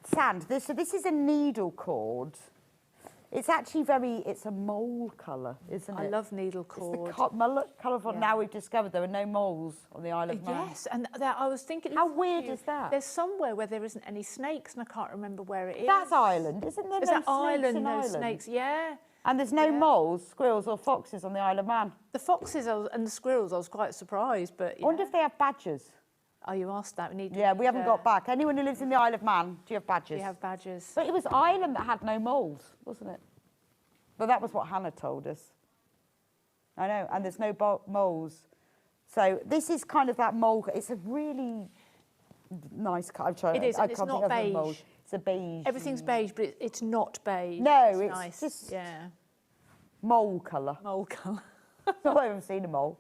Speaker 1: Sand. So this is a needle cord. It's actually it's a mole colour, isn't it?
Speaker 10: I love needle cord.
Speaker 1: It's the colourful. Now we've discovered there are no moles on the Isle of Man.
Speaker 10: Yes, and I was thinking...
Speaker 1: How weird is that?
Speaker 10: There's somewhere where there isn't any snakes, and I can't remember where it is.
Speaker 1: That's Ireland, isn't there?
Speaker 10: Is that Ireland, no snakes? Yeah.
Speaker 1: And there's no moles, squirrels or foxes on the Isle of Man?
Speaker 10: The foxes and the squirrels, I was quite surprised, but...
Speaker 1: I wonder if they have badgers.
Speaker 10: Oh, you asked that. We
Speaker 1: haven't got back. Anyone who lives in the Isle of Man, do you have badgers?
Speaker 10: Do you have badgers?
Speaker 1: But it was Ireland that had no moles, wasn't it? But that was what Hannah told us. I know, and there's no moles. So this is kind of that mole. It's a really nice colour.
Speaker 10: It is, and it's not beige.
Speaker 1: It's a beige.
Speaker 10: Everything's beige, but it's not beige.
Speaker 1: No, it's
Speaker 10: nice.
Speaker 1: just
Speaker 10: mole
Speaker 1: colour.
Speaker 10: Mole colour.
Speaker 1: I've not ever seen a mole.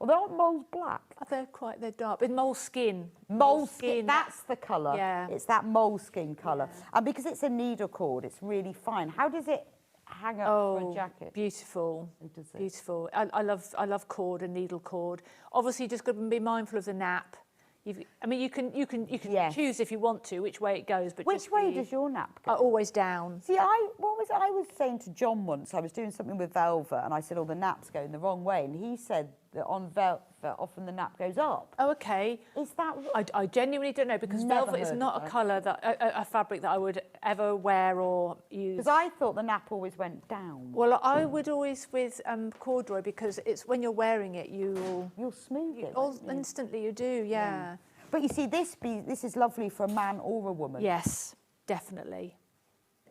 Speaker 1: Although aren't moles black?
Speaker 10: They're dark. With mole skin.
Speaker 1: Mole skin, that's the colour.
Speaker 10: Yeah.
Speaker 1: It's that mole skin colour. Yeah. And because it's a needle cord, it's really fine. How does it hang up for a jacket?
Speaker 10: Beautiful. Beautiful. I love cord and needle cord. Obviously, just got to be mindful of the nap. You can choose if you want to which way it goes, but
Speaker 1: which way does your nap go?
Speaker 10: Always down.
Speaker 1: See, I was saying to John once, I was doing something with velvet, and I said, the nap's going the wrong way, and he said that on velvet, often the nap goes up.
Speaker 10: Oh, okay.
Speaker 1: Is that?
Speaker 10: I genuinely don't know, because velvet is not a colour a fabric that I would ever wear or use.
Speaker 1: Because I thought the nap always went down.
Speaker 10: Well, I would always with corduroy, because it's when you're wearing it, you'll
Speaker 1: smooth it.
Speaker 10: Instantly, you do, yeah.
Speaker 1: But you see, this is lovely for a man or a woman.
Speaker 10: Yes, definitely.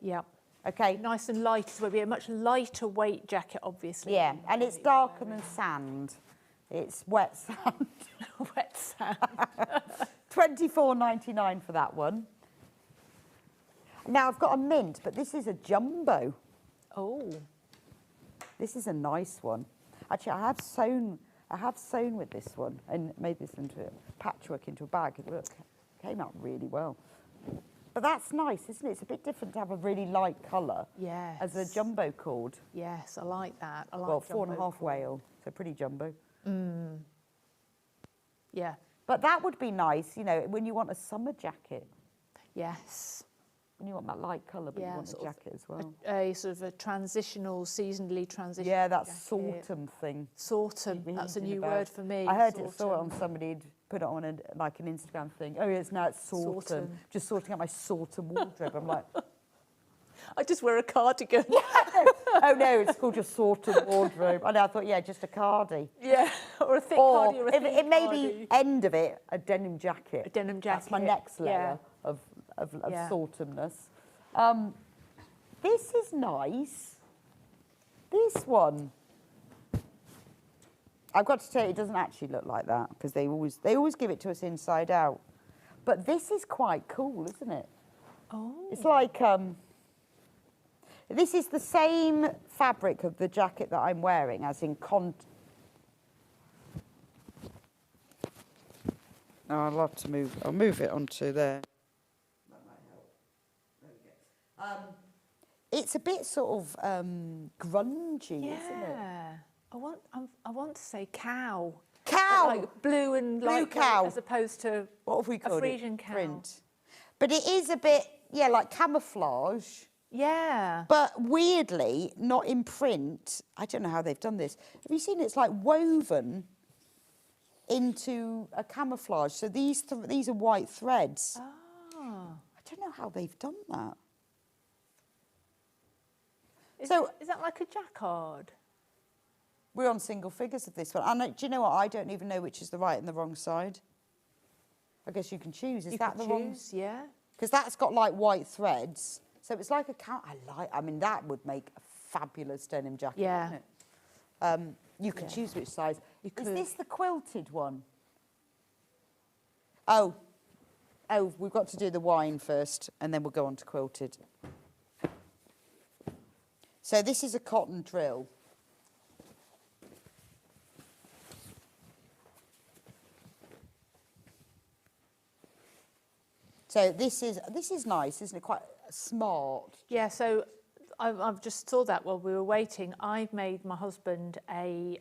Speaker 10: Yeah.
Speaker 1: Okay.
Speaker 10: Nice and light as well. It'll be a much lighter weight jacket, obviously.
Speaker 1: Yeah, and it's darker than sand. It's wet sand.
Speaker 10: Wet sand.
Speaker 1: £24.99 for that one. Now I've got a mint, but this is a jumbo.
Speaker 10: Oh.
Speaker 1: This is a nice one. Actually, I have sewn with this one and made this into a patchwork into a bag. Look, came out really well. But that's nice, isn't it? It's a bit different to have a really light colour.
Speaker 10: Yes.
Speaker 1: As a jumbo cord.
Speaker 10: Yes, I like that. I like
Speaker 1: well,
Speaker 10: jumbo
Speaker 1: 4.5
Speaker 10: cord.
Speaker 1: whale, so pretty jumbo.
Speaker 10: Yeah.
Speaker 1: But that would be nice, you know, when you want a summer jacket.
Speaker 10: Yes.
Speaker 1: When you want that light colour, but you want a jacket as well.
Speaker 10: A sort of a transitional, seasonally transitional
Speaker 1: Yeah, that
Speaker 10: jacket.
Speaker 1: sortum thing.
Speaker 10: Sortum, that's a new word for me.
Speaker 1: I heard
Speaker 10: sortum.
Speaker 1: it, saw it on somebody'd put it on like an Instagram thing. Oh, it's sortum.
Speaker 10: Sortum.
Speaker 1: Just sorting out my sortum wardrobe. I'm like...
Speaker 10: I just wear a cardigan.
Speaker 1: Oh no, it's called your sortum wardrobe. And I thought, yeah, just a cardi.
Speaker 10: Yeah, or a thick cardi or a
Speaker 1: if
Speaker 10: thin
Speaker 1: it may
Speaker 10: cardi.
Speaker 1: be end of it, a denim jacket.
Speaker 10: A denim jacket.
Speaker 1: That's my next layer of sortumness. This is nice. This one. I've got to tell you, it doesn't actually look like that because they always give it to us inside out. But this is quite cool, isn't it?
Speaker 10: Oh.
Speaker 1: It's like this is the same fabric of the jacket that I'm wearing, as in Oh, I'll have to move. I'll move it onto there. That might help. There we go. It's a bit sort of grungy, isn't it?
Speaker 10: Yeah. I want to say cow.
Speaker 1: Cow.
Speaker 10: Like blue and light
Speaker 1: cow.
Speaker 10: as opposed to
Speaker 1: What have we
Speaker 10: a
Speaker 1: called
Speaker 10: Frisian
Speaker 1: it?
Speaker 10: cow.
Speaker 1: Print. But it is a bit, like camouflage.
Speaker 10: Yeah.
Speaker 1: But weirdly, not in print. I don't know how they've done this. Have you seen it? It's like woven into a camouflage. So these are white threads.
Speaker 10: Ah.
Speaker 1: I don't know how they've done that.
Speaker 10: Is that like a jacquard?
Speaker 1: We're on single figures of this one. And do you know what? I don't even know which is the right and the wrong side. I guess you can choose. Is that the wrong?
Speaker 10: Yeah.
Speaker 1: Because that's got like white threads. So it's like a cow. I mean, that would make a fabulous denim jacket,
Speaker 10: Yeah.
Speaker 1: wouldn't it? You could choose which size.
Speaker 10: You
Speaker 1: Is
Speaker 10: could.
Speaker 1: this the quilted one? Oh, we've got to do the wine first, and then we'll go on to quilted. So this is a cotton drill. So this is nice, isn't it? Quite smart.
Speaker 10: Yeah, so I've just saw that while we were waiting. I've made my husband a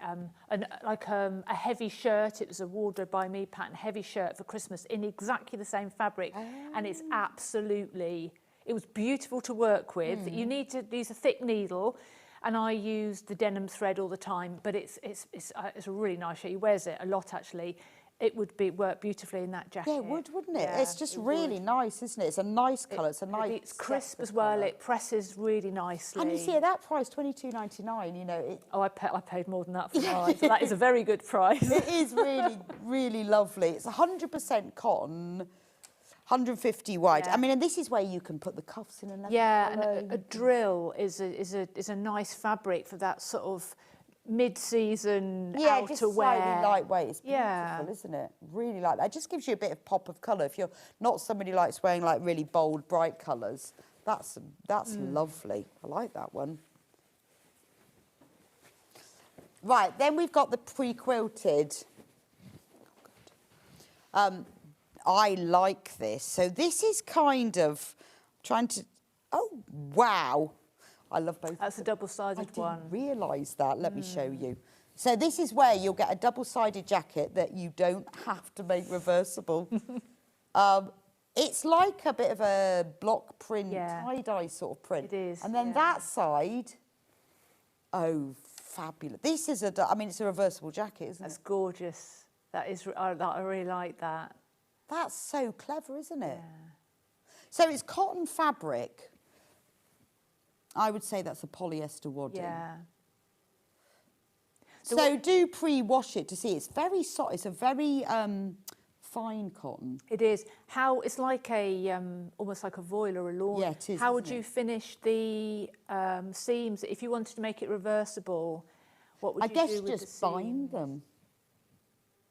Speaker 10: heavy shirt. It was a wardrobe by me pattern, heavy shirt for Christmas in exactly the same fabric, and it's absolutely. It was beautiful to work with. You need to use a thick needle, and I use the denim thread all the time. But it's a really nice shirt. He wears it a lot actually. It would work beautifully in that jacket.
Speaker 1: Yeah, it would, wouldn't it?
Speaker 10: Yeah,
Speaker 1: It's just
Speaker 10: it
Speaker 1: really
Speaker 10: would.
Speaker 1: nice, isn't it? It's a nice colour. It's a nice.
Speaker 10: It's crisp
Speaker 1: separate
Speaker 10: as well.
Speaker 1: colour.
Speaker 10: It presses really nicely.
Speaker 1: And you see, at that price, $22.99. You know,
Speaker 10: I paid more than that for mine. So that is a very good price.
Speaker 1: it is really, really lovely. It's 100% cotton, 150 wide.
Speaker 10: Yeah.
Speaker 1: I mean, and this is where you can put the cuffs in another
Speaker 10: Yeah,
Speaker 1: colour.
Speaker 10: and a drill is a nice fabric for that sort of mid-season
Speaker 1: Yeah,
Speaker 10: outerwear.
Speaker 1: just slightly lightweight. It's beautiful,
Speaker 10: Yeah.
Speaker 1: isn't it? Really like that. It just gives you a bit of pop of colour. If you're not somebody who likes wearing like really bold, bright colours, that's lovely. I like that one. Right, then we've got the pre-quilted. I like this. So this is kind of trying to... Oh, wow. I love both.
Speaker 10: That's a double-sided one.
Speaker 1: I didn't realise that. Let me show you. So this is where you'll get a double-sided jacket that you don't have to make reversible. It's like a bit of a block print, tie-dye sort of print.
Speaker 10: It is,
Speaker 1: And then that side, oh, fabulous. This is I mean, it's a reversible jacket, isn't
Speaker 10: That's
Speaker 1: it?
Speaker 10: gorgeous. That is. I really like that.
Speaker 1: That's so clever, isn't it? Yeah. So it's cotton fabric. I would say that's a polyester wadding.
Speaker 10: Yeah.
Speaker 1: So do pre-wash it to see. It's very soft. It's a very fine cotton.
Speaker 10: It is. It's like a almost like a voile or a lawn.
Speaker 1: Yeah, it is.
Speaker 10: How would you finish the seams if you wanted to make it reversible? What would you do with the
Speaker 1: just bind them.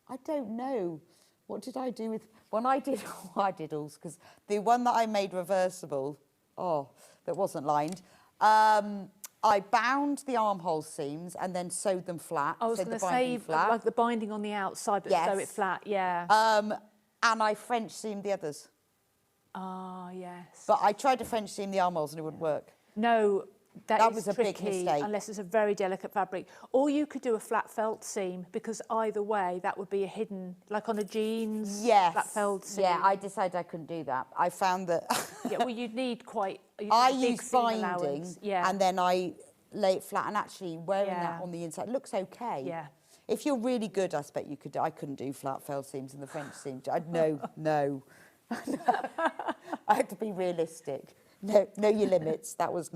Speaker 1: I don't know. What did I do with, when I did, I did all, because the one that I made reversible, that wasn't lined, I bound the armhole seams and then sewed them flat.
Speaker 10: I was going to say,
Speaker 1: flat.
Speaker 10: like the binding on the outside, but sew it flat, yeah.
Speaker 1: And I French seamed the others.
Speaker 10: Ah, yes.
Speaker 1: But I tried to French seam the armholes and it wouldn't work.
Speaker 10: No, that was
Speaker 1: a big
Speaker 10: tricky,
Speaker 1: mistake.
Speaker 10: unless it's a very delicate fabric. Or you could do a flat felt seam, because either way, that would be a hidden, like on a jeans, flat felt seam.
Speaker 1: Yeah, I decided I couldn't do that. I found that...
Speaker 10: Yeah, well, you'd need quite...
Speaker 1: I use binding, and then I lay it flat, and actually wearing that on the inside looks okay.
Speaker 10: Yeah.
Speaker 1: If you're really good, I expect you could. I couldn't do flat fell seams and the French seam. No. I had to be realistic. No, know your limits. That was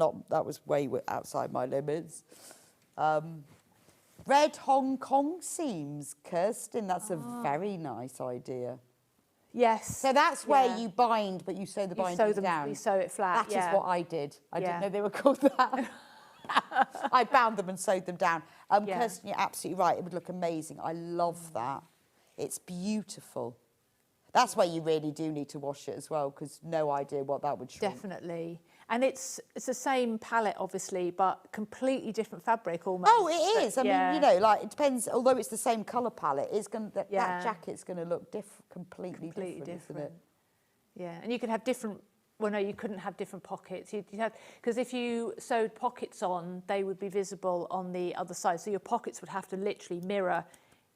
Speaker 1: way outside my limits. Red Hong Kong seams, Kirsten. That's a very nice idea.
Speaker 10: Yes.
Speaker 1: So that's where you bind, but you sew the binding down.
Speaker 10: You sew it flat.
Speaker 1: That is what I did. I didn't know they were called that. I bound them and sewed them down. Kirsten, you're absolutely right. It would look amazing. I love that. It's beautiful. That's where you really do need to wash it as well, because no idea what that would shrink.
Speaker 10: Definitely. And it's the same palette, obviously, but completely different fabric almost.
Speaker 1: Oh, it is. I mean, you know, like, it depends. Although it's the same colour palette, it's going that jacket's going to look completely different, isn't it?
Speaker 10: Yeah, and you could have different... Well, no, you couldn't have different pockets. You'd have, because if you sewed pockets on, they would be visible on the other side. So your pockets would have to literally mirror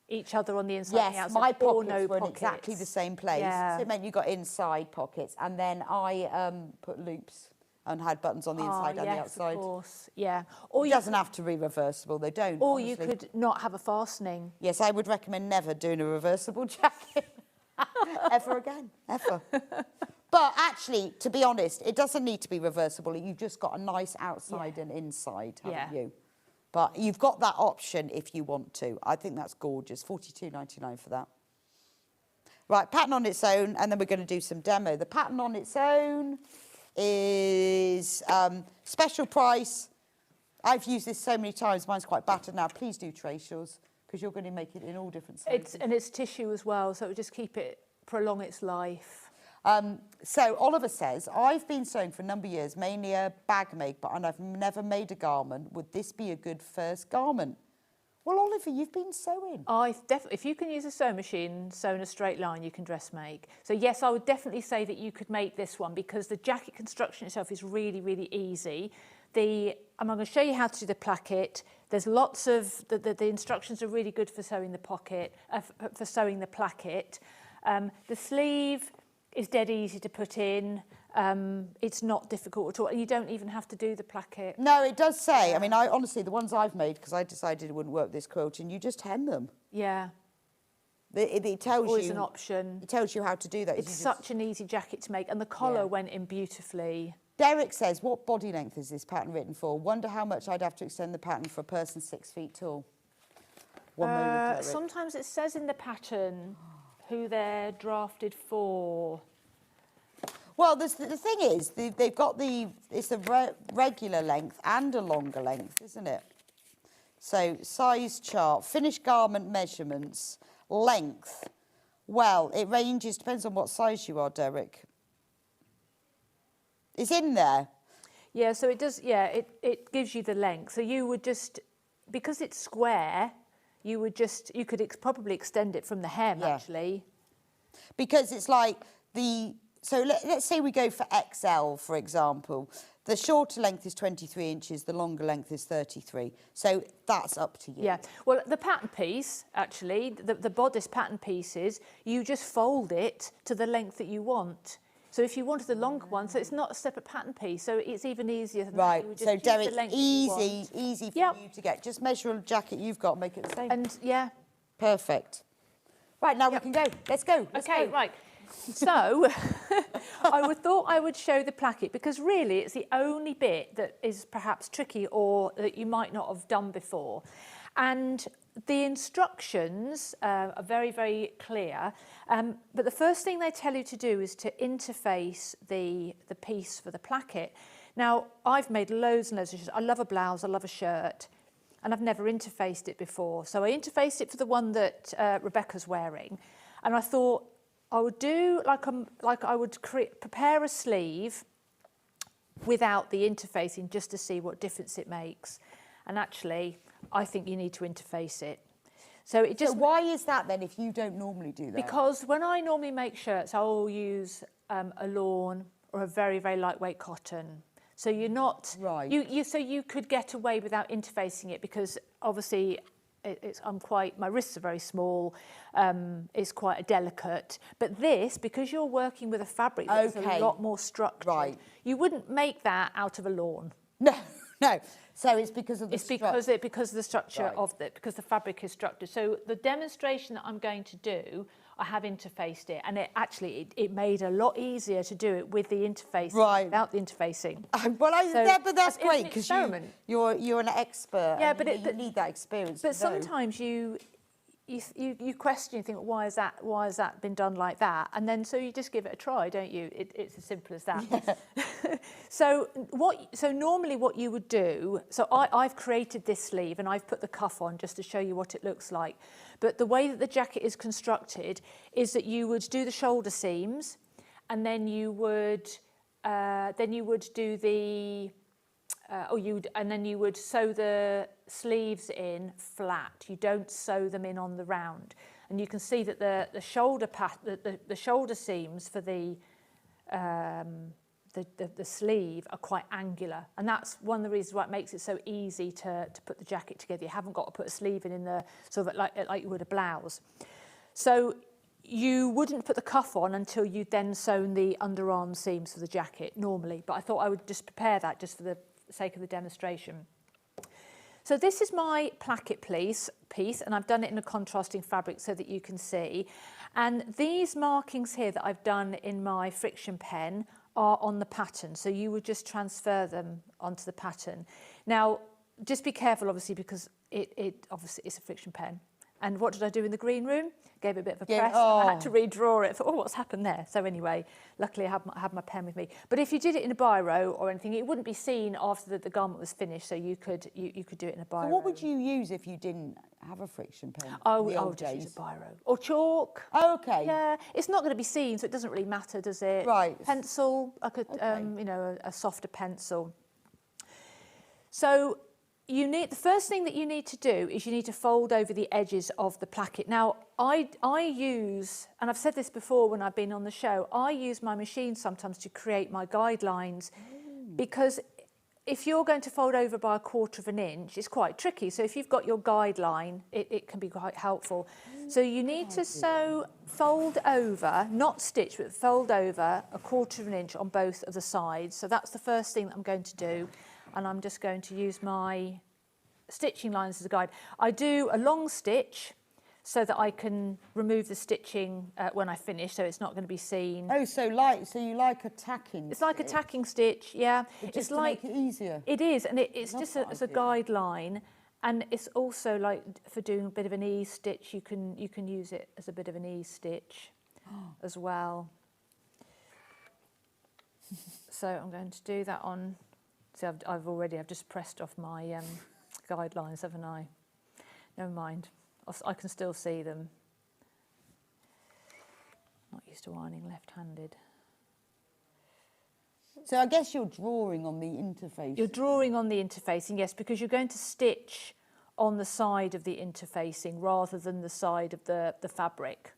Speaker 10: each other on the inside and the outside.
Speaker 1: My pockets
Speaker 10: no
Speaker 1: were in
Speaker 10: pockets.
Speaker 1: exactly the same place.
Speaker 10: Yeah.
Speaker 1: So it meant you got inside pockets, and then I put loops and had buttons on the inside and the outside.
Speaker 10: Of course, yeah. Or
Speaker 1: it doesn't have to be reversible, they don't.
Speaker 10: Or
Speaker 1: honestly.
Speaker 10: you could not have a fastening.
Speaker 1: Yes, I would recommend never doing a reversible jacket. Ever again, ever. But actually, to be honest, it doesn't need to be reversible. You've just got a nice outside and inside, haven't you? But you've got that option if you want to. I think that's gorgeous. $42.99 for that. Right, pattern on its own, and then we're going to do some demo. The pattern on its own is special price. I've used this so many times. Mine's quite battered now. Please do trace yours, because you're going to make it in all different sizes.
Speaker 10: And it's tissue as well, so it would just keep it, prolong its life.
Speaker 1: So Oliver says, I've been sewing for a number of years, mainly a bag make, and I've never made a garment. Would this be a good first garment? Well, Oliver, you've been sewing.
Speaker 10: If you can use a sewing machine, sew in a straight line, you can dress make. So yes, I would definitely say that you could make this one, because the jacket construction itself is really, really easy. I'm going to show you how to do the placket. There's lots of, the instructions are really good for sewing the pocket, for sewing the placket. The sleeve is dead easy to put in. It's not difficult at all. And you don't even have to do the placket.
Speaker 1: No, it does say. I mean, honestly, the ones I've made, because I decided it wouldn't work with this quilt, and you just hem them.
Speaker 10: Yeah.
Speaker 1: It tells
Speaker 10: Always
Speaker 1: you.
Speaker 10: an option.
Speaker 1: It tells you how to do that.
Speaker 10: It's such an easy jacket to make, and the collar went in beautifully.
Speaker 1: Derek says, what body length is this pattern written for? Wonder how much I'd have to extend the pattern for a person 6 feet tall. One moment, Derek.
Speaker 10: Sometimes it says in the pattern who they're drafted for.
Speaker 1: Well, the thing is, they've got it's a regular length and a longer length, isn't it? So, size chart, finished garment measurements, length. Well, it ranges, depends on what size you are, Derek. It's in there.
Speaker 10: Yeah, so it does, it gives you the length. So you would just, because it's square, you could probably extend it from the hem, actually.
Speaker 1: Because it's like so let's say we go for XL, for example. The shorter length is 23 inches, the longer length is 33. So that's up to you.
Speaker 10: Yeah, well, the pattern piece, actually, the bodice pattern pieces, you just fold it to the length that you want. So if you wanted the longer one, so it's not a separate pattern piece, so it's even easier than
Speaker 1: right.
Speaker 10: That. You
Speaker 1: So Derek,
Speaker 10: easy
Speaker 1: for you to get. Just measure a jacket you've got, make it the same.
Speaker 10: And
Speaker 1: perfect. Right, now we can go. Let's go. Let's go.
Speaker 10: Right. So I thought I would show the placket, because really it's the only bit that is perhaps tricky or that you might not have done before. And the instructions are very, very clear. But the first thing they tell you to do is to interface the piece for the placket. Now, I've made loads and loads of shirts. I love a blouse, I love a shirt. and I've never interfaced it before. So I interfaced it for the one that Rebecca's wearing, and I thought I would do prepare a sleeve without the interfacing just to see what difference it makes. And actually, I think you need to interface it. So why is that then if you don't normally do that? Because when I normally make shirts, I'll use a lawn or a very, very lightweight cotton. So you're not right. So you could get away without interfacing it because obviously my wrists are very small. It's quite a delicate. But this, because you're working with a fabric that's a lot more structured, right. You wouldn't make that out of a lawn. No. So it's because of the structure. Because of the structure of because the fabric is structured. So the demonstration that I'm going to do, I have interfaced it, and it made a lot easier to do it with the interface without the interfacing. But that's great because you're an expert. Yeah, but you need that experience. But sometimes you question, you think, why has that been done like that? And then so you just give it a try, don't you? It's as simple as that. Yeah. So normally what you would do, so I've created this sleeve and I've put the cuff on just to show you what it looks like. But the way that the jacket is constructed is that you would do the shoulder seams, and then you would do the and then you would sew the sleeves in flat. You don't sew them in on the round. And you can see that the shoulder seams for the sleeve are quite angular, and that's one of the reasons why it makes it so easy to put the jacket together. You haven't got to put a sleeve in the sort of like you would a blouse. So you wouldn't put the cuff on until you'd then sewn the underarm seams for the jacket normally, but I thought I would just prepare that just for the sake of the demonstration. So this is my placket piece, and I've done it in a contrasting fabric so that you can see. And these markings here that I've done in my friction pen are on the pattern, so you would just transfer them onto the pattern. Now, just be careful, obviously, because it obviously is a friction pen. And what did I do in the green room? Gave it a bit of a press. I had to redraw it. I thought, what's happened there? So anyway, luckily I had my pen with me. But if you did it in a biro or anything, it wouldn't be seen after the garment was finished. So you could do it in a biro. So what would you use if you didn't have a friction pen? I would just use a biro or chalk. Oh, okay. Yeah, it's not going to be seen, so it doesn't really matter, does it? Right. Pencil, I could, a softer pencil. So the first thing that you need to do is you need to fold over the edges of the placket. Now, I use, and I've said this before when I've been on the show, I use my machine sometimes to create my guidelines because if you're going to fold over by 1/4 of an inch, it's quite tricky. So if you've got your guideline, it can be quite helpful. So you need to fold over, not stitch, but fold over 1/4 of an inch on both of the sides. So that's the first thing that I'm going to do. And I'm just going to use my stitching lines as a guide. I do a long stitch so that I can remove the stitching when I finish, so it's not going to be seen. Oh, so you like a tacking? It's like a tacking stitch, yeah. It's like to make it easier. It is, and it's just as a guideline, and it's also like for doing a bit of an ease stitch. You can use it as a bit of an ease stitch as well. So I'm going to do that on. See, I've just pressed off my guidelines, haven't I? Never mind, I can still see them. Not used to ironing left-handed. So I guess you're drawing on the interfacing. You're drawing on the interfacing, yes, because you're going to stitch on the side of the interfacing rather than the side of the fabric.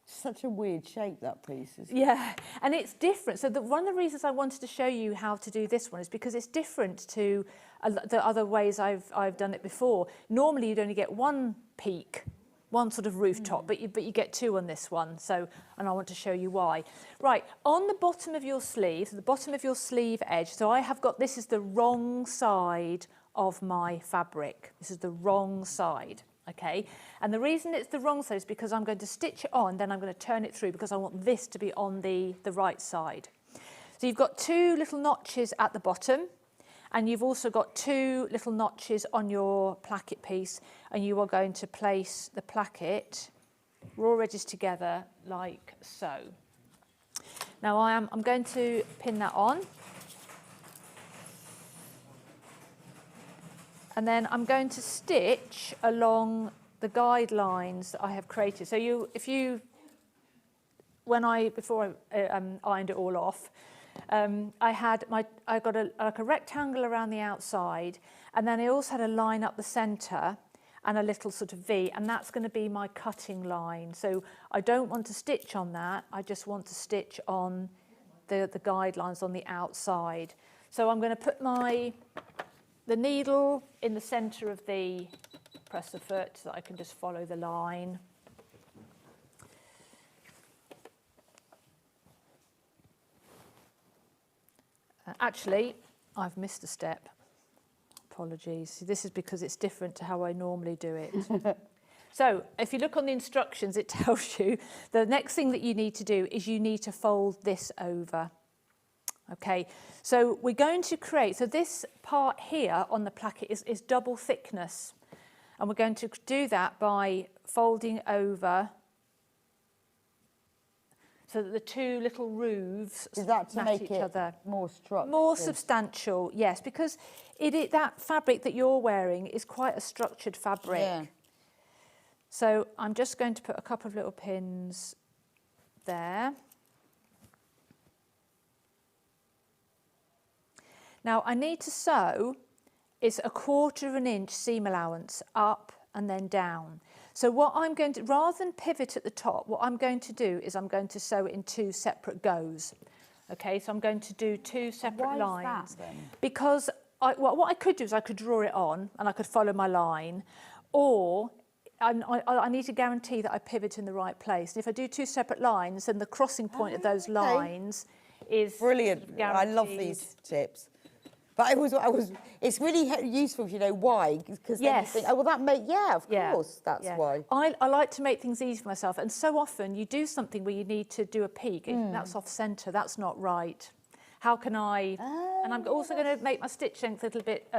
Speaker 10: Such a weird shape, that piece is. Yeah, and it's different. So one of the reasons I wanted to show you how to do this one is because it's different to the other ways I've done it before. Normally you'd only get one peak, one sort of rooftop, but you get two on this one. So, and I want to show you why. Right, on the bottom of your sleeve, the bottom of your sleeve edge, so I have got, this is the wrong side of my fabric. This is the wrong side. Okay, and the reason it's the wrong side is because I'm going to stitch it on, then I'm going to turn it through because I want this to be on the right side. So you've got 2 little notches at the bottom, and you've also got 2 little notches on your placket piece, and you are going to place the placket raw edges together like so. Now I'm going to pin that on. And then I'm going to stitch along the guidelines that I have created. So before I ironed it all off, I got a rectangle around the outside, and then I also had a line up the centre and a little sort of V, and that's going to be my cutting line. So I don't want to stitch on that, I just want to stitch on the guidelines on the outside. So I'm going to put the needle in the centre of the presser foot so that I can just follow the line. Actually, I've missed a step. Apologies. This is because it's different to how I normally do it. So if you look on the instructions, it tells you the next thing that you need to do is you need to fold this over. Okay, so we're going to create, so this part here on the placket is double thickness. And we're going to do that by folding over so that the two little roofs match each other.
Speaker 1: More structured?
Speaker 10: More substantial, yes, because that fabric that you're wearing is quite a structured fabric.
Speaker 1: Yeah.
Speaker 10: So I'm just going to put a couple of little pins there. Now I need to sew, it's 1/4 inch seam allowance up and then down. So what I'm going to, rather than pivot at the top, what I'm going to do is I'm going to sew it in 2 separate goes. Okay, so I'm going to do 2 separate lines.
Speaker 1: Why is that then?
Speaker 10: Because what I could do is I could draw it on and I could follow my line, or I need to guarantee that I pivot in the right place. And if I do 2 separate lines, then the crossing point of those lines is
Speaker 1: brilliant.
Speaker 10: guaranteed.
Speaker 1: I love these tips. But it's really useful if you know why, because then you think, oh, well, of course, that's why.
Speaker 10: I like to make things easy for myself, and so often you do something where you need to do a peak, and that's off centre, that's not right. How can I, and I'm also going to make my stitch length a little bit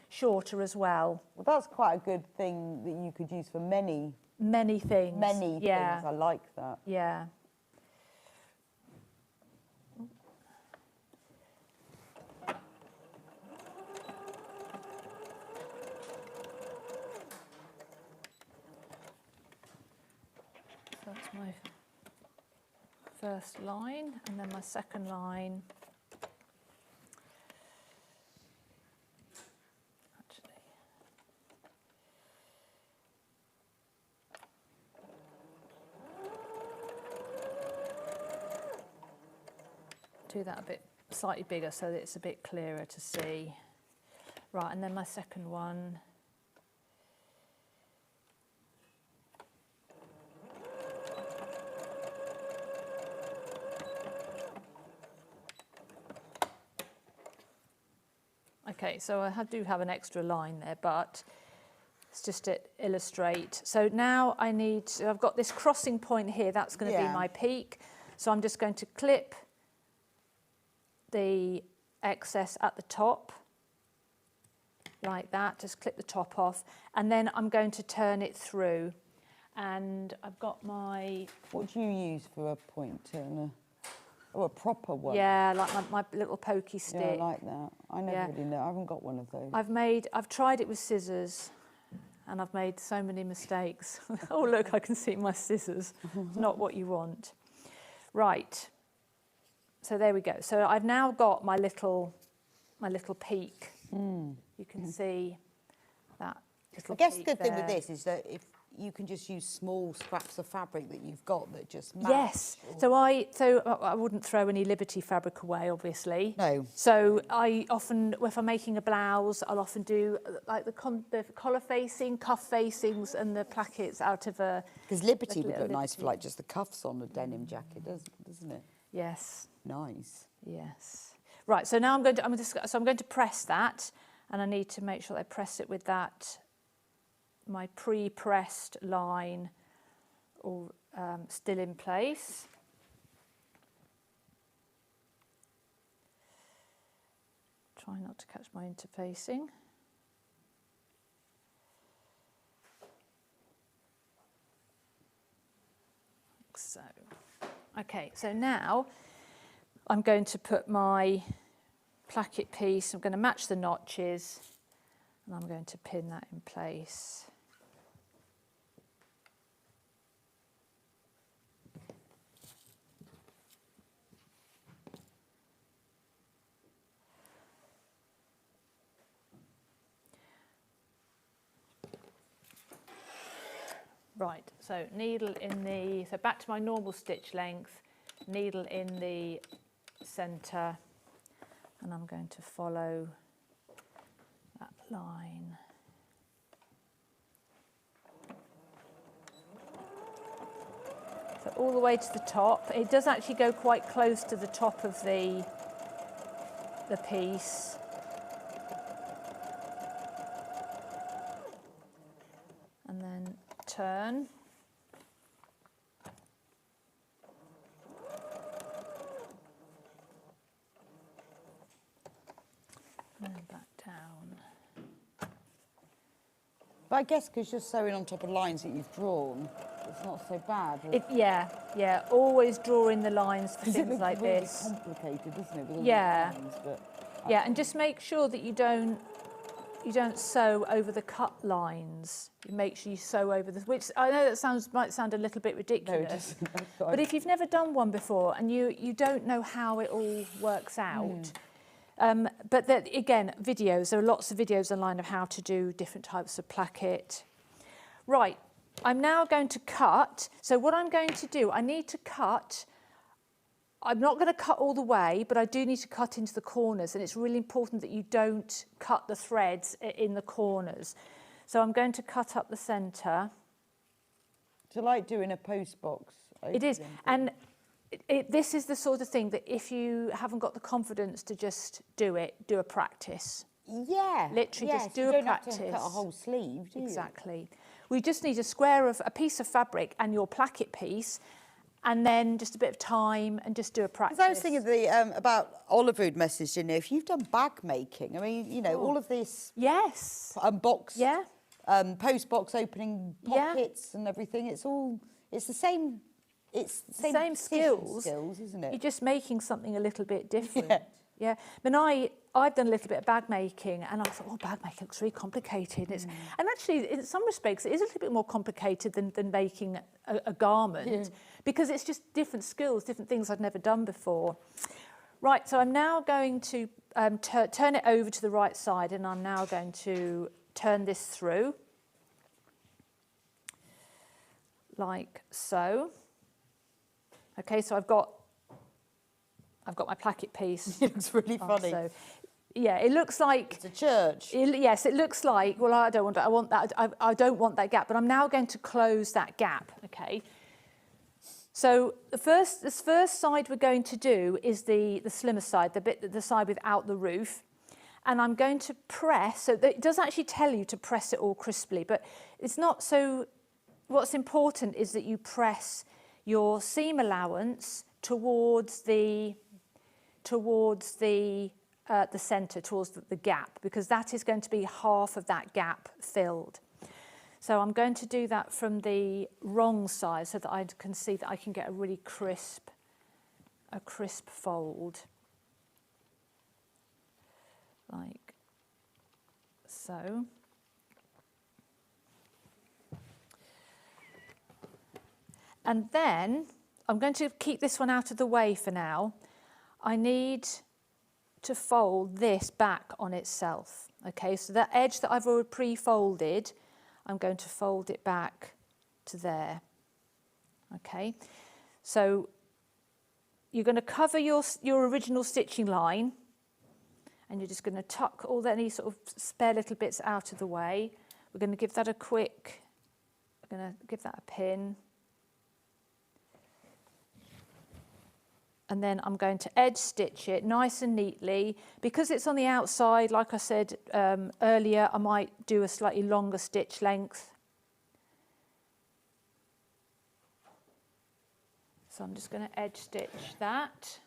Speaker 10: shorter as well.
Speaker 1: Well, that's quite a good thing that you could use for many
Speaker 10: things.
Speaker 1: Many things, I like that.
Speaker 10: Yeah. That's my first line, and then my second line. Actually, do that a bit slightly bigger so that it's a bit clearer to see. Right, and then my second one. Okay, so I do have an extra line there, but it's just to illustrate. So now I've got this crossing point here, that's going to be my peak. So I'm just going to clip the excess at the top, like that, just clip the top off, and then I'm going to turn it through. And I've got my...
Speaker 1: What do you use for a point turner? Oh, a proper one.
Speaker 10: Yeah, like my little pokey stick.
Speaker 1: Yeah, I like that. I never really know. I haven't got one of those.
Speaker 10: I've tried it with scissors, and I've made so many mistakes. Oh, look, I can see my scissors. Not what you want. Right. So there we go. So I've now got my little peak. You can see that little
Speaker 1: I guess
Speaker 10: peak
Speaker 1: the good thing with
Speaker 10: there.
Speaker 1: this is that if you can just use small scraps of fabric that you've got that just match.
Speaker 10: Yes. So I wouldn't throw any Liberty fabric away, obviously.
Speaker 1: No.
Speaker 10: So I often, if I'm making a blouse, I'll often do like the collar facing, cuff facings, and the plackets out of a.
Speaker 1: Because Liberty would
Speaker 10: little
Speaker 1: look nice for
Speaker 10: Liberty.
Speaker 1: like just the cuffs on a denim jacket, doesn't it?
Speaker 10: Yes.
Speaker 1: Nice.
Speaker 10: Yes. Right. So now I'm going to press that, and I need to make sure that I press it with that. My pre-pressed line all still in place. Try not to catch my interfacing. Like so. Okay, so now I'm going to put my placket piece, I'm going to match the notches, And I'm going to pin that in place. Right, so needle in the, so back to my normal stitch length, needle in the centre, and I'm going to follow that line. So all the way to the top. It does actually go quite close to the top of the piece. And then turn. And then back down.
Speaker 1: But I guess because you're sewing on top of lines that you've drawn, it's not so bad.
Speaker 10: Yeah. Always draw in the lines for things like
Speaker 1: really
Speaker 10: this.
Speaker 1: Complicated, isn't it? With all
Speaker 10: Yeah.
Speaker 1: the lines, but
Speaker 10: Yeah, and just make sure that you don't sew over the cut lines. You make sure you sew over the, which I know that might sound a little bit ridiculous.
Speaker 1: No, it doesn't.
Speaker 10: But if you've never done one before and you don't know how it all works out, but that, again, videos, there are lots of videos online of how to do different types of placket. Right, I'm now going to cut. So what I'm going to do, I need to cut. I'm not going to cut all the way, but I do need to cut into the corners, and it's really important that you don't cut the threads in the corners. So I'm going to cut up the centre.
Speaker 1: Do you like doing a post box?
Speaker 10: It is, and this is the sort of thing that if you haven't got the confidence to just do it, do a practice.
Speaker 1: Yeah.
Speaker 10: Literally
Speaker 1: yes,
Speaker 10: just do
Speaker 1: you
Speaker 10: a
Speaker 1: don't
Speaker 10: practice.
Speaker 1: Have to cut a whole sleeve, do you?
Speaker 10: Exactly. We just need a piece of fabric and your placket piece, and then just a bit of time and just do a practice.
Speaker 1: Because I was thinking about Oliver who'd messaged in there, if you've done bag making, I mean, you know, all of this...
Speaker 10: Yes.
Speaker 1: Box...
Speaker 10: Yeah.
Speaker 1: Post box opening pockets and everything, it's the same... It's the same skills, isn't it?
Speaker 10: You're just making something a little bit different. Yeah. I mean, I've done a little bit of bag making, and I thought, oh, bag making looks really complicated. And actually, in some respects, it is a little bit more complicated than making a garment, because it's just different skills, different things I've never done before. Right, so I'm now going to turn it over to the right side, and I'm now going to turn this through, like so. Okay, so I've got my placket piece.
Speaker 1: It looks really funny.
Speaker 10: So, yeah, it looks like
Speaker 1: it's a church.
Speaker 10: Yes, it looks like. Well, I don't want that. I want that. I don't want that gap. But I'm now going to close that gap. Okay. So the first side we're going to do is the slimmer side, the side without the roof, and I'm going to press. So it does actually tell you to press it all crisply, but it's not so. What's important is that you press your seam allowance towards the centre, towards the gap, because that is going to be half of that gap filled. So I'm going to do that from the wrong side so that I can see that I can get a really crisp fold, like so. And then I'm going to keep this one out of the way for now. I need to fold this back on itself. Okay, so that edge that I've already pre-folded, I'm going to fold it back to there. Okay, so you're going to cover your original stitching line, and you're just going to tuck all any sort of spare little bits out of the way. We're going to give that a pin. And then I'm going to edge stitch it nice and neatly. Because it's on the outside, like I said earlier, I might do a slightly longer stitch length. So I'm just going to edge stitch that.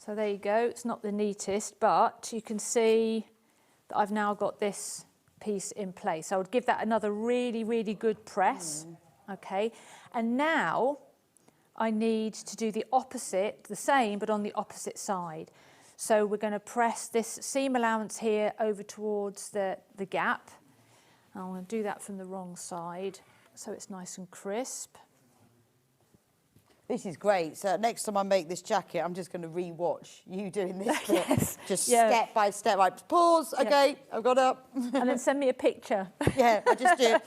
Speaker 10: So there you go. It's not the neatest, but you can see that I've now got this piece in place. I would give that another really, really good press. Okay. And now I need to do the opposite, the same, but on the opposite side. So we're going to press this seam allowance here over towards the gap. And I'm going to do that from the wrong side so it's nice and crisp.
Speaker 1: This is great. So next time I make this jacket, I'm just going to re-watch you doing this bit.
Speaker 10: Yes.
Speaker 1: Just
Speaker 10: Yeah.
Speaker 1: step by step. Like, pause. Okay, I've got up.
Speaker 10: And then send me a picture.
Speaker 1: Yeah, I just do.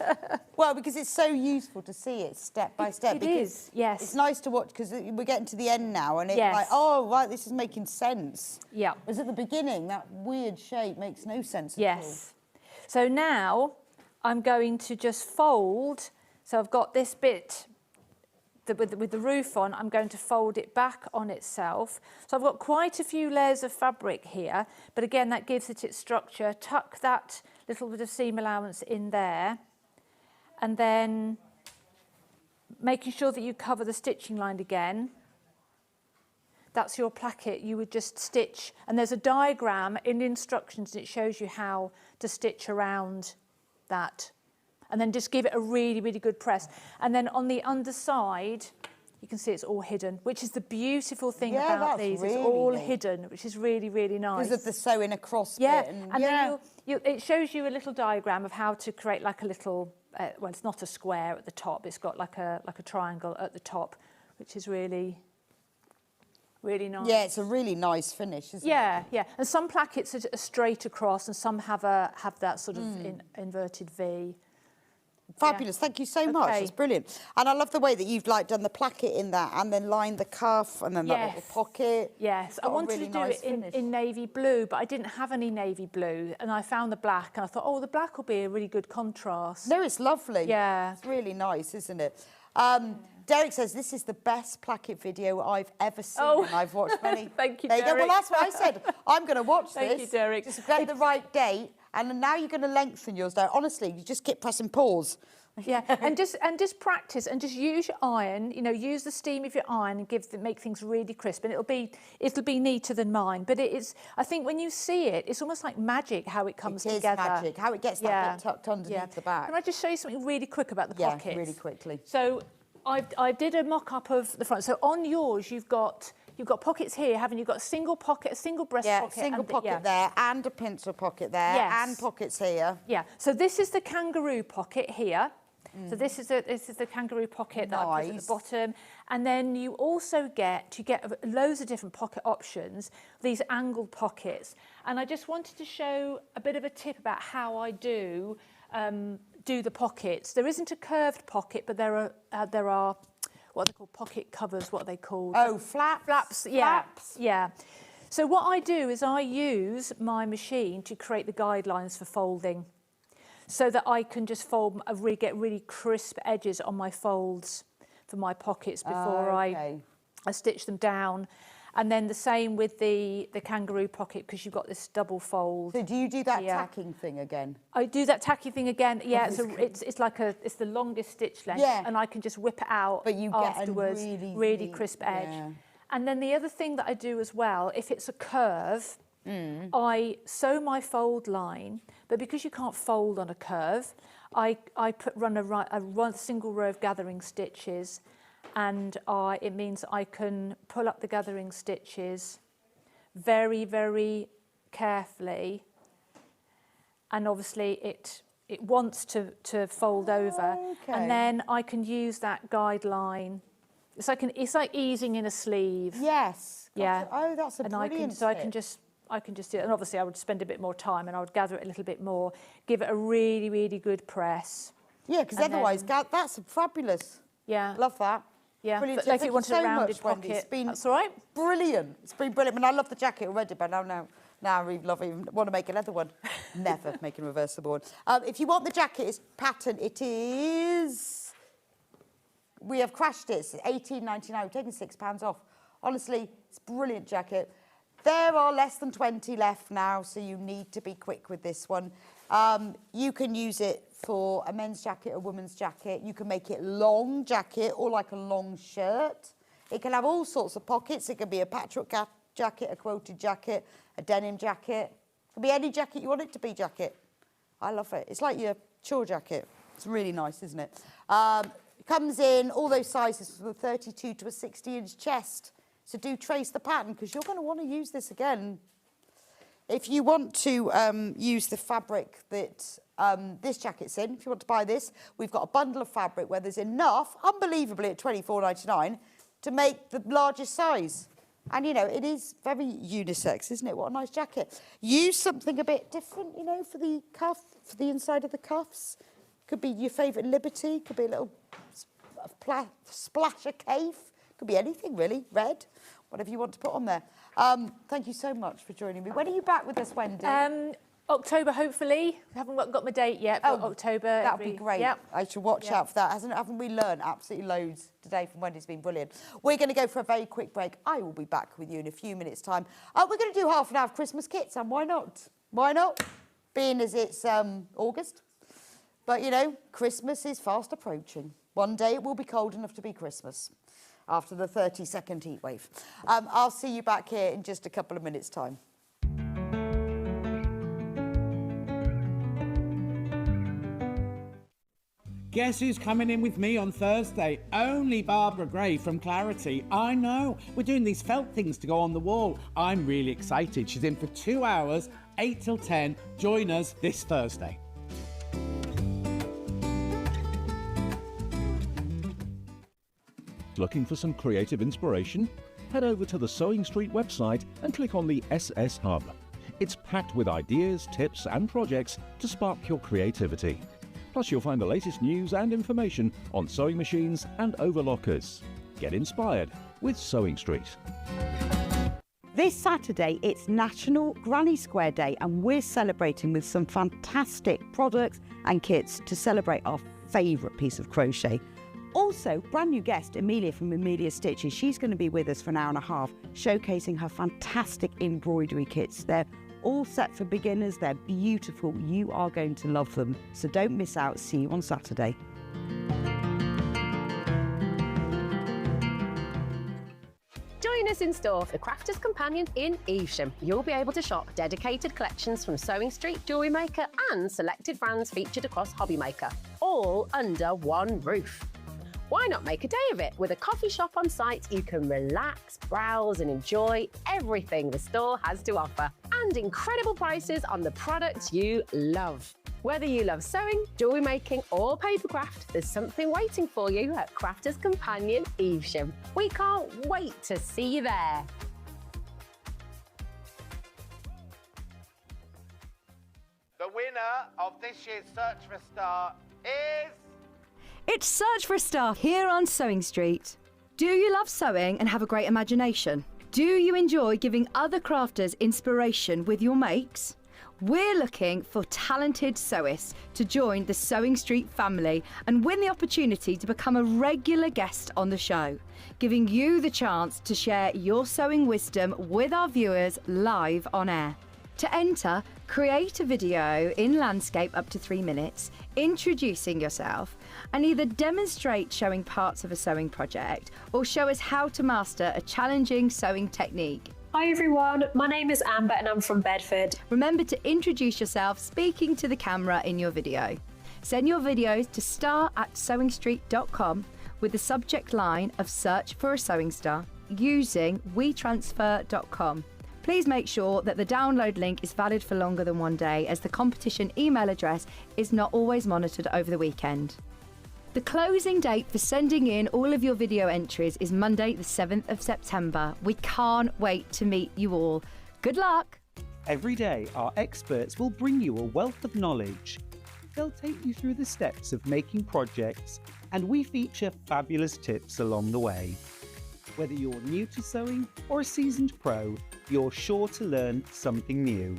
Speaker 1: Well, because it's so useful to see it step by step.
Speaker 10: It is, yes.
Speaker 1: It's nice to watch because we're getting to the end now and it's
Speaker 10: Yes.
Speaker 1: like, oh, right, this is making sense.
Speaker 10: Yeah.
Speaker 1: Whereas at the beginning, that weird shape makes no sense at all.
Speaker 10: Yes. So now I'm going to just fold. So I've got this bit with the roof on, I'm going to fold it back on itself. So I've got quite a few layers of fabric here, but again, that gives it its structure. Tuck that little bit of seam allowance in there, and then making sure that you cover the stitching line again. That's your placket. You would just stitch, and there's a diagram in the instructions that shows you how to stitch around that. And then just give it a really, really good press. And then on the underside, you can see it's all hidden, which is the beautiful thing about these.
Speaker 1: Really
Speaker 10: it's all
Speaker 1: neat.
Speaker 10: hidden, which is really, really nice.
Speaker 1: Because of the sewing across
Speaker 10: yeah.
Speaker 1: bit.
Speaker 10: And then it shows you a little diagram of how to create like a little, well, it's not a square at the top. It's got like a triangle at the top, which is really, really nice.
Speaker 1: Yeah, it's a really nice finish, isn't it?
Speaker 10: Yeah, yeah. And some plackets are straight across and some have that sort of inverted V.
Speaker 1: Fabulous, thank you so much, it's brilliant. And I love the way that you've like done the placket in that and then lined the cuff and then that little pocket.
Speaker 10: Yes, I wanted to do it in navy blue, but I didn't have any navy blue and I found the black and I thought, oh, the black will be a really good contrast.
Speaker 1: No, it's lovely.
Speaker 10: Yeah.
Speaker 1: It's really nice, isn't it? Derek says, this is the best placket video I've ever seen.
Speaker 10: Oh.
Speaker 1: And I've watched many.
Speaker 10: Thank you,
Speaker 1: there
Speaker 10: Derek.
Speaker 1: You go. Well, that's what I said. I'm going to watch this.
Speaker 10: Thank you, Derek.
Speaker 1: Just get the right date. And now you're going to lengthen yours down. Honestly, you just keep pressing pause.
Speaker 10: Yeah, and just practice and just use your iron. You know, use the steam of your iron and make things really crisp. And it'll be neater than mine. But it is. I think when you see it, it's almost like magic how it comes together.
Speaker 1: It is magic. How it gets that bit tucked underneath the back.
Speaker 10: Can I just show you something really quick about the pockets?
Speaker 1: Yeah, really quickly.
Speaker 10: So I did a mock-up of the front. So on yours, you've got pockets here, haven't you? You've got a single pocket, a single breast pocket.
Speaker 1: Yeah, single pocket there and a pencil pocket there and pockets here.
Speaker 10: Yeah, so this is the kangaroo pocket here. So this is the kangaroo pocket that I put at the bottom. And then you also get loads of different pocket options, these angled pockets. And I just wanted to show a bit of a tip about how I do the pockets. There isn't a curved pocket, but there are what they call pocket covers, what are they called?
Speaker 1: Oh, flaps.
Speaker 10: Flaps, yeah. Flaps. Yeah. So what I do is I use my machine to create the guidelines for folding so that I can just get really crisp edges on my folds for my pockets before I stitch them down. And then the same with the kangaroo pocket because you've got this double fold.
Speaker 1: So do you do that tacking thing again?
Speaker 10: I do that tacking thing again. Yeah, it's the longest stitch length, and I can just whip it out afterwards. Really crisp edge. Yeah. And then the other thing that I do as well, if it's a curve, I sew my fold line, but because you can't fold on a curve, I run a single row of gathering stitches. And it means I can pull up the gathering stitches very, very carefully. And obviously it wants to fold over. And then I can use that guideline. It's like easing in a sleeve.
Speaker 1: Yes.
Speaker 10: Yeah.
Speaker 1: Oh, that's a brilliant tip.
Speaker 10: I can just do it. And obviously I would spend a bit more time and I would gather it a little bit more, give it a really, really good press.
Speaker 1: Yeah, because otherwise, that's fabulous.
Speaker 10: Yeah.
Speaker 1: Love that.
Speaker 10: Yeah,
Speaker 1: brilliant.
Speaker 10: like you want a rounded pocket.
Speaker 1: It's been
Speaker 10: that's all right.
Speaker 1: Brilliant. It's been brilliant. I mean, I love the jacket already, but now I really want to make a leather one. Never making a reversible one. If you want the jacket, it's pattern. It is. We have crashed it. It's $18.99. We've taken £6 off. Honestly, it's a brilliant jacket. There are less than 20 left now, so you need to be quick with this one. You can use it for a men's jacket, a woman's jacket. You can make it long jacket or like a long shirt. It can have all sorts of pockets. It can be a patchwork jacket, a quilted jacket, a denim jacket. It could be any jacket you want it to be jacket. I love it. It's like your chore jacket. It's really nice, isn't it? It comes in all those sizes from a 32 to a 60-inch chest. So do trace the pattern because you're going to want to use this again. If you want to use the fabric that this jacket's in, if you want to buy this, we've got a bundle of fabric where there's enough, unbelievably at £24.99, to make the largest size. And, you know, it is very unisex, isn't it? What a nice jacket. Use something a bit different, you know, for the cuff, for the inside of the cuffs. Could be your favourite Liberty, could be a little splash of Cave. Could be anything, really. Red, whatever you want to put on there. Thank you so much for joining me. When are you back with us, Wendy?
Speaker 10: October, hopefully. I haven't got my date yet, but October.
Speaker 1: That would be great.
Speaker 10: Yep.
Speaker 1: I should watch out for that. Haven't we learned absolutely loads today from Wendy? It's been brilliant. We're going to go for a very quick break. I will be back with you in a few minutes' time. We're going to do half an hour of Christmas kits, and why not? Why not? Being as it's August. But, you know, Christmas is fast approaching. One day it will be cold enough to be Christmas after the 30-second heat wave. I'll see you back here in just a couple of minutes' time.
Speaker 3: Guess who's coming in with me on Thursday? Only Barbara Gray from Clarity. I know. We're doing these felt things to go on the wall. I'm really excited. She's in for 2 hours, 8 till 10. Join us this Thursday.
Speaker 7: Looking for some creative inspiration? Head over to the Sewing Street website and click on the SS Hub. It's packed with ideas, tips and projects to spark your creativity. Plus you'll find the latest news and information on sewing machines and overlockers. Get inspired with Sewing Street.
Speaker 1: This Saturday, it's National Granny Square Day, and we're celebrating with some fantastic products and kits to celebrate our favourite piece of crochet. Also, brand new guest, Amelia from Amelia Stitches. She's going to be with us for an hour and a half, showcasing her fantastic embroidery kits. They're all set for beginners. They're beautiful. You are going to love them. So don't miss out. See you on Saturday.
Speaker 4: Join us in store for the Crafter's Companion in Evesham. You'll be able to shop dedicated collections from Sewing Street, Jewellery Maker and selected brands featured across Hobby Maker, all under one roof. Why not make a day of it? With a coffee shop on site, you can relax, browse and enjoy everything the store has to offer, and incredible prices on the products you love. Whether you love sewing, jewellery making or papercraft, there's something waiting for you at Crafter's Companion Evesham. We can't wait to see you there.
Speaker 8: The winner of this year's Search for a Star is...
Speaker 5: It's Search for a Star here on Sewing Street. Do you love sewing and have a great imagination? Do you enjoy giving other crafters inspiration with your makes? We're looking for talented sewists to join the Sewing Street family and win the opportunity to become a regular guest on the show, giving you the chance to share your sewing wisdom with our viewers live on air. To enter, create a video in landscape up to 3 minutes, introducing yourself, and either demonstrate showing parts of a sewing project or show us how to master a challenging sewing technique.
Speaker 9: Hi everyone, my name is Amber and I'm from Bedford.
Speaker 5: Remember to introduce yourself speaking to the camera in your video. Send your videos to star@sewingstreet.com with the subject line of Search for a Sewing Star using wetransfer.com. Please make sure that the download link is valid for longer than 1 day, as the competition email address is not always monitored over the weekend. The closing date for sending in all of your video entries is Monday the 7th of September. We can't wait to meet you all. Good luck!
Speaker 2: Every day, our experts will bring you a wealth of knowledge. They'll take you through the steps of making projects, and we feature fabulous tips along the way. Whether you're new to sewing or a seasoned pro, you're sure to learn something new.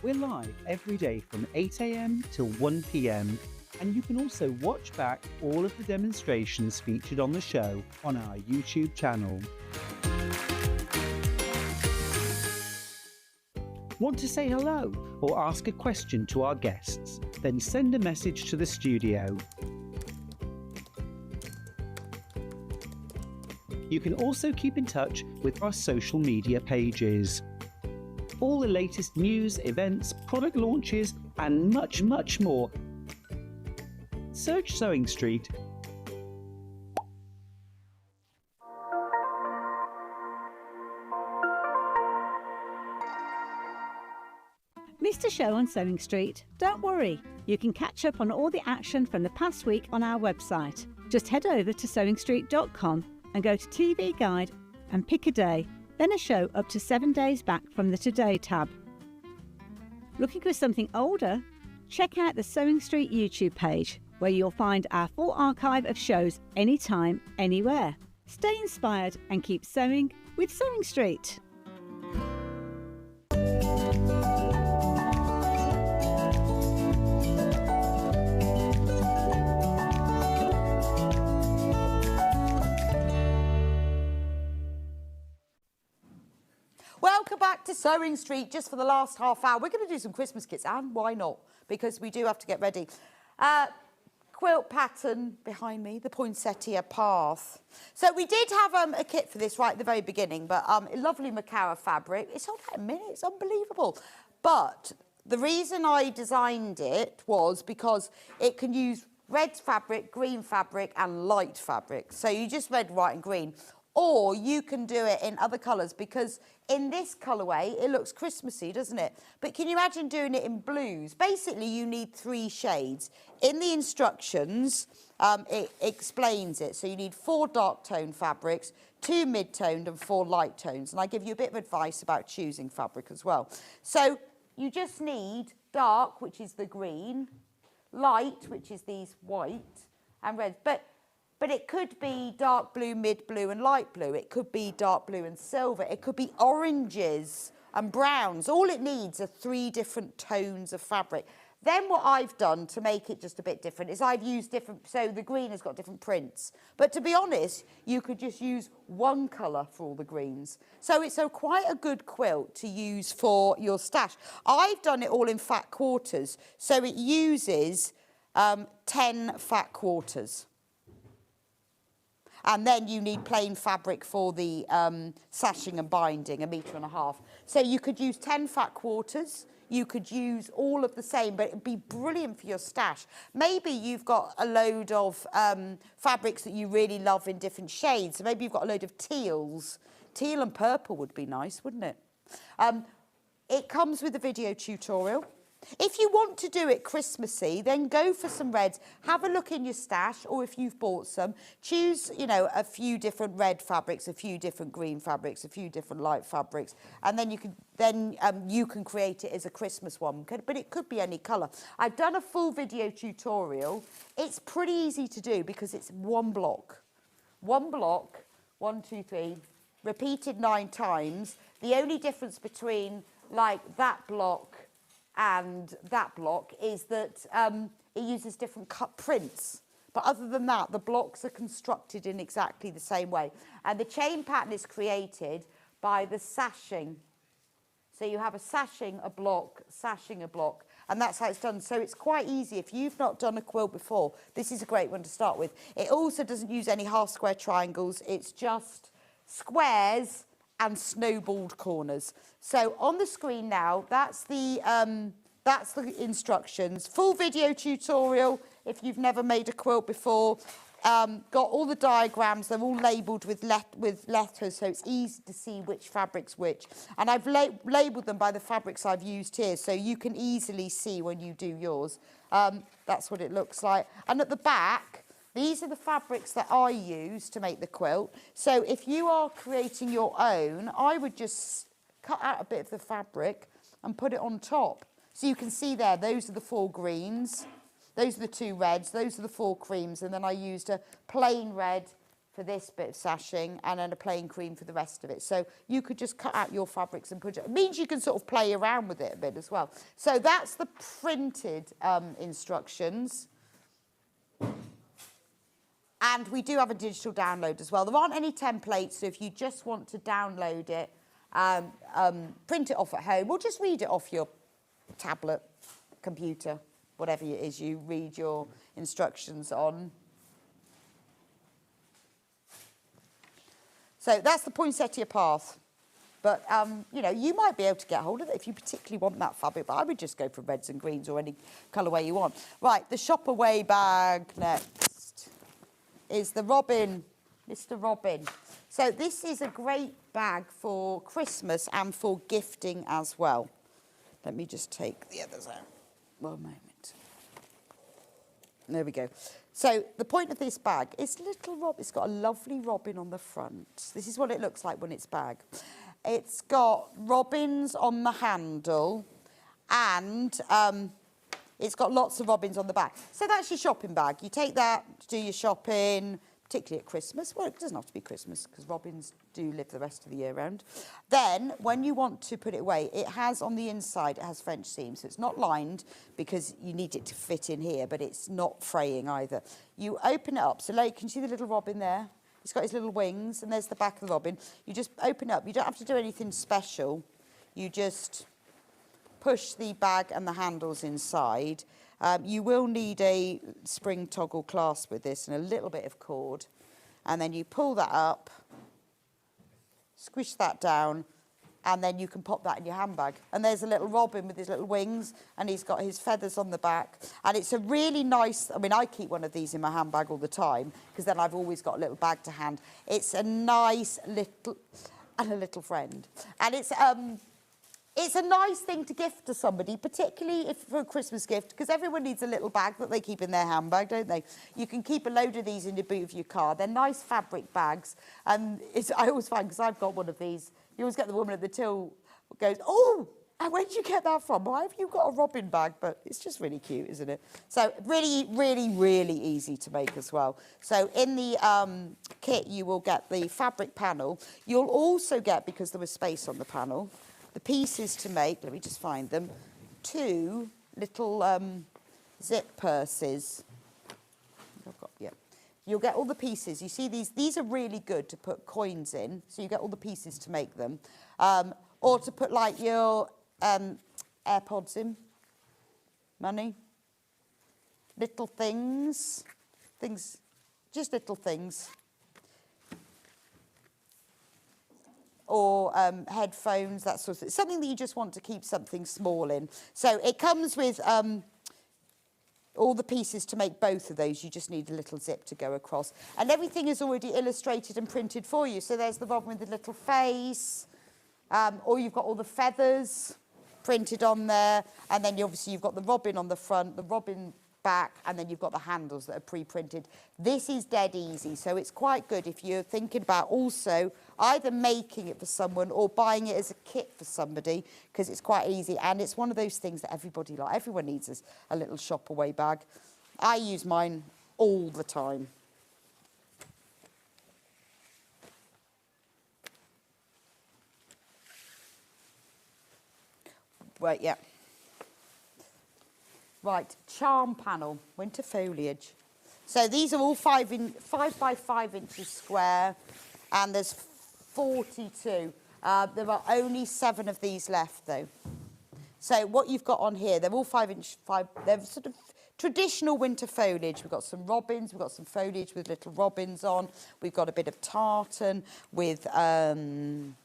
Speaker 2: We're live every day from 8 AM till 1 PM, and you can also watch back all of the demonstrations featured on the show on our YouTube channel. Want to say hello or ask a question to our guests? Then send a message to the studio. You can also keep in touch with our social media pages. All the latest news, events, product launches, and much, much more. Search Sewing Street.
Speaker 6: Missed a show on Sewing Street? Don't worry, you can catch up on all the action from the past week on our website. Just head over to sewingstreet.com and go to TV Guide and pick a day, then a show up to 7 days back from the Today tab. Looking for something older? Check out the Sewing Street YouTube page, where you'll find our full archive of shows anytime, anywhere. Stay inspired and keep sewing with Sewing Street.
Speaker 1: Welcome back to Sewing Street. Just for the last half hour, we're going to do some Christmas kits, and why not? Because we do have to get ready. Quilt pattern behind me, the poinsettia path. So we did have a kit for this right at the very beginning, but lovely Macara fabric. It's sold out in minutes, unbelievable. But the reason I designed it was because it can use red fabric, green fabric, and light fabric. So you just red, white, and green. Or you can do it in other colours, because in this colourway, it looks Christmassy, doesn't it? But can you imagine doing it in blues? Basically, you need 3 shades. In the instructions, it explains it. So you need 4 dark tone fabrics, 2 mid-toned and 4 light tones. And I give you a bit of advice about choosing fabric as well. So you just need dark, which is the green, light, which is these white, and red. But it could be dark blue, mid blue and light blue. It could be dark blue and silver. It could be oranges and browns. All it needs are 3 different tones of fabric. Then what I've done to make it just a bit different is I've used different, so the green has got different prints. But to be honest, you could just use one colour for all the greens. So it's quite a good quilt to use for your stash. I've done it all in fat quarters, so it uses 10 fat quarters. And then you need plain fabric for the sashing and binding, 1.5 meters. So you could use 10 fat quarters. You could use all of the same, but it'd be brilliant for your stash. Maybe you've got a load of fabrics that you really love in different shades. So maybe you've got a load of teals. Teal and purple would be nice, wouldn't it? It comes with a video tutorial. If you want to do it Christmassy, then go for some reds. Have a look in your stash, or if you've bought some, choose, you know, a few different red fabrics, a few different green fabrics, a few different light fabrics, and then you can create it as a Christmas one. But it could be any colour. I've done a full video tutorial. It's pretty easy to do because it's one block. One block, 1, 2, 3, repeated 9 times. The only difference between like that block and that block is that it uses different cut prints. But other than that, the blocks are constructed in exactly the same way. And the chain pattern is created by the sashing. So you have a sashing, a block, and that's how it's done. So it's quite easy. If you've not done a quilt before, this is a great one to start with. It also doesn't use any half square triangles. It's just squares and snowballed corners. So on the screen now, that's the instructions. Full video tutorial if you've never made a quilt before. Got all the diagrams. They're all labelled with letters, so it's easy to see which fabric's which. And I've labelled them by the fabrics I've used here, so you can easily see when you do yours. That's what it looks like. And at the back, these are the fabrics that I use to make the quilt. So if you are creating your own, I would just cut out a bit of the fabric and put it on top. So you can see there, those are the 4 greens, those are the 2 reds, those are the 4 creams, and then I used a plain red for this bit of sashing and then a plain cream for the rest of it. So you could just cut out your fabrics and put it. It means you can sort of play around with it a bit as well. So that's the printed instructions. And we do have a digital download as well. There aren't any templates, so if you just want to download it, print it off at home, or just read it off your tablet, computer, whatever it is you read your instructions on. So that's the poinsettia path. But, you know, you might be able to get hold of it if you particularly want that fabric, but I would just go for reds and greens or any colourway you want. Right, the shop away bag next is the Robin, Mr. Robin. So this is a great bag for Christmas and for gifting as well. Let me just take the others out. One moment. There we go. So the point of this bag is little robin. It's got a lovely robin on the front. This is what it looks like when it's bagged. It's got robins on the handle and it's got lots of robins on the back. So that's your shopping bag. You take that to do your shopping, particularly at Christmas. Well, it doesn't have to be Christmas because robins do live the rest of the year round. Then when you want to put it away, it has on the inside, it has French seams. So it's not lined because you need it to fit in here, but it's not fraying either. You open it up. So like, can you see the little robin there? He's got his little wings, and there's the back of the robin. You just open it up. You don't have to do anything special. You just push the bag and the handles inside. You will need a spring toggle clasp with this and a little bit of cord. And then you pull that up, squish that down, and then you can pop that in your handbag. And there's a little robin with his little wings, and he's got his feathers on the back. And it's a really nice, I mean, I keep one of these in my handbag all the time, because then I've always got a little bag to hand. It's a nice little, and a little friend. And it's a nice thing to gift to somebody, particularly if for a Christmas gift, because everyone needs a little bag that they keep in their handbag, don't they? You can keep a load of these in the boot of your car. They're nice fabric bags. And I always find, because I've got one of these, you always get the woman at the till who goes, oh, and where did you get that from? Why have you got a robin bag? But it's just really cute, isn't it? So really, really, really easy to make as well. So in the kit, you will get the fabric panel. You'll also get, because there was space on the panel, the pieces to make, let me just find them, 2 little zip purses. I've got, yeah. You'll get all the pieces. You see these are really good to put coins in, so you get all the pieces to make them. Or to put like your AirPods in, money, little things, just little things. Or headphones, that sort of thing. Something that you just want to keep something small in. So it comes with all the pieces to make both of those. You just need a little zip to go across. And everything is already illustrated and printed for you. So there's the robin with the little face, or you've got all the feathers printed on there. And then obviously you've got the robin on the front, the robin back, and then you've got the handles that are pre-printed. This is dead easy, so it's quite good if you're thinking about also either making it for someone or buying it as a kit for somebody, because it's quite easy, and it's one of those things that everybody likes. Everyone needs a little shop away bag. I use mine all the time. Right, yeah. Right, charm panel, winter foliage. So these are all 5 by 5 inches square, and there's 42. There are only 7 of these left, though. So what you've got on here, they're all 5 inch, they're sort of traditional winter foliage. We've got some robins, we've got some foliage with little robins on. We've got a bit of tartan with pine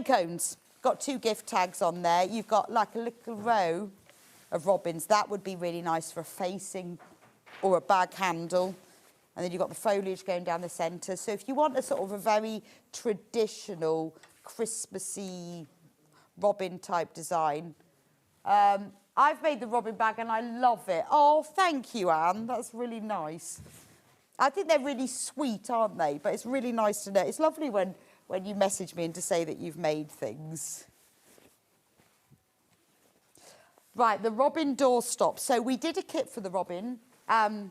Speaker 1: cones. Got 2 gift tags on there. You've got like a little row of robins. That would be really nice for a facing or a bag handle. And then you've got the foliage going down the centre. So if you want a sort of a very traditional, Christmassy robin type design, I've made the robin bag and I love it. Oh, thank you, Anne. That's really nice. I think they're really sweet, aren't they? But it's really nice to know. It's lovely when you message me and to say that you've made things. Right, the robin doorstop. So we did a kit for the robin, the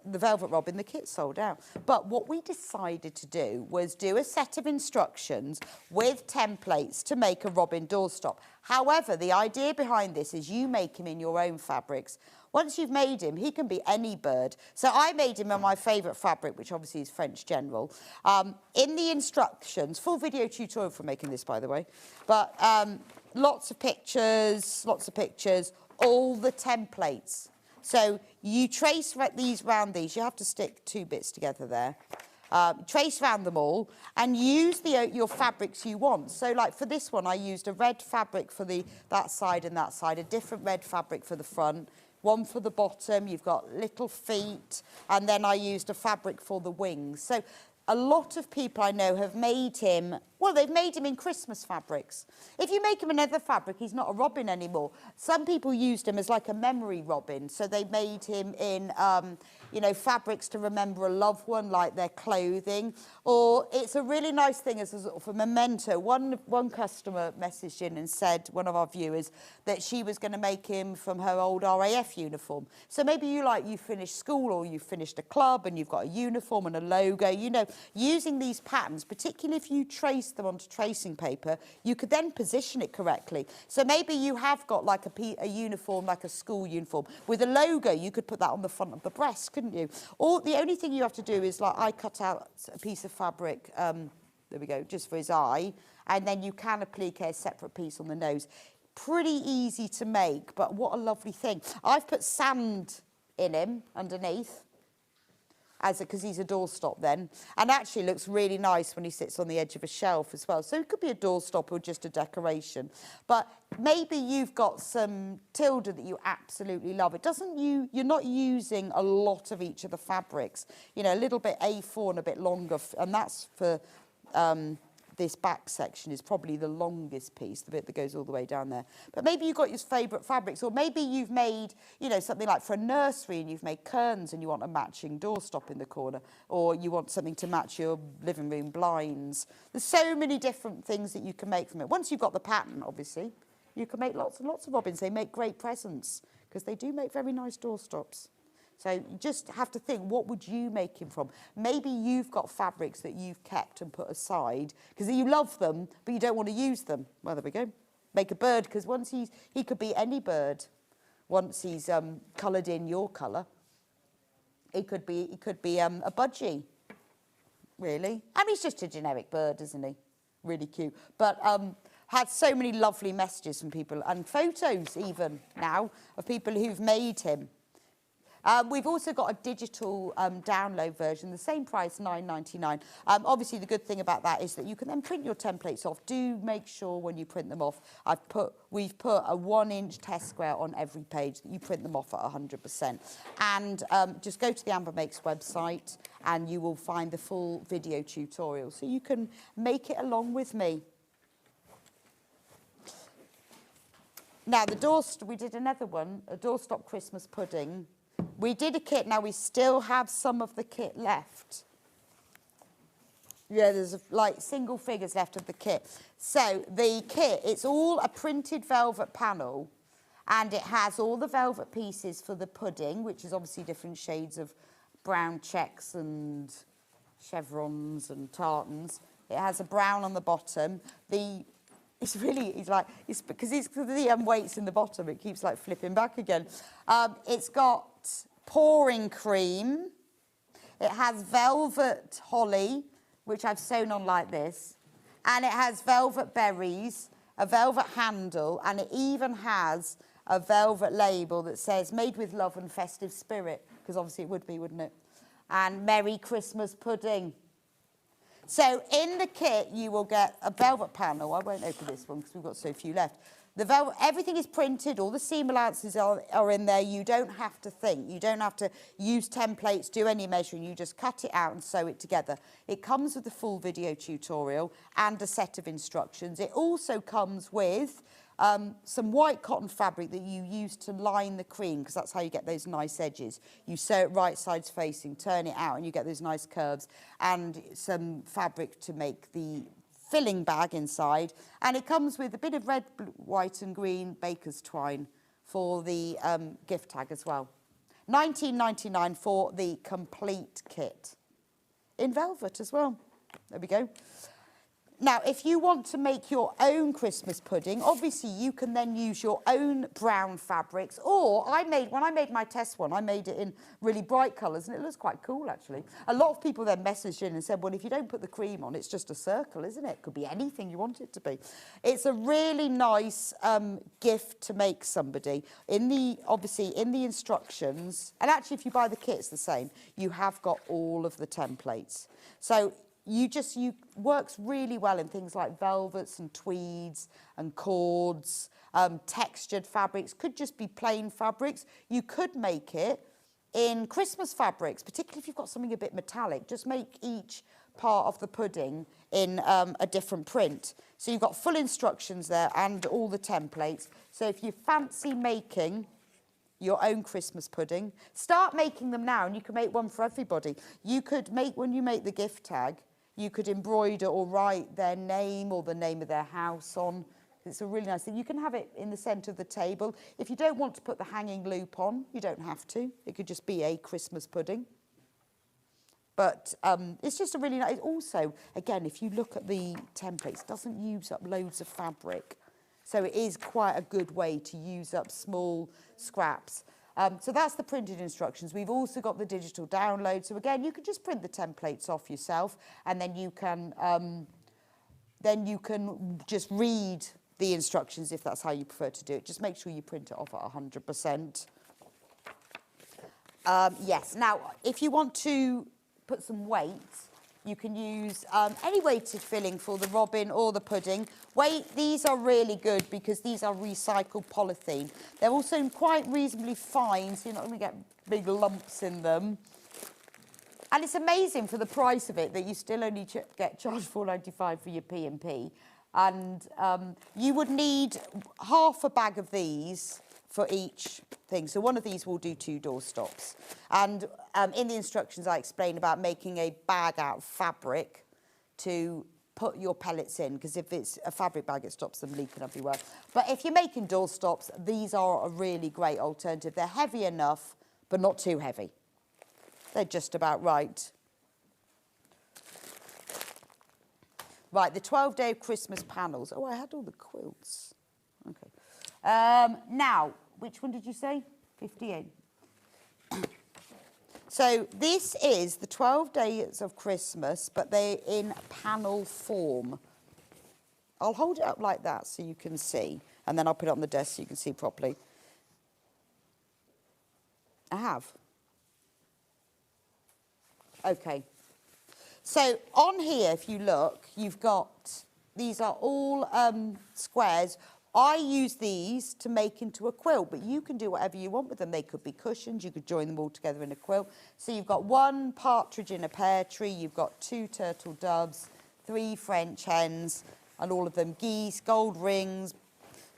Speaker 1: velvet robin, the kit sold out. But what we decided to do was do a set of instructions with templates to make a robin doorstop. However, the idea behind this is you make him in your own fabrics. Once you've made him, he can be any bird. So I made him in my favourite fabric, which obviously is French General. In the instructions, full video tutorial for making this, by the way, but lots of pictures, all the templates. So you trace these round these. You have to stick 2 bits together there. trace around them all and use your fabrics you want. So like for this one, I used a red fabric for that side and that side, a different red fabric for the front, one for the bottom, you've got little feet, and then I used a fabric for the wings. So a lot of people I know have made him, well, they've made him in Christmas fabrics. If you make him another fabric, he's not a robin anymore. Some people used him as like a memory robin. So they made him in, you know, fabrics to remember a loved one, like their clothing. Or it's a really nice thing as a sort of a memento. One customer messaged in and said, one of our viewers, that she was going to make him from her old RAF uniform. So maybe you finished school or you finished a club and you've got a uniform and a logo, you know, using these patterns, particularly if you trace them onto tracing paper, you could then position it correctly. So maybe you have got like a uniform, like a school uniform, with a logo. You could put that on the front of the breast, couldn't you? Or the only thing you have to do is, like, I cut out a piece of fabric, there we go, just for his eye, and then you can applique a separate piece on the nose. Pretty easy to make, but what a lovely thing. I've put sand in him underneath, because he's a doorstop then, and actually looks really nice when he sits on the edge of a shelf as well. So it could be a doorstop or just a decoration. But maybe you've got some tilde that you absolutely love. You're not using a lot of each of the fabrics. You know, a little bit A4 and a bit longer, and that's for this back section is probably the longest piece, the bit that goes all the way down there. But maybe you've got your favourite fabrics, or maybe you've made, you know, something like for a nursery and you've made curtains and you want a matching doorstop in the corner, or you want something to match your living room blinds. There's so many different things that you can make from it. Once you've got the pattern, obviously, you can make lots and lots of robins. They make great presents because they do make very nice doorstops. So you just have to think, what would you make him from? Maybe you've got fabrics that you've kept and put aside because you love them, but you don't want to use them. Well, there we go. Make a bird, because once he could be any bird. Once he's coloured in your colour, he could be a budgie, really. I mean, he's just a generic bird, isn't he? Really cute. But had so many lovely messages from people and photos even now of people who've made him. We've also got a digital download version, the same price, £9.99. Obviously, the good thing about that is that you can then print your templates off. Do make sure when you print them off, we've put a 1-inch test square on every page that you print them off at 100%. And just go to the Amber Makes website and you will find the full video tutorial. So you can make it along with me. Now, we did another one, a doorstop Christmas pudding. We did a kit, now we still have some of the kit left. Yeah, there's like single figures left of the kit. So the kit, it's all a printed velvet panel and it has all the velvet pieces for the pudding, which is obviously different shades of brown checks and chevrons and tartans. It has a brown on the bottom. Because the weights in the bottom, it keeps like flipping back again. It's got pouring cream. It has velvet holly, which I've sewn on like this. And it has velvet berries, a velvet handle, and it even has a velvet label that says made with love and festive spirit, because obviously it would be, wouldn't it? And Merry Christmas pudding. So in the kit, you will get a velvet panel. I won't open this one because we've got so few left. The velvet, everything is printed. All the seam allowances are in there. You don't have to think. You don't have to use templates, do any measuring. You just cut it out and sew it together. It comes with a full video tutorial and a set of instructions. It also comes with some white cotton fabric that you use to line the cream, because that's how you get those nice edges. You sew it right sides facing, turn it out, and you get those nice curves, and some fabric to make the filling bag inside. And it comes with a bit of red, blue, white and green baker's twine for the gift tag as well. £19.99 for the complete kit. In velvet as well. There we go. Now, if you want to make your own Christmas pudding, obviously you can then use your own brown fabrics. Or when I made my test one, I made it in really bright colours, and it looks quite cool, actually. A lot of people then messaged in and said, well, if you don't put the cream on, it's just a circle, isn't it? It could be anything you want it to be. It's a really nice gift to make somebody. Obviously, in the instructions, and actually if you buy the kit, it's the same, you have got all of the templates. So works really well in things like velvets and tweeds and cords, textured fabrics, could just be plain fabrics. You could make it in Christmas fabrics, particularly if you've got something a bit metallic. Just make each part of the pudding in a different print. So you've got full instructions there and all the templates. So if you fancy making your own Christmas pudding, start making them now, and you can make one for everybody. You could make, when you make the gift tag, you could embroider or write their name or the name of their house on. It's a really nice thing. You can have it in the centre of the table. If you don't want to put the hanging loop on, you don't have to. It could just be a Christmas pudding. But it's just a really nice... Also, again, if you look at the templates, it doesn't use up loads of fabric. So it is quite a good way to use up small scraps. So that's the printed instructions. We've also got the digital download. So again, you can just print the templates off yourself, and then you can just read the instructions if that's how you prefer to do it. Just make sure you print it off at 100%. Yes. Now, if you want to put some weight, you can use any weighted filling for the robin or the pudding. These are really good because these are recycled polythene. They're also quite reasonably fine, so you're not going to get big lumps in them. And it's amazing for the price of it that you still only get charged £4.95 for your P&P. And you would need half a bag of these for each thing. So one of these will do 2 doorstops. And in the instructions, I explain about making a bag out of fabric to put your pellets in, because if it's a fabric bag, it stops them leaking everywhere. But if you're making doorstops, these are a really great alternative. They're heavy enough, but not too heavy. They're just about right. Right, the 12-day Christmas panels. Oh, I had all the quilts. Okay. Now, which one did you say? 58. So this is the 12 days of Christmas, but they're in panel form. I'll hold it up like that so you can see, and then I'll put it on the desk so you can see properly. I have. Okay. So on here, if you look, you've got, these are all squares. I use these to make into a quilt, but you can do whatever you want with them. They could be cushions. You could join them all together in a quilt. So you've got 1 partridge in a pear tree. You've got 2 turtle doves, 3 French hens, and all of them geese, gold rings,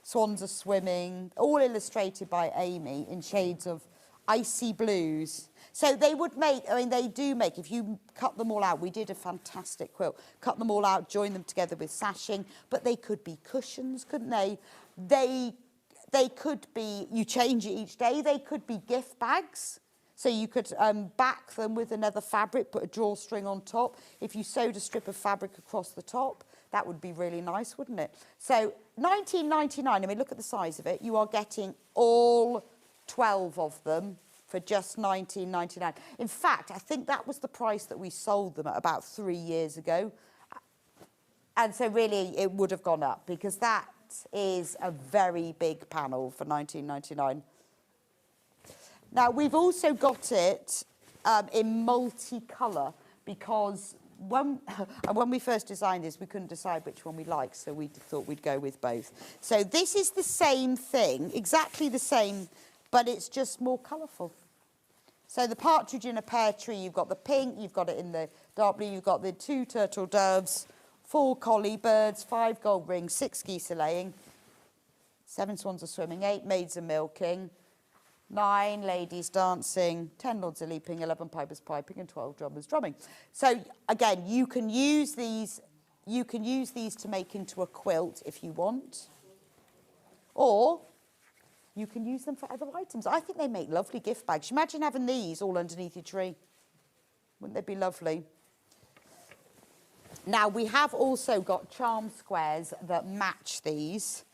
Speaker 1: swans are swimming, all illustrated by Amy in shades of icy blues. So they would make, I mean, they do make, if you cut them all out, we did a fantastic quilt, cut them all out, join them together with sashing, but they could be cushions, couldn't they? They could be, you change it each day, they could be gift bags. So you could back them with another fabric, put a drawstring on top. If you sewed a strip of fabric across the top, that would be really nice, wouldn't it? So £19.99, I mean, look at the size of it. You are getting all 12 of them for just £19.99. In fact, I think that was the price that we sold them at about 3 years ago. And so really it would have gone up, because that is a very big panel for £19.99. Now, we've also got it in multicolour, because when we first designed this, we couldn't decide which one we liked, so we thought we'd go with both. So this is the same thing, exactly the same, but it's just more colourful. So the partridge in a pear tree, you've got the pink, you've got it in the dark blue, you've got the 2 turtle doves, 4 collie birds, 5 gold rings, 6 geese are laying, 7 swans are swimming, 8 maids are milking, 9 ladies dancing, 10 lords are leaping, 11 pipers piping, and 12 drummers drumming. So again, you can use these to make into a quilt if you want, or you can use them for other items. I think they make lovely gift bags. Imagine having these all underneath your tree. Wouldn't they be lovely? Now, we have also got charm squares that match these.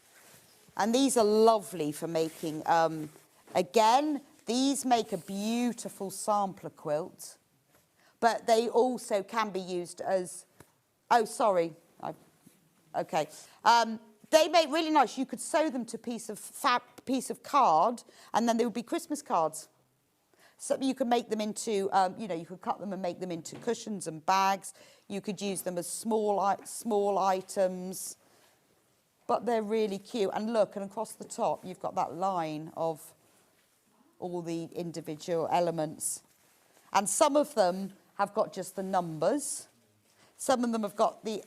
Speaker 1: And these are lovely for making, again, these make a beautiful sampler quilt. But they also can be used as, oh, sorry. Okay. They make really nice. You could sew them to a piece of card, and then they would be Christmas cards. So you can make them into, you know, you could cut them and make them into cushions and bags. You could use them as small items, but they're really cute. And look, and across the top, you've got that line of all the individual elements. And some of them have got just the numbers. Some of them have got the,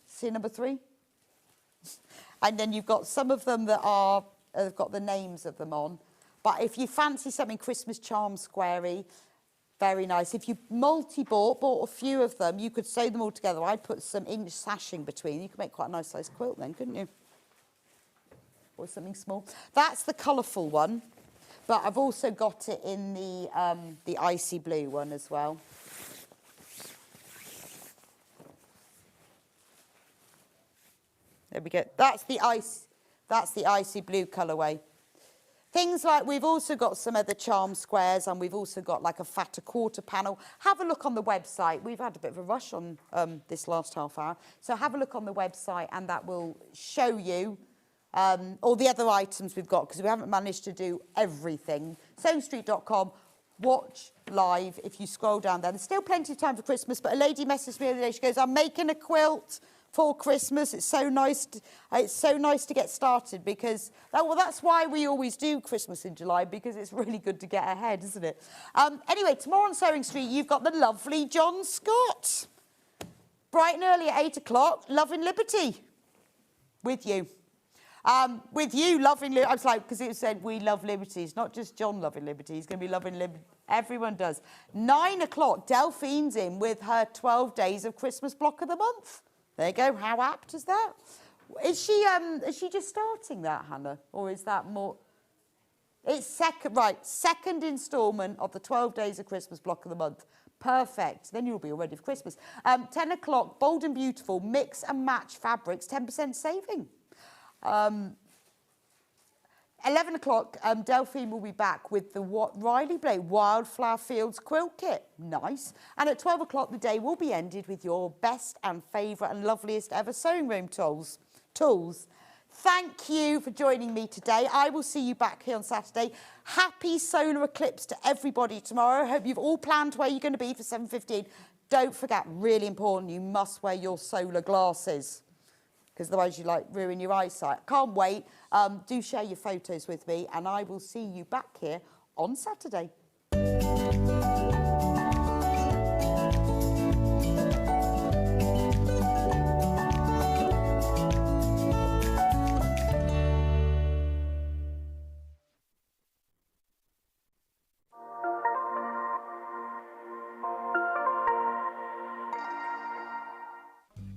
Speaker 1: see number 3? And then you've got some of them that are, have got the names of them on. But if you fancy something Christmas charm squarey, very nice. If you bought a few of them, you could sew them all together. I'd put some inch sashing between. You could make quite a nice sized quilt then, couldn't you? Or something small. That's the colourful one, but I've also got it in the icy blue one as well. There we go. That's the icy blue colourway. Things like, we've also got some other charm squares, and we've also got like a fatter quarter panel. Have a look on the website. We've had a bit of a rush on this last half hour. So have a look on the website, and that will show you all the other items we've got, because we haven't managed to do everything. SewingStreet.com, watch live if you scroll down there. There's still plenty of time for Christmas, but a lady messaged me the other day. She goes, I'm making a quilt for Christmas. It's so nice to get started, because that's why we always do Christmas in July, because it's really good to get ahead, isn't it? Anyway, tomorrow on Sewing Street, you've got the lovely John Scott. Bright and early at 8 o'clock, Loving Liberty with you. Loving Liberty. I was like, because it said we love liberty. It's not just John loving liberty. He's going to be loving liberty. Everyone does. 9 o'clock, Delphine's in with her 12 days of Christmas block of the month. There you go. How apt is that? Is she just starting that, Hannah? Or is that more? It's second instalment of the 12 days of Christmas block of the month. Perfect. Then you'll be all ready for Christmas. 10 o'clock, Bold and Beautiful, mix and match fabrics, 10% saving. 11 o'clock, Delphine will be back with the Riley Blake Wildflower Fields quilt kit. Nice. And at 12 o'clock, the day will be ended with your best and favourite and loveliest ever sewing room tools. Thank you for joining me today. I will see you back here on Saturday. Happy solar eclipse to everybody tomorrow. I hope you've all planned where you're going to be for 7:15. Don't forget, really important, you must wear your solar glasses, because otherwise you ruin your eyesight. Can't wait. Do share your photos with me, and I will see you back here on Saturday.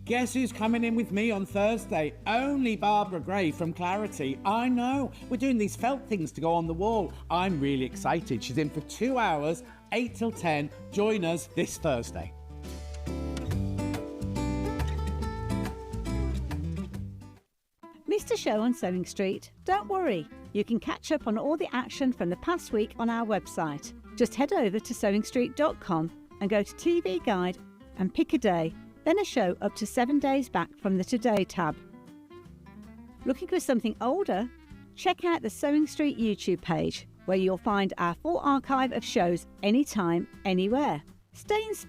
Speaker 3: Guess who's coming in with me on Thursday? Only Barbara Gray from Clarity. I know. We're doing these felt things to go on the wall. I'm really excited. She's in for 2 hours, 8 till 10. Join us this Thursday.
Speaker 6: Missed a show on Sewing Street? Don't worry. You can catch up on all the action from the past week on our website. Just head over to sewingstreet.com and go to TV Guide and pick a day. Then a show up to 7 days back from the Today tab. Looking for something older? Check out the Sewing Street YouTube page, where you'll find our full archive of shows anytime, anywhere. Stay inspired.